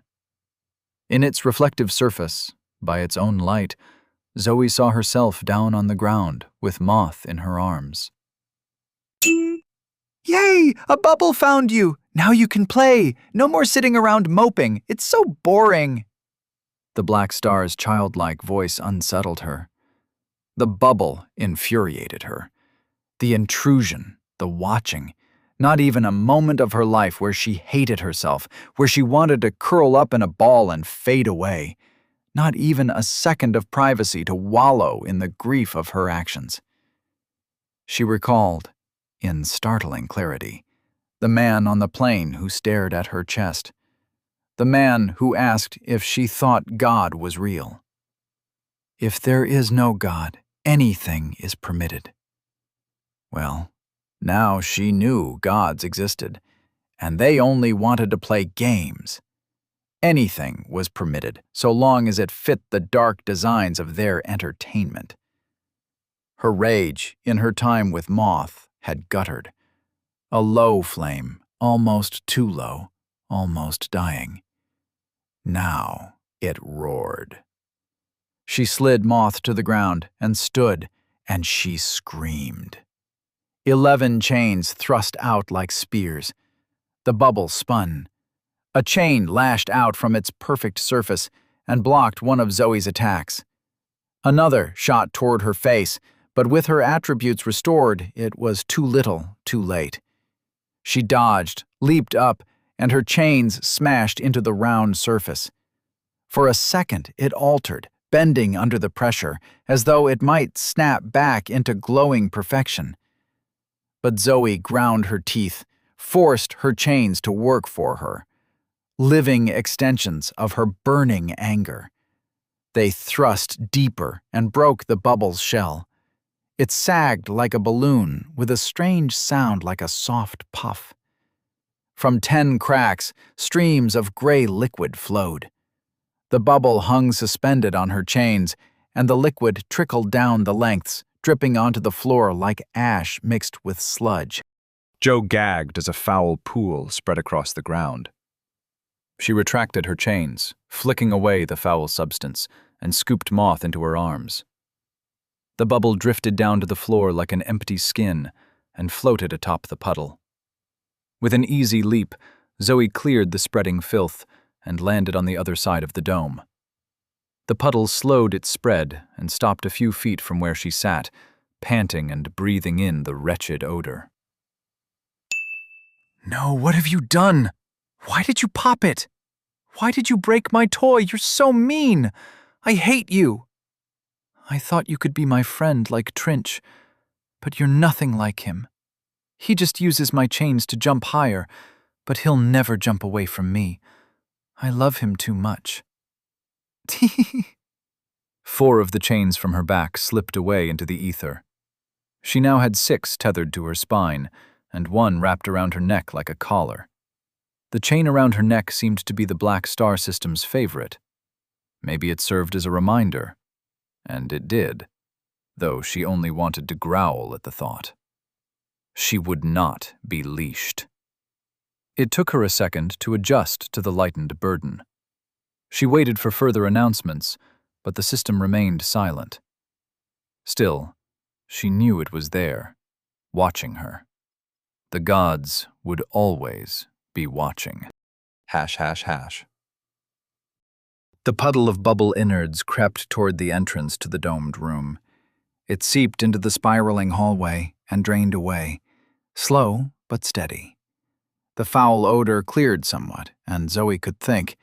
In its reflective surface, by its own light, Zoe saw herself down on the ground with Moth in her arms. Yay! A bubble found you! Now you can play! No more sitting around moping! It's so boring! The Black Star's childlike voice unsettled her. The bubble infuriated her. The intrusion, the watching, not even a moment of her life where she hated herself, where she wanted to curl up in a ball and fade away. Not even a second of privacy to wallow in the grief of her actions. She recalled, in startling clarity, the man on the plane who stared at her chest. The man who asked if she thought God was real. If there is no God, anything is permitted. Well, now she knew gods existed, and they only wanted to play games. Anything was permitted, so long as it fit the dark designs of their entertainment. Her rage, in her time with Moth, had guttered. A low flame, almost too low, almost dying. Now It roared. She slid Moth to the ground and stood, and she screamed. 11 chains thrust out like spears. The bubble spun. A chain lashed out from its perfect surface and blocked one of Zoe's attacks. Another shot toward her face, but with her attributes restored, it was too little, too late. She dodged, leaped up, and her chains smashed into the round surface. For a second, it altered, bending under the pressure, as though it might snap back into glowing perfection. But Zoe ground her teeth, forced her chains to work for her, living extensions of her burning anger. They thrust deeper and broke the bubble's shell. It sagged like a balloon, with a strange sound like a soft puff. From 10 cracks, streams of gray liquid flowed. The bubble hung suspended on her chains, and the liquid trickled down the lengths, dripping onto the floor like ash mixed with sludge. Joe gagged as a foul pool spread across the ground. She retracted her chains, flicking away the foul substance, and scooped Moth into her arms. The bubble drifted down to the floor like an empty skin and floated atop the puddle. With an easy leap, Zoe cleared the spreading filth and landed on the other side of the dome. The puddle slowed its spread and stopped a few feet from where she sat, panting and breathing in the wretched odor. No, what have you done? Why did you pop it? Why did you break my toy? You're so mean. I hate you. I thought you could be my friend like Trinch, but you're nothing like him. He just uses my chains to jump higher, but he'll never jump away from me. I love him too much. 4 of the chains from her back slipped away into the ether. She now had 6 tethered to her spine, and 1 wrapped around her neck like a collar. The chain around her neck seemed to be the Black Star System's favorite. Maybe it served as a reminder. And it did, though she only wanted to growl at the thought. She would not be leashed. It took her a second to adjust to the lightened burden. She waited for further announcements, but the system remained silent. Still, she knew it was there, watching her. The gods would always be watching. ###. The puddle of bubble innards crept toward the entrance to the domed room. It seeped into the spiraling hallway and drained away, slow but steady. The foul odor cleared somewhat, and Zoe could think,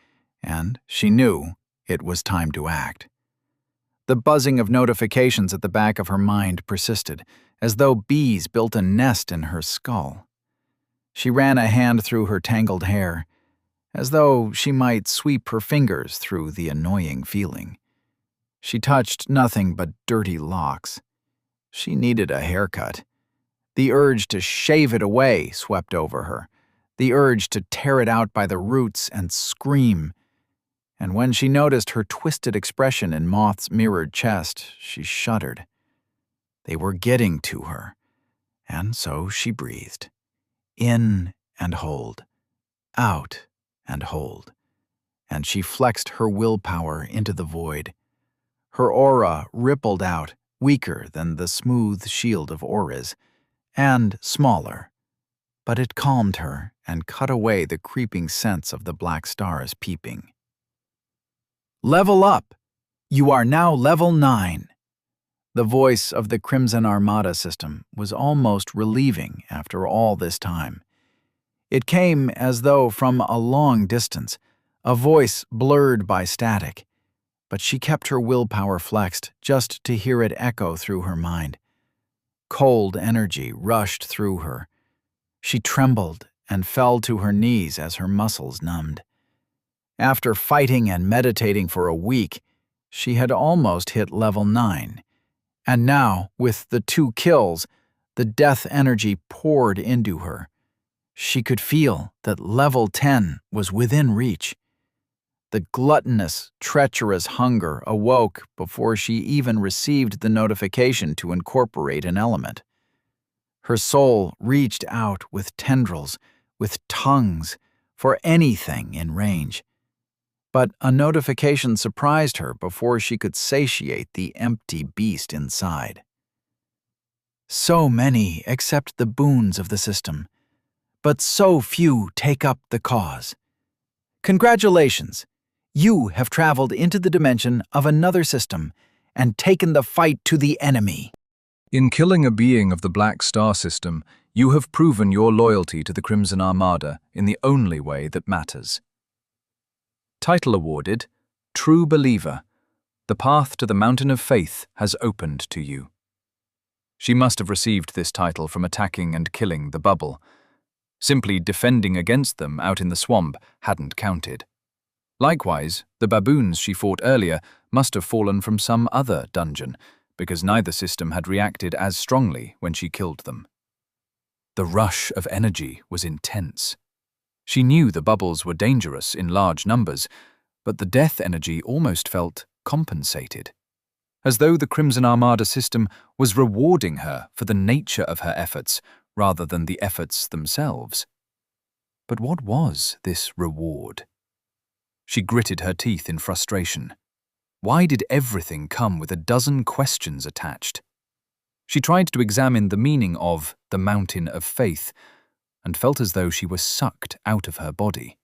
and she knew it was time to act. The buzzing of notifications at the back of her mind persisted, as though bees built a nest in her skull. She ran a hand through her tangled hair, as though she might sweep her fingers through the annoying feeling. She touched nothing but dirty locks. She needed a haircut. The urge to shave it away swept over her, the urge to tear it out by the roots and scream. And when she noticed her twisted expression in Moth's mirrored chest, she shuddered. They were getting to her, and so she breathed. In and hold, out and hold, and she flexed her willpower into the void. Her aura rippled out, weaker than the smooth shield of auras, and smaller, but it calmed her and cut away the creeping sense of the black stars peeping. Level up! You are now level 9. The voice of the Crimson Armada system was almost relieving after all this time. It came as though from a long distance, a voice blurred by static, but she kept her willpower flexed just to hear it echo through her mind. Cold energy rushed through her. She trembled and fell to her knees as her muscles numbed. After fighting and meditating for a week, she had almost hit level 9. And now, with the 2 kills, the death energy poured into her. She could feel that level 10 was within reach. The gluttonous, treacherous hunger awoke before she even received the notification to incorporate an element. Her soul reached out with tendrils, with tongues, for anything in range. But a notification surprised her before she could satiate the empty beast inside. So many accept the boons of the system, but so few take up the cause. Congratulations! You have traveled into the dimension of another system and taken the fight to the enemy. In killing a being of the Black Star system, you have proven your loyalty to the Crimson Armada in the only way that matters. Title awarded, True Believer. The path to the Mountain of Faith has opened to you. She must have received this title from attacking and killing the bubble. Simply defending against them out in the swamp hadn't counted. Likewise, the baboons she fought earlier must have fallen from some other dungeon, because neither system had reacted as strongly when she killed them. The rush of energy was intense. She knew the bubbles were dangerous in large numbers, but the death energy almost felt compensated, as though the Crimson Armada system was rewarding her for the nature of her efforts rather than the efforts themselves. But what was this reward? She gritted her teeth in frustration. Why did everything come with a dozen questions attached? She tried to examine the meaning of the Mountain of Faith and felt as though she was sucked out of her body.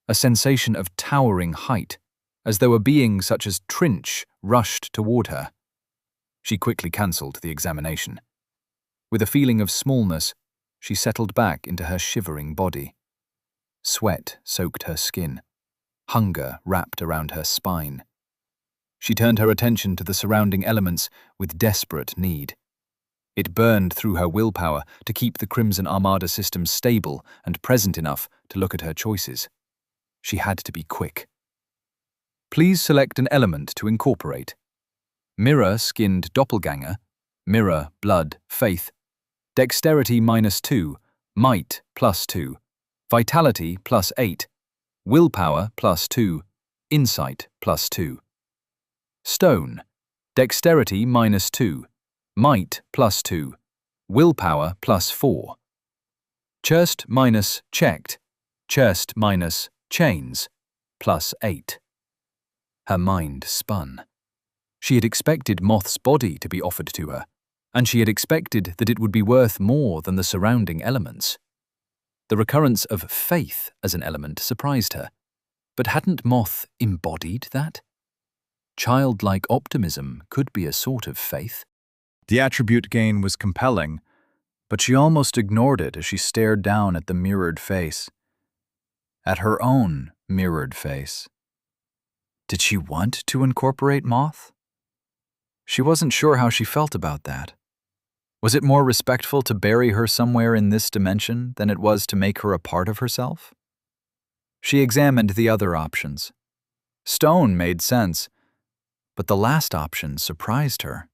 A sensation of towering height, as though a being such as Trinch rushed toward her. She quickly cancelled the examination. With a feeling of smallness, she settled back into her shivering body. Sweat soaked her skin. Hunger wrapped around her spine. She turned her attention to the surrounding elements with desperate need. It burned through her willpower to keep the Crimson Armada system stable and present enough to look at her choices. She had to be quick. Please select an element to incorporate. Mirror-skinned doppelganger, mirror, blood, faith, dexterity -2, might +2, vitality +8, willpower +2, insight +2. Stone, dexterity -2, might +2, willpower +4. Churst -checked, churst -chains, +8. Her mind spun. She had expected Moth's body to be offered to her, and she had expected that it would be worth more than the surrounding elements. The recurrence of faith as an element surprised her, but hadn't Moth embodied that? Childlike optimism could be a sort of faith. The attribute gain was compelling, but she almost ignored it as she stared down at the mirrored face. At her own mirrored face. Did she want to incorporate Moth? She wasn't sure how she felt about that. Was it more respectful to bury her somewhere in this dimension than it was to make her a part of herself? She examined the other options. Stone made sense, but the last option surprised her.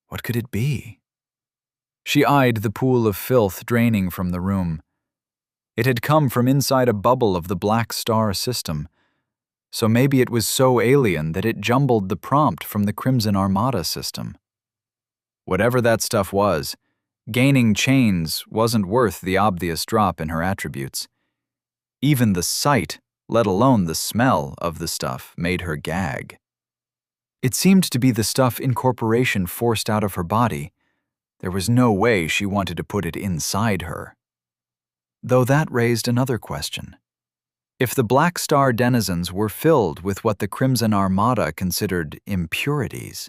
What could it be? She eyed the pool of filth draining from the room. It had come from inside a bubble of the Black Star system, so maybe it was so alien that it jumbled the prompt from the Crimson Armada system. Whatever that stuff was, gaining chains wasn't worth the obvious drop in her attributes. Even the sight, let alone the smell of the stuff, made her gag. It seemed to be the stuff incorporation forced out of her body. There was no way she wanted to put it inside her. Though that raised another question. If the Black Star denizens were filled with what the Crimson Armada considered impurities,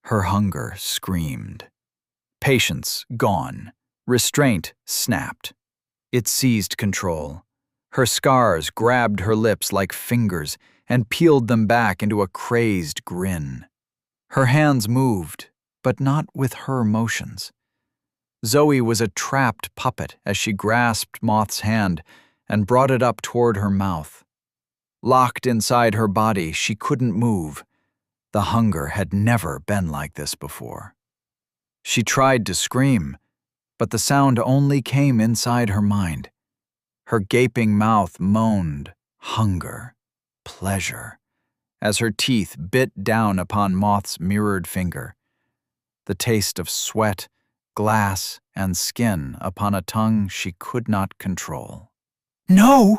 her hunger screamed. Patience gone. Restraint snapped. It seized control. Her scars grabbed her lips like fingers and peeled them back into a crazed grin. Her hands moved, but not with her motions. Zoe was a trapped puppet as she grasped Moth's hand and brought it up toward her mouth. Locked inside her body, she couldn't move. The hunger had never been like this before. She tried to scream, but the sound only came inside her mind. Her gaping mouth moaned, hunger, pleasure, as her teeth bit down upon Moth's mirrored finger. The taste of sweat, glass, and skin upon a tongue she could not control. No!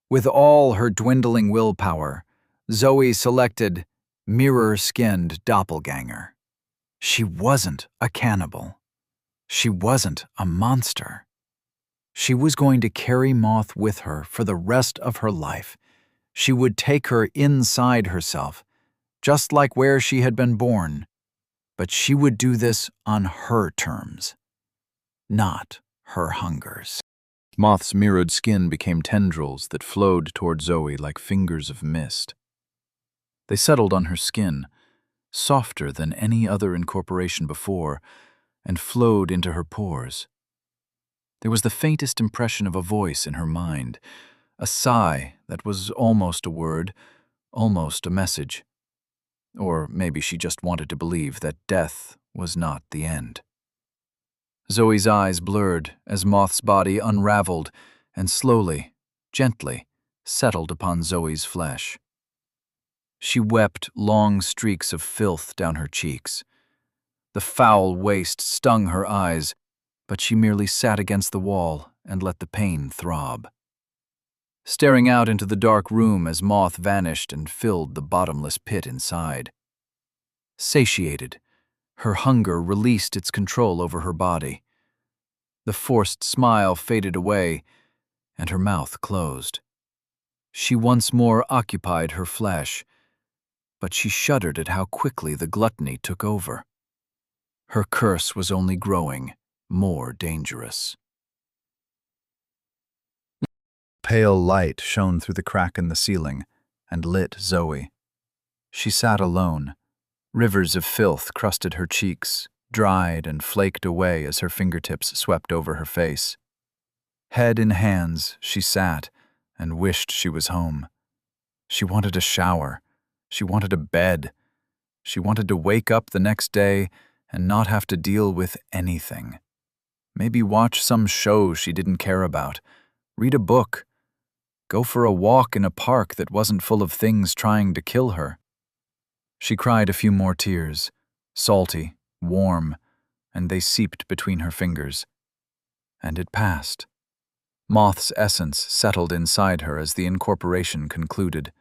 With all her dwindling willpower, Zoe selected mirror-skinned doppelganger. She wasn't a cannibal. She wasn't a monster. She was going to carry Moth with her for the rest of her life. She would take her inside herself, just like where she had been born. But she would do this on her terms, not her hunger's. Moth's mirrored skin became tendrils that flowed toward Zoe like fingers of mist. They settled on her skin, softer than any other incorporation before, and flowed into her pores. There was the faintest impression of a voice in her mind, a sigh that was almost a word, almost a message. Or maybe she just wanted to believe that death was not the end. Zoe's eyes blurred as Moth's body unraveled and slowly, gently, settled upon Zoe's flesh. She wept long streaks of filth down her cheeks. The foul waste stung her eyes, but she merely sat against the wall and let the pain throb. Staring out into the dark room as Moth vanished and filled the bottomless pit inside. Satiated, her hunger released its control over her body. The forced smile faded away, and her mouth closed. She once more occupied her flesh, but she shuddered at how quickly the gluttony took over. Her curse was only growing more dangerous. Pale light shone through the crack in the ceiling and lit Zoe. She sat alone. Rivers of filth crusted her cheeks, dried and flaked away as her fingertips swept over her face. Head in hands, she sat and wished she was home. She wanted a shower. She wanted a bed. She wanted to wake up the next day and not have to deal with anything. Maybe watch some show she didn't care about, read a book, go for a walk in a park that wasn't full of things trying to kill her. She cried a few more tears, salty, warm, and they seeped between her fingers. And it passed. Moth's essence settled inside her as the incorporation concluded.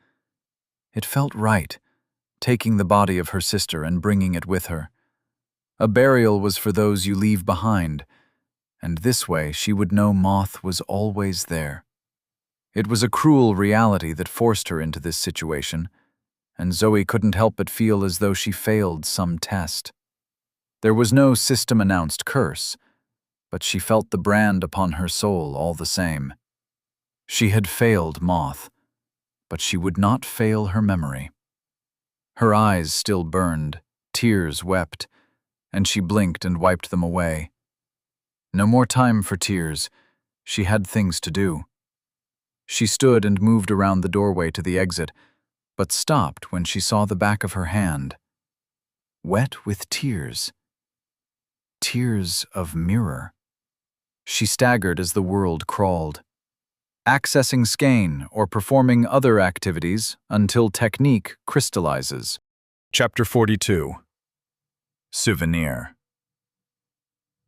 It felt right, taking the body of her sister and bringing it with her. A burial was for those you leave behind, and this way she would know Moth was always there. It was a cruel reality that forced her into this situation, and Zoe couldn't help but feel as though she failed some test. There was no system-announced curse, but she felt the brand upon her soul all the same. She had failed Moth, but she would not fail her memory. Her eyes still burned, tears wept, and she blinked and wiped them away. No more time for tears. She had things to do. She stood and moved around the doorway to the exit, but stopped when she saw the back of her hand. Wet with tears. Tears of mirror. She staggered as the world crawled. Accessing skein or performing other activities until technique crystallizes. Chapter 42. Souvenir.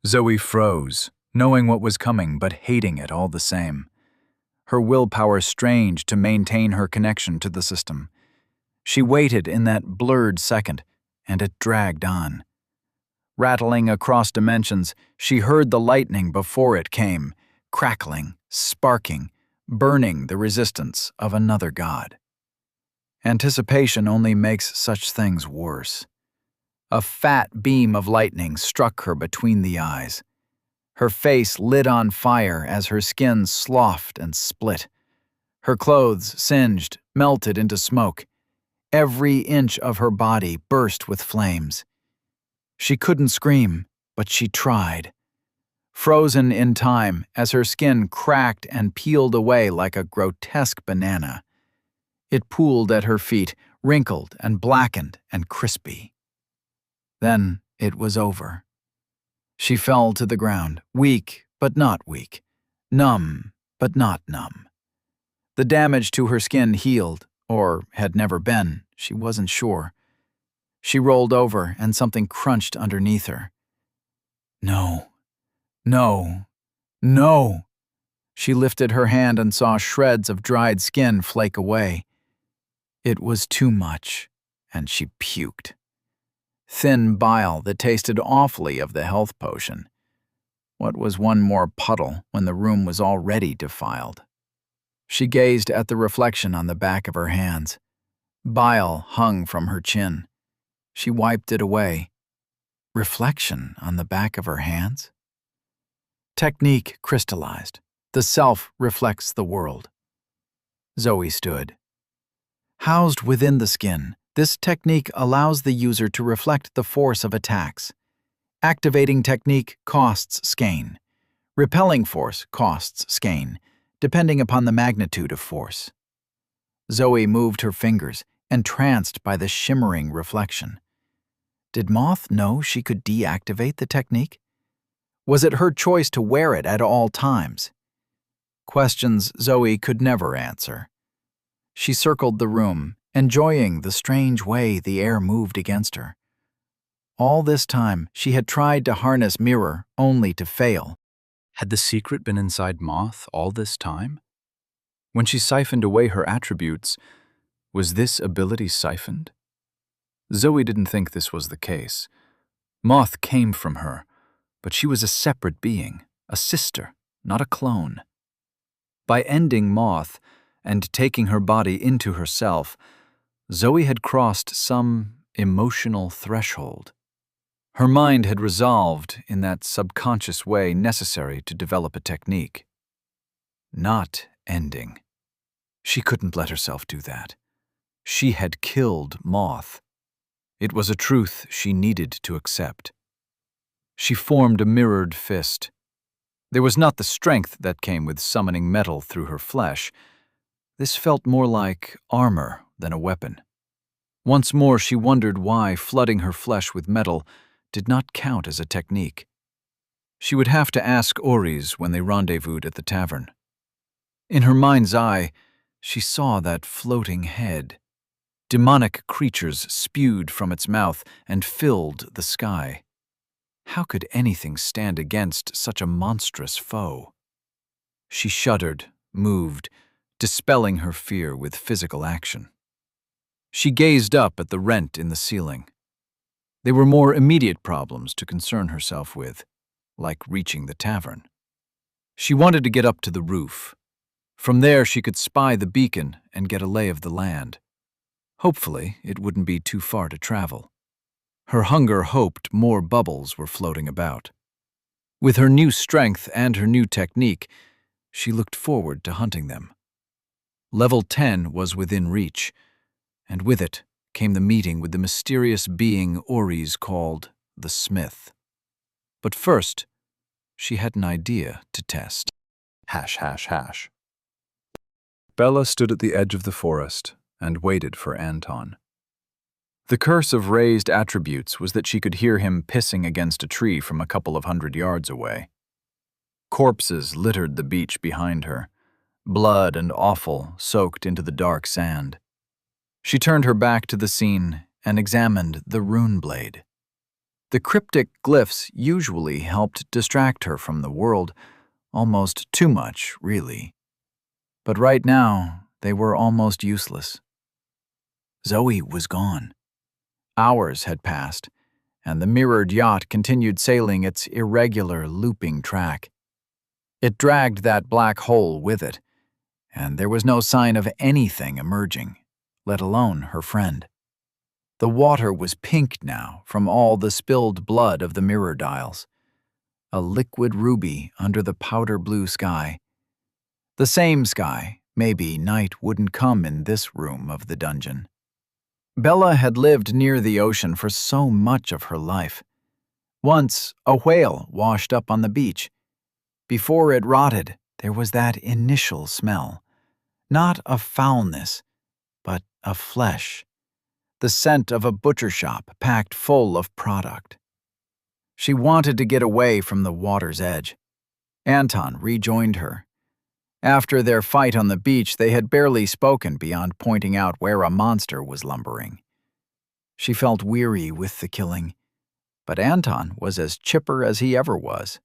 Zoe froze, knowing what was coming but hating it all the same. Her willpower strained to maintain her connection to the system. She waited in that blurred second, and it dragged on. Rattling across dimensions, she heard the lightning before it came, crackling, sparking, burning the resistance of another god. Anticipation only makes such things worse. A fat beam of lightning struck her between the eyes. Her face lit on fire as her skin sloughed and split. Her clothes singed, melted into smoke. Every inch of her body burst with flames. She couldn't scream, but she tried. Frozen in time as her skin cracked and peeled away like a grotesque banana. It pooled at her feet, wrinkled and blackened and crispy. Then it was over. She fell to the ground, weak but not weak, numb but not numb. The damage to her skin healed, or had never been, she wasn't sure. She rolled over and something crunched underneath her. No, no, no. She lifted her hand and saw shreds of dried skin flake away. It was too much, and she puked. Thin bile that tasted awfully of the health potion. What was one more puddle when the room was already defiled? She gazed at the reflection on the back of her hands. Bile hung from her chin. She wiped it away. Reflection on the back of her hands? Technique crystallized. The self reflects the world. Zoe stood. Housed within the skin, this technique allows the user to reflect the force of attacks. Activating technique costs skein. Repelling force costs skein, depending upon the magnitude of force. Zoe moved her fingers, entranced by the shimmering reflection. Did Moth know she could deactivate the technique? Was it her choice to wear it at all times? Questions Zoe could never answer. She circled the room, enjoying the strange way the air moved against her. All this time, she had tried to harness Mirror only to fail. Had the secret been inside Moth all this time? When she siphoned away her attributes, was this ability siphoned? Zoe didn't think this was the case. Moth came from her, but she was a separate being, a sister, not a clone. By ending Moth and taking her body into herself, Zoe had crossed some emotional threshold. Her mind had resolved in that subconscious way necessary to develop a technique. Not ending. She couldn't let herself do that. She had killed Moth. It was a truth she needed to accept. She formed a mirrored fist. There was not the strength that came with summoning metal through her flesh. This felt more like armor than a weapon. Once more she wondered why flooding her flesh with metal did not count as a technique. She would have to ask Oris when they rendezvoused at the tavern. In her mind's eye, she saw that floating head. Demonic creatures spewed from its mouth and filled the sky. How could anything stand against such a monstrous foe? She shuddered, moved, dispelling her fear with physical action. She gazed up at the rent in the ceiling. There were more immediate problems to concern herself with, like reaching the tavern. She wanted to get up to the roof. From there she could spy the beacon and get a lay of the land. Hopefully, it wouldn't be too far to travel. Her hunger hoped more bubbles were floating about. With her new strength and her new technique, she looked forward to hunting them. Level 10 was within reach, and with it came the meeting with the mysterious being Oris called the Smith. But first, she had an idea to test. ###. Bella stood at the edge of the forest and waited for Anton. The curse of raised attributes was that she could hear him pissing against a tree from a couple of 100 yards away. Corpses littered the beach behind her, blood and offal soaked into the dark sand. She turned her back to the scene and examined the rune blade. The cryptic glyphs usually helped distract her from the world, almost too much, really. But right now, they were almost useless. Zoe was gone. Hours had passed, and the mirrored yacht continued sailing its irregular, looping track. It dragged that black hole with it, and there was no sign of anything emerging, let alone her friend. The water was pink now from all the spilled blood of the mirror dials, a liquid ruby under the powder blue sky. The same sky, maybe night wouldn't come in this room of the dungeon. Bella had lived near the ocean for so much of her life. Once, a whale washed up on the beach. Before it rotted, there was that initial smell. Not of foulness, but of flesh. The scent of a butcher shop packed full of product. She wanted to get away from the water's edge. Anton rejoined her. After their fight on the beach, they had barely spoken beyond pointing out where a monster was lumbering. She felt weary with the killing, but Anton was as chipper as he ever was.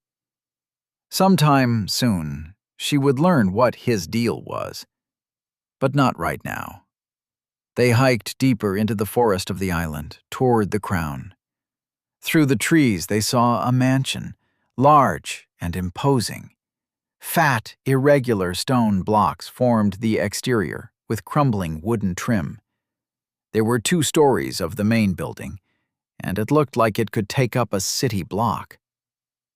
Sometime soon, she would learn what his deal was. But not right now. They hiked deeper into the forest of the island, toward the crown. Through the trees they saw a mansion, large and imposing. Fat, irregular stone blocks formed the exterior, with crumbling wooden trim. There were 2 stories of the main building, and it looked like it could take up a city block.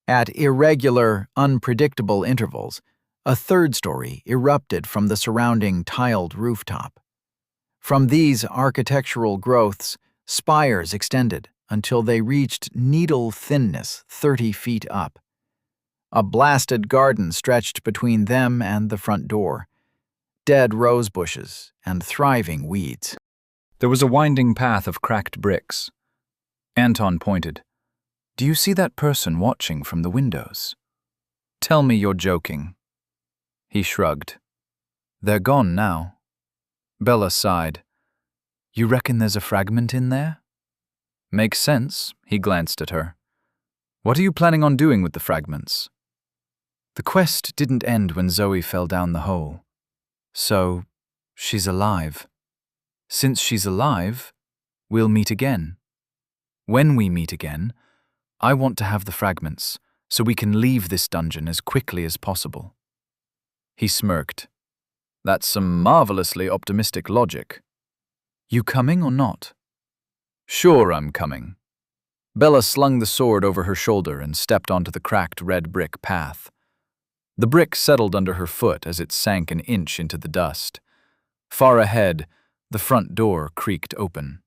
At irregular, unpredictable intervals, a 3rd story erupted from the surrounding tiled rooftop. From these architectural growths, spires extended until they reached needle thinness 30 feet up. A blasted garden stretched between them and the front door. Dead rose bushes and thriving weeds. There was a winding path of cracked bricks. Anton pointed. "Do you see that person watching from the windows? Tell me you're joking." He shrugged. "They're gone now." Bella sighed. "You reckon there's a fragment in there?" "Makes sense," he glanced at her. "What are you planning on doing with the fragments?" "The quest didn't end when Zoe fell down the hole. So, she's alive. Since she's alive, we'll meet again. When we meet again, I want to have the fragments so we can leave this dungeon as quickly as possible." He smirked. "That's some marvelously optimistic logic. You coming or not?" "Sure, I'm coming." Bella slung the sword over her shoulder and stepped onto the cracked red brick path. The brick settled under her foot as it sank an inch into the dust. Far ahead, the front door creaked open.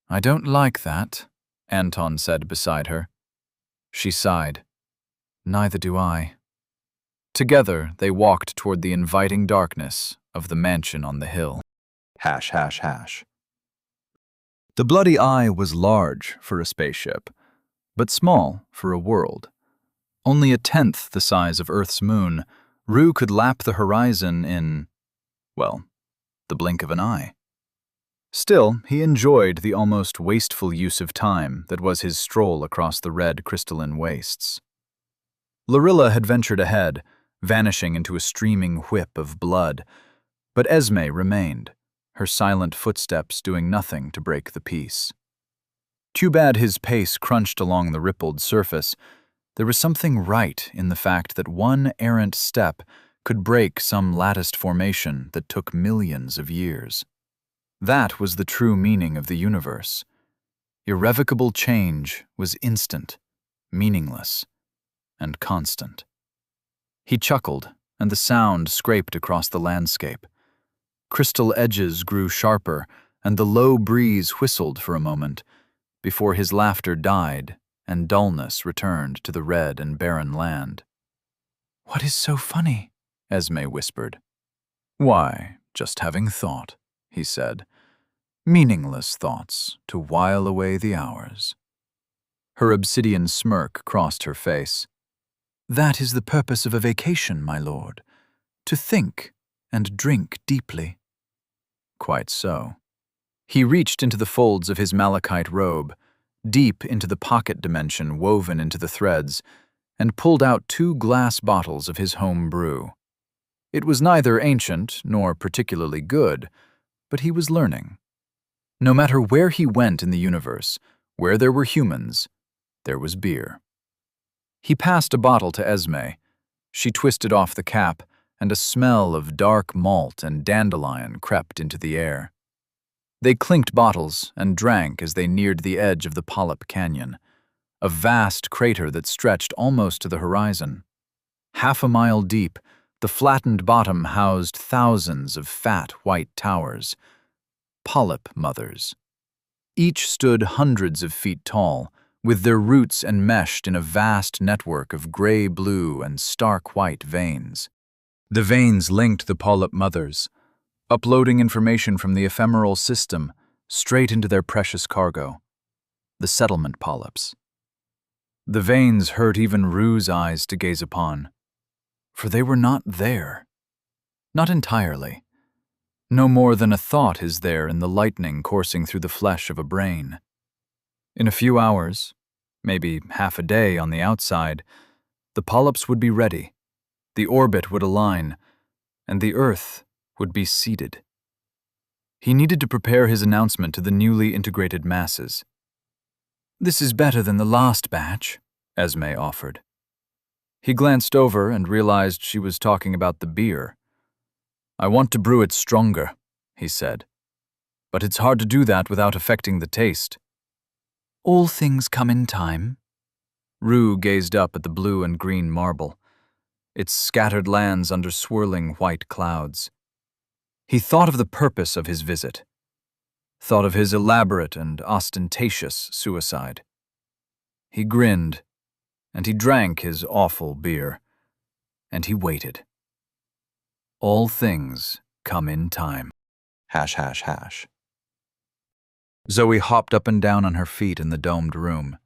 "I don't like that," Anton said beside her. She sighed. "Neither do I." Together, they walked toward the inviting darkness of the mansion on the hill. ###. The Bloody Eye was large for a spaceship, but small for a world. Only a 10th the size of Earth's moon, Rue could lap the horizon in, well, the blink of an eye. Still, he enjoyed the almost wasteful use of time that was his stroll across the red crystalline wastes. Lorilla had ventured ahead, vanishing into a streaming whip of blood, but Esme remained, her silent footsteps doing nothing to break the peace. Too bad his pace crunched along the rippled surface. There was something right in the fact that one errant step could break some latticed formation that took millions of years. That was the true meaning of the universe. Irrevocable change was instant, meaningless, and constant. He chuckled, and the sound scraped across the landscape. Crystal edges grew sharper, and the low breeze whistled for a moment, before his laughter died and dullness returned to the red and barren land. "What is so funny?" Esme whispered. "Why, just having thought," he said. "Meaningless thoughts to while away the hours." Her obsidian smirk crossed her face. "That is the purpose of a vacation, my lord, to think and drink deeply." Quite so. He reached into the folds of his malachite robe, deep into the pocket dimension woven into the threads, and pulled out 2 glass bottles of his home brew. It was neither ancient nor particularly good, but he was learning. No matter where he went in the universe, where there were humans, there was beer. He passed a bottle to Esme. She twisted off the cap, and a smell of dark malt and dandelion crept into the air. They clinked bottles and drank as they neared the edge of the Polyp Canyon, a vast crater that stretched almost to the horizon. Half a mile deep, the flattened bottom housed thousands of fat white towers, polyp mothers. Each stood hundreds of feet tall, with their roots enmeshed in a vast network of gray-blue and stark white veins. The veins linked the polyp mothers, uploading information from the ephemeral system straight into their precious cargo, the settlement polyps. The veins hurt even Rue's eyes to gaze upon, for they were not there. Not entirely. No more than a thought is there in the lightning coursing through the flesh of a brain. In a few hours, maybe half a day on the outside, the polyps would be ready, The orbit would align, and the Earth would be seeded. He needed to prepare his announcement to the newly integrated masses. "This is better than the last batch," Esme offered. He glanced over and realized she was talking about the beer. "I want to brew it stronger," he said. "But it's hard to do that without affecting the taste." "All things come in time." Rue gazed up at the blue and green marble, its scattered lands under swirling white clouds. He thought of the purpose of his visit, thought of his elaborate and ostentatious suicide. He grinned, and he drank his awful beer, and he waited. All things come in time. ###. Zoe hopped up and down on her feet in the domed room.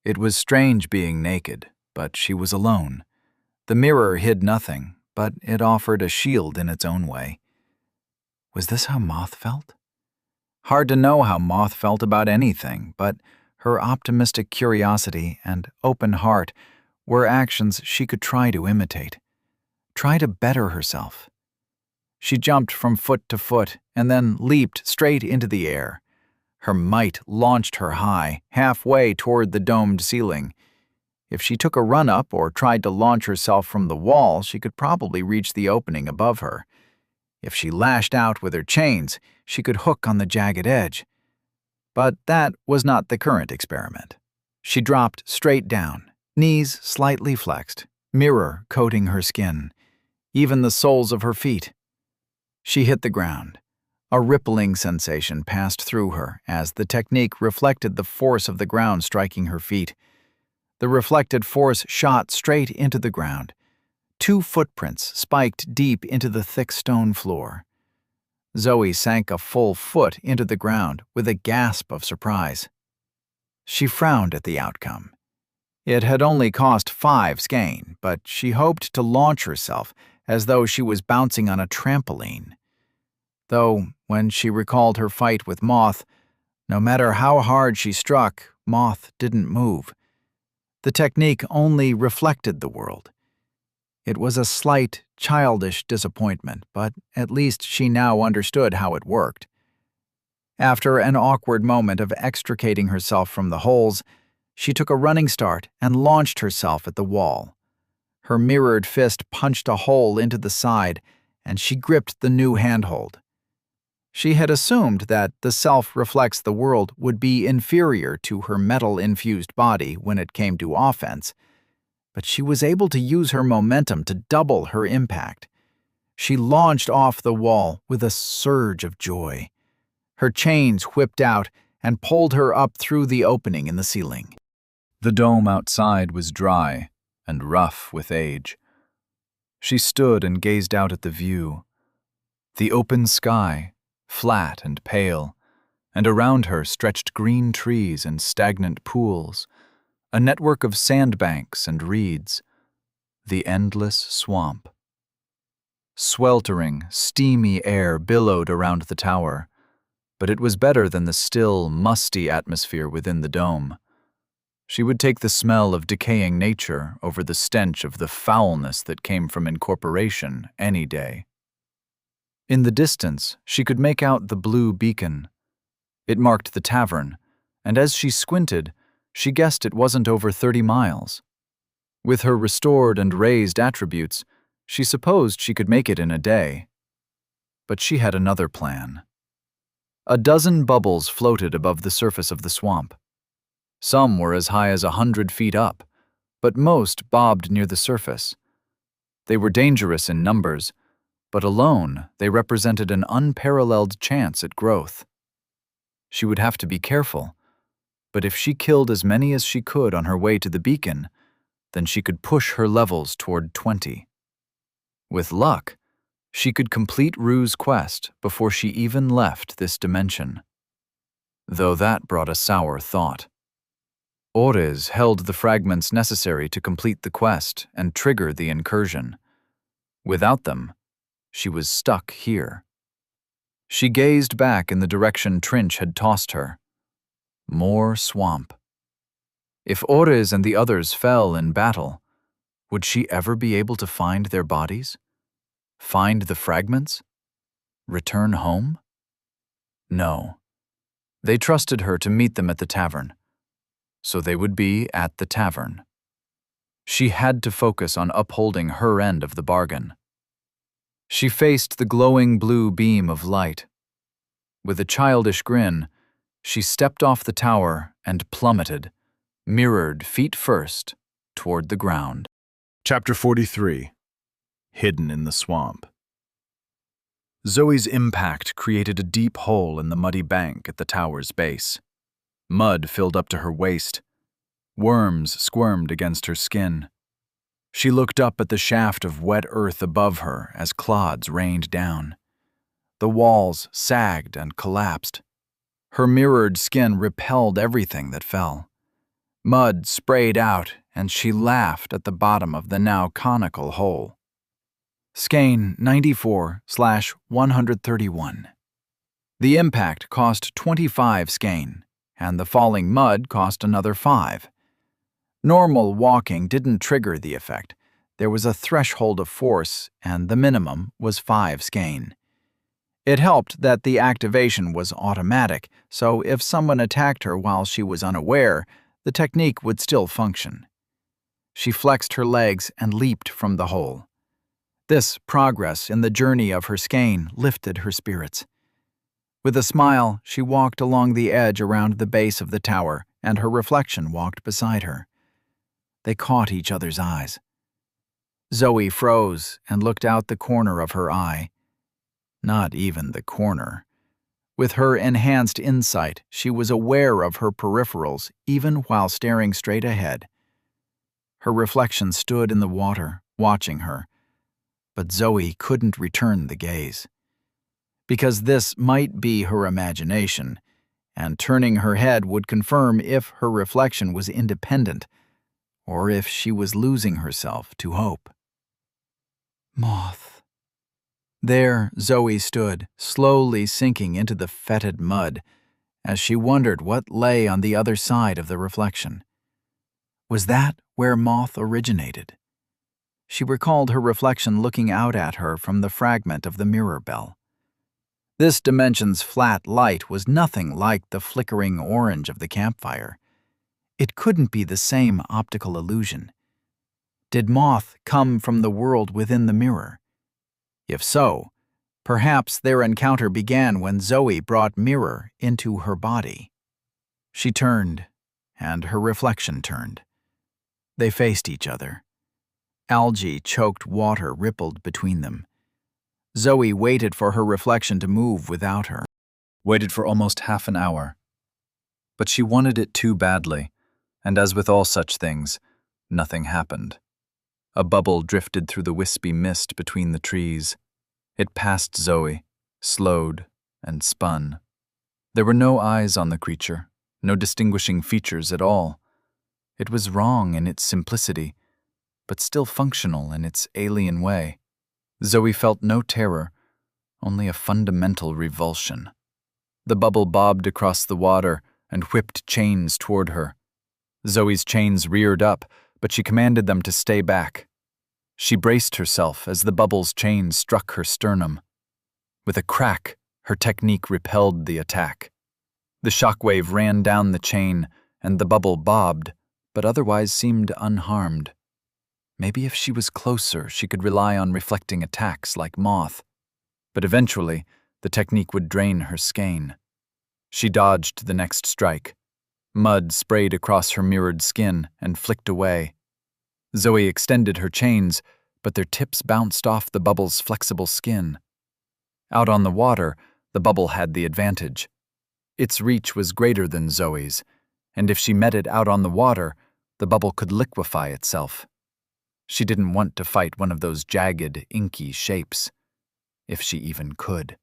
It was strange being naked, but she was alone. The mirror hid nothing, but it offered a shield in its own way. Was this how Moth felt? Hard to know how Moth felt about anything, but her optimistic curiosity and open heart were actions she could try to imitate. Try to better herself. She jumped from foot to foot and then leaped straight into the air. Her might launched her high, halfway toward the domed ceiling. If she took a run-up or tried to launch herself from the wall, she could probably reach the opening above her. If she lashed out with her chains, she could hook on the jagged edge. But that was not the current experiment. She dropped straight down, knees slightly flexed, mirror coating her skin, even the soles of her feet. She hit the ground. A rippling sensation passed through her as the technique reflected the force of the ground striking her feet. The reflected force shot straight into the ground. 2 footprints spiked deep into the thick stone floor. Zoe sank a full foot into the ground with a gasp of surprise. She frowned at the outcome. It had only cost 5 skein, but she hoped to launch herself as though she was bouncing on a trampoline. Though, when she recalled her fight with Moth, no matter how hard she struck, Moth didn't move. The technique only reflected the world. It was a slight, childish disappointment, but at least she now understood how it worked. After an awkward moment of extricating herself from the holes, she took a running start and launched herself at the wall. Her mirrored fist punched a hole into the side, and she gripped the new handhold. She had assumed that the self reflects the world would be inferior to her metal-infused body when it came to offense, but she was able to use her momentum to double her impact. She launched off the wall with a surge of joy. Her chains whipped out and pulled her up through the opening in the ceiling. The dome outside was dry and rough with age. She stood and gazed out at the view. The open sky, flat and pale, and around her stretched green trees and stagnant pools, a network of sandbanks and reeds, the endless swamp. Sweltering, steamy air billowed around the tower, but it was better than the still, musty atmosphere within the dome. She would take the smell of decaying nature over the stench of the foulness that came from incorporation any day. In the distance, she could make out the blue beacon. It marked the tavern, and as she squinted, she guessed it wasn't over 30 miles. With her restored and raised attributes, she supposed she could make it in a day. But she had another plan. A dozen bubbles floated above the surface of the swamp. Some were as high as 100 feet up, but most bobbed near the surface. They were dangerous in numbers, but alone they represented an unparalleled chance at growth. She would have to be careful, but if she killed as many as she could on her way to the beacon, then she could push her levels toward 20. With luck, she could complete Rue's quest before she even left this dimension. Though that brought a sour thought. Ores held the fragments necessary to complete the quest and trigger the incursion. Without them, she was stuck here. She gazed back in the direction Trinch had tossed her. More swamp. If Ores and the others fell in battle, Would she ever be able to find their bodies? Find the fragments? Return home? No. They trusted her to meet them at the tavern, so they would be at the tavern. She had to focus on upholding her end of the bargain. She faced the glowing blue beam of light. With a childish grin, she stepped off the tower and plummeted, mirrored feet first, toward the ground. Chapter 43. Hidden in the Swamp. Zoe's impact created a deep hole in the muddy bank at the tower's base. Mud filled up to her waist. Worms squirmed against her skin. She looked up at the shaft of wet earth above her as clods rained down. The walls sagged and collapsed. Her mirrored skin repelled everything that fell. Mud sprayed out, and she laughed at the bottom of the now conical hole. Skein 94/131. The impact cost 25 skein, and the falling mud cost another 5. Normal walking didn't trigger the effect. There was a threshold of force, and the minimum was 5 skein. It helped that the activation was automatic, so if someone attacked her while she was unaware, the technique would still function. She flexed her legs and leaped from the hole. This progress in the journey of her skein lifted her spirits. With a smile, she walked along the edge around the base of the tower, and her reflection walked beside her. They caught each other's eyes. Zoe froze and looked out the corner of her eye. Not even the corner. With her enhanced insight, she was aware of her peripherals even while staring straight ahead. Her reflection stood in the water, watching her, but Zoe couldn't return the gaze. Because this might be her imagination, and turning her head would confirm if her reflection was independent, or if she was losing herself to hope. Moth. There Zoe stood, slowly sinking into the fetid mud, as she wondered what lay on the other side of the reflection. Was that where Moth originated? She recalled her reflection looking out at her from the fragment of the mirror bell. This dimension's flat light was nothing like the flickering orange of the campfire. It couldn't be the same optical illusion. Did Moth come from the world within the mirror? If so, perhaps their encounter began when Zoe brought mirror into her body. She turned, and her reflection turned. They faced each other. Algae-choked water rippled between them. Zoe waited for her reflection to move without her. Waited for almost half an hour. But she wanted it too badly, and as with all such things, nothing happened. A bubble drifted through the wispy mist between the trees. It passed Zoe, slowed, and spun. There were no eyes on the creature, no distinguishing features at all. It was wrong in its simplicity, but still functional in its alien way. Zoe felt no terror, only a fundamental revulsion. The bubble bobbed across the water and whipped chains toward her. Zoe's chains reared up, but she commanded them to stay back. She braced herself as the bubble's chains struck her sternum. With a crack, her technique repelled the attack. The shockwave ran down the chain, and the bubble bobbed, but otherwise seemed unharmed. Maybe if she was closer, she could rely on reflecting attacks like Moth. But eventually, the technique would drain her skein. She dodged the next strike. Mud sprayed across her mirrored skin and flicked away. Zoe extended her chains, but their tips bounced off the bubble's flexible skin. Out on the water, the bubble had the advantage. Its reach was greater than Zoe's, and if she met it out on the water, the bubble could liquefy itself. She didn't want to fight one of those jagged, inky shapes, if she even could.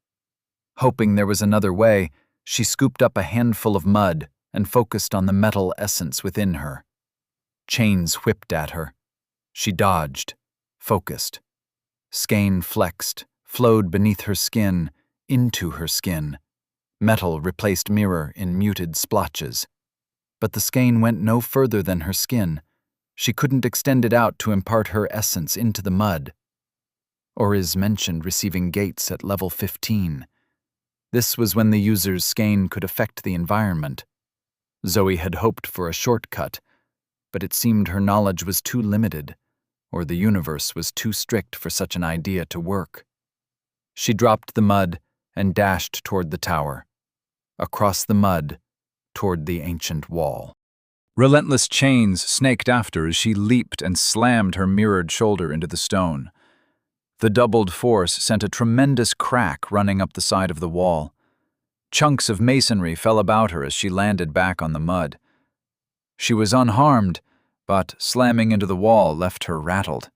Hoping there was another way, she scooped up a handful of mud and focused on the metal essence within her. Chains whipped at her. She dodged, focused. Skein flexed, flowed beneath her skin, into her skin. Metal replaced mirror in muted splotches. But the skein went no further than her skin. She couldn't extend it out to impart her essence into the mud. Oriz mentioned receiving gates at level 15. This was when the user's skein could affect the environment. Zoe had hoped for a shortcut, but it seemed her knowledge was too limited, or the universe was too strict for such an idea to work. She dropped the mud and dashed toward the tower, across the mud, toward the ancient wall. Relentless chains snaked after as she leaped and slammed her mirrored shoulder into the stone. The doubled force sent a tremendous crack running up the side of the wall. Chunks of masonry fell about her as she landed back on the mud. She was unharmed, but slamming into the wall left her rattled.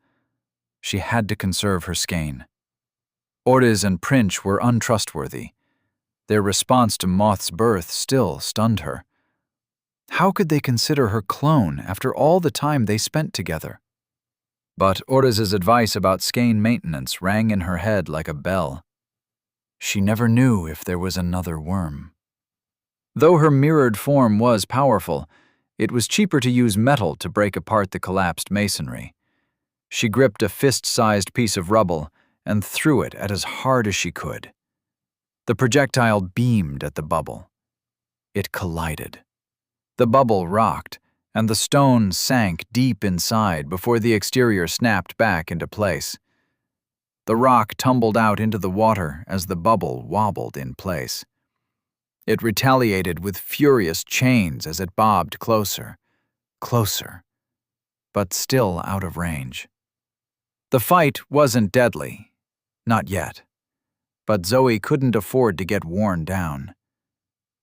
She had to conserve her skein. Oriz and Princh were untrustworthy. Their response to Moth's birth still stunned her. How could they consider her clone after all the time they spent together? But Oriz's advice about skein maintenance rang in her head like a bell. She never knew if there was another worm. Though her mirrored form was powerful, it was cheaper to use metal to break apart the collapsed masonry. She gripped a fist-sized piece of rubble and threw it at as hard as she could. The projectile beamed at the bubble. It collided. The bubble rocked, and the stone sank deep inside before the exterior snapped back into place. The rock tumbled out into the water as the bubble wobbled in place. It retaliated with furious chains as it bobbed closer, closer, but still out of range. The fight wasn't deadly, not yet, but Zoe couldn't afford to get worn down.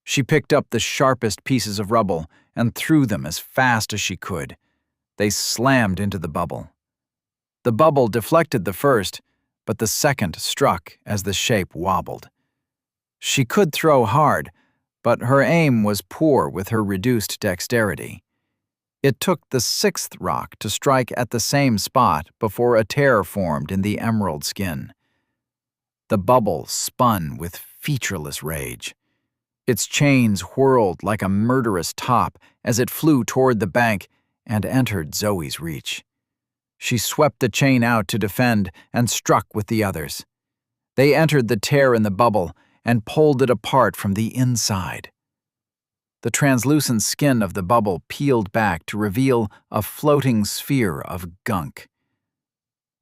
She picked up the sharpest pieces of rubble and threw them as fast as she could. They slammed into the bubble. The bubble deflected the first, but the second struck as the shape wobbled. She could throw hard, but her aim was poor with her reduced dexterity. It took the sixth rock to strike at the same spot before a tear formed in the emerald skin. The bubble spun with featureless rage. Its chains whirled like a murderous top as it flew toward the bank and entered Zoe's reach. She swept the chain out to defend and struck with the others. They entered the tear in the bubble and pulled it apart from the inside. The translucent skin of the bubble peeled back to reveal a floating sphere of gunk.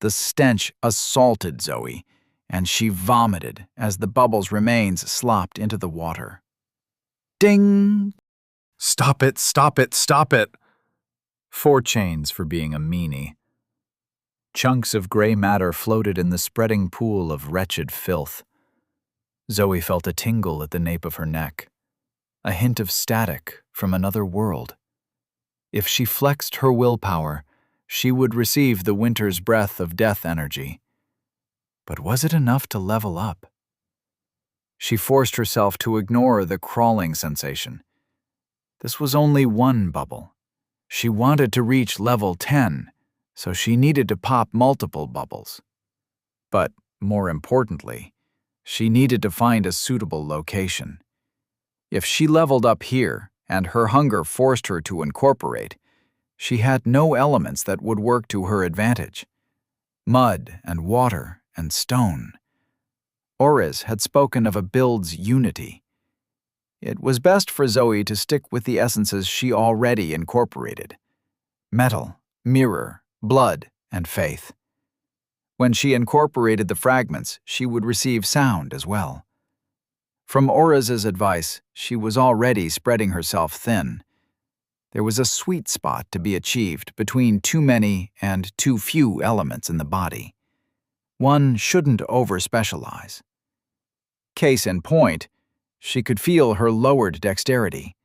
The stench assaulted Zoe, and she vomited as the bubble's remains slopped into the water. Ding! Stop it, stop it, stop it! 4 chains for being a meanie. Chunks of gray matter floated in the spreading pool of wretched filth. Zoe felt a tingle at the nape of her neck, a hint of static from another world. If she flexed her willpower, she would receive the winter's breath of death energy. But was it enough to level up? She forced herself to ignore the crawling sensation. This was only one bubble. She wanted to reach level 10, so she needed to pop multiple bubbles. But, more importantly, she needed to find a suitable location. If she leveled up here, and her hunger forced her to incorporate, she had no elements that would work to her advantage. Mud and water and stone. Oriz had spoken of a build's unity. It was best for Zoe to stick with the essences she already incorporated: metal, mirror, blood, and faith. When she incorporated the fragments, she would receive sound as well. From Oriz's advice, she was already spreading herself thin. There was a sweet spot to be achieved between too many and too few elements in the body. One shouldn't over-specialize. Case in point, she could feel her lowered dexterity.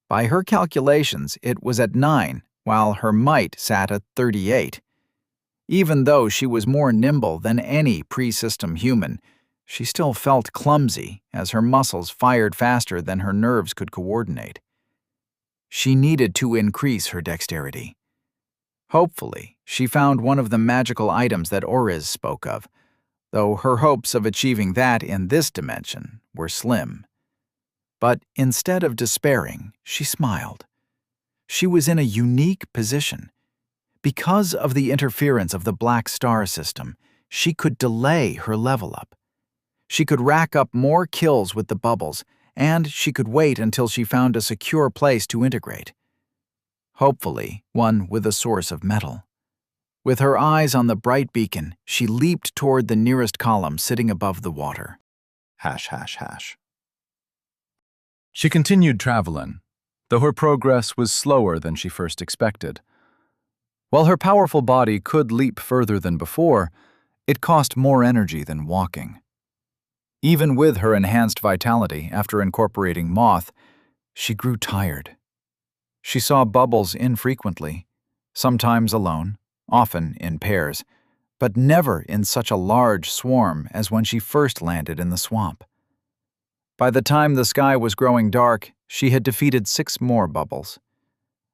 By her calculations, it was at 9, while her might sat at 38. Even though she was more nimble than any pre-system human, she still felt clumsy as her muscles fired faster than her nerves could coordinate. She needed to increase her dexterity. Hopefully, she found one of the magical items that Oriz spoke of, though her hopes of achieving that in this dimension were slim. But instead of despairing, she smiled. She was in a unique position. Because of the interference of the black star system, she could delay her level up. She could rack up more kills with the bubbles, and she could wait until she found a secure place to integrate. Hopefully, one with a source of metal. With her eyes on the bright beacon, she leaped toward the nearest column sitting above the water. ###. She continued traveling, though her progress was slower than she first expected. While her powerful body could leap further than before, it cost more energy than walking. Even with her enhanced vitality after incorporating moth, she grew tired. She saw bubbles infrequently, sometimes alone, often in pairs, but never in such a large swarm as when she first landed in the swamp. By the time the sky was growing dark, she had defeated 6 more bubbles.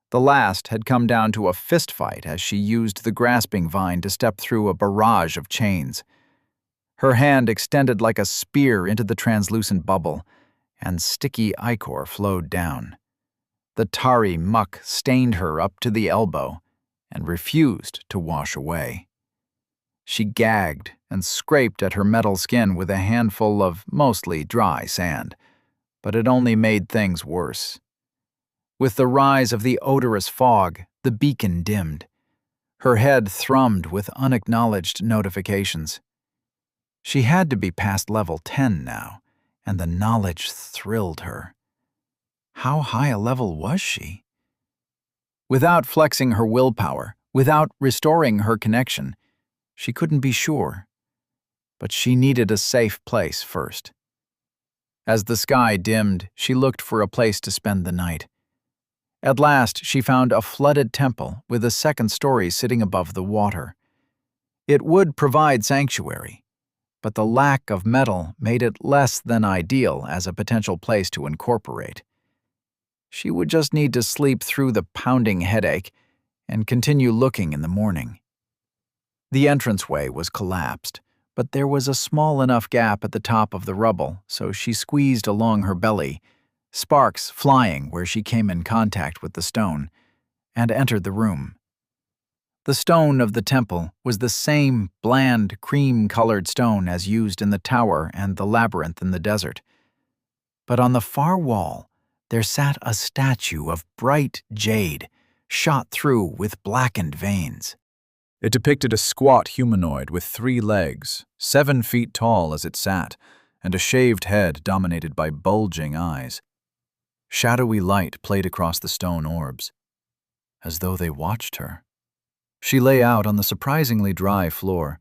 The last had come down to a fistfight as she used the grasping vine to step through a barrage of chains. Her hand extended like a spear into the translucent bubble, and sticky ichor flowed down. The tarry muck stained her up to the elbow and refused to wash away. She gagged and scraped at her metal skin with a handful of mostly dry sand, but it only made things worse. With the rise of the odorous fog, the beacon dimmed. Her head thrummed with unacknowledged notifications. She had to be past level 10 now, and the knowledge thrilled her. How high a level was she? Without flexing her willpower, without restoring her connection, she couldn't be sure. But she needed a safe place first. As the sky dimmed, she looked for a place to spend the night. At last, she found a flooded temple with a second story sitting above the water. It would provide sanctuary, but the lack of metal made it less than ideal as a potential place to incorporate. She would just need to sleep through the pounding headache and continue looking in the morning. The entranceway was collapsed, but there was a small enough gap at the top of the rubble, so she squeezed along her belly, sparks flying where she came in contact with the stone, and entered the room. The stone of the temple was the same bland, cream-colored stone as used in the tower and the labyrinth in the desert. But on the far wall, there sat a statue of bright jade, shot through with blackened veins. It depicted a squat humanoid with 3 legs, 7 feet tall as it sat, and a shaved head dominated by bulging eyes. Shadowy light played across the stone orbs, as though they watched her. She lay out on the surprisingly dry floor,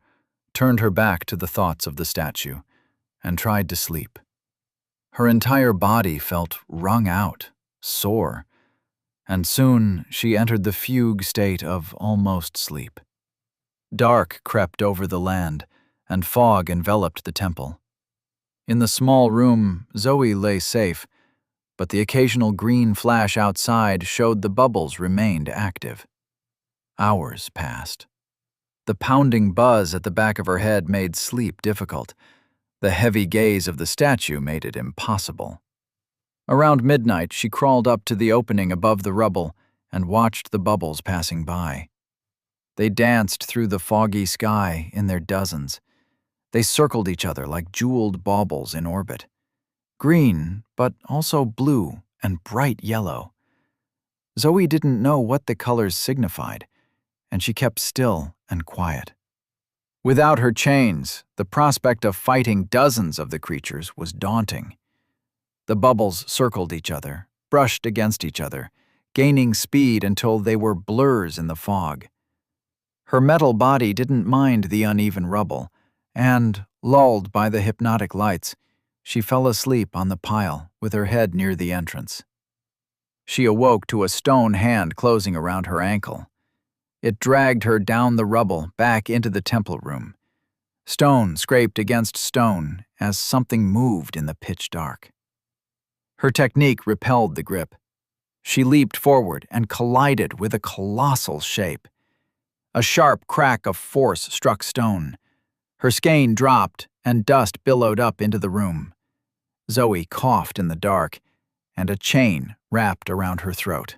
turned her back to the thoughts of the statue, and tried to sleep. Her entire body felt wrung out, sore, and soon she entered the fugue state of almost sleep. Dark crept over the land, and fog enveloped the temple. In the small room, Zoe lay safe, but the occasional green flash outside showed the bubbles remained active. Hours passed. The pounding buzz at the back of her head made sleep difficult. The heavy gaze of the statue made it impossible. Around midnight, she crawled up to the opening above the rubble and watched the bubbles passing by. They danced through the foggy sky in their dozens. They circled each other like jeweled baubles in orbit. Green, but also blue and bright yellow. Zoe didn't know what the colors signified, and she kept still and quiet. Without her chains, the prospect of fighting dozens of the creatures was daunting. The bubbles circled each other, brushed against each other, gaining speed until they were blurs in the fog. Her metal body didn't mind the uneven rubble, and, lulled by the hypnotic lights, she fell asleep on the pile with her head near the entrance. She awoke to a stone hand closing around her ankle. It dragged her down the rubble back into the temple room. Stone scraped against stone as something moved in the pitch dark. Her technique repelled the grip. She leaped forward and collided with a colossal shape. A sharp crack of force struck stone. Her skein dropped and dust billowed up into the room. Zoe coughed in the dark, and a chain wrapped around her throat.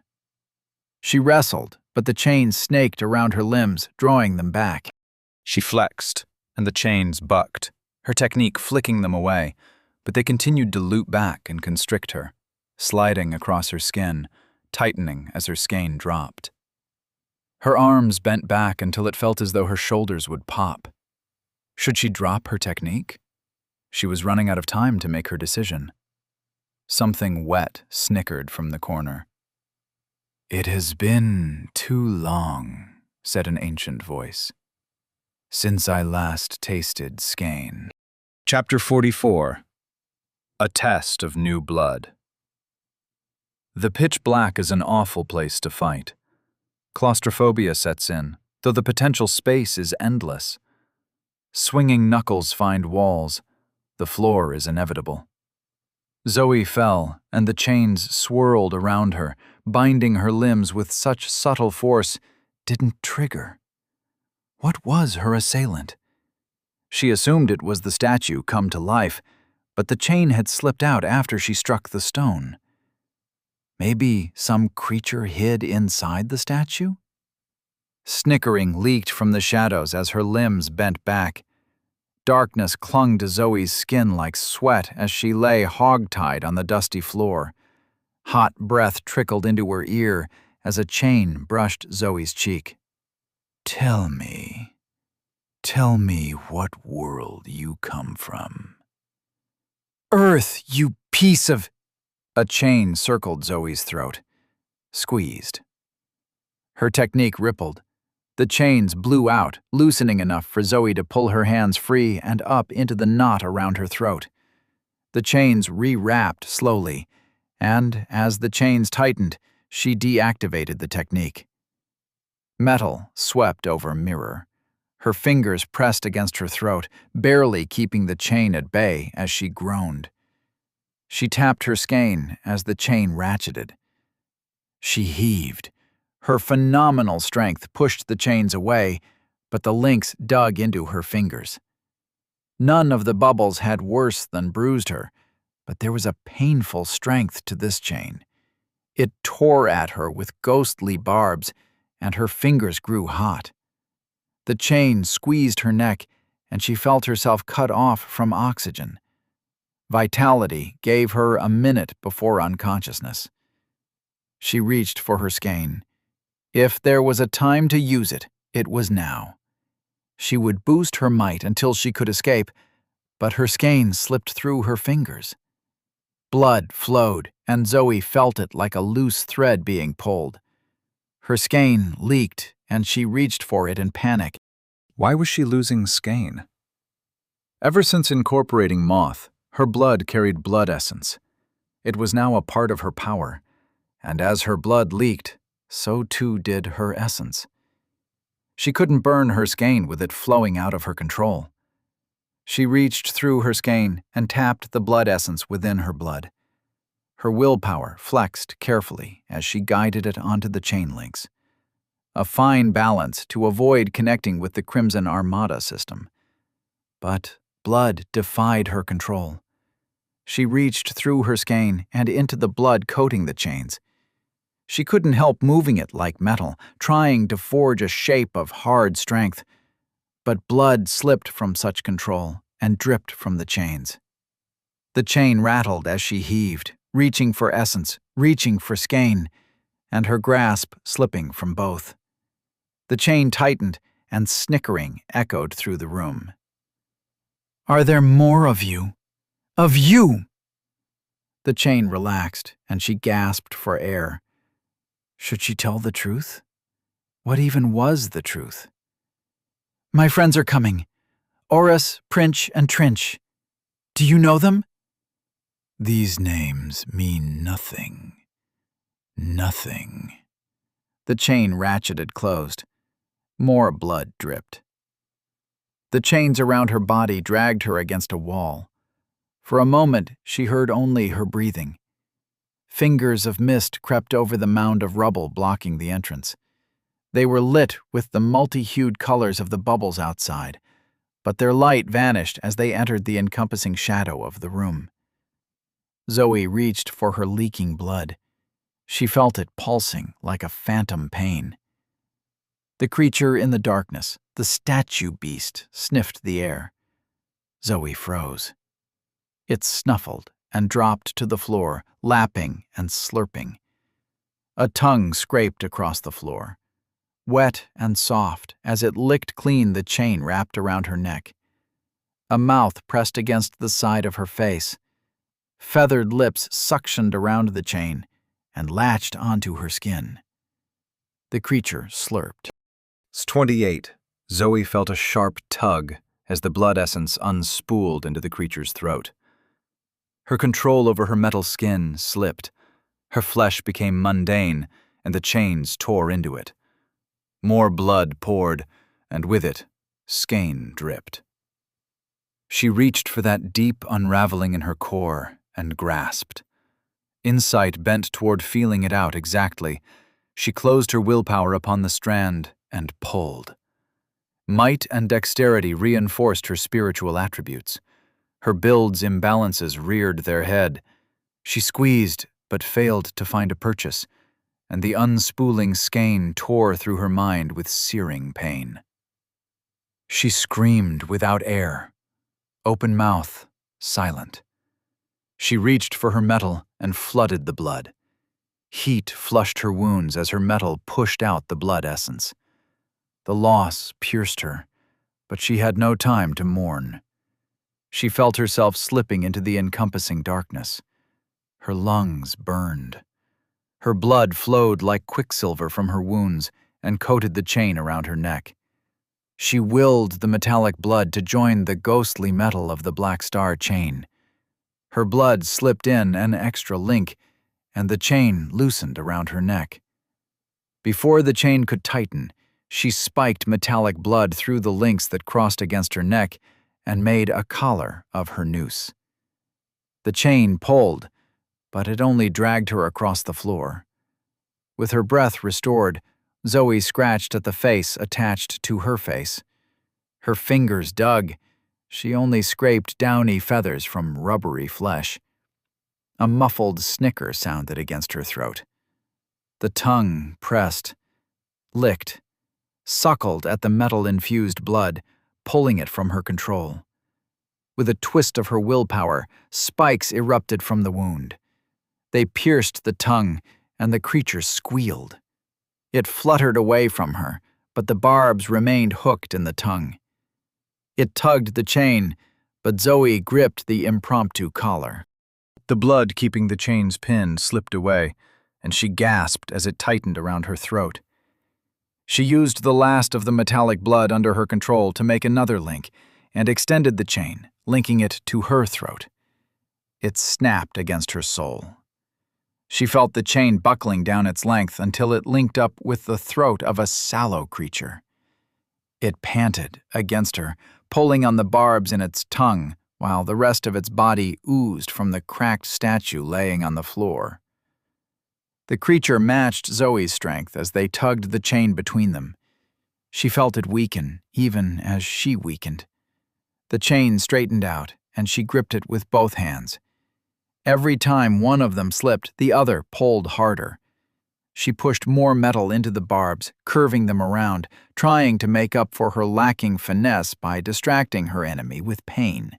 She wrestled, but the chains snaked around her limbs, drawing them back. She flexed, and the chains bucked, her technique flicking them away, but they continued to loop back and constrict her, sliding across her skin, tightening as her skein dropped. Her arms bent back until it felt as though her shoulders would pop. Should she drop her technique? She was running out of time to make her decision. Something wet snickered from the corner. "It has been too long," said an ancient voice, "since I last tasted skein." Chapter 44. A Test of New Blood. The pitch black is an awful place to fight. Claustrophobia sets in, though the potential space is endless. Swinging knuckles find walls. The floor is inevitable. Zoe fell, and the chains swirled around her, binding her limbs with such subtle force, didn't trigger. What was her assailant? She assumed it was the statue come to life, but the chain had slipped out after she struck the stone. Maybe some creature hid inside the statue? Snickering leaked from the shadows as her limbs bent back. Darkness clung to Zoe's skin like sweat as she lay hog-tied on the dusty floor. Hot breath trickled into her ear as a chain brushed Zoe's cheek. Tell me what world you come from." "Earth, you piece of—" A chain circled Zoe's throat, squeezed. Her technique rippled. The chains blew out, loosening enough for Zoe to pull her hands free and up into the knot around her throat. The chains re-wrapped slowly, and as the chains tightened, she deactivated the technique. Metal swept over mirror. Her fingers pressed against her throat, barely keeping the chain at bay as she groaned. She tapped her skein as the chain ratcheted. She heaved. Her phenomenal strength pushed the chains away, but the links dug into her fingers. None of the bubbles had worse than bruised her, but there was a painful strength to this chain. It tore at her with ghostly barbs, and her fingers grew hot. The chain squeezed her neck, and she felt herself cut off from oxygen. Vitality gave her a minute before unconsciousness. She reached for her skein. If there was a time to use it, it was now. She would boost her might until she could escape, but her skein slipped through her fingers. Blood flowed, and Zoe felt it like a loose thread being pulled. Her skein leaked, and she reached for it in panic. Why was she losing skein? Ever since incorporating Moth, her blood carried blood essence. It was now a part of her power, and as her blood leaked, so too did her essence. She couldn't burn her skein with it flowing out of her control. She reached through her skein and tapped the blood essence within her blood. Her willpower flexed carefully as she guided it onto the chain links. A fine balance to avoid connecting with the Crimson Armada system. But blood defied her control. She reached through her skein and into the blood coating the chains. She couldn't help moving it like metal, trying to forge a shape of hard strength. But blood slipped from such control and dripped from the chains. The chain rattled as she heaved, reaching for essence, reaching for skein, and her grasp slipping from both. The chain tightened, and snickering echoed through the room. "Are there more of you? Of you?" The chain relaxed, and she gasped for air. Should she tell the truth? What even was the truth? "My friends are coming. Oris, Princh, and Trinch. Do you know them?" "These names mean nothing. Nothing." The chain ratcheted closed. More blood dripped. The chains around her body dragged her against a wall. For a moment, she heard only her breathing. Fingers of mist crept over the mound of rubble blocking the entrance. They were lit with the multi-hued colors of the bubbles outside, but their light vanished as they entered the encompassing shadow of the room. Zoe reached for her leaking blood. She felt it pulsing like a phantom pain. The creature in the darkness, the statue beast, sniffed the air. Zoe froze. It snuffled and dropped to the floor, lapping and slurping. A tongue scraped across the floor, wet and soft as it licked clean the chain wrapped around her neck. A mouth pressed against the side of her face. Feathered lips suctioned around the chain and latched onto her skin. The creature slurped. 28. Zoe felt a sharp tug as the blood essence unspooled into the creature's throat. Her control over her metal skin slipped. Her flesh became mundane, and the chains tore into it. More blood poured, and with it, skein dripped. She reached for that deep unraveling in her core and grasped. Insight bent toward feeling it out exactly. She closed her willpower upon the strand and pulled. Might and dexterity reinforced her spiritual attributes. Her build's imbalances reared their head. She squeezed, but failed to find a purchase, and the unspooling skein tore through her mind with searing pain. She screamed without air, open mouth, silent. She reached for her metal and flooded the blood. Heat flushed her wounds as her metal pushed out the blood essence. The loss pierced her, but she had no time to mourn. She felt herself slipping into the encompassing darkness. Her lungs burned. Her blood flowed like quicksilver from her wounds and coated the chain around her neck. She willed the metallic blood to join the ghostly metal of the Black Star chain. Her blood slipped in an extra link, and the chain loosened around her neck. Before the chain could tighten, she spiked metallic blood through the links that crossed against her neck and made a collar of her noose. The chain pulled, but it only dragged her across the floor. With her breath restored, Zoe scratched at the face attached to her face. Her fingers dug. She only scraped downy feathers from rubbery flesh. A muffled snicker sounded against her throat. The tongue pressed, licked, suckled at the metal-infused blood, pulling it from her control. With a twist of her willpower, spikes erupted from the wound. They pierced the tongue, and the creature squealed. It fluttered away from her, but the barbs remained hooked in the tongue. It tugged the chain, but Zoe gripped the impromptu collar. The blood keeping the chains pinned slipped away, and she gasped as it tightened around her throat. She used the last of the metallic blood under her control to make another link, and extended the chain, linking it to her throat. It snapped against her soul. She felt the chain buckling down its length until it linked up with the throat of a sallow creature. It panted against her, pulling on the barbs in its tongue, while the rest of its body oozed from the cracked statue laying on the floor. The creature matched Zoe's strength as they tugged the chain between them. She felt it weaken, even as she weakened. The chain straightened out, and she gripped it with both hands. Every time one of them slipped, the other pulled harder. She pushed more metal into the barbs, curving them around, trying to make up for her lacking finesse by distracting her enemy with pain.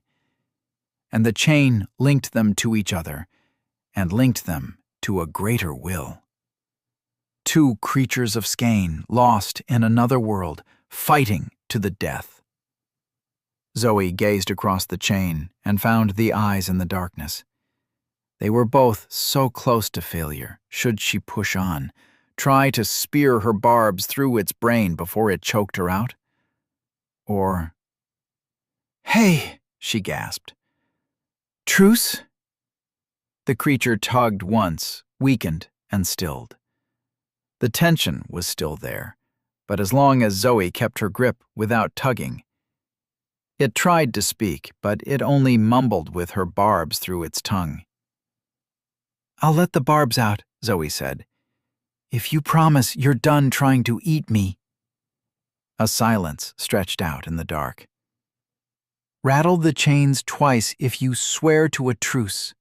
And the chain linked them to each other, and linked them to a greater will. Two creatures of skein, lost in another world, fighting to the death. Zoe gazed across the chain and found the eyes in the darkness. They were both so close to failure, should she push on, try to spear her barbs through its brain before it choked her out. Or, "Hey," she gasped. "Truce?" The creature tugged once, weakened, and stilled. The tension was still there, but as long as Zoe kept her grip without tugging. It tried to speak, but it only mumbled with her barbs through its tongue. "I'll let the barbs out," Zoe said. "If you promise you're done trying to eat me." A silence stretched out in the dark. "Rattle the chains twice if you swear to a truce."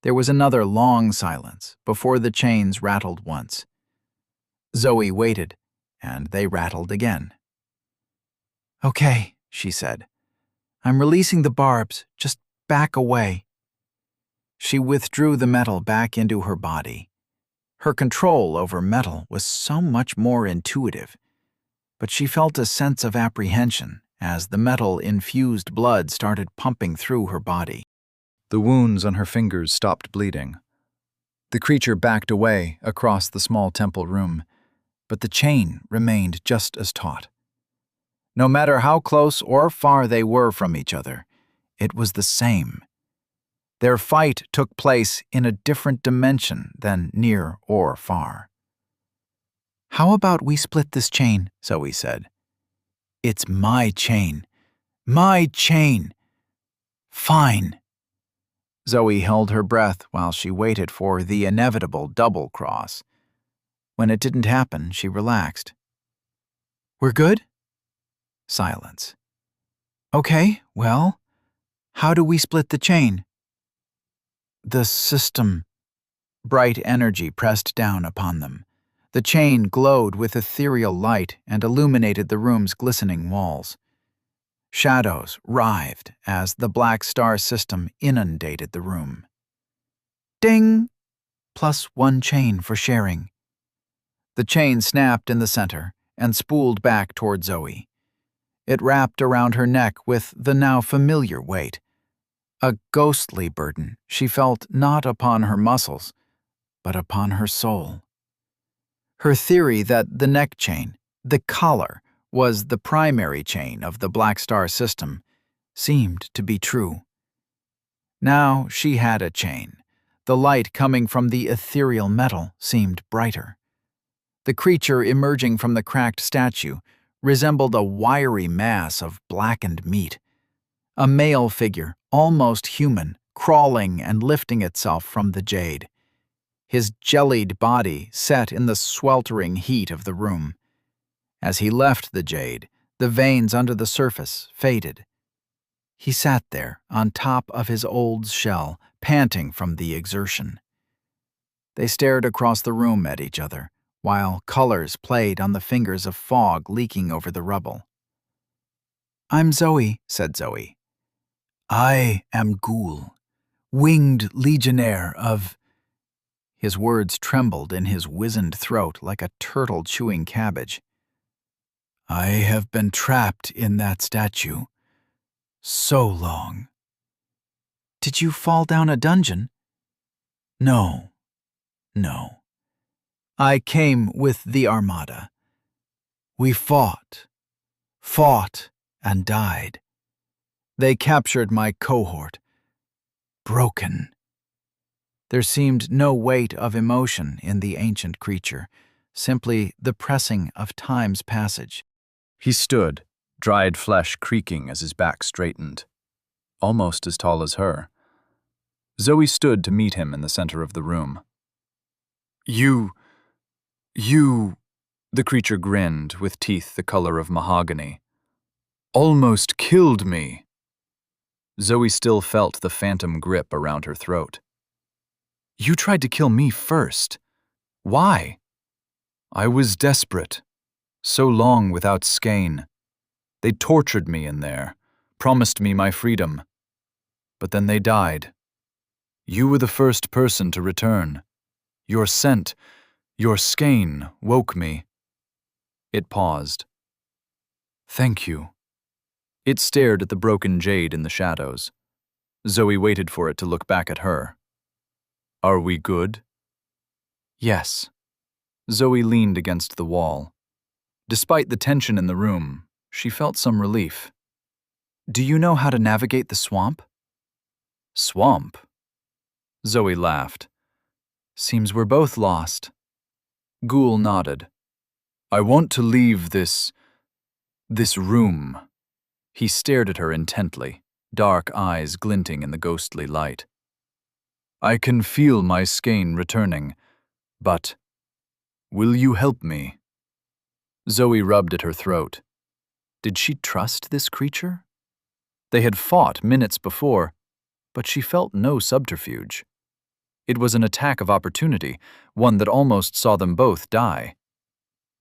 There was another long silence before the chains rattled once. Zoe waited, and they rattled again. "Okay," she said. "I'm releasing the barbs. Just back away." She withdrew the metal back into her body. Her control over metal was so much more intuitive, but she felt a sense of apprehension as the metal-infused blood started pumping through her body. The wounds on her fingers stopped bleeding. The creature backed away across the small temple room, but the chain remained just as taut. No matter how close or far they were from each other, it was the same. Their fight took place in a different dimension than near or far. "How about we split this chain?" Zoe said. "It's my chain. My chain." "Fine." Zoe held her breath while she waited for the inevitable double cross. When it didn't happen, she relaxed. "We're good?" Silence. "Okay, well, how do we split the chain?" "The system." Bright energy pressed down upon them. The chain glowed with ethereal light and illuminated the room's glistening walls. Shadows writhed as the black star system inundated the room. Ding! +1 chain for sharing. The chain snapped in the center and spooled back toward Zoe. It wrapped around her neck with the now familiar weight. A ghostly burden she felt not upon her muscles, but upon her soul. Her theory that the neck chain, the collar, was the primary chain of the Black Star system seemed to be true. Now she had a chain. The light coming from the ethereal metal seemed brighter. The creature emerging from the cracked statue resembled a wiry mass of blackened meat. A male figure, almost human, crawling and lifting itself from the jade. His jellied body set in the sweltering heat of the room. As he left the jade, the veins under the surface faded. He sat there on top of his old shell, panting from the exertion. They stared across the room at each other, while colors played on the fingers of fog leaking over the rubble. "I'm Zoe," said Zoe. "I am Ghoul, winged legionnaire of—" His words trembled in his wizened throat like a turtle chewing cabbage. "I have been trapped in that statue so long." "Did you fall down a dungeon?" No. I came with the Armada. We fought and died. They captured my cohort. Broken." There seemed no weight of emotion in the ancient creature, simply the pressing of time's passage. He stood, dried flesh creaking as his back straightened. Almost as tall as her. Zoe stood to meet him in the center of the room. You, the creature grinned with teeth the color of mahogany. Almost killed me. Zoe still felt the phantom grip around her throat. You tried to kill me first. Why? I was desperate. So long without skein. They tortured me in there, promised me my freedom. But then they died. You were the first person to return. Your scent, your skein woke me. It paused. Thank you. It stared at the broken jade in the shadows. Zoe waited for it to look back at her. Are we good? Yes. Zoe leaned against the wall. Despite the tension in the room, she felt some relief. Do you know how to navigate the swamp? Swamp? Zoe laughed. Seems we're both lost. Ghoul nodded. I want to leave this room. He stared at her intently, dark eyes glinting in the ghostly light. I can feel my skein returning, but will you help me? Zoe rubbed at her throat. Did she trust this creature? They had fought minutes before, but she felt no subterfuge. It was an attack of opportunity, one that almost saw them both die.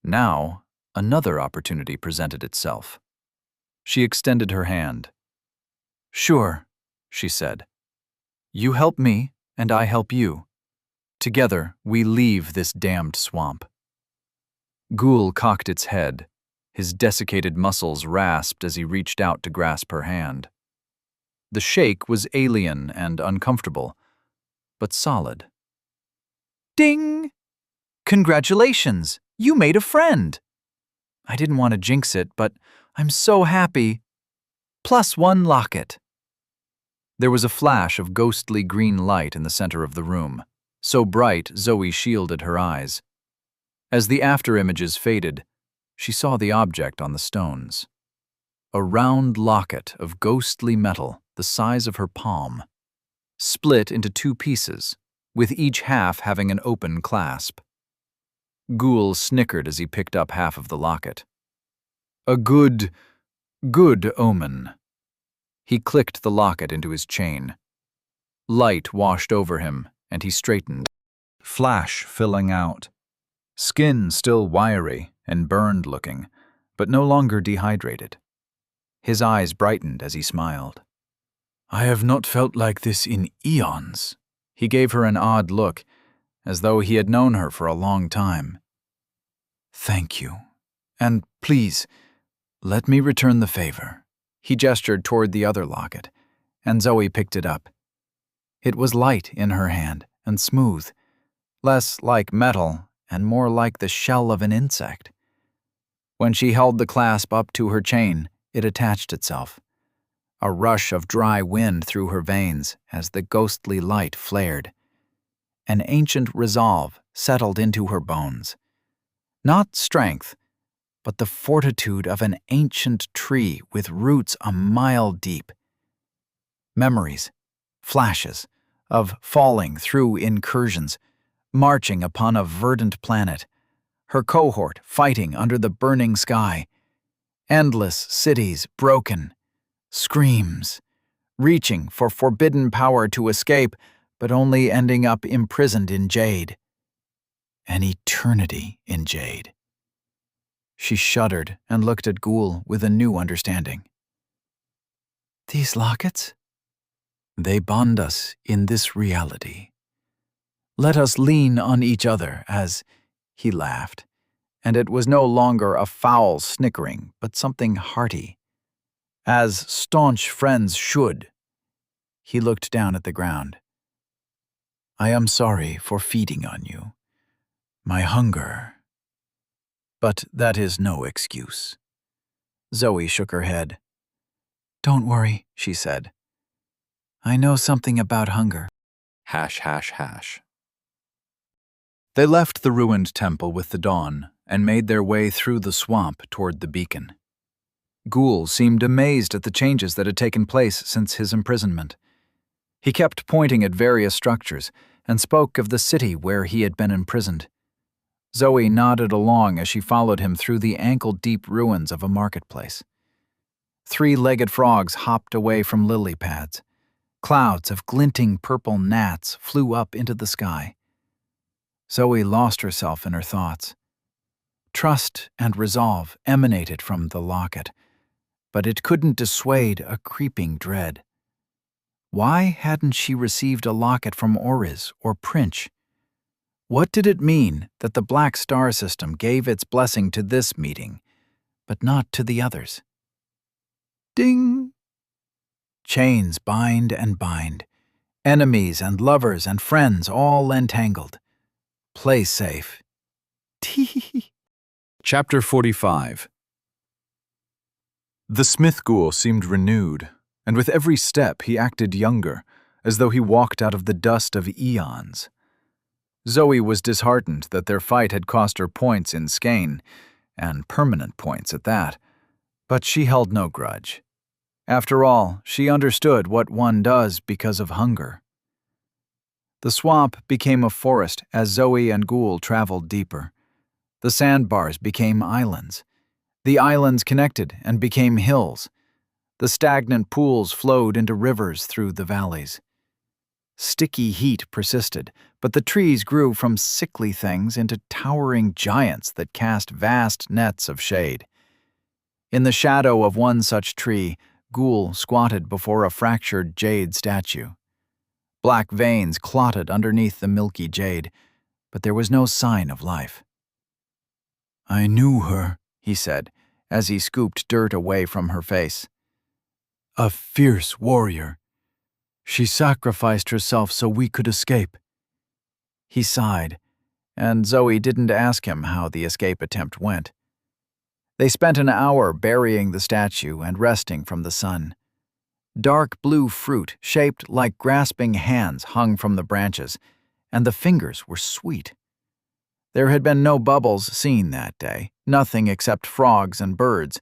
Now, Another opportunity presented itself. She extended her hand. "Sure," she said. "You help me, and I help you. Together, we leave this damned swamp." Ghoul cocked its head. His desiccated muscles rasped as he reached out to grasp her hand. The shake was alien and uncomfortable, but solid. "Ding! Congratulations! You made a friend! I didn't want to jinx it, but I'm so happy. +1 locket." There was a flash of ghostly green light in the center of the room, so bright Zoe shielded her eyes. As the afterimages faded, she saw the object on the stones. A round locket of ghostly metal the size of her palm, split into 2 pieces, with each half having an open clasp. Ghoul snickered as he picked up half of the locket. A good omen. He clicked the locket into his chain. Light washed over him, and he straightened, flash filling out. Skin still wiry and burned-looking, but no longer dehydrated. His eyes brightened as he smiled. "I have not felt like this in eons." He gave her an odd look, as though he had known her for a long time. "Thank you. And please, let me return the favor." He gestured toward the other locket, and Zoe picked it up. It was light in her hand and smooth, less like metal and more like the shell of an insect. When she held the clasp up to her chain, it attached itself. A rush of dry wind through her veins as the ghostly light flared. An ancient resolve settled into her bones. Not strength, but the fortitude of an ancient tree with roots a mile deep. Memories, flashes, of falling through incursions, marching upon a verdant planet, her cohort fighting under the burning sky, endless cities broken, screams, reaching for forbidden power to escape, but only ending up imprisoned in jade. An eternity in jade. She shuddered and looked at Ghoul with a new understanding. "These lockets? They bond us in this reality. Let us lean on each other as..." He laughed, and it was no longer a foul snickering, but something hearty. "As staunch friends should." He looked down at the ground. "I am sorry for feeding on you. My hunger. But that is no excuse." Zoe shook her head. "Don't worry," she said. "I know something about hunger." ###. They left the ruined temple with the dawn and made their way through the swamp toward the beacon. Ghoul seemed amazed at the changes that had taken place since his imprisonment. He kept pointing at various structures and spoke of the city where he had been imprisoned. Zoe nodded along as she followed him through the ankle-deep ruins of a marketplace. 3-legged frogs hopped away from lily pads. Clouds of glinting purple gnats flew up into the sky. Zoe lost herself in her thoughts. Trust and resolve emanated from the locket, but it couldn't dissuade a creeping dread. Why hadn't she received a locket from Oriz or Princh? What did it mean that the Black Star System gave its blessing to this meeting, but not to the others? Ding! Chains bind and bind. Enemies and lovers and friends all entangled. Play safe. Tee. Chapter 45. The Smith Ghoul seemed renewed, and with every step he acted younger, as though he walked out of the dust of eons. Zoe was disheartened that their fight had cost her points in Skane, and permanent points at that, but she held no grudge. After all, she understood what one does because of hunger. The swamp became a forest as Zoe and Ghoul traveled deeper. The sandbars became islands. The islands connected and became hills. The stagnant pools flowed into rivers through the valleys. Sticky heat persisted, but the trees grew from sickly things into towering giants that cast vast nets of shade. In the shadow of one such tree, Ghoul squatted before a fractured jade statue. Black veins clotted underneath the milky jade, but there was no sign of life. "I knew her," he said, as he scooped dirt away from her face. "A fierce warrior. She sacrificed herself so we could escape." He sighed, and Zoe didn't ask him how the escape attempt went. They spent an hour burying the statue and resting from the sun. Dark blue fruit, shaped like grasping hands, hung from the branches, and the fingers were sweet. There had been no bubbles seen that day, nothing except frogs and birds,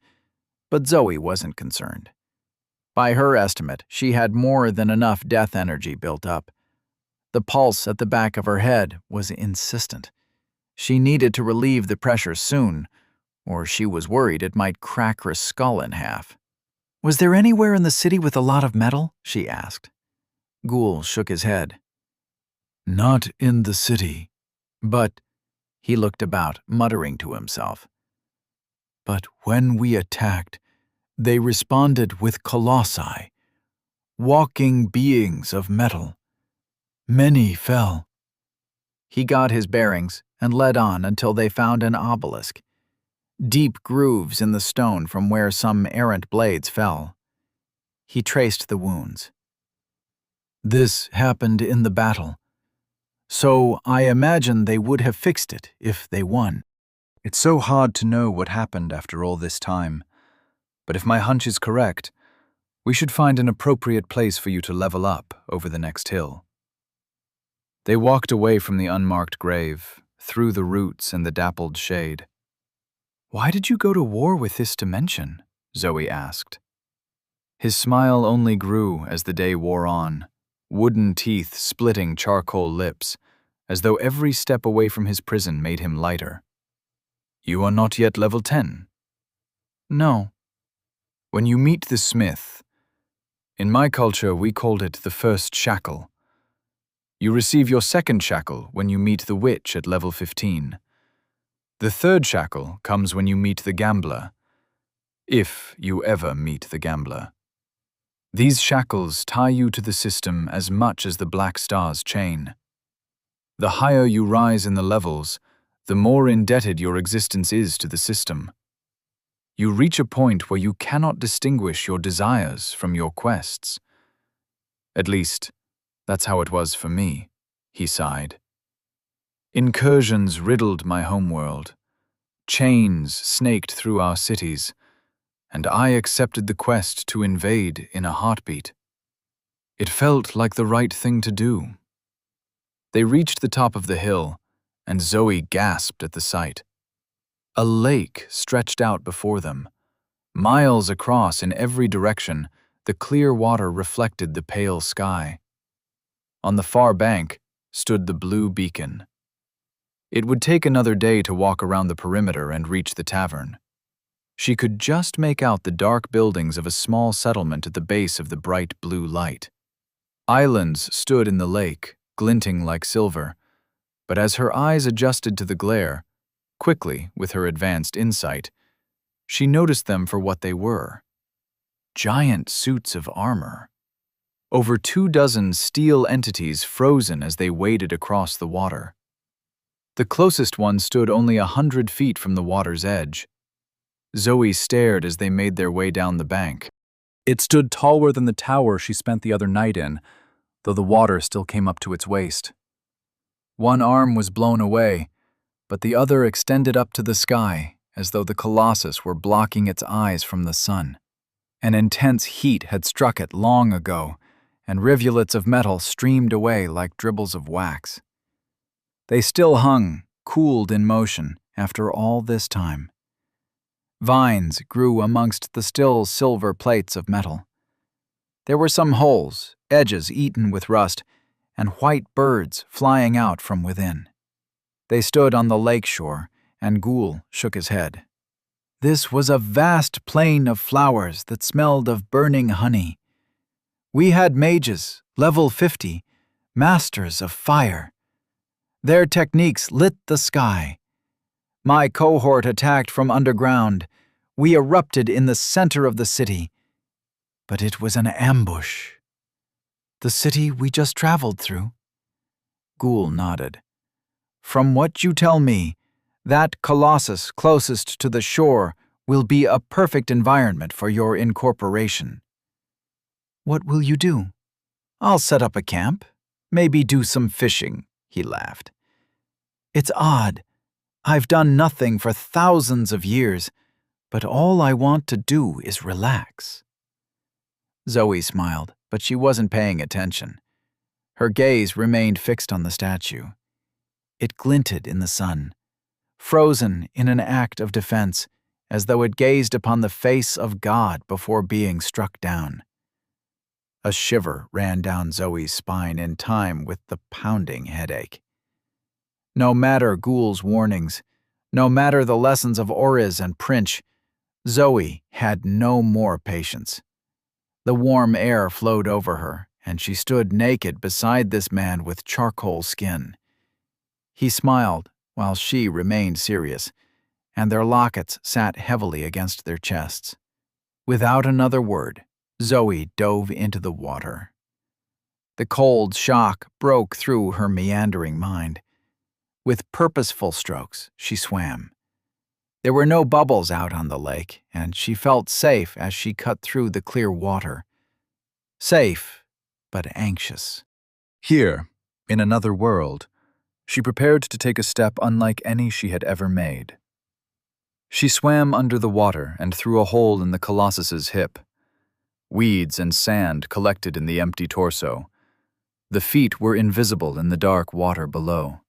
but Zoe wasn't concerned. By her estimate, she had more than enough death energy built up. The pulse at the back of her head was insistent. She needed to relieve the pressure soon, or she was worried it might crack her skull in half. "Was there anywhere in the city with a lot of metal?" she asked. Ghoul shook his head. "Not in the city, but—" he looked about, muttering to himself. "But when we attacked, they responded with colossi, walking beings of metal. Many fell." He got his bearings and led on until they found an obelisk. Deep grooves in the stone from where some errant blades fell. He traced the wounds. "This happened in the battle, so I imagine they would have fixed it if they won." It's so hard to know what happened after all this time, but if my hunch is correct, we should find an appropriate place for you to level up over the next hill. They walked away from the unmarked grave, through the roots and the dappled shade. "Why did you go to war with this dimension?" Zoe asked. His smile only grew as the day wore on, wooden teeth splitting charcoal lips, as though every step away from his prison made him lighter. "You are not yet level 10. "No." "When you meet the smith, in my culture we called it the first shackle. You receive your second shackle when you meet the witch at level 15. The third shackle comes when you meet the gambler, if you ever meet the gambler. These shackles tie you to the system as much as the Black Star's chain. The higher you rise in the levels, the more indebted your existence is to the system. You reach a point where you cannot distinguish your desires from your quests. At least, that's how it was for me," he sighed. "Incursions riddled my homeworld. Chains snaked through our cities, and I accepted the quest to invade in a heartbeat. It felt like the right thing to do." They reached the top of the hill, and Zoe gasped at the sight. A lake stretched out before them. Miles across in every direction, the clear water reflected the pale sky. On the far bank stood the blue beacon. It would take another day to walk around the perimeter and reach the tavern. She could just make out the dark buildings of a small settlement at the base of the bright blue light. Islands stood in the lake, glinting like silver, but as her eyes adjusted to the glare, quickly with her advanced insight, she noticed them for what they were. Giant suits of armor. Over 24 steel entities frozen as they waded across the water. The closest one stood only 100 feet from the water's edge. Zoe stared as they made their way down the bank. It stood taller than the tower she spent the other night in, though the water still came up to its waist. One arm was blown away, but the other extended up to the sky, as though the colossus were blocking its eyes from the sun. An intense heat had struck it long ago, and rivulets of metal streamed away like dribbles of wax. They still hung, cooled in motion, after all this time. Vines grew amongst the still silver plates of metal. There were some holes, edges eaten with rust, and white birds flying out from within. They stood on the lake shore, and Ghoul shook his head. This was a vast plain of flowers that smelled of burning honey. We had mages, level 50, masters of fire. Their techniques lit the sky. My cohort attacked from underground. We erupted in the center of the city. But it was an ambush. The city we just traveled through? Ghoul nodded. From what you tell me, that colossus closest to the shore will be a perfect environment for your incorporation. What will you do? I'll set up a camp, maybe do some fishing, he laughed. It's odd. I've done nothing for thousands of years, but all I want to do is relax. Zoe smiled, but she wasn't paying attention. Her gaze remained fixed on the statue. It glinted in the sun, frozen in an act of defense, as though it gazed upon the face of God before being struck down. A shiver ran down Zoe's spine in time with the pounding headache. No matter Ghoul's warnings, no matter the lessons of Oriz and Princh, Zoe had no more patience. The warm air flowed over her, and she stood naked beside this man with charcoal skin. He smiled while she remained serious, and their lockets sat heavily against their chests. Without another word, Zoe dove into the water. The cold shock broke through her meandering mind. With purposeful strokes, she swam. There were no bubbles out on the lake, and she felt safe as she cut through the clear water. Safe, but anxious. Here, in another world, she prepared to take a step unlike any she had ever made. She swam under the water and through a hole in the colossus's hip. Weeds and sand collected in the empty torso. The feet were invisible in the dark water below.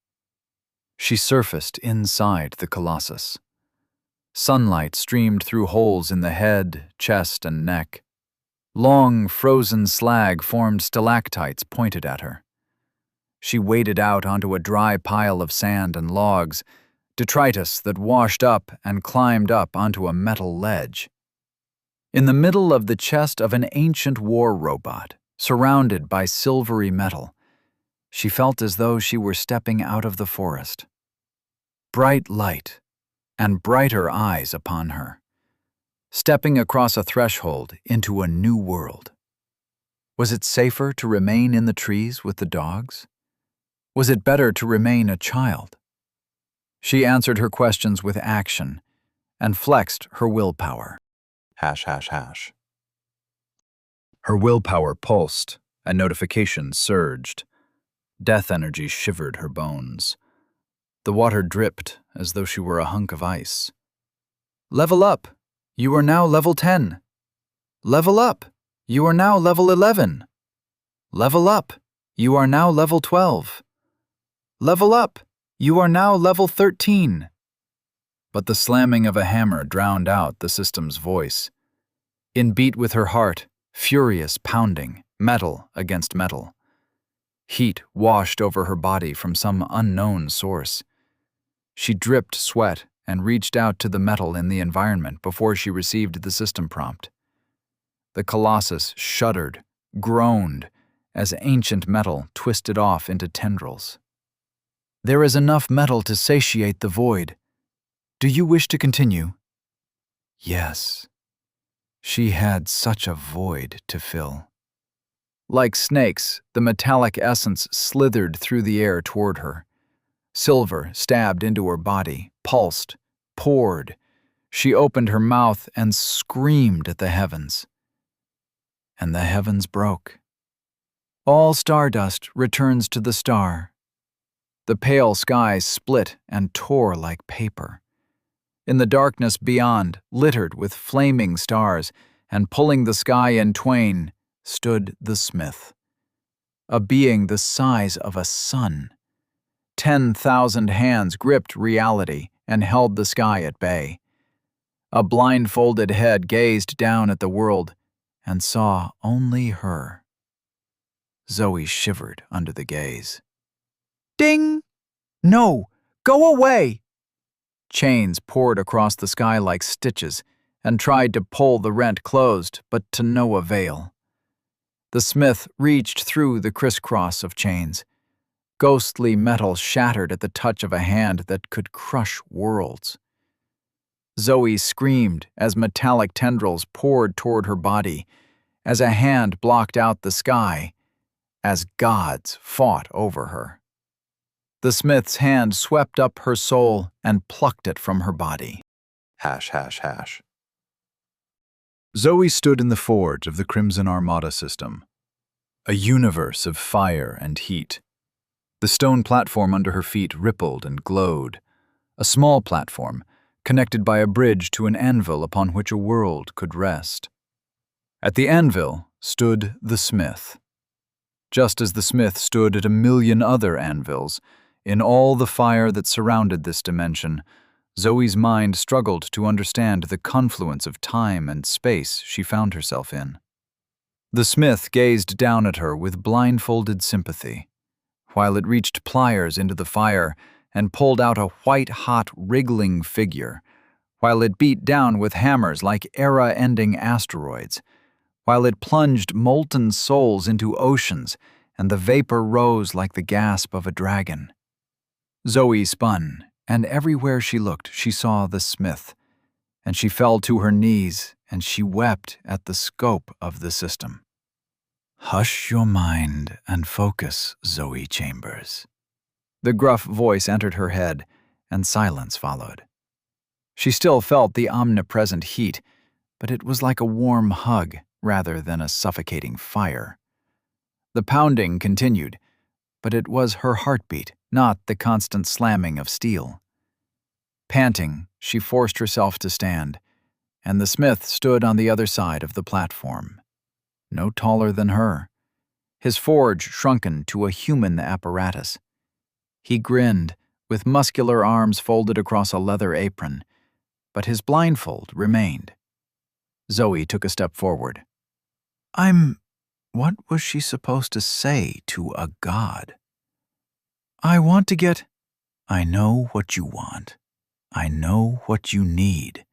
She surfaced inside the colossus. Sunlight streamed through holes in the head, chest, and neck. Long, frozen slag formed stalactites pointed at her. She waded out onto a dry pile of sand and logs, detritus that washed up and climbed up onto a metal ledge. In the middle of the chest of an ancient war robot, surrounded by silvery metal, she felt as though she were stepping out of the forest. Bright light, and brighter eyes upon her, stepping across a threshold into a new world. Was it safer to remain in the trees with the dogs? Was it better to remain a child? She answered her questions with action and flexed her willpower. .. Her willpower pulsed, and notifications surged. Death energy shivered her bones. The water dripped as though she were a hunk of ice. Level up! You are now level 10. Level up! You are now level 11. Level up! You are now level 12. Level up! You are now level 13. But the slamming of a hammer drowned out the system's voice. In beat with her heart, furious pounding, metal against metal. Heat washed over her body from some unknown source. She dripped sweat and reached out to the metal in the environment before she received the system prompt. The colossus shuddered, groaned, as ancient metal twisted off into tendrils. There is enough metal to satiate the void. Do you wish to continue? Yes. She had such a void to fill. Like snakes, the metallic essence slithered through the air toward her. Silver stabbed into her body, pulsed, poured. She opened her mouth and screamed at the heavens. And the heavens broke. All stardust returns to the star. The pale sky split and tore like paper. In the darkness beyond, littered with flaming stars and pulling the sky in twain, stood the smith. A being the size of a sun. 10,000 hands gripped reality and held the sky at bay. A blindfolded head gazed down at the world and saw only her. Zoe shivered under the gaze. Ding! No! Go away! Chains poured across the sky like stitches and tried to pull the rent closed, but to no avail. The smith reached through the crisscross of chains. Ghostly metal shattered at the touch of a hand that could crush worlds. Zoe screamed as metallic tendrils poured toward her body, as a hand blocked out the sky, as gods fought over her. The smith's hand swept up her soul and plucked it from her body. ###. Zoe stood in the forge of the Crimson Armada system, a universe of fire and heat. The stone platform under her feet rippled and glowed, a small platform connected by a bridge to an anvil upon which a world could rest. At the anvil stood the smith, just as the smith stood at a million other anvils. In all the fire that surrounded this dimension, Zoe's mind struggled to understand the confluence of time and space she found herself in. The smith gazed down at her with blindfolded sympathy, while it reached pliers into the fire and pulled out a white-hot wriggling figure, while it beat down with hammers like era-ending asteroids, while it plunged molten souls into oceans and the vapor rose like the gasp of a dragon. Zoe spun, and everywhere she looked she saw the smith, and she fell to her knees and she wept at the scope of the system. "Hush your mind and focus, Zoe Chambers." The gruff voice entered her head, and silence followed. She still felt the omnipresent heat, but it was like a warm hug rather than a suffocating fire. The pounding continued, but it was her heartbeat, not the constant slamming of steel. Panting, she forced herself to stand, and the smith stood on the other side of the platform. No taller than her, his forge shrunken to a human apparatus. He grinned, with muscular arms folded across a leather apron, but his blindfold remained. Zoe took a step forward. What was she supposed to say to a god? "I want to get—" "I know what you want. I know what you need.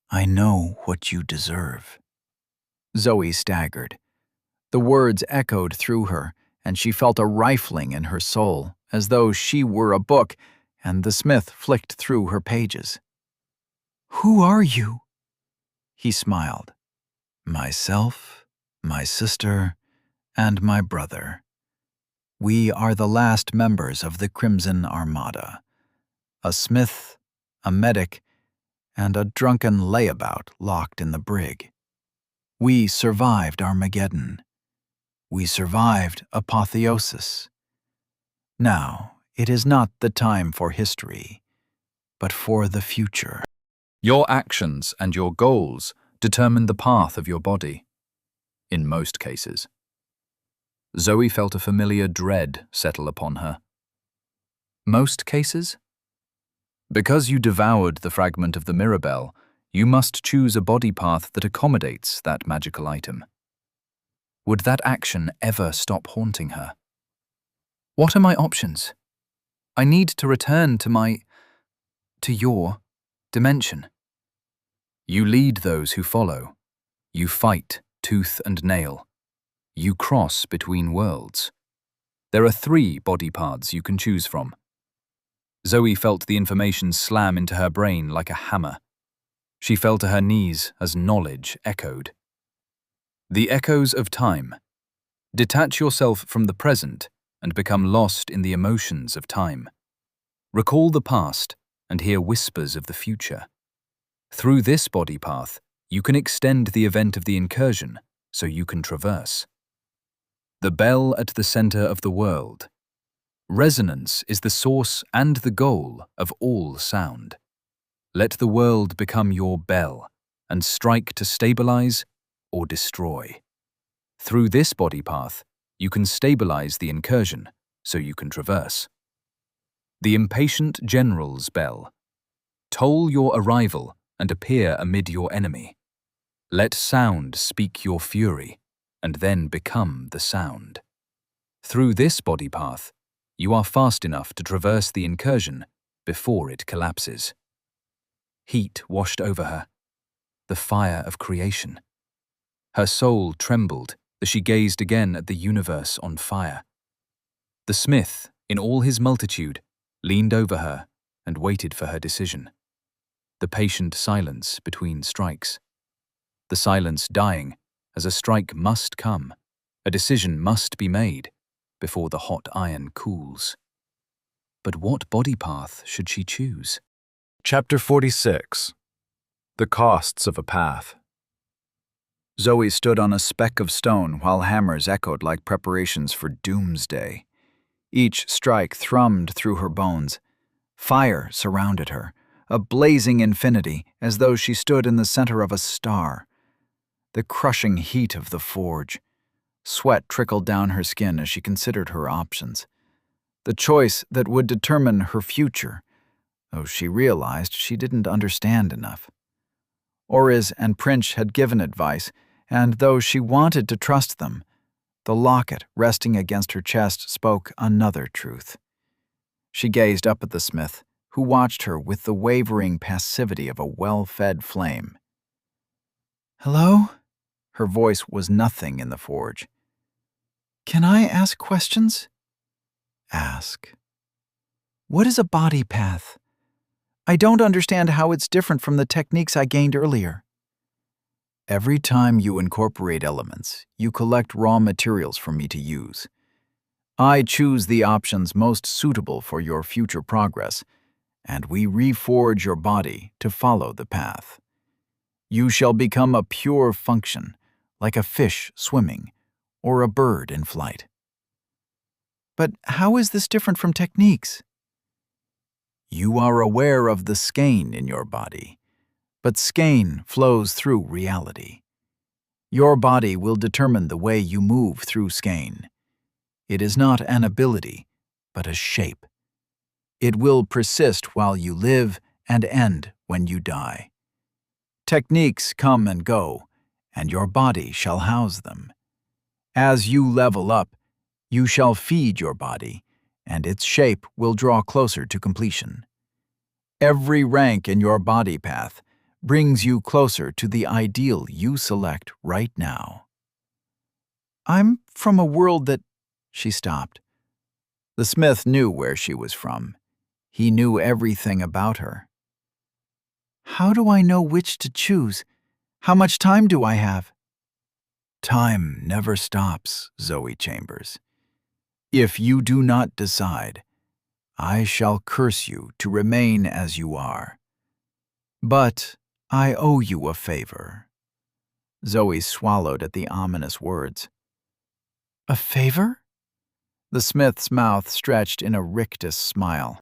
I know what you deserve." Zoe staggered. The words echoed through her, and she felt a rifling in her soul, as though she were a book, and the smith flicked through her pages. "Who are you?" He smiled. "Myself, my sister, and my brother. We are the last members of the Crimson Armada. A smith, a medic, and a drunken layabout locked in the brig. We survived Armageddon. We survived Apotheosis. Now, it is not the time for history, but for the future." Your actions and your goals determine the path of your body, in most cases. Zoe felt a familiar dread settle upon her. Most cases? Because you devoured the fragment of the Mirabelle, you must choose a body path that accommodates that magical item. Would that action ever stop haunting her? What are my options? I need to return to your dimension. You lead those who follow. You fight tooth and nail. You cross between worlds. There are 3 body paths you can choose from. Zoe felt the information slam into her brain like a hammer. She fell to her knees as knowledge echoed. The echoes of time. Detach yourself from the present and become lost in the emotions of time. Recall the past and hear whispers of the future. Through this body path, you can extend the event of the incursion so you can traverse. The bell at the center of the world. Resonance is the source and the goal of all sound. Let the world become your bell and strike to stabilize or destroy. Through this body path, you can stabilize the incursion so you can traverse. The impatient general's bell. Toll your arrival and appear amid your enemy. Let sound speak your fury, and then become the sound. Through this body path, you are fast enough to traverse the incursion before it collapses. Heat washed over her, the fire of creation. Her soul trembled as she gazed again at the universe on fire. The smith, in all his multitude, leaned over her and waited for her decision. The patient silence between strikes. The silence dying, as a strike must come, a decision must be made, before the hot iron cools. But what body path should she choose? Chapter 46. The Costs of a Path. Zoe stood on a speck of stone while hammers echoed like preparations for doomsday. Each strike thrummed through her bones. Fire surrounded her, a blazing infinity, as though she stood in the center of a star. The crushing heat of the forge. Sweat trickled down her skin as she considered her options. The choice that would determine her future, though she realized she didn't understand enough. Oriz and Prince had given advice, and though she wanted to trust them, the locket resting against her chest spoke another truth. She gazed up at the smith, who watched her with the wavering passivity of a well-fed flame. "Hello?" Her voice was nothing in the forge. "Can I ask questions?" "Ask." "What is a body path? I don't understand how it's different from the techniques I gained earlier." "Every time you incorporate elements, you collect raw materials for me to use. I choose the options most suitable for your future progress, and we reforge your body to follow the path. You shall become a pure function, like a fish swimming or a bird in flight." "But how is this different from techniques?" "You are aware of the skein in your body, but skein flows through reality. Your body will determine the way you move through skein. It is not an ability, but a shape. It will persist while you live and end when you die. Techniques come and go, and your body shall house them. As you level up, you shall feed your body, and its shape will draw closer to completion. Every rank in your body path brings you closer to the ideal you select right now." "I'm from a world that—" She stopped. The smith knew where she was from. He knew everything about her. "How do I know which to choose? How much time do I have?" "Time never stops, Zoe Chambers. If you do not decide, I shall curse you to remain as you are. But I owe you a favor." Zoe swallowed at the ominous words. "A favor?" The smith's mouth stretched in a rictus smile.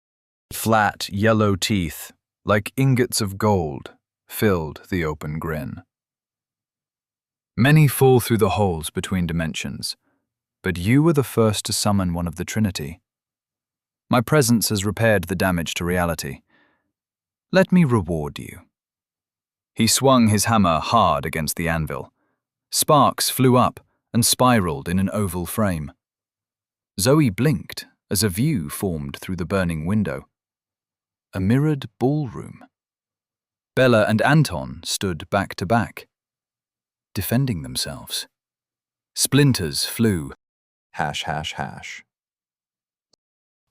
Flat, yellow teeth, like ingots of gold, filled the open grin. "Many fall through the holes between dimensions, but you were the first to summon one of the Trinity. My presence has repaired the damage to reality. Let me reward you." He swung his hammer hard against the anvil. Sparks flew up and spiraled in an oval frame. Zoe blinked as a view formed through the burning window. A mirrored ballroom. Bella and Anton stood back to back, defending themselves. Splinters flew. Hash, hash, hash.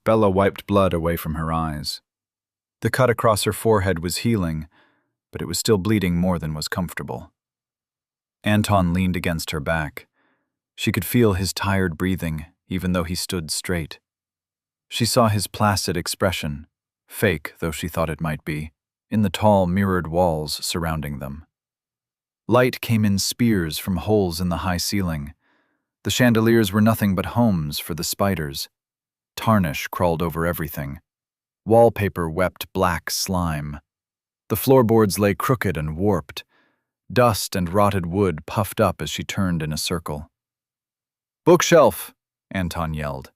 Bella wiped blood away from her eyes. The cut across her forehead was healing, but it was still bleeding more than was comfortable. Anton leaned against her back. She could feel his tired breathing, even though he stood straight. She saw his placid expression, fake though she thought it might be, in the tall mirrored walls surrounding them. Light came in spears from holes in the high ceiling. The chandeliers were nothing but homes for the spiders. Tarnish crawled over everything. Wallpaper wept black slime. The floorboards lay crooked and warped. Dust and rotted wood puffed up as she turned in a circle. "Bookshelf!" Anton yelled.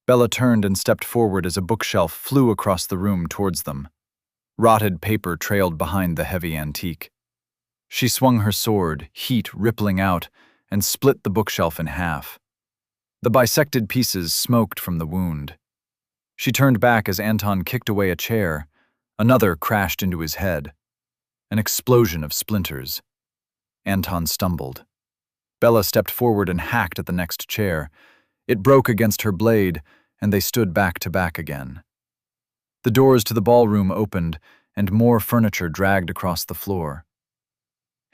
Bella turned and stepped forward as a bookshelf flew across the room towards them. Rotted paper trailed behind the heavy antique. She swung her sword, heat rippling out, and split the bookshelf in half. The bisected pieces smoked from the wound. She turned back as Anton kicked away a chair. Another crashed into his head. An explosion of splinters. Anton stumbled. Bella stepped forward and hacked at the next chair. It broke against her blade, and they stood back to back again. The doors to the ballroom opened, and more furniture dragged across the floor.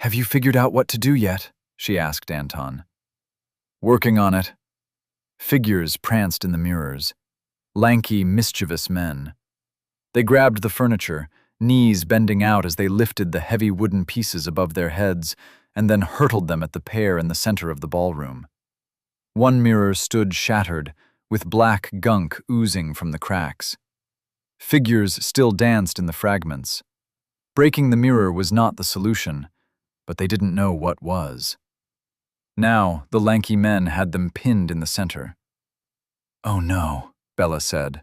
"Have you figured out what to do yet?" she asked Anton. "Working on it." Figures pranced in the mirrors. Lanky, mischievous men. They grabbed the furniture, knees bending out as they lifted the heavy wooden pieces above their heads and then hurtled them at the pair in the center of the ballroom. One mirror stood shattered, with black gunk oozing from the cracks. Figures still danced in the fragments. Breaking the mirror was not the solution, but they didn't know what was. Now, the lanky men had them pinned in the center. "Oh no," Bella said.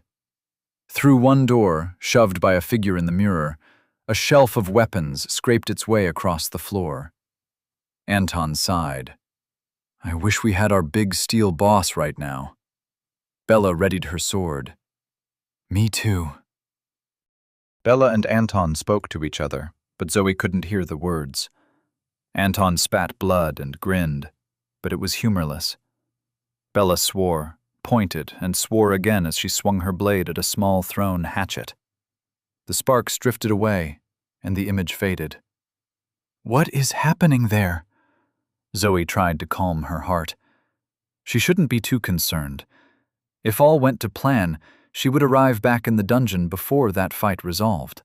Through one door, shoved by a figure in the mirror, a shelf of weapons scraped its way across the floor. Anton sighed. "I wish we had our big steel boss right now." Bella readied her sword. "Me too." Bella and Anton spoke to each other, but Zoe couldn't hear the words. Anton spat blood and grinned, but it was humorless. Bella swore, pointed, and swore again as she swung her blade at a small thrown hatchet. The sparks drifted away, and the image faded. "What is happening there?" Zoe tried to calm her heart. She shouldn't be too concerned. If all went to plan, she would arrive back in the dungeon before that fight resolved.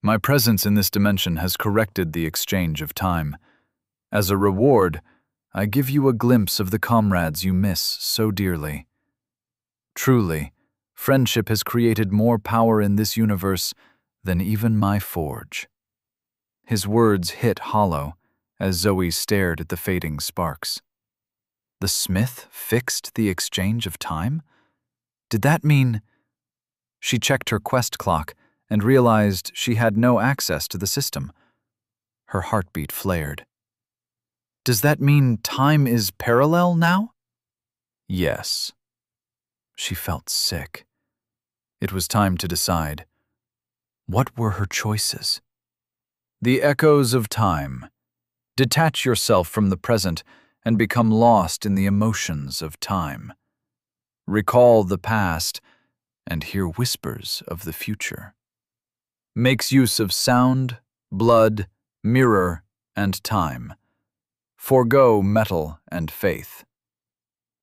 "My presence in this dimension has corrected the exchange of time. As a reward, I give you a glimpse of the comrades you miss so dearly. Truly, friendship has created more power in this universe than even my forge." His words hit hollow as Zoe stared at the fading sparks. The smith fixed the exchange of time? Did that mean... She checked her quest clock and realized she had no access to the system. Her heartbeat flared. "Does that mean time is parallel now?" "Yes." She felt sick. It was time to decide. What were her choices? The echoes of time. Detach yourself from the present and become lost in the emotions of time. Recall the past and hear whispers of the future. Makes use of sound, blood, mirror, and time. Forgo metal and faith.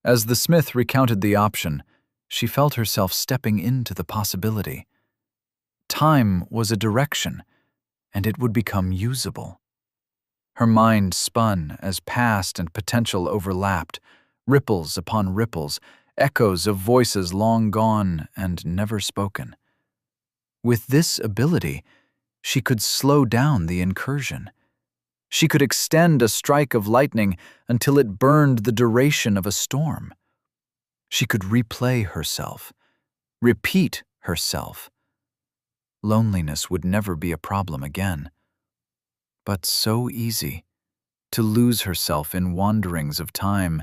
As the smith recounted the option, she felt herself stepping into the possibility. Time was a direction, and it would become usable. Her mind spun as past and potential overlapped, ripples upon ripples, echoes of voices long gone and never spoken. With this ability, she could slow down the incursion. She could extend a strike of lightning until it burned the duration of a storm. She could replay herself, repeat herself. Loneliness would never be a problem again. But so easy to lose herself in wanderings of time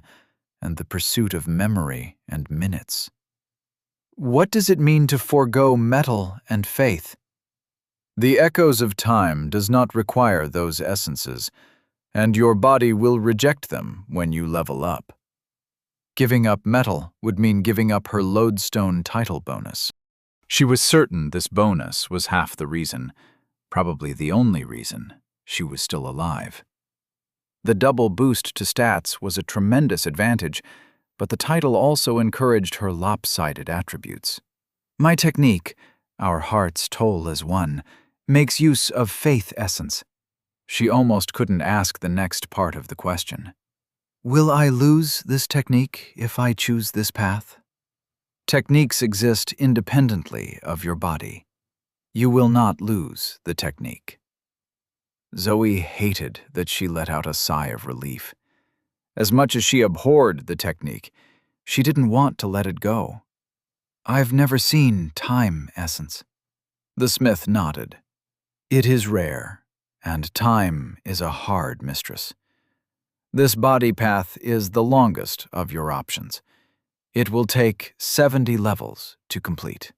and the pursuit of memory and minutes. What does it mean to forego metal and faith? The echoes of time does not require those essences, and your body will reject them when you level up. Giving up metal would mean giving up her lodestone title bonus. She was certain this bonus was half the reason, probably the only reason, she was still alive. The double boost to stats was a tremendous advantage, but the title also encouraged her lopsided attributes. My technique, our hearts toll as one, makes use of faith essence. She almost couldn't ask the next part of the question. Will I lose this technique if I choose this path? Techniques exist independently of your body. You will not lose the technique. Zoe hated that she let out a sigh of relief. As much as she abhorred the technique, she didn't want to let it go. I've never seen time essence. The smith nodded. It is rare, and time is a hard mistress. This body path is the longest of your options. It will take 70 levels to complete.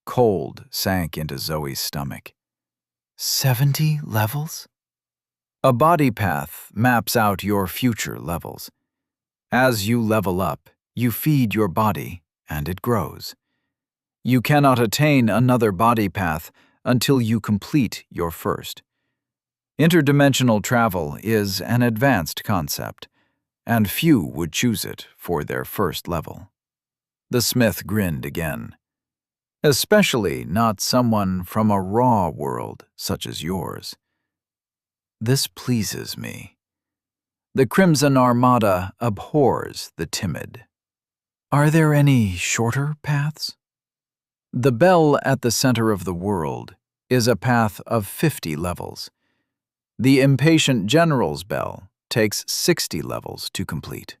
Cold sank into Zoe's stomach. 70 levels? A body path maps out your future levels. As you level up, you feed your body, and it grows. You cannot attain another body path until you complete your first. Interdimensional travel is an advanced concept, and few would choose it for their first level. The smith grinned again. Especially not someone from a raw world such as yours. This pleases me. The Crimson Armada abhors the timid. Are there any shorter paths? The bell at the center of the world is a path of 50 levels. The Impatient General's bell takes 60 levels to complete.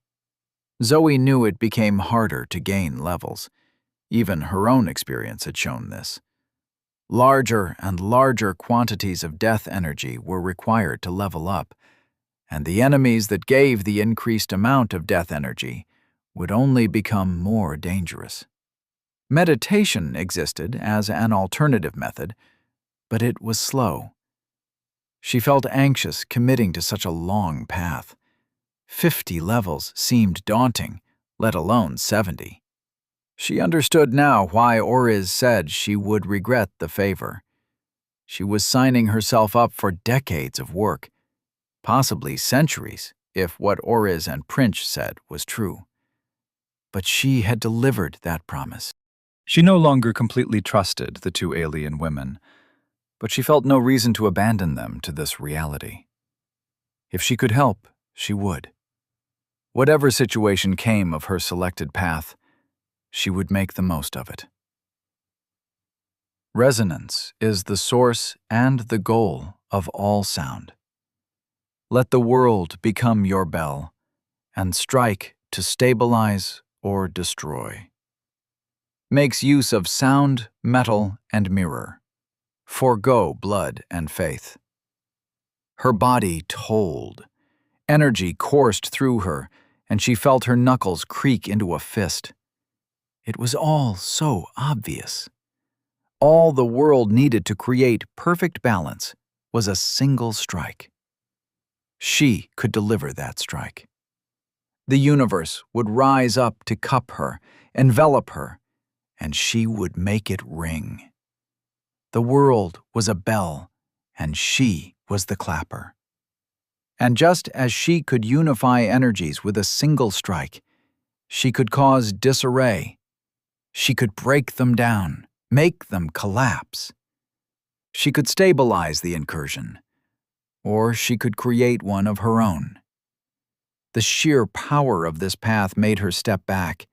Zoe knew it became harder to gain levels. Even her own experience had shown this. Larger and larger quantities of death energy were required to level up, and the enemies that gave the increased amount of death energy would only become more dangerous. Meditation existed as an alternative method, but it was slow. She felt anxious committing to such a long path. 50 levels seemed daunting, let alone 70. She understood now why Oriz said she would regret the favor. She was signing herself up for decades of work, possibly centuries, if what Oriz and Prince said was true. But she had delivered that promise. She no longer completely trusted the two alien women, but she felt no reason to abandon them to this reality. If she could help, she would. Whatever situation came of her selected path, she would make the most of it. Resonance is the source and the goal of all sound. Let the world become your bell, and strike to stabilize or destroy. Makes use of sound, metal, and mirror. Forgo blood and faith. Her body told. Energy coursed through her, and she felt her knuckles creak into a fist. It was all so obvious. All the world needed to create perfect balance was a single strike. She could deliver that strike. The universe would rise up to cup her, envelop her, and she would make it ring. The world was a bell, and she was the clapper. And just as she could unify energies with a single strike, she could cause disarray. She could break them down, make them collapse. She could stabilize the incursion, or she could create one of her own. The sheer power of this path made her step back.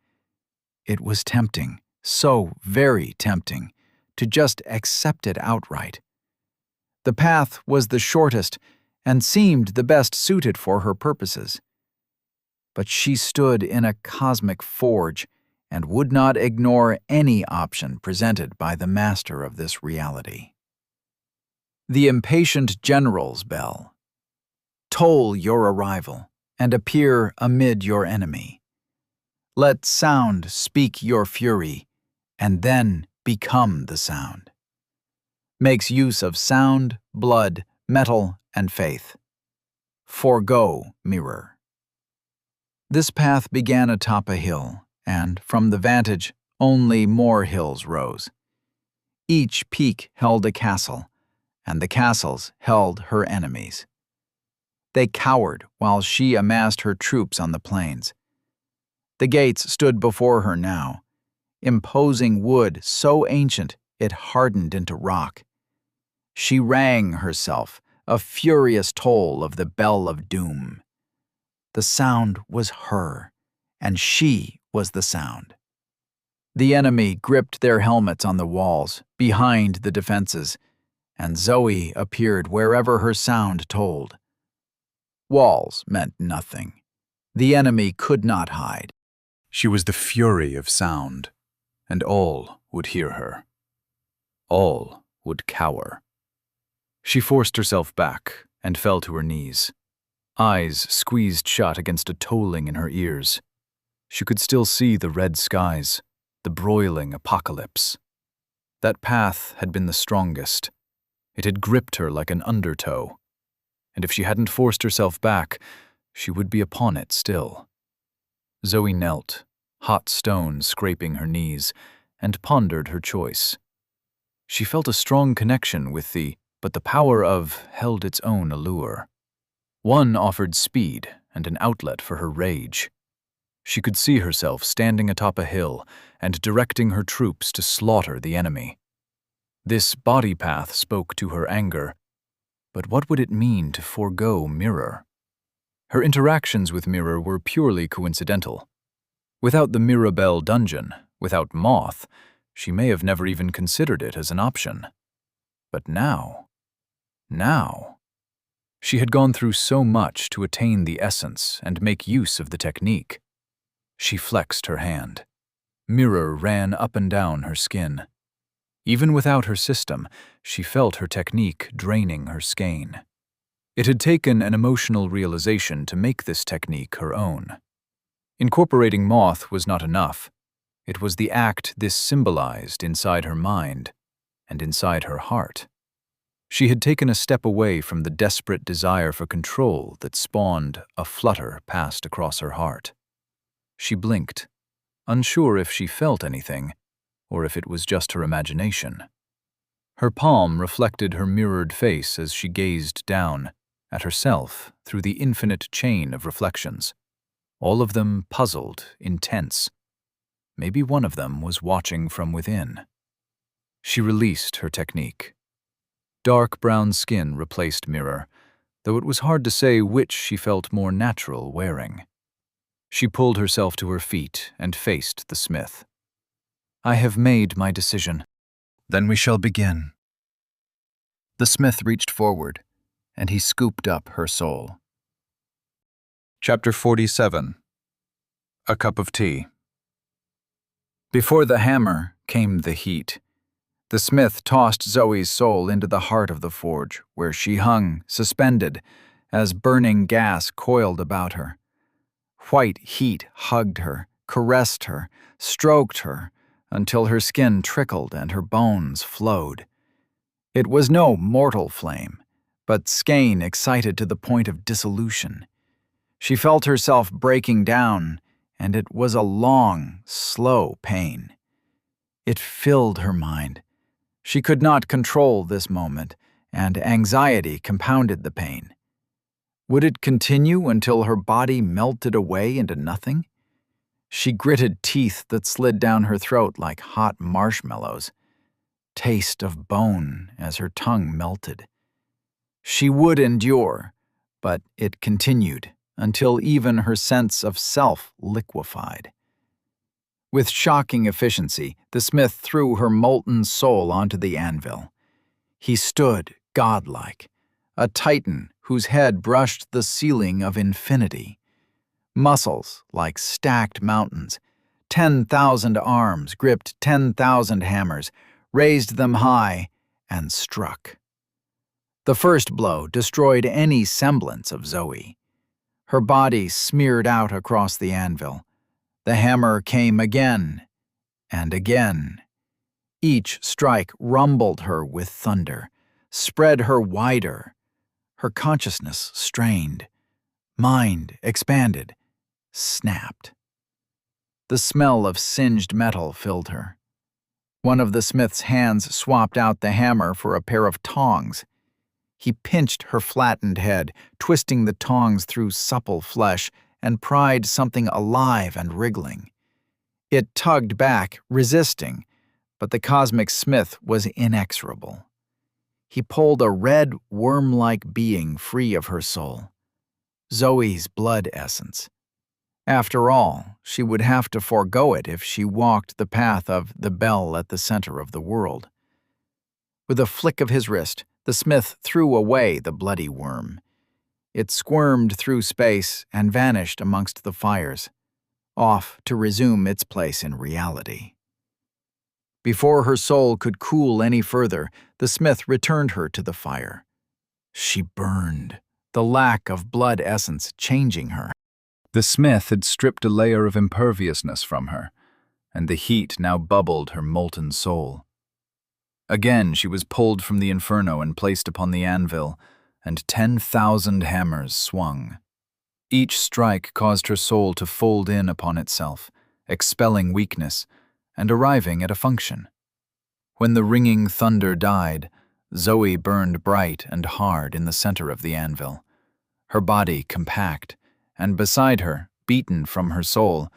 It was tempting, so very tempting, to just accept it outright. The path was the shortest and seemed the best suited for her purposes. But she stood in a cosmic forge and would not ignore any option presented by the master of this reality. The Impatient General's bell. Toll your arrival and appear amid your enemy. Let sound speak your fury, and then become the sound. Makes use of sound, blood, metal, and faith. Forgo mirror. This path began atop a hill, and from the vantage, only more hills rose. Each peak held a castle, and the castles held her enemies. They cowered while she amassed her troops on the plains. The gates stood before her now, imposing wood so ancient it hardened into rock. She rang herself, a furious toll of the bell of doom. The sound was her, and she was the sound. The enemy gripped their helmets on the walls, behind the defenses, and Zoe appeared wherever her sound told. Walls meant nothing. The enemy could not hide. She was the fury of sound, and all would hear her. All would cower. She forced herself back and fell to her knees, eyes squeezed shut against a tolling in her ears. She could still see the red skies, the broiling apocalypse. That path had been the strongest. It had gripped her like an undertow. and if she hadn't forced herself back, she would be upon it still. Zoe knelt, hot stone scraping her knees, and pondered her choice. She felt a strong connection with but the power of held its own allure. One offered speed and an outlet for her rage. She could see herself standing atop a hill and directing her troops to slaughter the enemy. This body path spoke to her anger, but what would it mean to forego Mirror? Her interactions with Mirror were purely coincidental. Without the Mirabelle dungeon, without Moth, she may have never even considered it as an option. But now, she had gone through so much to attain the essence and make use of the technique. She flexed her hand. Mirror ran up and down her skin. Even without her system, she felt her technique draining her skein. It had taken an emotional realization to make this technique her own. Incorporating Moth was not enough. It was the act this symbolized inside her mind and inside her heart. She had taken a step away from the desperate desire for control that spawned a flutter passed across her heart. She blinked, unsure if she felt anything or if it was just her imagination. Her palm reflected her mirrored face as she gazed down at herself through the infinite chain of reflections, all of them puzzled, intense. Maybe one of them was watching from within. She released her technique. Dark brown skin replaced Mirror, though it was hard to say which she felt more natural wearing. She pulled herself to her feet and faced the smith. "I have made my decision." Then we shall begin. The smith reached forward, and he scooped up her soul. Chapter 47. A Cup of Tea. Before the hammer came the heat. The smith tossed Zoe's soul into the heart of the forge, where she hung, suspended, as burning gas coiled about her. White heat hugged her, caressed her, stroked her, until her skin trickled and her bones flowed. It was no mortal flame, but skein excited to the point of dissolution. She felt herself breaking down, and it was a long, slow pain. It filled her mind. She could not control this moment, and anxiety compounded the pain. Would it continue until her body melted away into nothing? She gritted teeth that slid down her throat like hot marshmallows. Taste of bone as her tongue melted. She would endure, but it continued until even her sense of self liquefied. With shocking efficiency, the smith threw her molten soul onto the anvil. He stood godlike, a titan whose head brushed the ceiling of infinity. Muscles like stacked mountains, 10,000 arms gripped 10,000 hammers, raised them high, and struck. The first blow destroyed any semblance of Zoe. Her body smeared out across the anvil. The hammer came again and again. Each strike rumbled her with thunder, spread her wider. Her consciousness strained. Mind expanded, snapped. The smell of singed metal filled her. One of the smith's hands swapped out the hammer for a pair of tongs. He pinched her flattened head, twisting the tongs through supple flesh, and pried something alive and wriggling. It tugged back, resisting, but the cosmic smith was inexorable. He pulled a red, worm-like being free of her soul. Zoe's blood essence. After all, she would have to forego it if she walked the path of the bell at the center of the world. With a flick of his wrist, the smith threw away the bloody worm. It squirmed through space and vanished amongst the fires, off to resume its place in reality. Before her soul could cool any further, the smith returned her to the fire. She burned, the lack of blood essence changing her. The smith had stripped a layer of imperviousness from her, and the heat now bubbled her molten soul. Again she was pulled from the inferno and placed upon the anvil, and 10,000 hammers swung. Each strike caused her soul to fold in upon itself, expelling weakness and arriving at a function. When the ringing thunder died, Zoe burned bright and hard in the center of the anvil, her body compact, and beside her, beaten from her soul,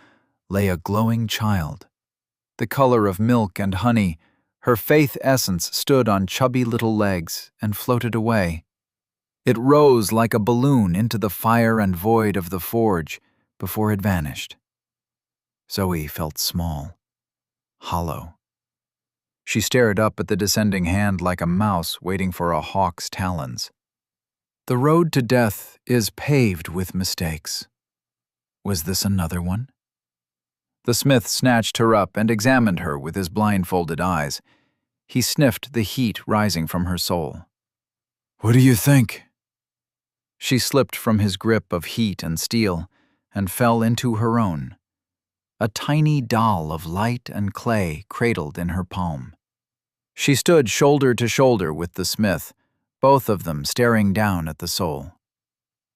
lay a glowing child. The color of milk and honey, her faith essence stood on chubby little legs and floated away. It rose like a balloon into the fire and void of the forge before it vanished. Zoe felt small, hollow. She stared up at the descending hand like a mouse waiting for a hawk's talons. The road to death is paved with mistakes. Was this another one? The smith snatched her up and examined her with his blindfolded eyes. He sniffed the heat rising from her soul. "What do you think?" She slipped from his grip of heat and steel and fell into her own, a tiny doll of light and clay cradled in her palm. She stood shoulder to shoulder with the smith, both of them staring down at the soul.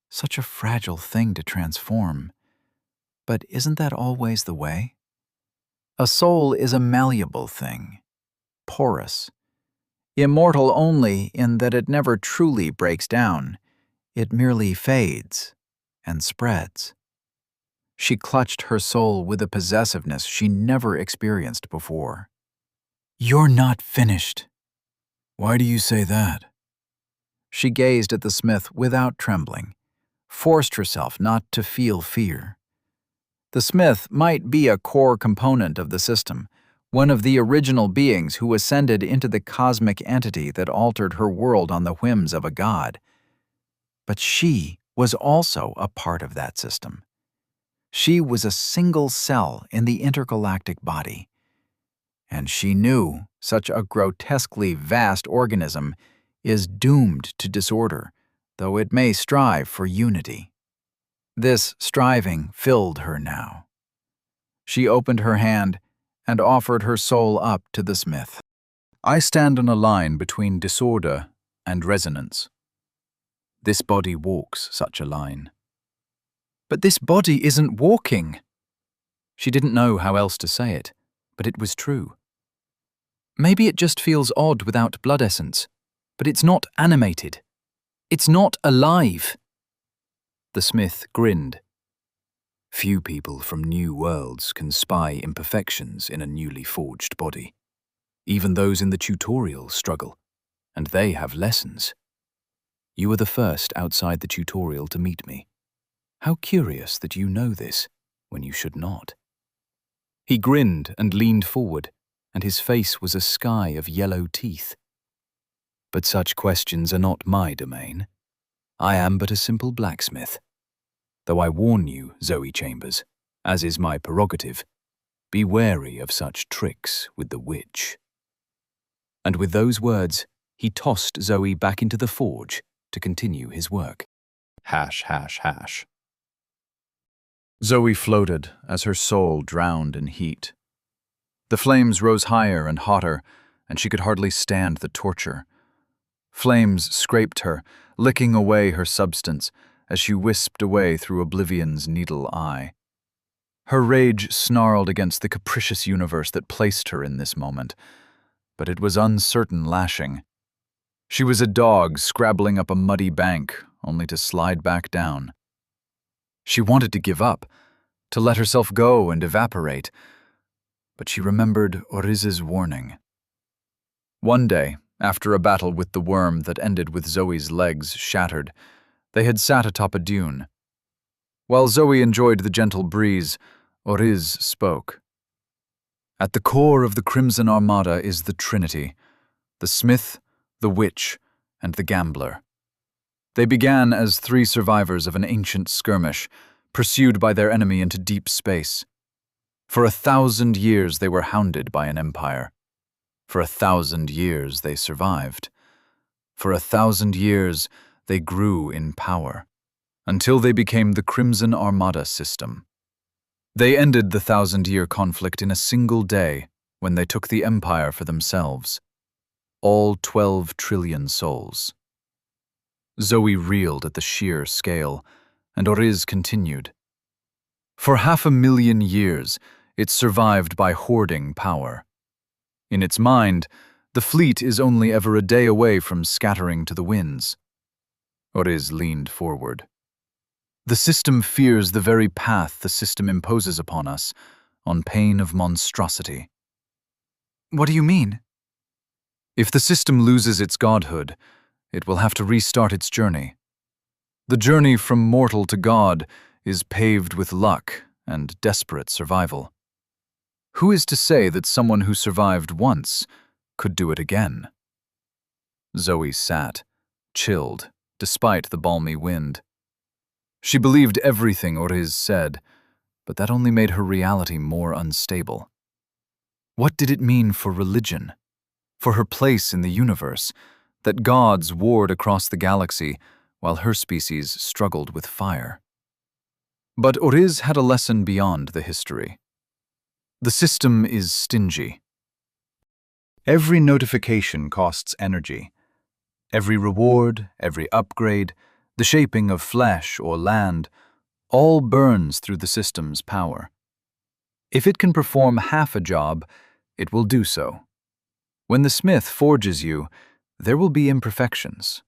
Such a fragile thing to transform. But isn't that always the way? A soul is a malleable thing, porous, immortal only in that it never truly breaks down. It merely fades and spreads. She clutched her soul with a possessiveness she never experienced before. "You're not finished." "Why do you say that?" She gazed at the smith without trembling, forced herself not to feel fear. The smith might be a core component of the system, one of the original beings who ascended into the cosmic entity that altered her world on the whims of a god. But she was also a part of that system. She was a single cell in the intergalactic body. And she knew such a grotesquely vast organism is doomed to disorder, though it may strive for unity. This striving filled her now. She opened her hand and offered her soul up to the smith. "I stand on a line between disorder and resonance. This body walks such a line." "But this body isn't walking." She didn't know how else to say it, but it was true. "Maybe it just feels odd without blood essence, but it's not animated. It's not alive." The smith grinned. Few people from new worlds can spy imperfections in a newly forged body. Even those in the tutorial struggle, and they have lessons. You are the first outside the tutorial to meet me. How curious that you know this when you should not. He grinned and leaned forward, and his face was a sky of yellow teeth. But such questions are not my domain. I am but a simple blacksmith. Though I warn you, Zoe Chambers, as is my prerogative, be wary of such tricks with the witch. And with those words, he tossed Zoe back into the forge to continue his work. Hash, hash, hash. Zoe floated as her soul drowned in heat. The flames rose higher and hotter, and she could hardly stand the torture. Flames scraped her, licking away her substance as she wisped away through oblivion's needle eye. Her rage snarled against the capricious universe that placed her in this moment, but it was uncertain lashing. She was a dog scrabbling up a muddy bank, only to slide back down. She wanted to give up, to let herself go and evaporate, but she remembered Oriz's warning. One day, after a battle with the worm that ended with Zoe's legs shattered, they had sat atop a dune. While Zoe enjoyed the gentle breeze, Oriz spoke. "At the core of the Crimson Armada is the Trinity, the Smith, the Witch, and the Gambler. They began as 3 survivors of an ancient skirmish, pursued by their enemy into deep space. For 1,000 years they were hounded by an empire. For 1,000 years they survived. For 1,000 years they grew in power, until they became the Crimson Armada system. They ended the 1,000-year conflict in a single day when they took the empire for themselves. All 12 trillion souls. Zoe reeled at the sheer scale, and Oriz continued. For 500,000 years, it survived by hoarding power. In its mind, the fleet is only ever a day away from scattering to the winds. Oriz leaned forward. The system fears the very path the system imposes upon us, on pain of monstrosity. What do you mean? If the system loses its godhood, it will have to restart its journey. The journey from mortal to God is paved with luck and desperate survival. Who is to say that someone who survived once could do it again? Zoe sat, chilled, despite the balmy wind. She believed everything Oriz said, but that only made her reality more unstable. What did it mean for religion, for her place in the universe, that gods warred across the galaxy while her species struggled with fire? But Oriz had a lesson beyond the history. The system is stingy. Every notification costs energy. Every reward, every upgrade, the shaping of flesh or land, all burns through the system's power. If it can perform half a job, it will do so. When the smith forges you, there will be imperfections.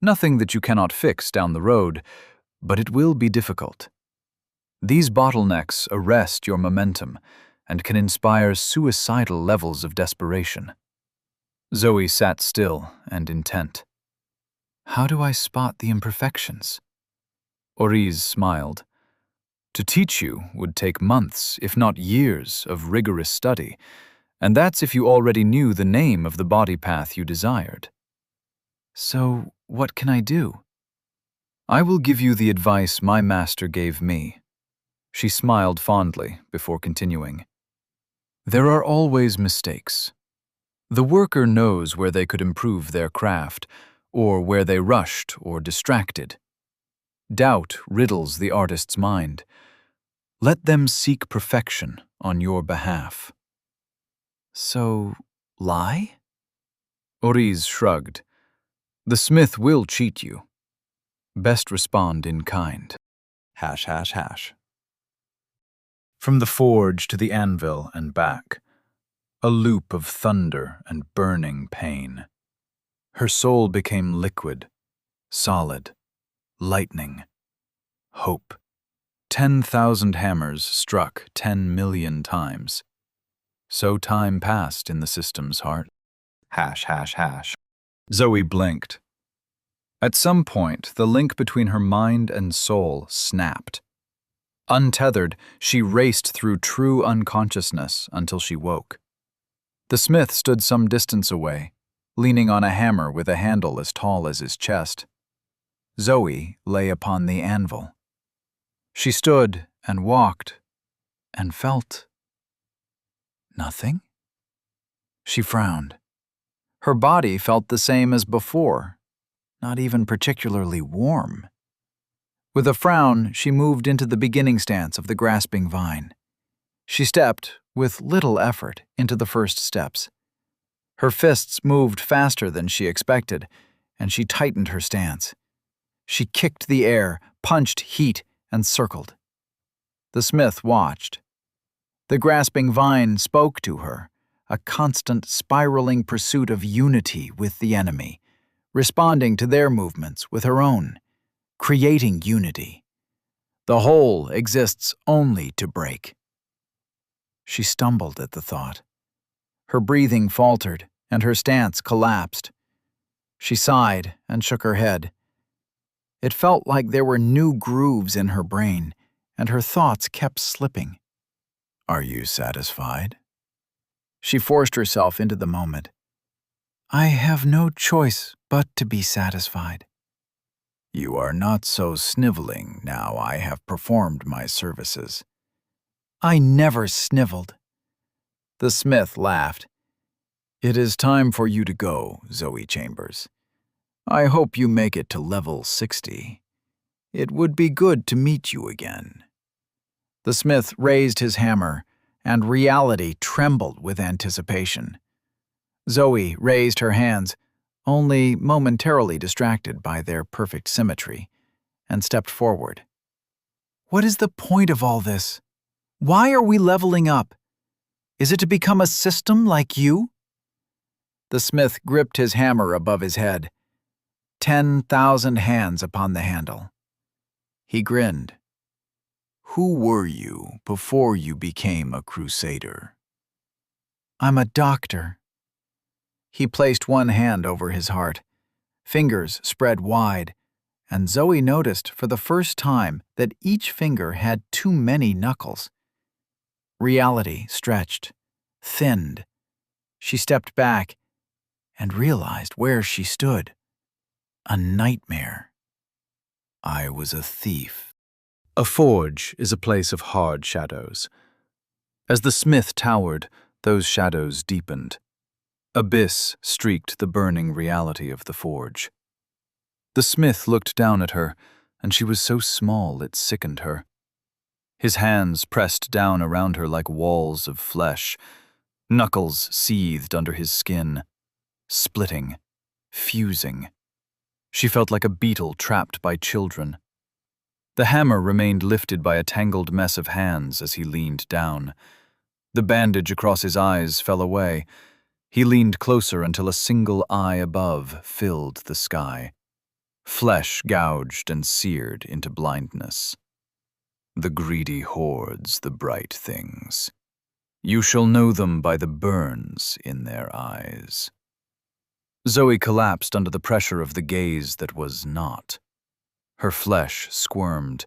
Nothing that you cannot fix down the road, but it will be difficult. These bottlenecks arrest your momentum and can inspire suicidal levels of desperation. Zoe sat still and intent. How do I spot the imperfections? Oriz smiled. To teach you would take months, if not years, of rigorous study, and that's if you already knew the name of the body path you desired. So, what can I do? I will give you the advice my master gave me. She smiled fondly before continuing. There are always mistakes. The worker knows where they could improve their craft, or where they rushed or distracted. Doubt riddles the artist's mind. Let them seek perfection on your behalf. So, lie? Oriz shrugged. The smith will cheat you. Best respond in kind. ###. From the forge to the anvil and back, a loop of thunder and burning pain. Her soul became liquid, solid, lightning, hope. 10,000 hammers struck 10 million times. So time passed in the system's heart. ###. Zoe blinked. At some point, the link between her mind and soul snapped. Untethered, she raced through true unconsciousness until she woke. The smith stood some distance away, leaning on a hammer with a handle as tall as his chest. Zoe lay upon the anvil. She stood and walked and felt nothing. She frowned. Her body felt the same as before, not even particularly warm. With a frown, she moved into the beginning stance of the grasping vine. She stepped, with little effort, into the first steps. Her fists moved faster than she expected, and she tightened her stance. She kicked the air, punched heat, and circled. The smith watched. The grasping vine spoke to her, a constant spiraling pursuit of unity with the enemy, responding to their movements with her own, creating unity. The whole exists only to break. She stumbled at the thought. Her breathing faltered, and her stance collapsed. She sighed and shook her head. It felt like there were new grooves in her brain, and her thoughts kept slipping. Are you satisfied? She forced herself into the moment. I have no choice but to be satisfied. You are not so sniveling now I have performed my services. I never sniveled. The smith laughed. It is time for you to go, Zoe Chambers. I hope you make it to level 60. It would be good to meet you again. The smith raised his hammer, and reality trembled with anticipation. Zoe raised her hands. only momentarily distracted by their perfect symmetry, and stepped forward. What is the point of all this? Why are we leveling up? Is it to become a system like you? The smith gripped his hammer above his head, 10,000 hands upon the handle. He grinned. Who were you before you became a crusader? I'm a doctor. He placed one hand over his heart, fingers spread wide, and Zoe noticed for the first time that each finger had too many knuckles. Reality stretched, thinned. She stepped back and realized where she stood. A nightmare. I was a thief. A forge is a place of hard shadows. As the smith towered, those shadows deepened. Abyss streaked the burning reality of the forge. The smith looked down at her, and she was so small it sickened her. His hands pressed down around her like walls of flesh. Knuckles seethed under his skin, splitting, fusing. She felt like a beetle trapped by children. The hammer remained lifted by a tangled mess of hands as he leaned down. The bandage across his eyes fell away. He leaned closer until a single eye above filled the sky. Flesh gouged and seared into blindness. The greedy hoards the bright things. You shall know them by the burns in their eyes. Zoe collapsed under the pressure of the gaze that was not. Her flesh squirmed.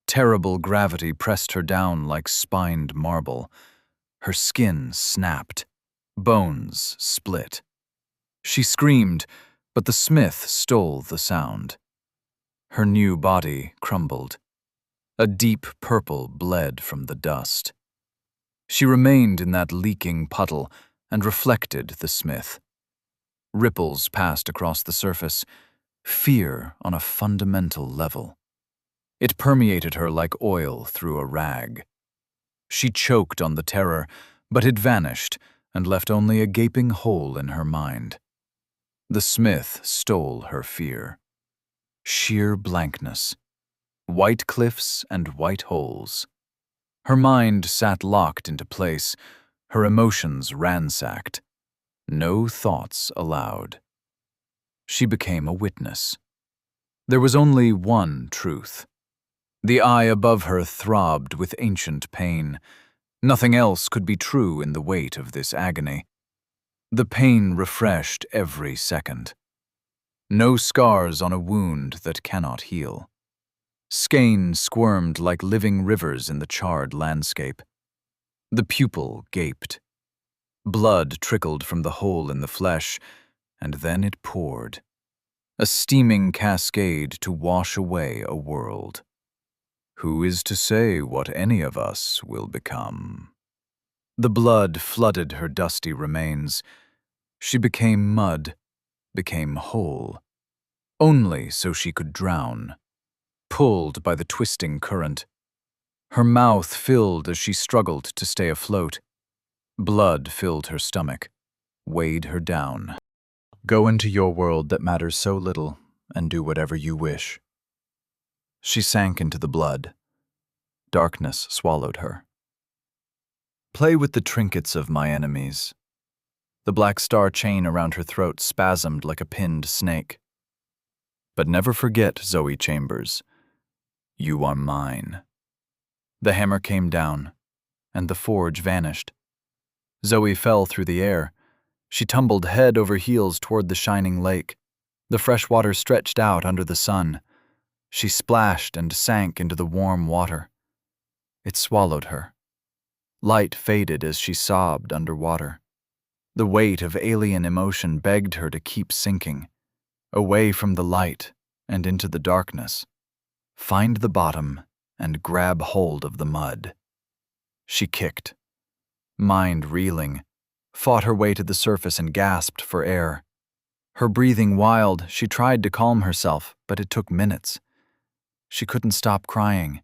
Terrible gravity pressed her down like spined marble. Her skin snapped. Bones split. She screamed, but the smith stole the sound. Her new body crumbled. A deep purple bled from the dust. She remained in that leaking puddle and reflected the smith. Ripples passed across the surface, fear on a fundamental level. It permeated her like oil through a rag. She choked on the terror, but it vanished and left only a gaping hole in her mind. The smith stole her fear. Sheer blankness. White cliffs and white holes. Her mind sat locked into place, her emotions ransacked. No thoughts allowed. She became a witness. There was only one truth. The eye above her throbbed with ancient pain. Nothing else could be true in the weight of this agony. The pain refreshed every second. No scars on a wound that cannot heal. Skein squirmed like living rivers in the charred landscape. The pupil gaped. Blood trickled from the hole in the flesh, and then it poured. A steaming cascade to wash away a world. Who is to say what any of us will become? The blood flooded her dusty remains. She became mud, became whole, only so she could drown, pulled by the twisting current. Her mouth filled as she struggled to stay afloat. Blood filled her stomach, weighed her down. Go into your world that matters so little and do whatever you wish. She sank into the blood. Darkness swallowed her. Play with the trinkets of my enemies. The black star chain around her throat spasmed like a pinned snake. But never forget, Zoe Chambers, you are mine. The hammer came down, and the forge vanished. Zoe fell through the air. She tumbled head over heels toward the shining lake. The fresh water stretched out under the sun. She splashed and sank into the warm water. It swallowed her. Light faded as she sobbed underwater. The weight of alien emotion begged her to keep sinking, away from the light and into the darkness. Find the bottom and grab hold of the mud. She kicked. Mind reeling, fought her way to the surface and gasped for air. Her breathing wild, she tried to calm herself, but it took minutes. She couldn't stop crying,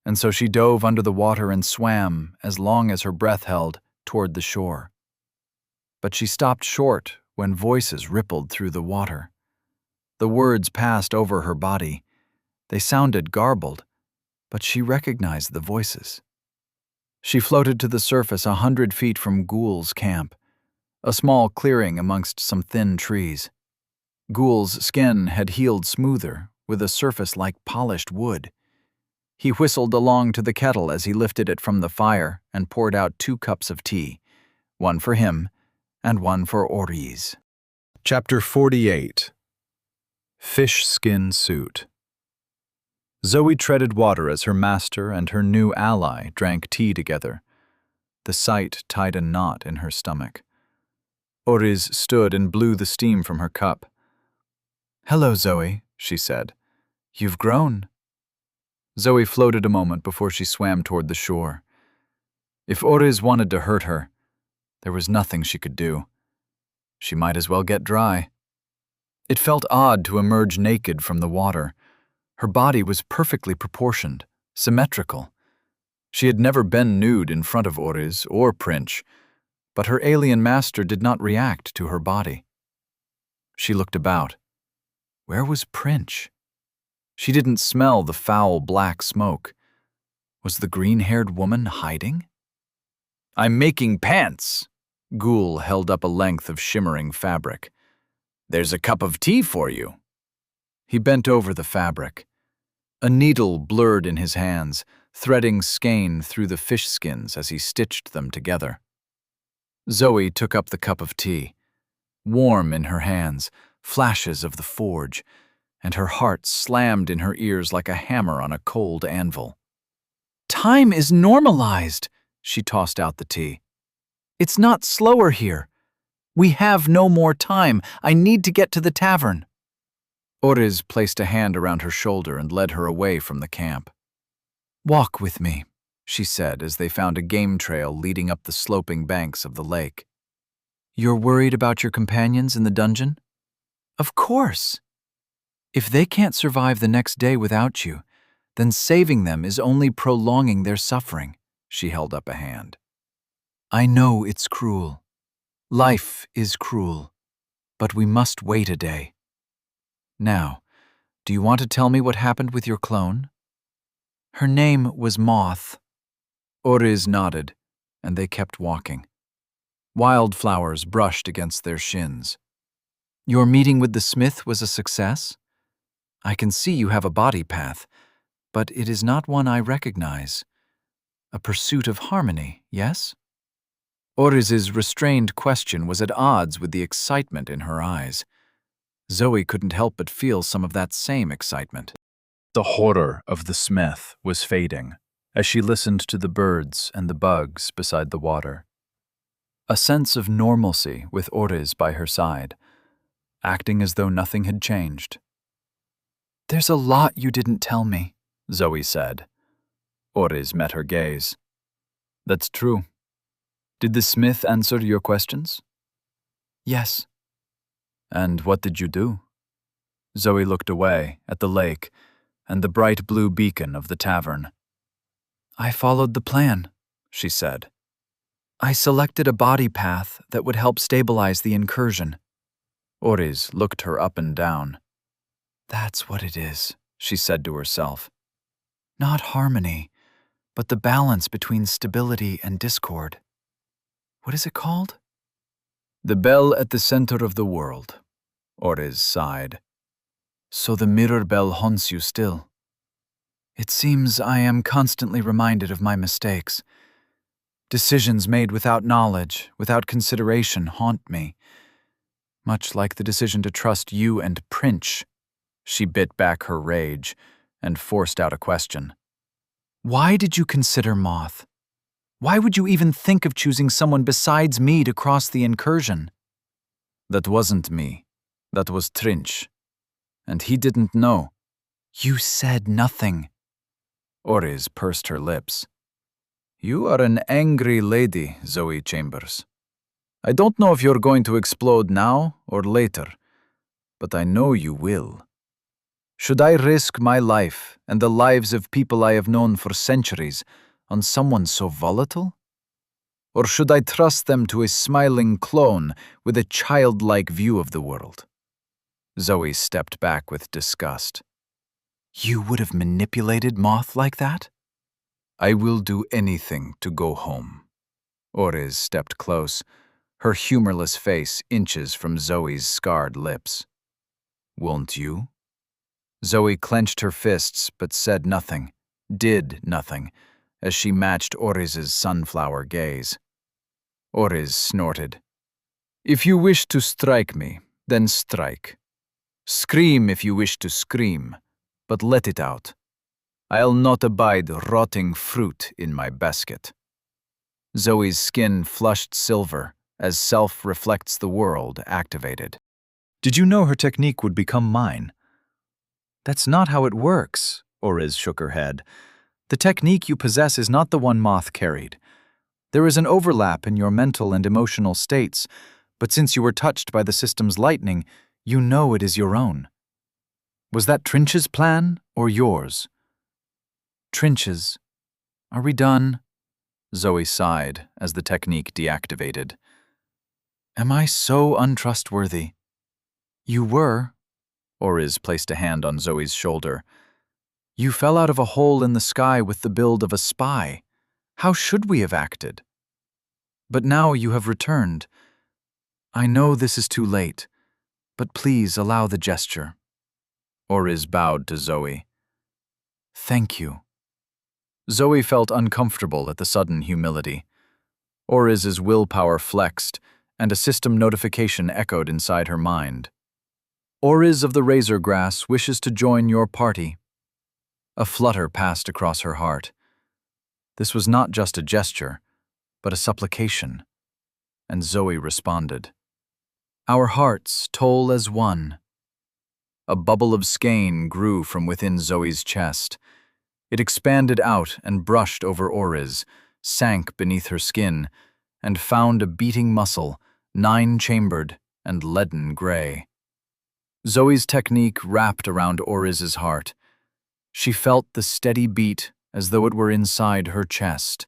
and so she dove under the water and swam, as long as her breath held, toward the shore. But she stopped short when voices rippled through the water. The words passed over her body. They sounded garbled, but she recognized the voices. She floated to the surface 100 feet from Ghoul's camp, a small clearing amongst some thin trees. Ghoul's skin had healed smoother, with a surface like polished wood. He whistled along to the kettle as he lifted it from the fire and poured out 2 cups of tea, one for him and one for Oriz. Chapter 48. Fish Skin Suit. Zoe treaded water as her master and her new ally drank tea together. The sight tied a knot in her stomach. Oriz stood and blew the steam from her cup. "Hello, Zoe," she said. "You've grown." Zoe floated a moment before she swam toward the shore. If Oriz wanted to hurt her, there was nothing she could do. She might as well get dry. It felt odd to emerge naked from the water. Her body was perfectly proportioned, symmetrical. She had never been nude in front of Oriz or Prince, but her alien master did not react to her body. She looked about. Where was Prince? She didn't smell the foul black smoke. Was the green-haired woman hiding? "I'm making pants." Ghoul held up a length of shimmering fabric. "There's a cup of tea for you." He bent over the fabric. A needle blurred in his hands, threading skein through the fish skins as he stitched them together. Zoe took up the cup of tea. Warm in her hands, flashes of the forge, and her heart slammed in her ears like a hammer on a cold anvil. "Time is normalized," she tossed out the tea. "It's not slower here. We have no more time. I need to get to the tavern." Oriz placed a hand around her shoulder and led her away from the camp. "Walk with me," she said as they found a game trail leading up the sloping banks of the lake. "You're worried about your companions in the dungeon?" "Of course. If they can't survive the next day without you, then saving them is only prolonging their suffering." She held up a hand. "I know it's cruel. Life is cruel, but we must wait a day. Now, do you want to tell me what happened with your clone?" "Her name was Moth." Oriz nodded, and they kept walking. Wildflowers brushed against their shins. "Your meeting with the smith was a success? I can see you have a body path, but it is not one I recognize. A pursuit of harmony, yes?" Oriz's restrained question was at odds with the excitement in her eyes. Zoe couldn't help but feel some of that same excitement. The horror of the smith was fading as she listened to the birds and the bugs beside the water. A sense of normalcy with Oriz by her side, acting as though nothing had changed. "There's a lot you didn't tell me," Zoe said. Oriz met her gaze. "That's true. Did the smith answer your questions?" "Yes." "And what did you do?" Zoe looked away at the lake and the bright blue beacon of the tavern. "I followed the plan," she said. "I selected a body path that would help stabilize the incursion." Oriz looked her up and down. "That's what it is," she said to herself. "Not harmony, but the balance between stability and discord. What is it called?" "The bell at the center of the world," Oriz sighed. "So the mirror bell haunts you still." "It seems I am constantly reminded of my mistakes. Decisions made without knowledge, without consideration, haunt me. Much like the decision to trust you and Prince." She bit back her rage and forced out a question. "Why did you consider Moth? Why would you even think of choosing someone besides me to cross the incursion?" "That wasn't me. That was Trinch. And he didn't know." "You said nothing." Oriz pursed her lips. "You are an angry lady, Zoe Chambers. I don't know if you're going to explode now or later, but I know you will. Should I risk my life and the lives of people I have known for centuries on someone so volatile?" Or should I trust them to a smiling clone with a childlike view of the world? Zoe stepped back with disgust. You would have manipulated Moth like that? I will do anything to go home. Orez stepped close, her humorless face inches from Zoe's scarred lips. Won't you? Zoe clenched her fists but said nothing, did nothing, as she matched Orez's sunflower gaze. Orez snorted. If you wish to strike me, then strike. Scream if you wish to scream, but let it out. I'll not abide rotting fruit in my basket. Zoe's skin flushed silver as self reflects the world activated. Did you know her technique would become mine? That's not how it works, Orez shook her head. The technique you possess is not the one Moth carried. There is an overlap in your mental and emotional states, but since you were touched by the system's lightning, you know it is your own. Was that Trinch's plan or yours? Trinch's. Are we done? Zoe sighed as the technique deactivated. Am I so untrustworthy? You were. Orez placed a hand on Zoe's shoulder. You fell out of a hole in the sky with the build of a spy. How should we have acted? But now you have returned. I know this is too late, but please allow the gesture. Orez bowed to Zoe. Thank you. Zoe felt uncomfortable at the sudden humility. Orez's willpower flexed, and a system notification echoed inside her mind. Orez of the Razor Grass wishes to join your party. A flutter passed across her heart. This was not just a gesture, but a supplication. And Zoe responded. Our hearts toll as one. A bubble of skein grew from within Zoe's chest. It expanded out and brushed over Orez, sank beneath her skin, and found a beating muscle, 9-chambered and leaden gray. Zoe's technique wrapped around Orez's heart. She felt the steady beat as though it were inside her chest.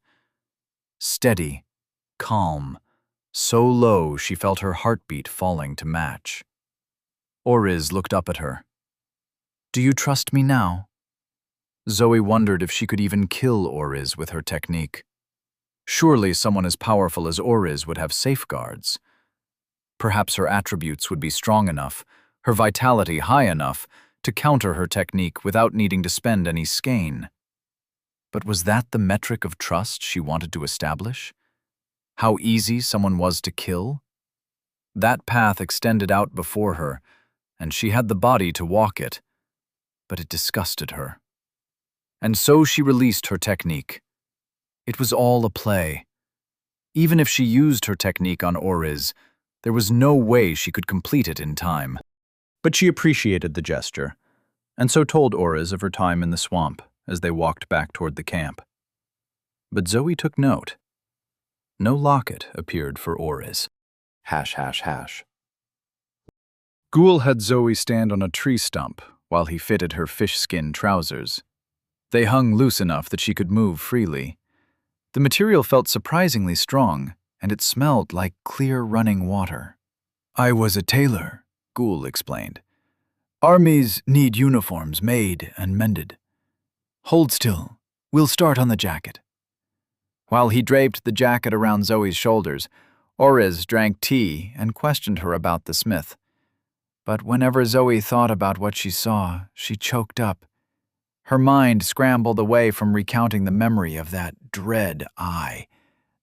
Steady, calm, so low she felt her heartbeat falling to match. Orez looked up at her. Do you trust me now? Zoe wondered if she could even kill Orez with her technique. Surely someone as powerful as Orez would have safeguards. Perhaps her attributes would be strong enough, her vitality high enough, to counter her technique without needing to spend any skein. But was that the metric of trust she wanted to establish? How easy someone was to kill? That path extended out before her, and she had the body to walk it, but it disgusted her. And so she released her technique. It was all a play. Even if she used her technique on Orez, there was no way she could complete it in time. But she appreciated the gesture, and so told Orez of her time in the swamp as they walked back toward the camp. But Zoe took note. No locket appeared for Orez. ###. Ghoul had Zoe stand on a tree stump while he fitted her fish-skin trousers. They hung loose enough that she could move freely. The material felt surprisingly strong, and it smelled like clear running water. I was a tailor, Ghoul explained. Armies need uniforms made and mended. Hold still. We'll start on the jacket. While he draped the jacket around Zoe's shoulders, Orez drank tea and questioned her about the smith. But whenever Zoe thought about what she saw, she choked up. Her mind scrambled away from recounting the memory of that dread eye,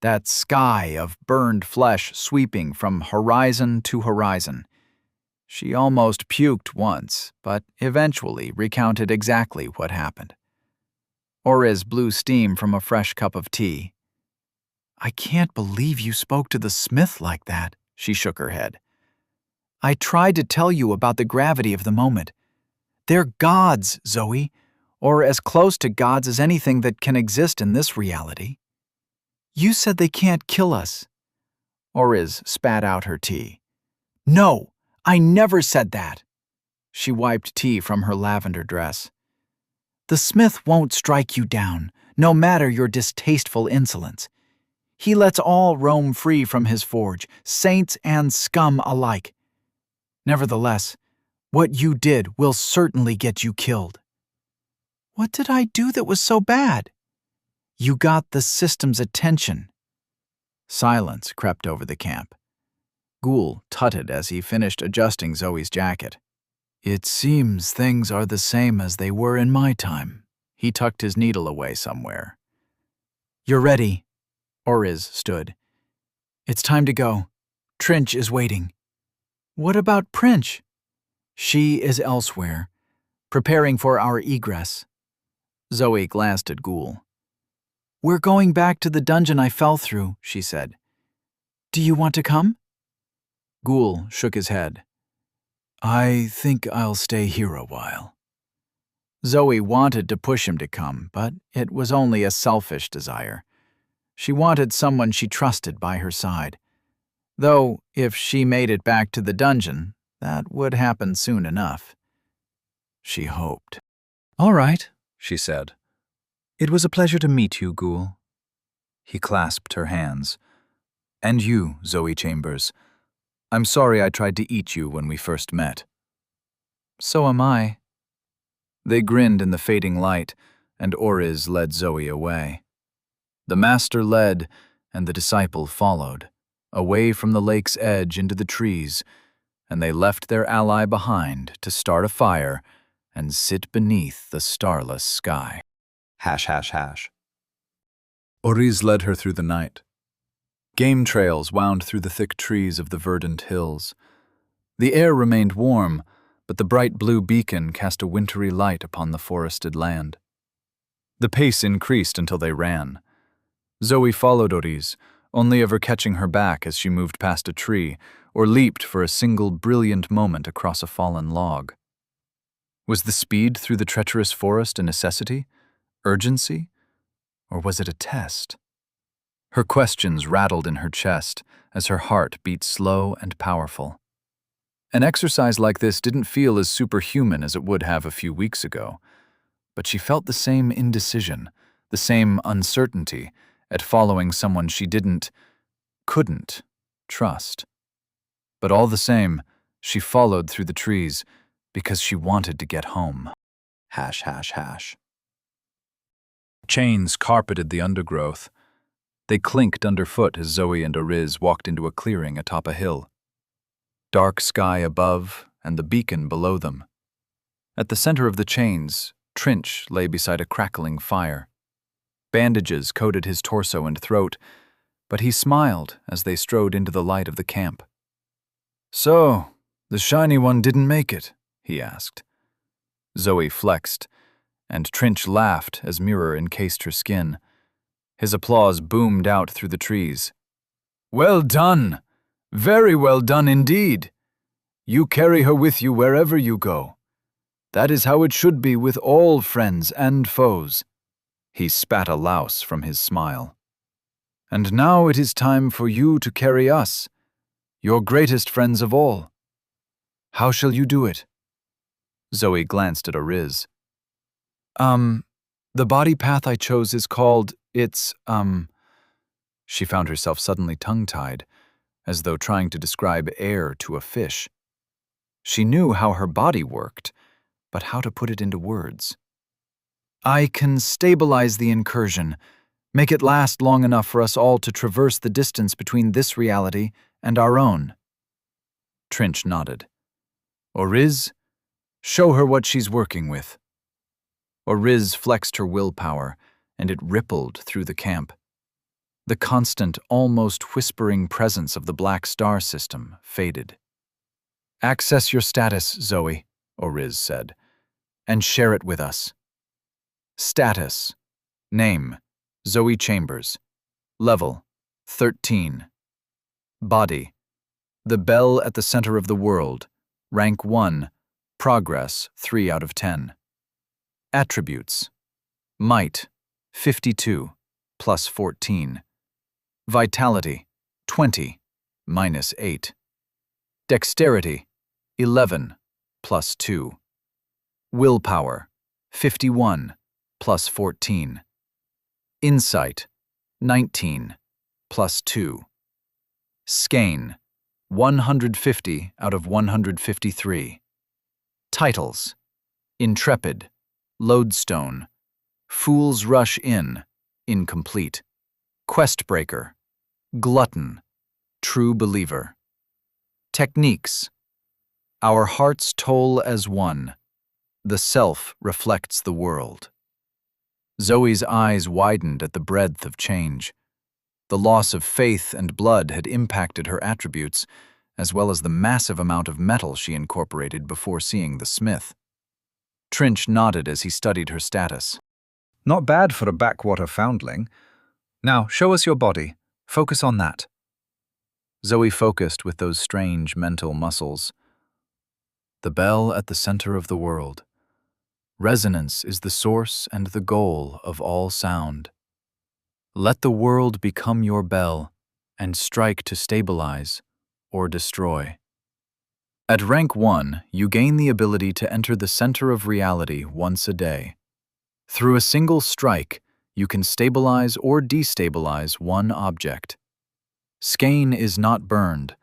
that sky of burned flesh sweeping from horizon to horizon. She almost puked once, but eventually recounted exactly what happened. Orez blew steam from a fresh cup of tea. I can't believe you spoke to the smith like that, she shook her head. I tried to tell you about the gravity of the moment. They're gods, Zoe, or as close to gods as anything that can exist in this reality. You said they can't kill us. Orez spat out her tea. No, I never said that. She wiped tea from her lavender dress. The smith won't strike you down, no matter your distasteful insolence. He lets all roam free from his forge, saints and scum alike. Nevertheless, what you did will certainly get you killed. What did I do that was so bad? You got the system's attention. Silence crept over the camp. Ghoul tutted as he finished adjusting Zoe's jacket. It seems things are the same as they were in my time. He tucked his needle away somewhere. You're ready. Oriz stood. It's time to go. Trinch is waiting. What about Princh? She is elsewhere, preparing for our egress. Zoe glanced at Ghoul. We're going back to the dungeon I fell through, she said. Do you want to come? Ghoul shook his head. I think I'll stay here a while. Zoe wanted to push him to come, but it was only a selfish desire. She wanted someone she trusted by her side. Though, if she made it back to the dungeon, that would happen soon enough. She hoped. All right, she said. It was a pleasure to meet you, Ghoul. He clasped her hands. And you, Zoe Chambers. I'm sorry I tried to eat you when we first met. So am I. They grinned in the fading light, and Oriz led Zoe away. The master led, and the disciple followed, away from the lake's edge into the trees, and they left their ally behind to start a fire and sit beneath the starless sky. ###. Oriz led her through the night. Game trails wound through the thick trees of the verdant hills. The air remained warm, but the bright blue beacon cast a wintry light upon the forested land. The pace increased until they ran. Zoe followed Oriz, only ever catching her back as she moved past a tree or leaped for a single brilliant moment across a fallen log. Was the speed through the treacherous forest a necessity, urgency, or was it a test? Her questions rattled in her chest as her heart beat slow and powerful. An exercise like this didn't feel as superhuman as it would have a few weeks ago, but she felt the same indecision, the same uncertainty at following someone she couldn't trust. But all the same, she followed through the trees because she wanted to get home. ###. Chains carpeted the undergrowth. They clinked underfoot as Zoe and Oriz walked into a clearing atop a hill. Dark sky above and the beacon below them. At the center of the chains, Trinch lay beside a crackling fire. Bandages coated his torso and throat, but he smiled as they strode into the light of the camp. So, the shiny one didn't make it, he asked. Zoe flexed, and Trinch laughed as mirror encased her skin. His applause boomed out through the trees. Well done! Very well done indeed! You carry her with you wherever you go. That is how it should be with all friends and foes. He spat a louse from his smile. And now it is time for you to carry us, your greatest friends of all. How shall you do it? Zoe glanced at Oriz. The body path I chose is called, She found herself suddenly tongue-tied, as though trying to describe air to a fish. She knew how her body worked, but how to put it into words. I can stabilize the incursion, make it last long enough for us all to traverse the distance between this reality and our own. Trinch nodded. Oriz, show her what she's working with. Oriz flexed her willpower, and it rippled through the camp. The constant, almost whispering presence of the Black Star system faded. Access your status, Zoe, Oriz said, and share it with us. Status. Name, Zoe Chambers. Level, 13. Body. The bell at the center of the world. Rank 1. Progress, 3 out of 10. Attributes. Might, 52, plus 14. Vitality, 20, minus 8. Dexterity, 11, plus 2. Willpower, 51, plus 14. Insight, 19, plus 2. Skein, 150 out of 153. Titles: Intrepid, Lodestone, Fools Rush In, incomplete. Questbreaker, Glutton, True Believer. Techniques: Our hearts toll as one. The self reflects the world. Zoe's eyes widened at the breadth of change. The loss of faith and blood had impacted her attributes, as well as the massive amount of metal she incorporated before seeing the smith. Trinch nodded as he studied her status. Not bad for a backwater foundling. Now, show us your body. Focus on that. Zoe focused with those strange mental muscles. The bell at the center of the world. Resonance is the source and the goal of all sound. Let the world become your bell, and strike to stabilize or destroy. At rank 1, you gain the ability to enter the center of reality once a day. Through a single strike, you can stabilize or destabilize one object. Skein is not burned,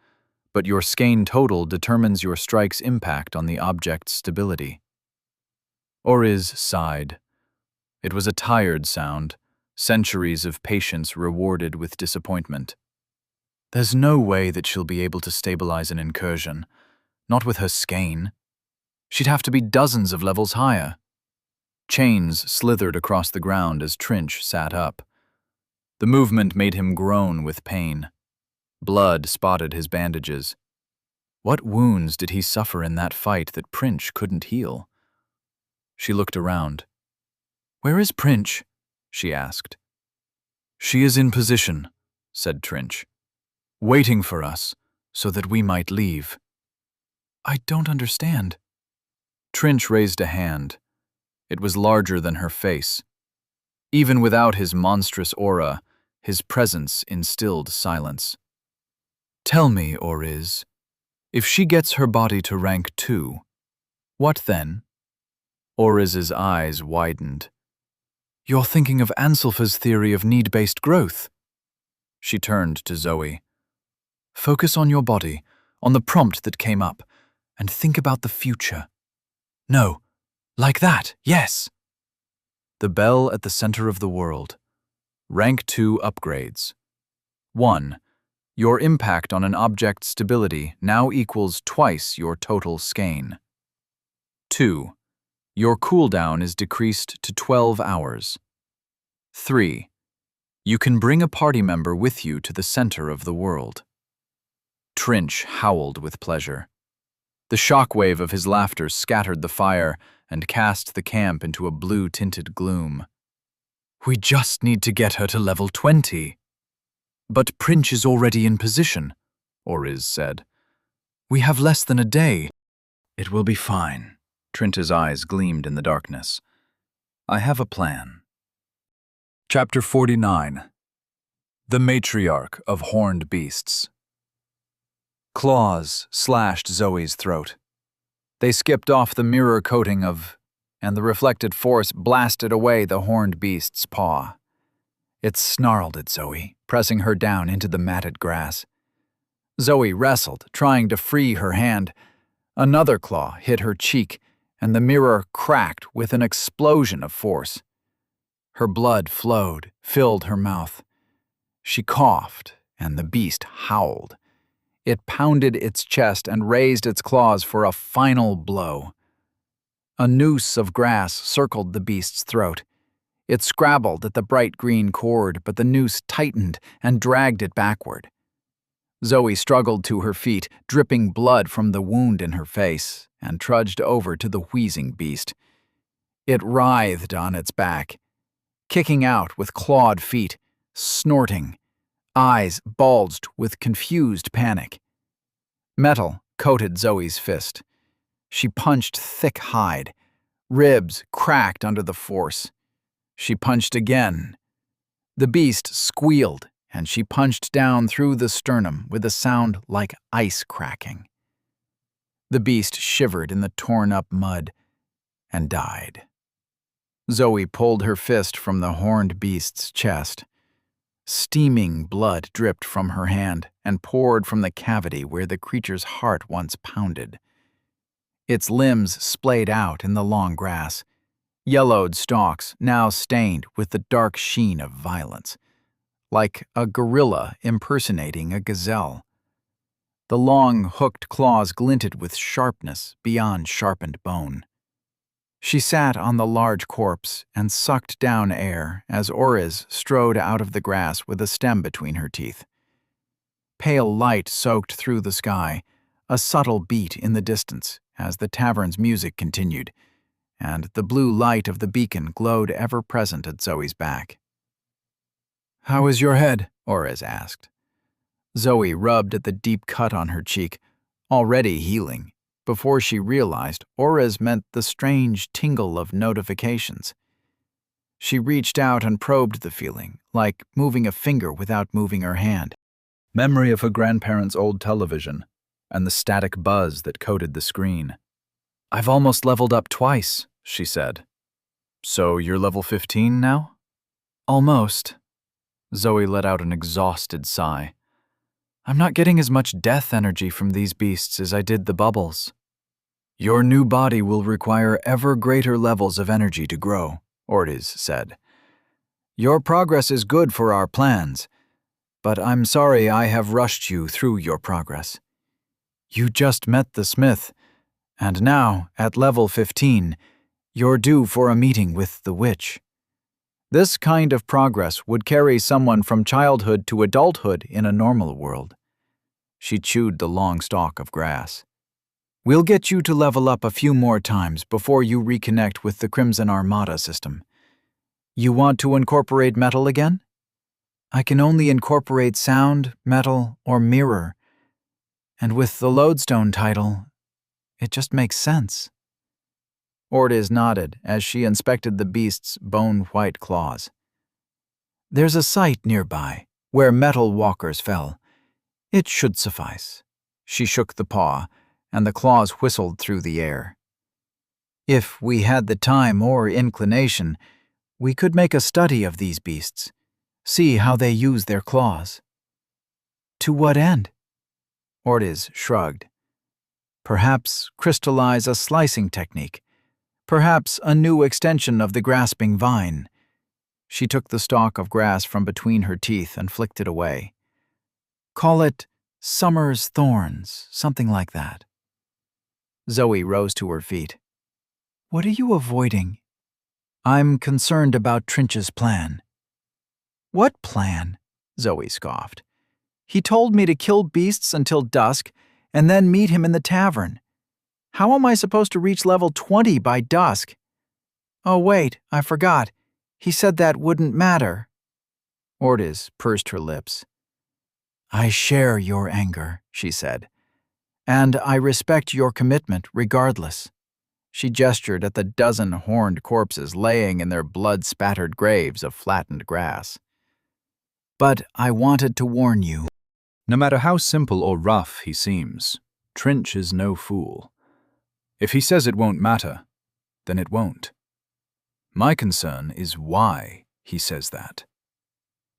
but your skein total determines your strike's impact on the object's stability. Oriz sighed. It was a tired sound, centuries of patience rewarded with disappointment. There's no way that she'll be able to stabilize an incursion, not with her skein. She'd have to be dozens of levels higher. Chains slithered across the ground as Trinch sat up. The movement made him groan with pain. Blood spotted his bandages. What wounds did he suffer in that fight that Princh couldn't heal? She looked around. "Where is Princh?" she asked. "She is in position," said Trinch, "waiting for us so that we might leave." "I don't understand." Trinch raised a hand. It was larger than her face. Even without his monstrous aura, his presence instilled silence. "Tell me, Oriz, if she gets her body to rank 2, what then?" Oriz's eyes widened. "You're thinking of Anselfa's theory of need-based growth." She turned to Zoe. "Focus on your body, on the prompt that came up, and think about the future. No, like that, yes." The bell at the center of the world. Rank 2 upgrades. 1. Your impact on an object's stability now equals twice your total skein. 2. Your cooldown is decreased to 12 hours. 3. You can bring a party member with you to the center of the world. Trinch howled with pleasure. The shockwave of his laughter scattered the fire and cast the camp into a blue-tinted gloom. "We just need to get her to level 20. "But Princh is already in position," Oriz said. "We have less than a day." "It will be fine." Trinch's eyes gleamed in the darkness. "I have a plan." Chapter 49. The Matriarch of Horned Beasts. Claws slashed Zoe's throat. They skipped off the mirror coating and the reflected force blasted away the horned beast's paw. It snarled at Zoe, pressing her down into the matted grass. Zoe wrestled, trying to free her hand. Another claw hit her cheek, and the mirror cracked with an explosion of force. Her blood flowed, filled her mouth. She coughed, and the beast howled. It pounded its chest and raised its claws for a final blow. A noose of grass circled the beast's throat. It scrabbled at the bright green cord, but the noose tightened and dragged it backward. Zoe struggled to her feet, dripping blood from the wound in her face, and trudged over to the wheezing beast. It writhed on its back, kicking out with clawed feet, snorting. Eyes bulged with confused panic. Metal coated Zoe's fist. She punched thick hide. Ribs cracked under the force. She punched again. The beast squealed, and she punched down through the sternum with a sound like ice cracking. The beast shivered in the torn-up mud and died. Zoe pulled her fist from the horned beast's chest. Steaming blood dripped from her hand and poured from the cavity where the creature's heart once pounded. Its limbs splayed out in the long grass, yellowed stalks now stained with the dark sheen of violence, like a gorilla impersonating a gazelle. The long, hooked claws glinted with sharpness beyond sharpened bone. She sat on the large corpse and sucked down air as Oriz strode out of the grass with a stem between her teeth. Pale light soaked through the sky, a subtle beat in the distance as the tavern's music continued, and the blue light of the beacon glowed ever-present at Zoe's back. "How is your head?" Oriz asked. Zoe rubbed at the deep cut on her cheek, already healing, before she realized Oriz meant the strange tingle of notifications. She reached out and probed the feeling, like moving a finger without moving her hand. Memory of her grandparents' old television, and the static buzz that coated the screen. "I've almost leveled up twice," she said. "So you're level 15 now?" "Almost." Zoe let out an exhausted sigh. "I'm not getting as much death energy from these beasts as I did the bubbles." "Your new body will require ever greater levels of energy to grow," Ortiz said. "Your progress is good for our plans, but I'm sorry I have rushed you through your progress. You just met the smith, and now, at level 15, you're due for a meeting with the witch. This kind of progress would carry someone from childhood to adulthood in a normal world." She chewed the long stalk of grass. "We'll get you to level up a few more times before you reconnect with the Crimson Armada system. You want to incorporate metal again?" "I can only incorporate sound, metal, or mirror. And with the Lodestone title, it just makes sense." Ortiz nodded as she inspected the beast's bone-white claws. "There's a site nearby where metal walkers fell. It should suffice." She shook the paw, and the claws whistled through the air. "If we had the time or inclination, we could make a study of these beasts, see how they use their claws." "To what end?" Ortiz shrugged. "Perhaps crystallize a slicing technique. Perhaps a new extension of the grasping vine." She took the stalk of grass from between her teeth and flicked it away. "Call it Summer's Thorns, something like that." Zoe rose to her feet. "What are you avoiding?" "I'm concerned about Trinch's plan." "What plan?" Zoe scoffed. "He told me to kill beasts until dusk and then meet him in the tavern. How am I supposed to reach level 20 by dusk? Oh wait, I forgot. He said that wouldn't matter." Ortiz pursed her lips. "I share your anger," she said, "and I respect your commitment regardless." She gestured at the dozen horned corpses laying in their blood-spattered graves of flattened grass. "But I wanted to warn you." No matter how simple or rough he seems, Trinch is no fool. If he says it won't matter, then it won't. My concern is why he says that.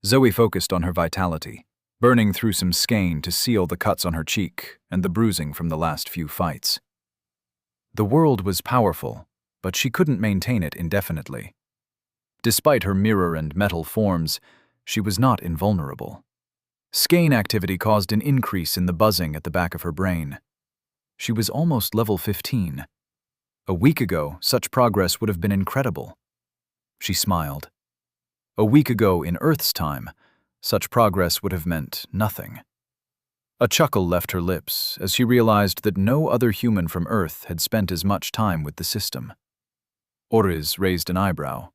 Zoe focused on her vitality, burning through some skein to seal the cuts on her cheek and the bruising from the last few fights. The world was powerful, but she couldn't maintain it indefinitely. Despite her mirror and metal forms, she was not invulnerable. Skein activity caused an increase in the buzzing at the back of her brain. She was almost level 15. A week ago, such progress would have been incredible. She smiled. A week ago in Earth's time, such progress would have meant nothing. A chuckle left her lips as she realized that no other human from Earth had spent as much time with the system. Ortiz raised an eyebrow.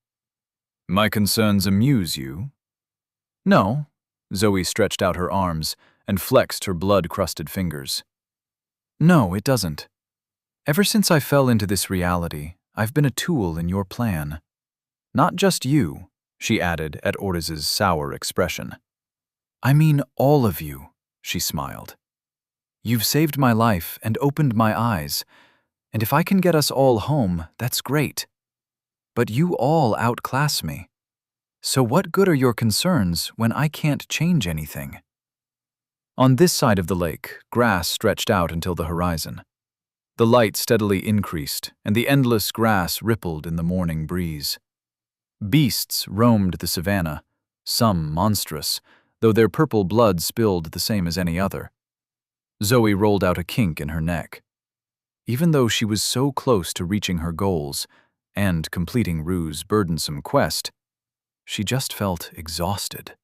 "My concerns amuse you?" "No." Zoe stretched out her arms and flexed her blood-crusted fingers. "No, it doesn't. Ever since I fell into this reality, I've been a tool in your plan. Not just you," she added at Ortiz's sour expression. "I mean all of you," she smiled. "You've saved my life and opened my eyes, and if I can get us all home, that's great. But you all outclass me. So what good are your concerns when I can't change anything? On this side of the lake, grass stretched out until the horizon. The light steadily increased, and the endless grass rippled in the morning breeze. Beasts roamed the savanna, some monstrous, though their purple blood spilled the same as any other. Zoe rolled out a kink in her neck. Even though she was so close to reaching her goals and completing Rue's burdensome quest, she just felt exhausted.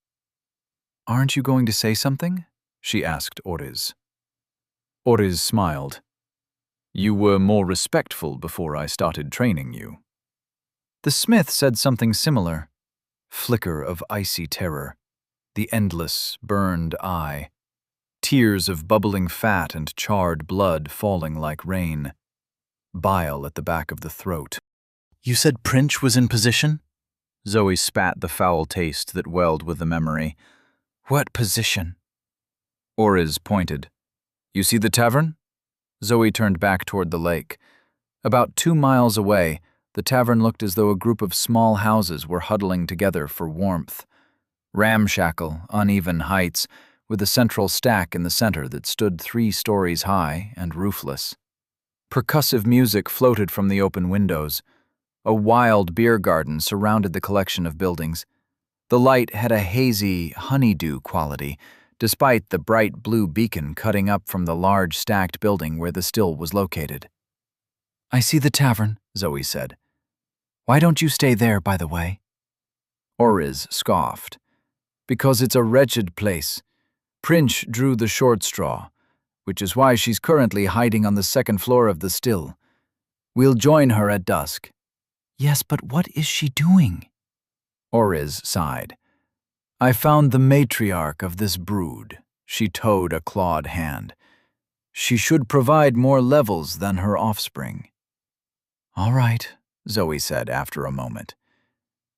"Aren't you going to say something?" she asked Oriz. Oriz smiled. "You were more respectful before I started training you." The smith said something similar. Flicker of icy terror, the endless, burned eye, tears of bubbling fat and charred blood falling like rain, bile at the back of the throat. You said Princh was in position? Zoe spat the foul taste that welled with the memory. What position? Oriz pointed. "You see the tavern?" Zoe turned back toward the lake. About 2 miles away, the tavern looked as though a group of small houses were huddling together for warmth. Ramshackle, uneven heights, with a central stack in the center that stood 3 stories high and roofless. Percussive music floated from the open windows. A wild beer garden surrounded the collection of buildings. The light had a hazy, honeydew quality, despite the bright blue beacon cutting up from the large stacked building where the still was located. "I see the tavern," Zoe said. "Why don't you stay there, by the way?" Oriz scoffed. "Because it's a wretched place. Princh drew the short straw, which is why she's currently hiding on the 2nd floor of the still. We'll join her at dusk." "Yes, but what is she doing?" Oriz sighed. "I found the matriarch of this brood." She towed a clawed hand. "She should provide more levels than her offspring." "All right," Zoe said after a moment.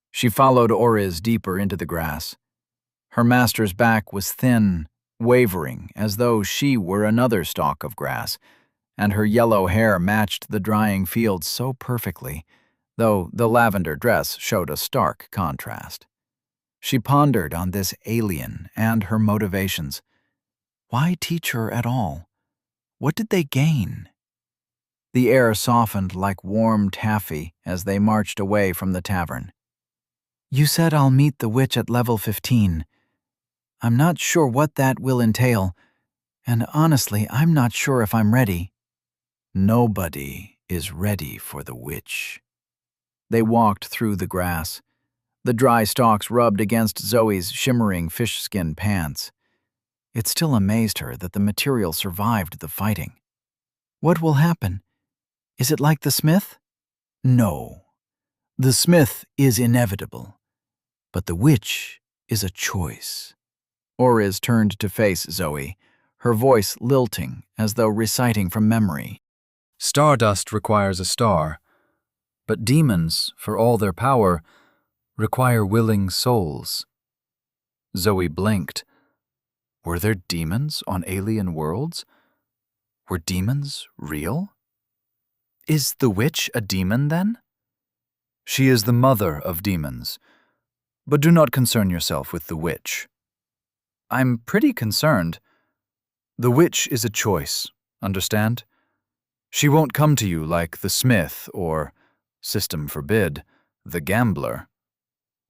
She followed Oriz deeper into the grass. Her master's back was thin, wavering, as though she were another stalk of grass, and her yellow hair matched the drying fields so perfectly, though the lavender dress showed a stark contrast. She pondered on this alien and her motivations. Why teach her at all? What did they gain? The air softened like warm taffy as they marched away from the tavern. "You said I'll meet the witch at level 15. I'm not sure what that will entail, and honestly, I'm not sure if I'm ready." "Nobody is ready for the witch." They walked through the grass. The dry stalks rubbed against Zoe's shimmering fish-skin pants. It still amazed her that the material survived the fighting. "What will happen? Is it like the smith?" "No. The smith is inevitable, but the witch is a choice." Oriz turned to face Zoe, her voice lilting as though reciting from memory. "Stardust requires a star, but demons, for all their power, require willing souls." Zoe blinked. Were there demons on alien worlds? Were demons real? "Is the witch a demon, then?" "She is the mother of demons. But do not concern yourself with the witch." "I'm pretty concerned." "The witch is a choice, understand? She won't come to you like the smith or, system forbid, the gambler.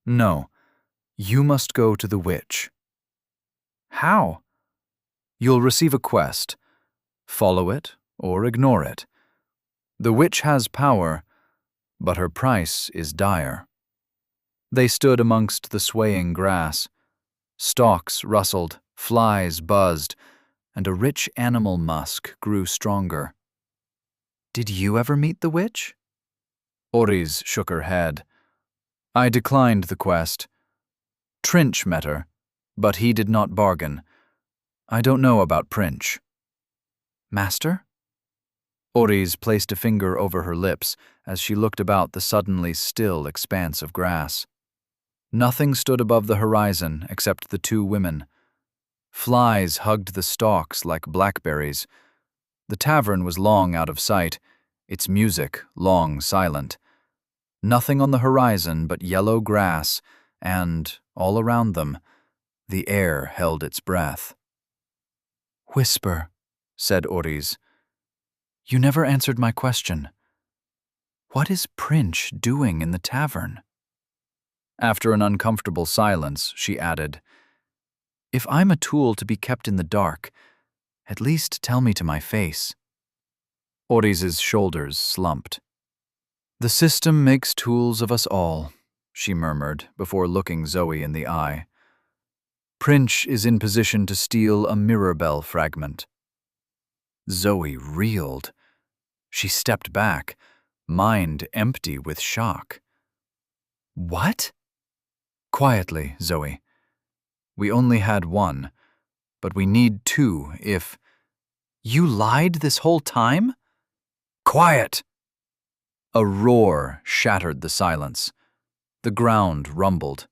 No, you must go to the witch." "How?" "You'll receive a quest. Follow it or ignore it. The witch has power, but her price is dire." They stood amongst the swaying grass. Stalks rustled, flies buzzed, and a rich animal musk grew stronger. "Did you ever meet the witch?" Oriz shook her head. "I declined the quest. Trinch met her, but he did not bargain. I don't know about Princh." "Master?" Oriz placed a finger over her lips as she looked about the suddenly still expanse of grass. Nothing stood above the horizon except the 2 women. Flies hugged the stalks like blackberries. The tavern was long out of sight, its music long silent. Nothing on the horizon but yellow grass and, all around them, the air held its breath. "Whisper," said Oris. "You never answered my question. What is Prince doing in the tavern?" After an uncomfortable silence, she added, "If I'm a tool to be kept in the dark, at least tell me to my face." Oris's shoulders slumped. "The system makes tools of us all," she murmured before looking Zoe in the eye. "Prince is in position to steal a mirror bell fragment." Zoe reeled. She stepped back, mind empty with shock. "What?" "Quietly, Zoe. We only had one, but we need two if—" "You lied this whole time?" "Quiet!" A roar shattered the silence. The ground rumbled.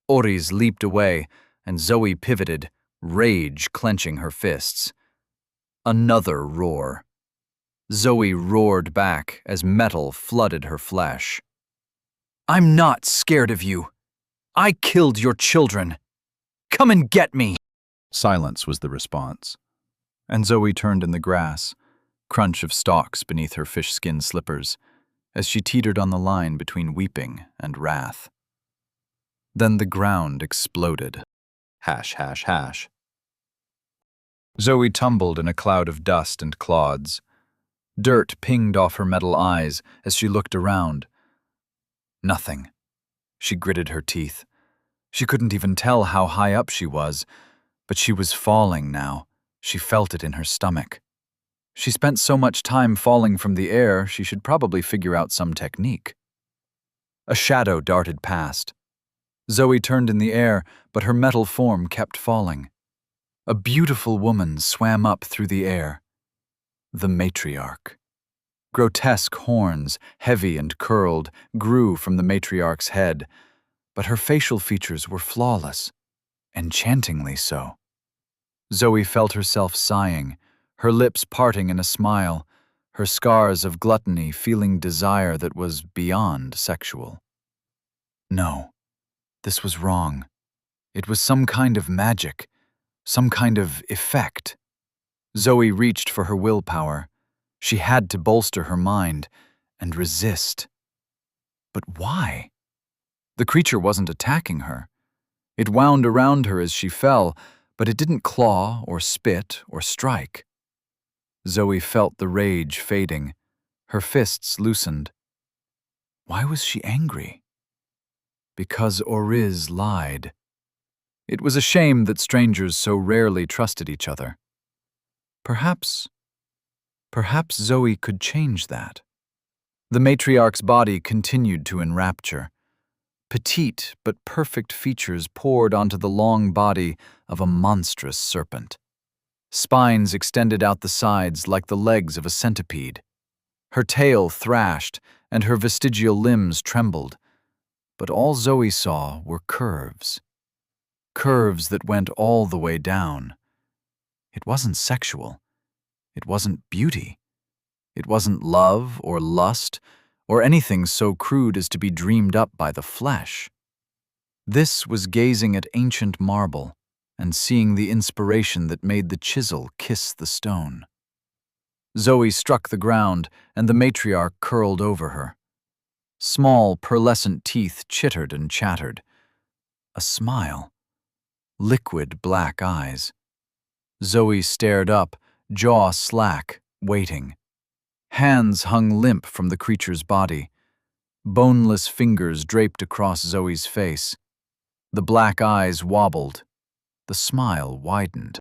Oris leaped away, and Zoe pivoted, rage clenching her fists. Another roar. Zoe roared back as metal flooded her flesh. "I'm not scared of you. I killed your children. Come and get me!" Silence was the response. And Zoe turned in the grass, crunch of stalks beneath her fish-skin slippers, as she teetered on the line between weeping and wrath. Then the ground exploded. Hash, hash, hash. Zoe tumbled in a cloud of dust and clods. Dirt pinged off her metal eyes as she looked around. Nothing. She gritted her teeth. She couldn't even tell how high up she was, but she was falling now. She felt it in her stomach. She spent so much time falling from the air, she should probably figure out some technique. A shadow darted past. Zoe turned in the air, but her metal form kept falling. A beautiful woman swam up through the air. The matriarch. Grotesque horns, heavy and curled, grew from the matriarch's head, but her facial features were flawless, enchantingly so. Zoe felt herself sighing, her lips parting in a smile, her scars of gluttony feeling desire that was beyond sexual. No, this was wrong. It was some kind of magic, some kind of effect. Zoe reached for her willpower. She had to bolster her mind and resist. But why? The creature wasn't attacking her. It wound around her as she fell, but it didn't claw or spit or strike. Zoe felt the rage fading. Her fists loosened. Why was she angry? Because Oris lied. It was a shame that strangers so rarely trusted each other. Perhaps Zoe could change that. The matriarch's body continued to enrapture. Petite but perfect features poured onto the long body of a monstrous serpent. Spines extended out the sides like the legs of a centipede. Her tail thrashed, and her vestigial limbs trembled. But all Zoe saw were curves. Curves that went all the way down. It wasn't sexual. It wasn't beauty. It wasn't love or lust or anything so crude as to be dreamed up by the flesh. This was gazing at ancient marble and seeing the inspiration that made the chisel kiss the stone. Zoe struck the ground, and the matriarch curled over her. Small, pearlescent teeth chittered and chattered. A smile. Liquid black eyes. Zoe stared up, jaw slack, waiting. Hands hung limp from the creature's body. Boneless fingers draped across Zoe's face. The black eyes wobbled. The smile widened.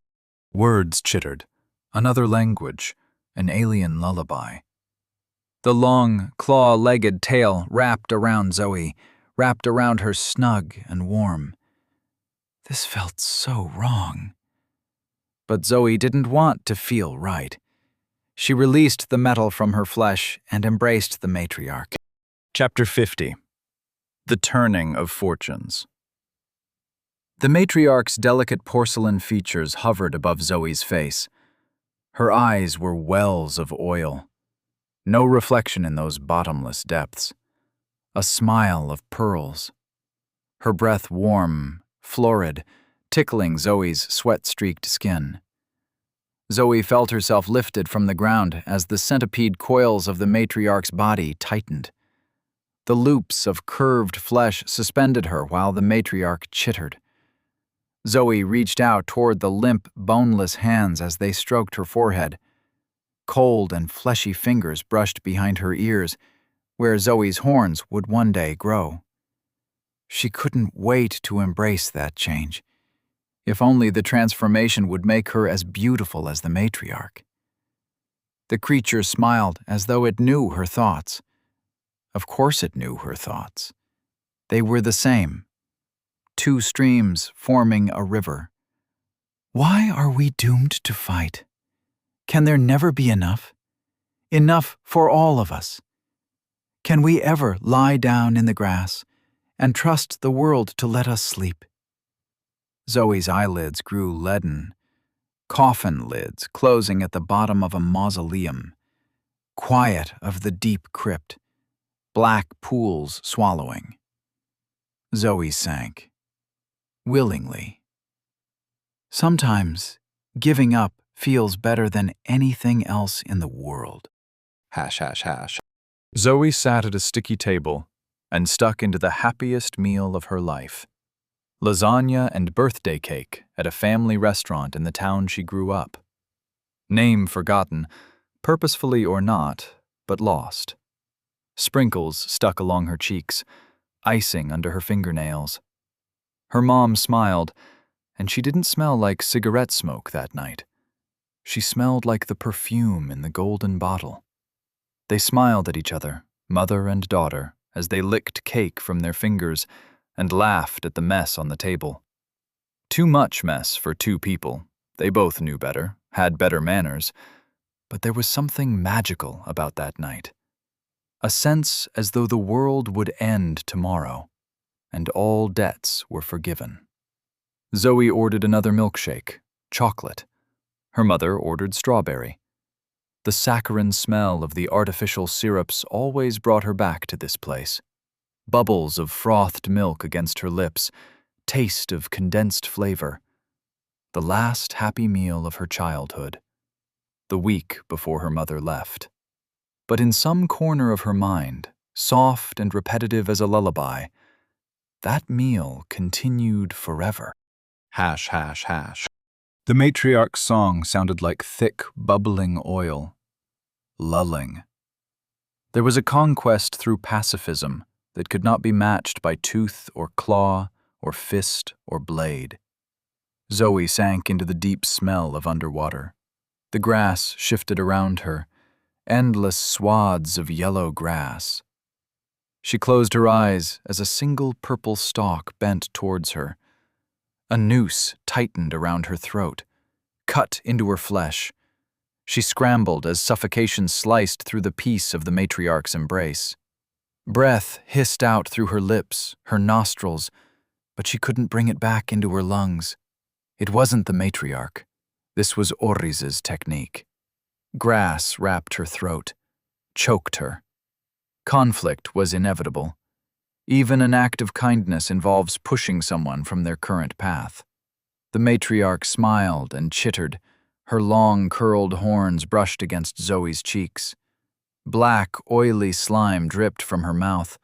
Words chittered. Another language. An alien lullaby. The long, claw-legged tail wrapped around Zoe, wrapped around her snug and warm. This felt so wrong. But Zoe didn't want to feel right. She released the metal from her flesh and embraced the matriarch. Chapter 50. The Turning of Fortunes. The matriarch's delicate porcelain features hovered above Zoe's face. Her eyes were wells of oil. No reflection in those bottomless depths. A smile of pearls. her breath warm, florid, tickling Zoe's sweat-streaked skin. Zoe felt herself lifted from the ground as the centipede coils of the matriarch's body tightened. The loops of curved flesh suspended her while the matriarch chittered. Zoe reached out toward the limp, boneless hands as they stroked her forehead. Cold and fleshy fingers brushed behind her ears, where Zoe's horns would one day grow. She couldn't wait to embrace that change. If only the transformation would make her as beautiful as the matriarch. The creature smiled as though it knew her thoughts. Of course it knew her thoughts. They were the same. Two streams forming a river. Why are we doomed to fight? Can there never be enough? Enough for all of us? Can we ever lie down in the grass and trust the world to let us sleep? Zoe's eyelids grew leaden, coffin lids closing at the bottom of a mausoleum, quiet of the deep crypt, black pools swallowing. Zoe sank, willingly. Sometimes giving up feels better than anything else in the world. ###. Zoe sat at a sticky table and stuck into the happiest meal of her life. Lasagna and birthday cake at a family restaurant in the town she grew up. Name forgotten, purposefully or not, but lost. Sprinkles stuck along her cheeks, icing under her fingernails. Her mom smiled, and she didn't smell like cigarette smoke that night. She smelled like the perfume in the golden bottle. They smiled at each other, mother and daughter, as they licked cake from their fingers and laughed at the mess on the table. Too much mess for two people. They both knew better, had better manners, but there was something magical about that night. A sense as though the world would end tomorrow, and all debts were forgiven. Zoe ordered another milkshake, chocolate. Her mother ordered strawberry. The saccharine smell of the artificial syrups always brought her back to this place. Bubbles of frothed milk against her lips, taste of condensed flavor. The last happy meal of her childhood. The week before her mother left. But in some corner of her mind, soft and repetitive as a lullaby, that meal continued forever. ###. The matriarch's song sounded like thick, bubbling oil, lulling. There was a conquest through pacifism that could not be matched by tooth or claw or fist or blade. Zoe sank into the deep smell of underwater. The grass shifted around her, endless swaths of yellow grass. She closed her eyes as a single purple stalk bent towards her. A noose tightened around her throat, cut into her flesh. She scrambled as suffocation sliced through the peace of the matriarch's embrace. Breath hissed out through her lips, her nostrils, but she couldn't bring it back into her lungs. It wasn't the matriarch. This was Orriz's technique. Grass wrapped her throat, choked her. Conflict was inevitable. Even an act of kindness involves pushing someone from their current path. The matriarch smiled and chittered. Her long, curled horns brushed against Zoe's cheeks. Black, oily slime dripped from her mouth,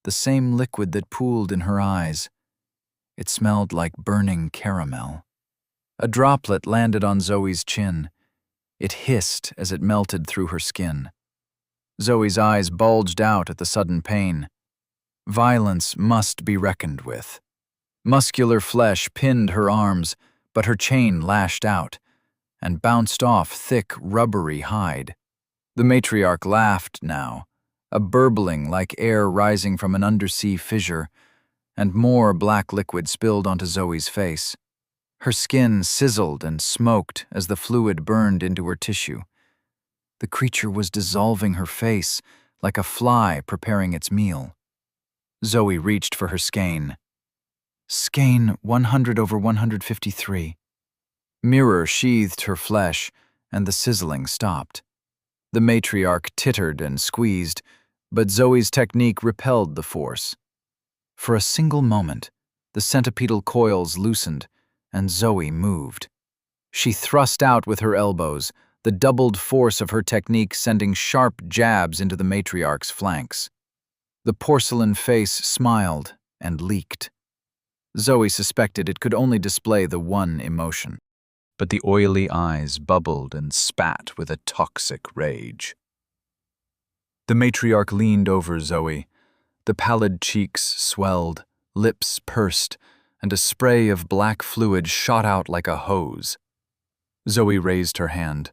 the same liquid that pooled in her eyes. It smelled like burning caramel. A droplet landed on Zoe's chin. It hissed as it melted through her skin. Zoe's eyes bulged out at the sudden pain. Violence must be reckoned with. Muscular flesh pinned her arms, but her chain lashed out and bounced off thick, rubbery hide. The matriarch laughed now, a burbling like air rising from an undersea fissure, and more black liquid spilled onto Zoe's face. Her skin sizzled and smoked as the fluid burned into her tissue. The creature was dissolving her face like a fly preparing its meal. Zoe reached for her skein. Skein 100/153. Mirror sheathed her flesh, and the sizzling stopped. The matriarch tittered and squeezed, but Zoe's technique repelled the force. For a single moment, the centipedal coils loosened, and Zoe moved. She thrust out with her elbows, the doubled force of her technique sending sharp jabs into the matriarch's flanks. The porcelain face smiled and leaked. Zoe suspected it could only display the one emotion. But the oily eyes bubbled and spat with a toxic rage. The matriarch leaned over Zoe. The pallid cheeks swelled, lips pursed, and a spray of black fluid shot out like a hose. Zoe raised her hand.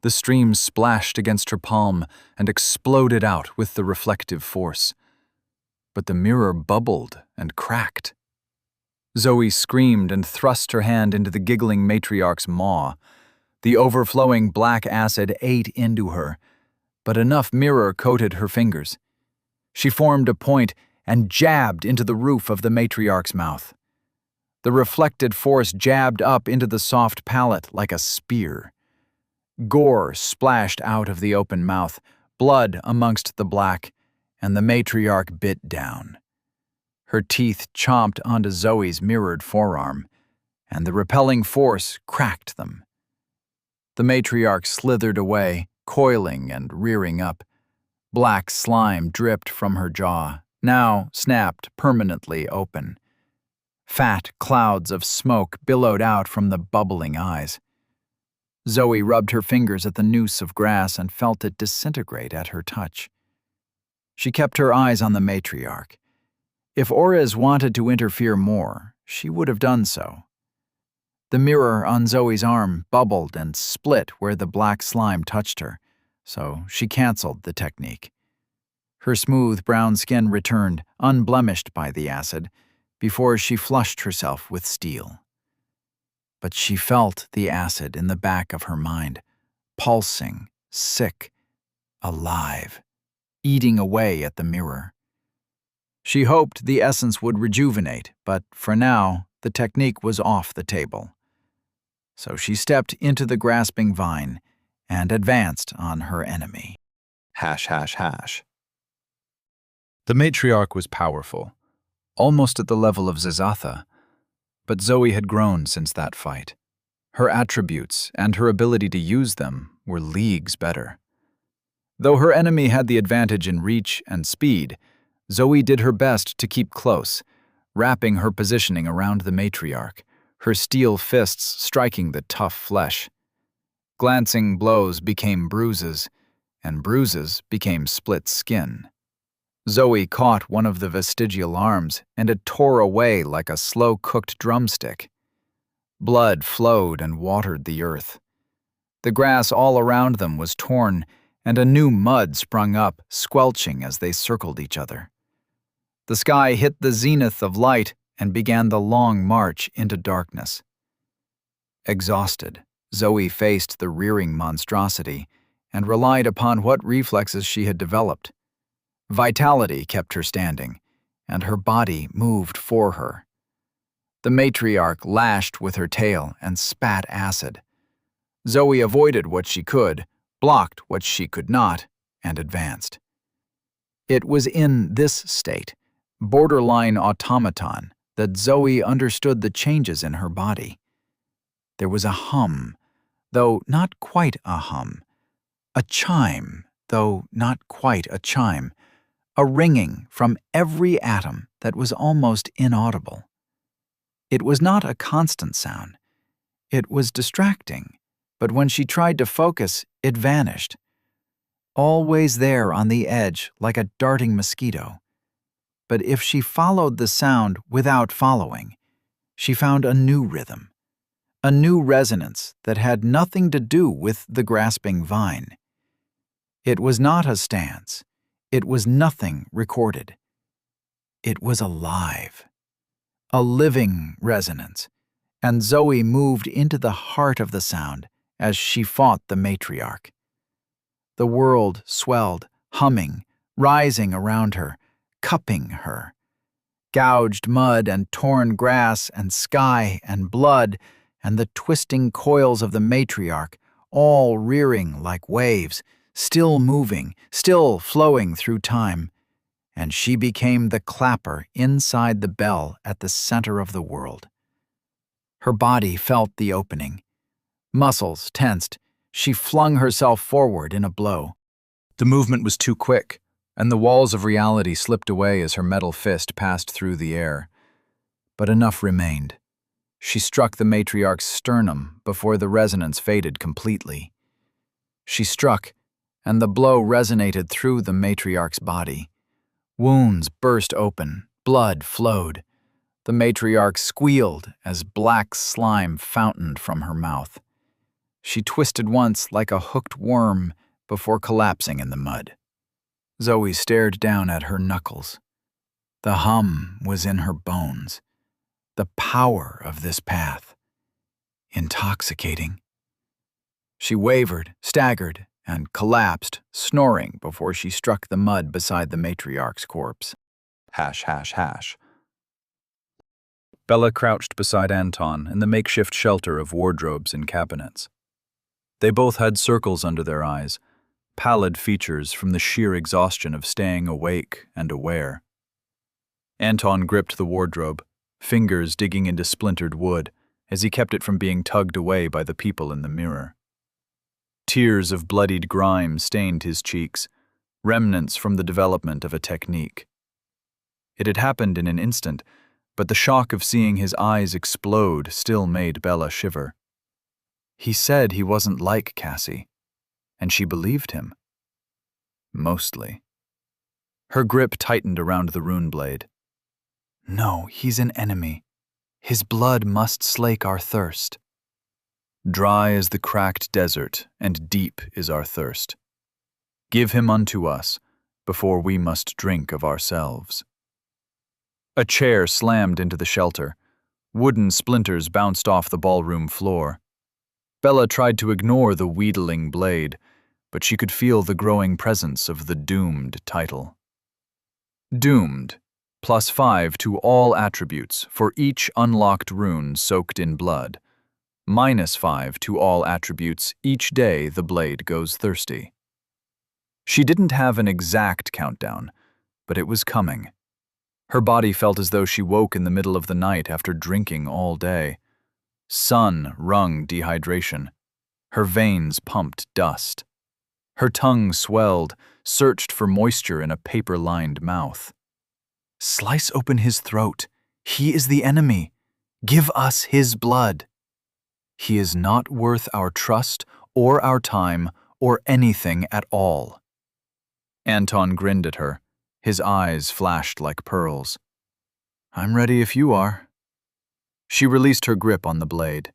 The stream splashed against her palm and exploded out with the reflective force. But the mirror bubbled and cracked. Zoe screamed and thrust her hand into the giggling matriarch's maw. The overflowing black acid ate into her, but enough mirror coated her fingers. She formed a point and jabbed into the roof of the matriarch's mouth. The reflected force jabbed up into the soft palate like a spear. Gore splashed out of the open mouth, blood amongst the black, and the matriarch bit down. Her teeth chomped onto Zoe's mirrored forearm, and the repelling force cracked them. The matriarch slithered away, coiling and rearing up. Black slime dripped from her jaw, now snapped permanently open. Fat clouds of smoke billowed out from the bubbling eyes. Zoe rubbed her fingers at the noose of grass and felt it disintegrate at her touch. She kept her eyes on the matriarch. If Orez wanted to interfere more, she would have done so. The mirror on Zoe's arm bubbled and split where the black slime touched her, so she canceled the technique. Her smooth brown skin returned, unblemished by the acid, before she flushed herself with steel. But she felt the acid in the back of her mind, pulsing, sick, alive, eating away at the mirror. She hoped the essence would rejuvenate, but for now, the technique was off the table. So she stepped into the grasping vine and advanced on her enemy. ###. The matriarch was powerful, almost at the level of Zizatha, but Zoe had grown since that fight. Her attributes and her ability to use them were leagues better. Though her enemy had the advantage in reach and speed, Zoe did her best to keep close, wrapping her positioning around the matriarch, her steel fists striking the tough flesh. Glancing blows became bruises, and bruises became split skin. Zoe caught one of the vestigial arms, and it tore away like a slow-cooked drumstick. Blood flowed and watered the earth. The grass all around them was torn, and a new mud sprung up, squelching as they circled each other. The sky hit the zenith of light and began the long march into darkness. Exhausted, Zoe faced the rearing monstrosity and relied upon what reflexes she had developed. Vitality kept her standing, and her body moved for her. The matriarch lashed with her tail and spat acid. Zoe avoided what she could, blocked what she could not, and advanced. It was in this state, borderline automaton, that Zoe understood the changes in her body. There was a hum, though not quite a hum, a chime, though not quite a chime, a ringing from every atom that was almost inaudible. It was not a constant sound. It was distracting, but when she tried to focus, it vanished. Always there on the edge like a darting mosquito. But if she followed the sound without following, she found a new rhythm, a new resonance that had nothing to do with the grasping vine. It was not a stance. It was nothing recorded. It was alive, a living resonance, and Zoe moved into the heart of the sound as she fought the matriarch. The world swelled, humming, rising around her, cupping her. Gouged mud and torn grass and sky and blood and the twisting coils of the matriarch, all rearing like waves, still moving, still flowing through time, and she became the clapper inside the bell at the center of the world. Her body felt the opening. Muscles tensed, she flung herself forward in a blow. The movement was too quick, and the walls of reality slipped away as her metal fist passed through the air. But enough remained. She struck the matriarch's sternum before the resonance faded completely. She struck, and the blow resonated through the matriarch's body. Wounds burst open, blood flowed. The matriarch squealed as black slime fountained from her mouth. She twisted once like a hooked worm before collapsing in the mud. Zoe stared down at her knuckles. The hum was in her bones. The power of this path. Intoxicating. She wavered, staggered, and collapsed, snoring before she struck the mud beside the matriarch's corpse. Hash, hash, hash. Bella crouched beside Anton in the makeshift shelter of wardrobes and cabinets. They both had circles under their eyes, pallid features from the sheer exhaustion of staying awake and aware. Anton gripped the wardrobe, fingers digging into splintered wood as he kept it from being tugged away by the people in the mirror. Tears of bloodied grime stained his cheeks, remnants from the development of a technique. It had happened in an instant, but the shock of seeing his eyes explode still made Bella shiver. He said he wasn't like Cassie, and she believed him. Mostly. Her grip tightened around the rune blade. No, he's an enemy. His blood must slake our thirst. Dry is the cracked desert, and deep is our thirst. Give him unto us, before we must drink of ourselves. A chair slammed into the shelter. Wooden splinters bounced off the ballroom floor. Bella tried to ignore the wheedling blade, but she could feel the growing presence of the Doomed title. Doomed, +5 to all attributes for each unlocked rune soaked in blood. -5 to all attributes each day the blade goes thirsty. She didn't have an exact countdown, but it was coming. Her body felt as though she woke in the middle of the night after drinking all day. Sun wrung dehydration. Her veins pumped dust. Her tongue swelled, searched for moisture in a paper-lined mouth. Slice open his throat. He is the enemy. Give us his blood. He is not worth our trust or our time or anything at all. Anton grinned at her. His eyes flashed like pearls. I'm ready if you are. She released her grip on the blade.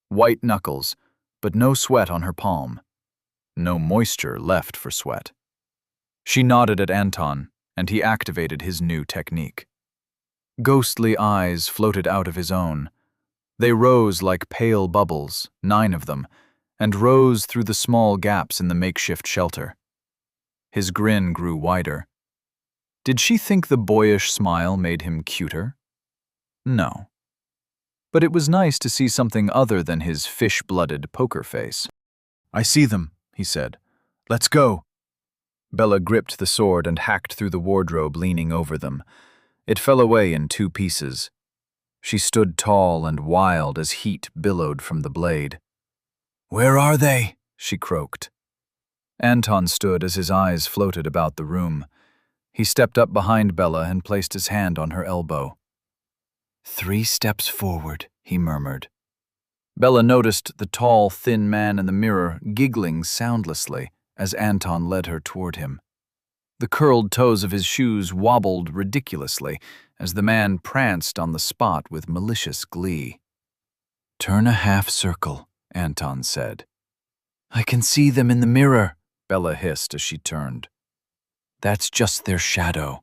White knuckles, but no sweat on her palm. No moisture left for sweat. She nodded at Anton, and he activated his new technique. Ghostly eyes floated out of his own. They rose like pale bubbles, 9 of them, and rose through the small gaps in the makeshift shelter. His grin grew wider. Did she think the boyish smile made him cuter? No. But it was nice to see something other than his fish-blooded poker face. I see them, he said. Let's go. Bella gripped the sword and hacked through the wardrobe, leaning over them. It fell away in 2 pieces. She stood tall and wild as heat billowed from the blade. Where are they? She croaked. Anton stood as his eyes floated about the room. He stepped up behind Bella and placed his hand on her elbow. 3 steps forward, he murmured. Bella noticed the tall, thin man in the mirror giggling soundlessly as Anton led her toward him. The curled toes of his shoes wobbled ridiculously as the man pranced on the spot with malicious glee. Turn a half circle, Anton said. I can see them in the mirror, Bella hissed as she turned. That's just their shadow.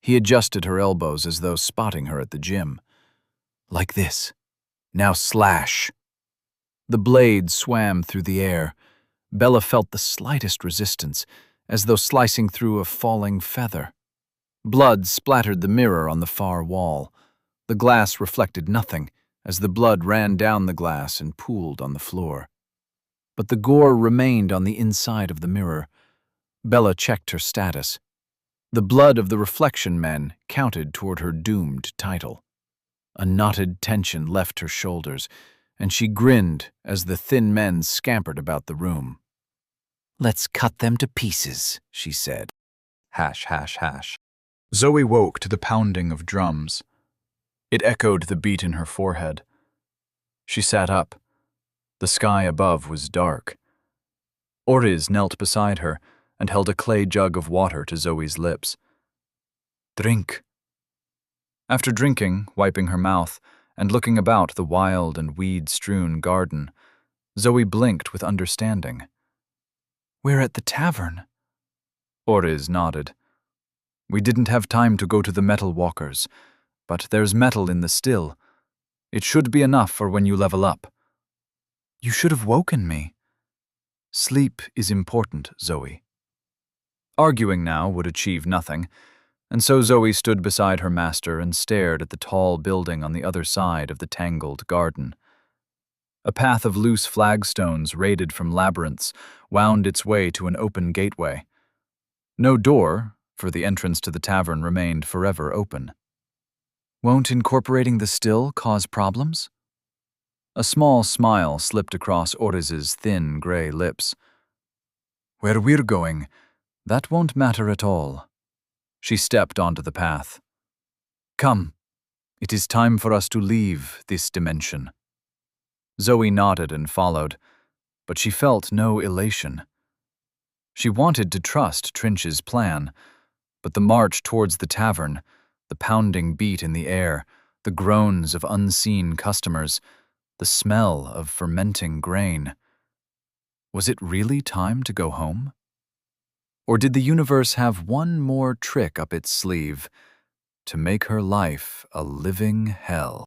He adjusted her elbows as though spotting her at the gym. Like this. Now slash. The blade swam through the air. Bella felt the slightest resistance, as though slicing through a falling feather. Blood splattered the mirror on the far wall. The glass reflected nothing, as the blood ran down the glass and pooled on the floor. But the gore remained on the inside of the mirror. Bella checked her status. The blood of the reflection men counted toward her doomed title. A knotted tension left her shoulders, and she grinned as the thin men scampered about the room. "Let's cut them to pieces," she said. Hash, hash, hash. Zoe woke to the pounding of drums. It echoed the beat in her forehead. She sat up. The sky above was dark. Oriz knelt beside her and held a clay jug of water to Zoe's lips. "Drink." After drinking, wiping her mouth, and looking about the wild and weed-strewn garden, Zoe blinked with understanding. "We're at the tavern." Oriz nodded. "We didn't have time to go to the metal walkers, but there's metal in the still. It should be enough for when you level up." "You should have woken me." "Sleep is important, Zoe." Arguing now would achieve nothing, and so Zoe stood beside her master and stared at the tall building on the other side of the tangled garden. A path of loose flagstones raided from labyrinths wound its way to an open gateway. No door, for the entrance to the tavern remained forever open. "Won't incorporating the still cause problems?" A small smile slipped across Oriz's thin gray lips. "Where we're going, that won't matter at all." She stepped onto the path. "Come, it is time for us to leave this dimension." Zoe nodded and followed, but she felt no elation. She wanted to trust Trinch's plan, but the march towards the tavern, the pounding beat in the air, the groans of unseen customers, the smell of fermenting grain. Was it really time to go home? Or did the universe have one more trick up its sleeve to make her life a living hell?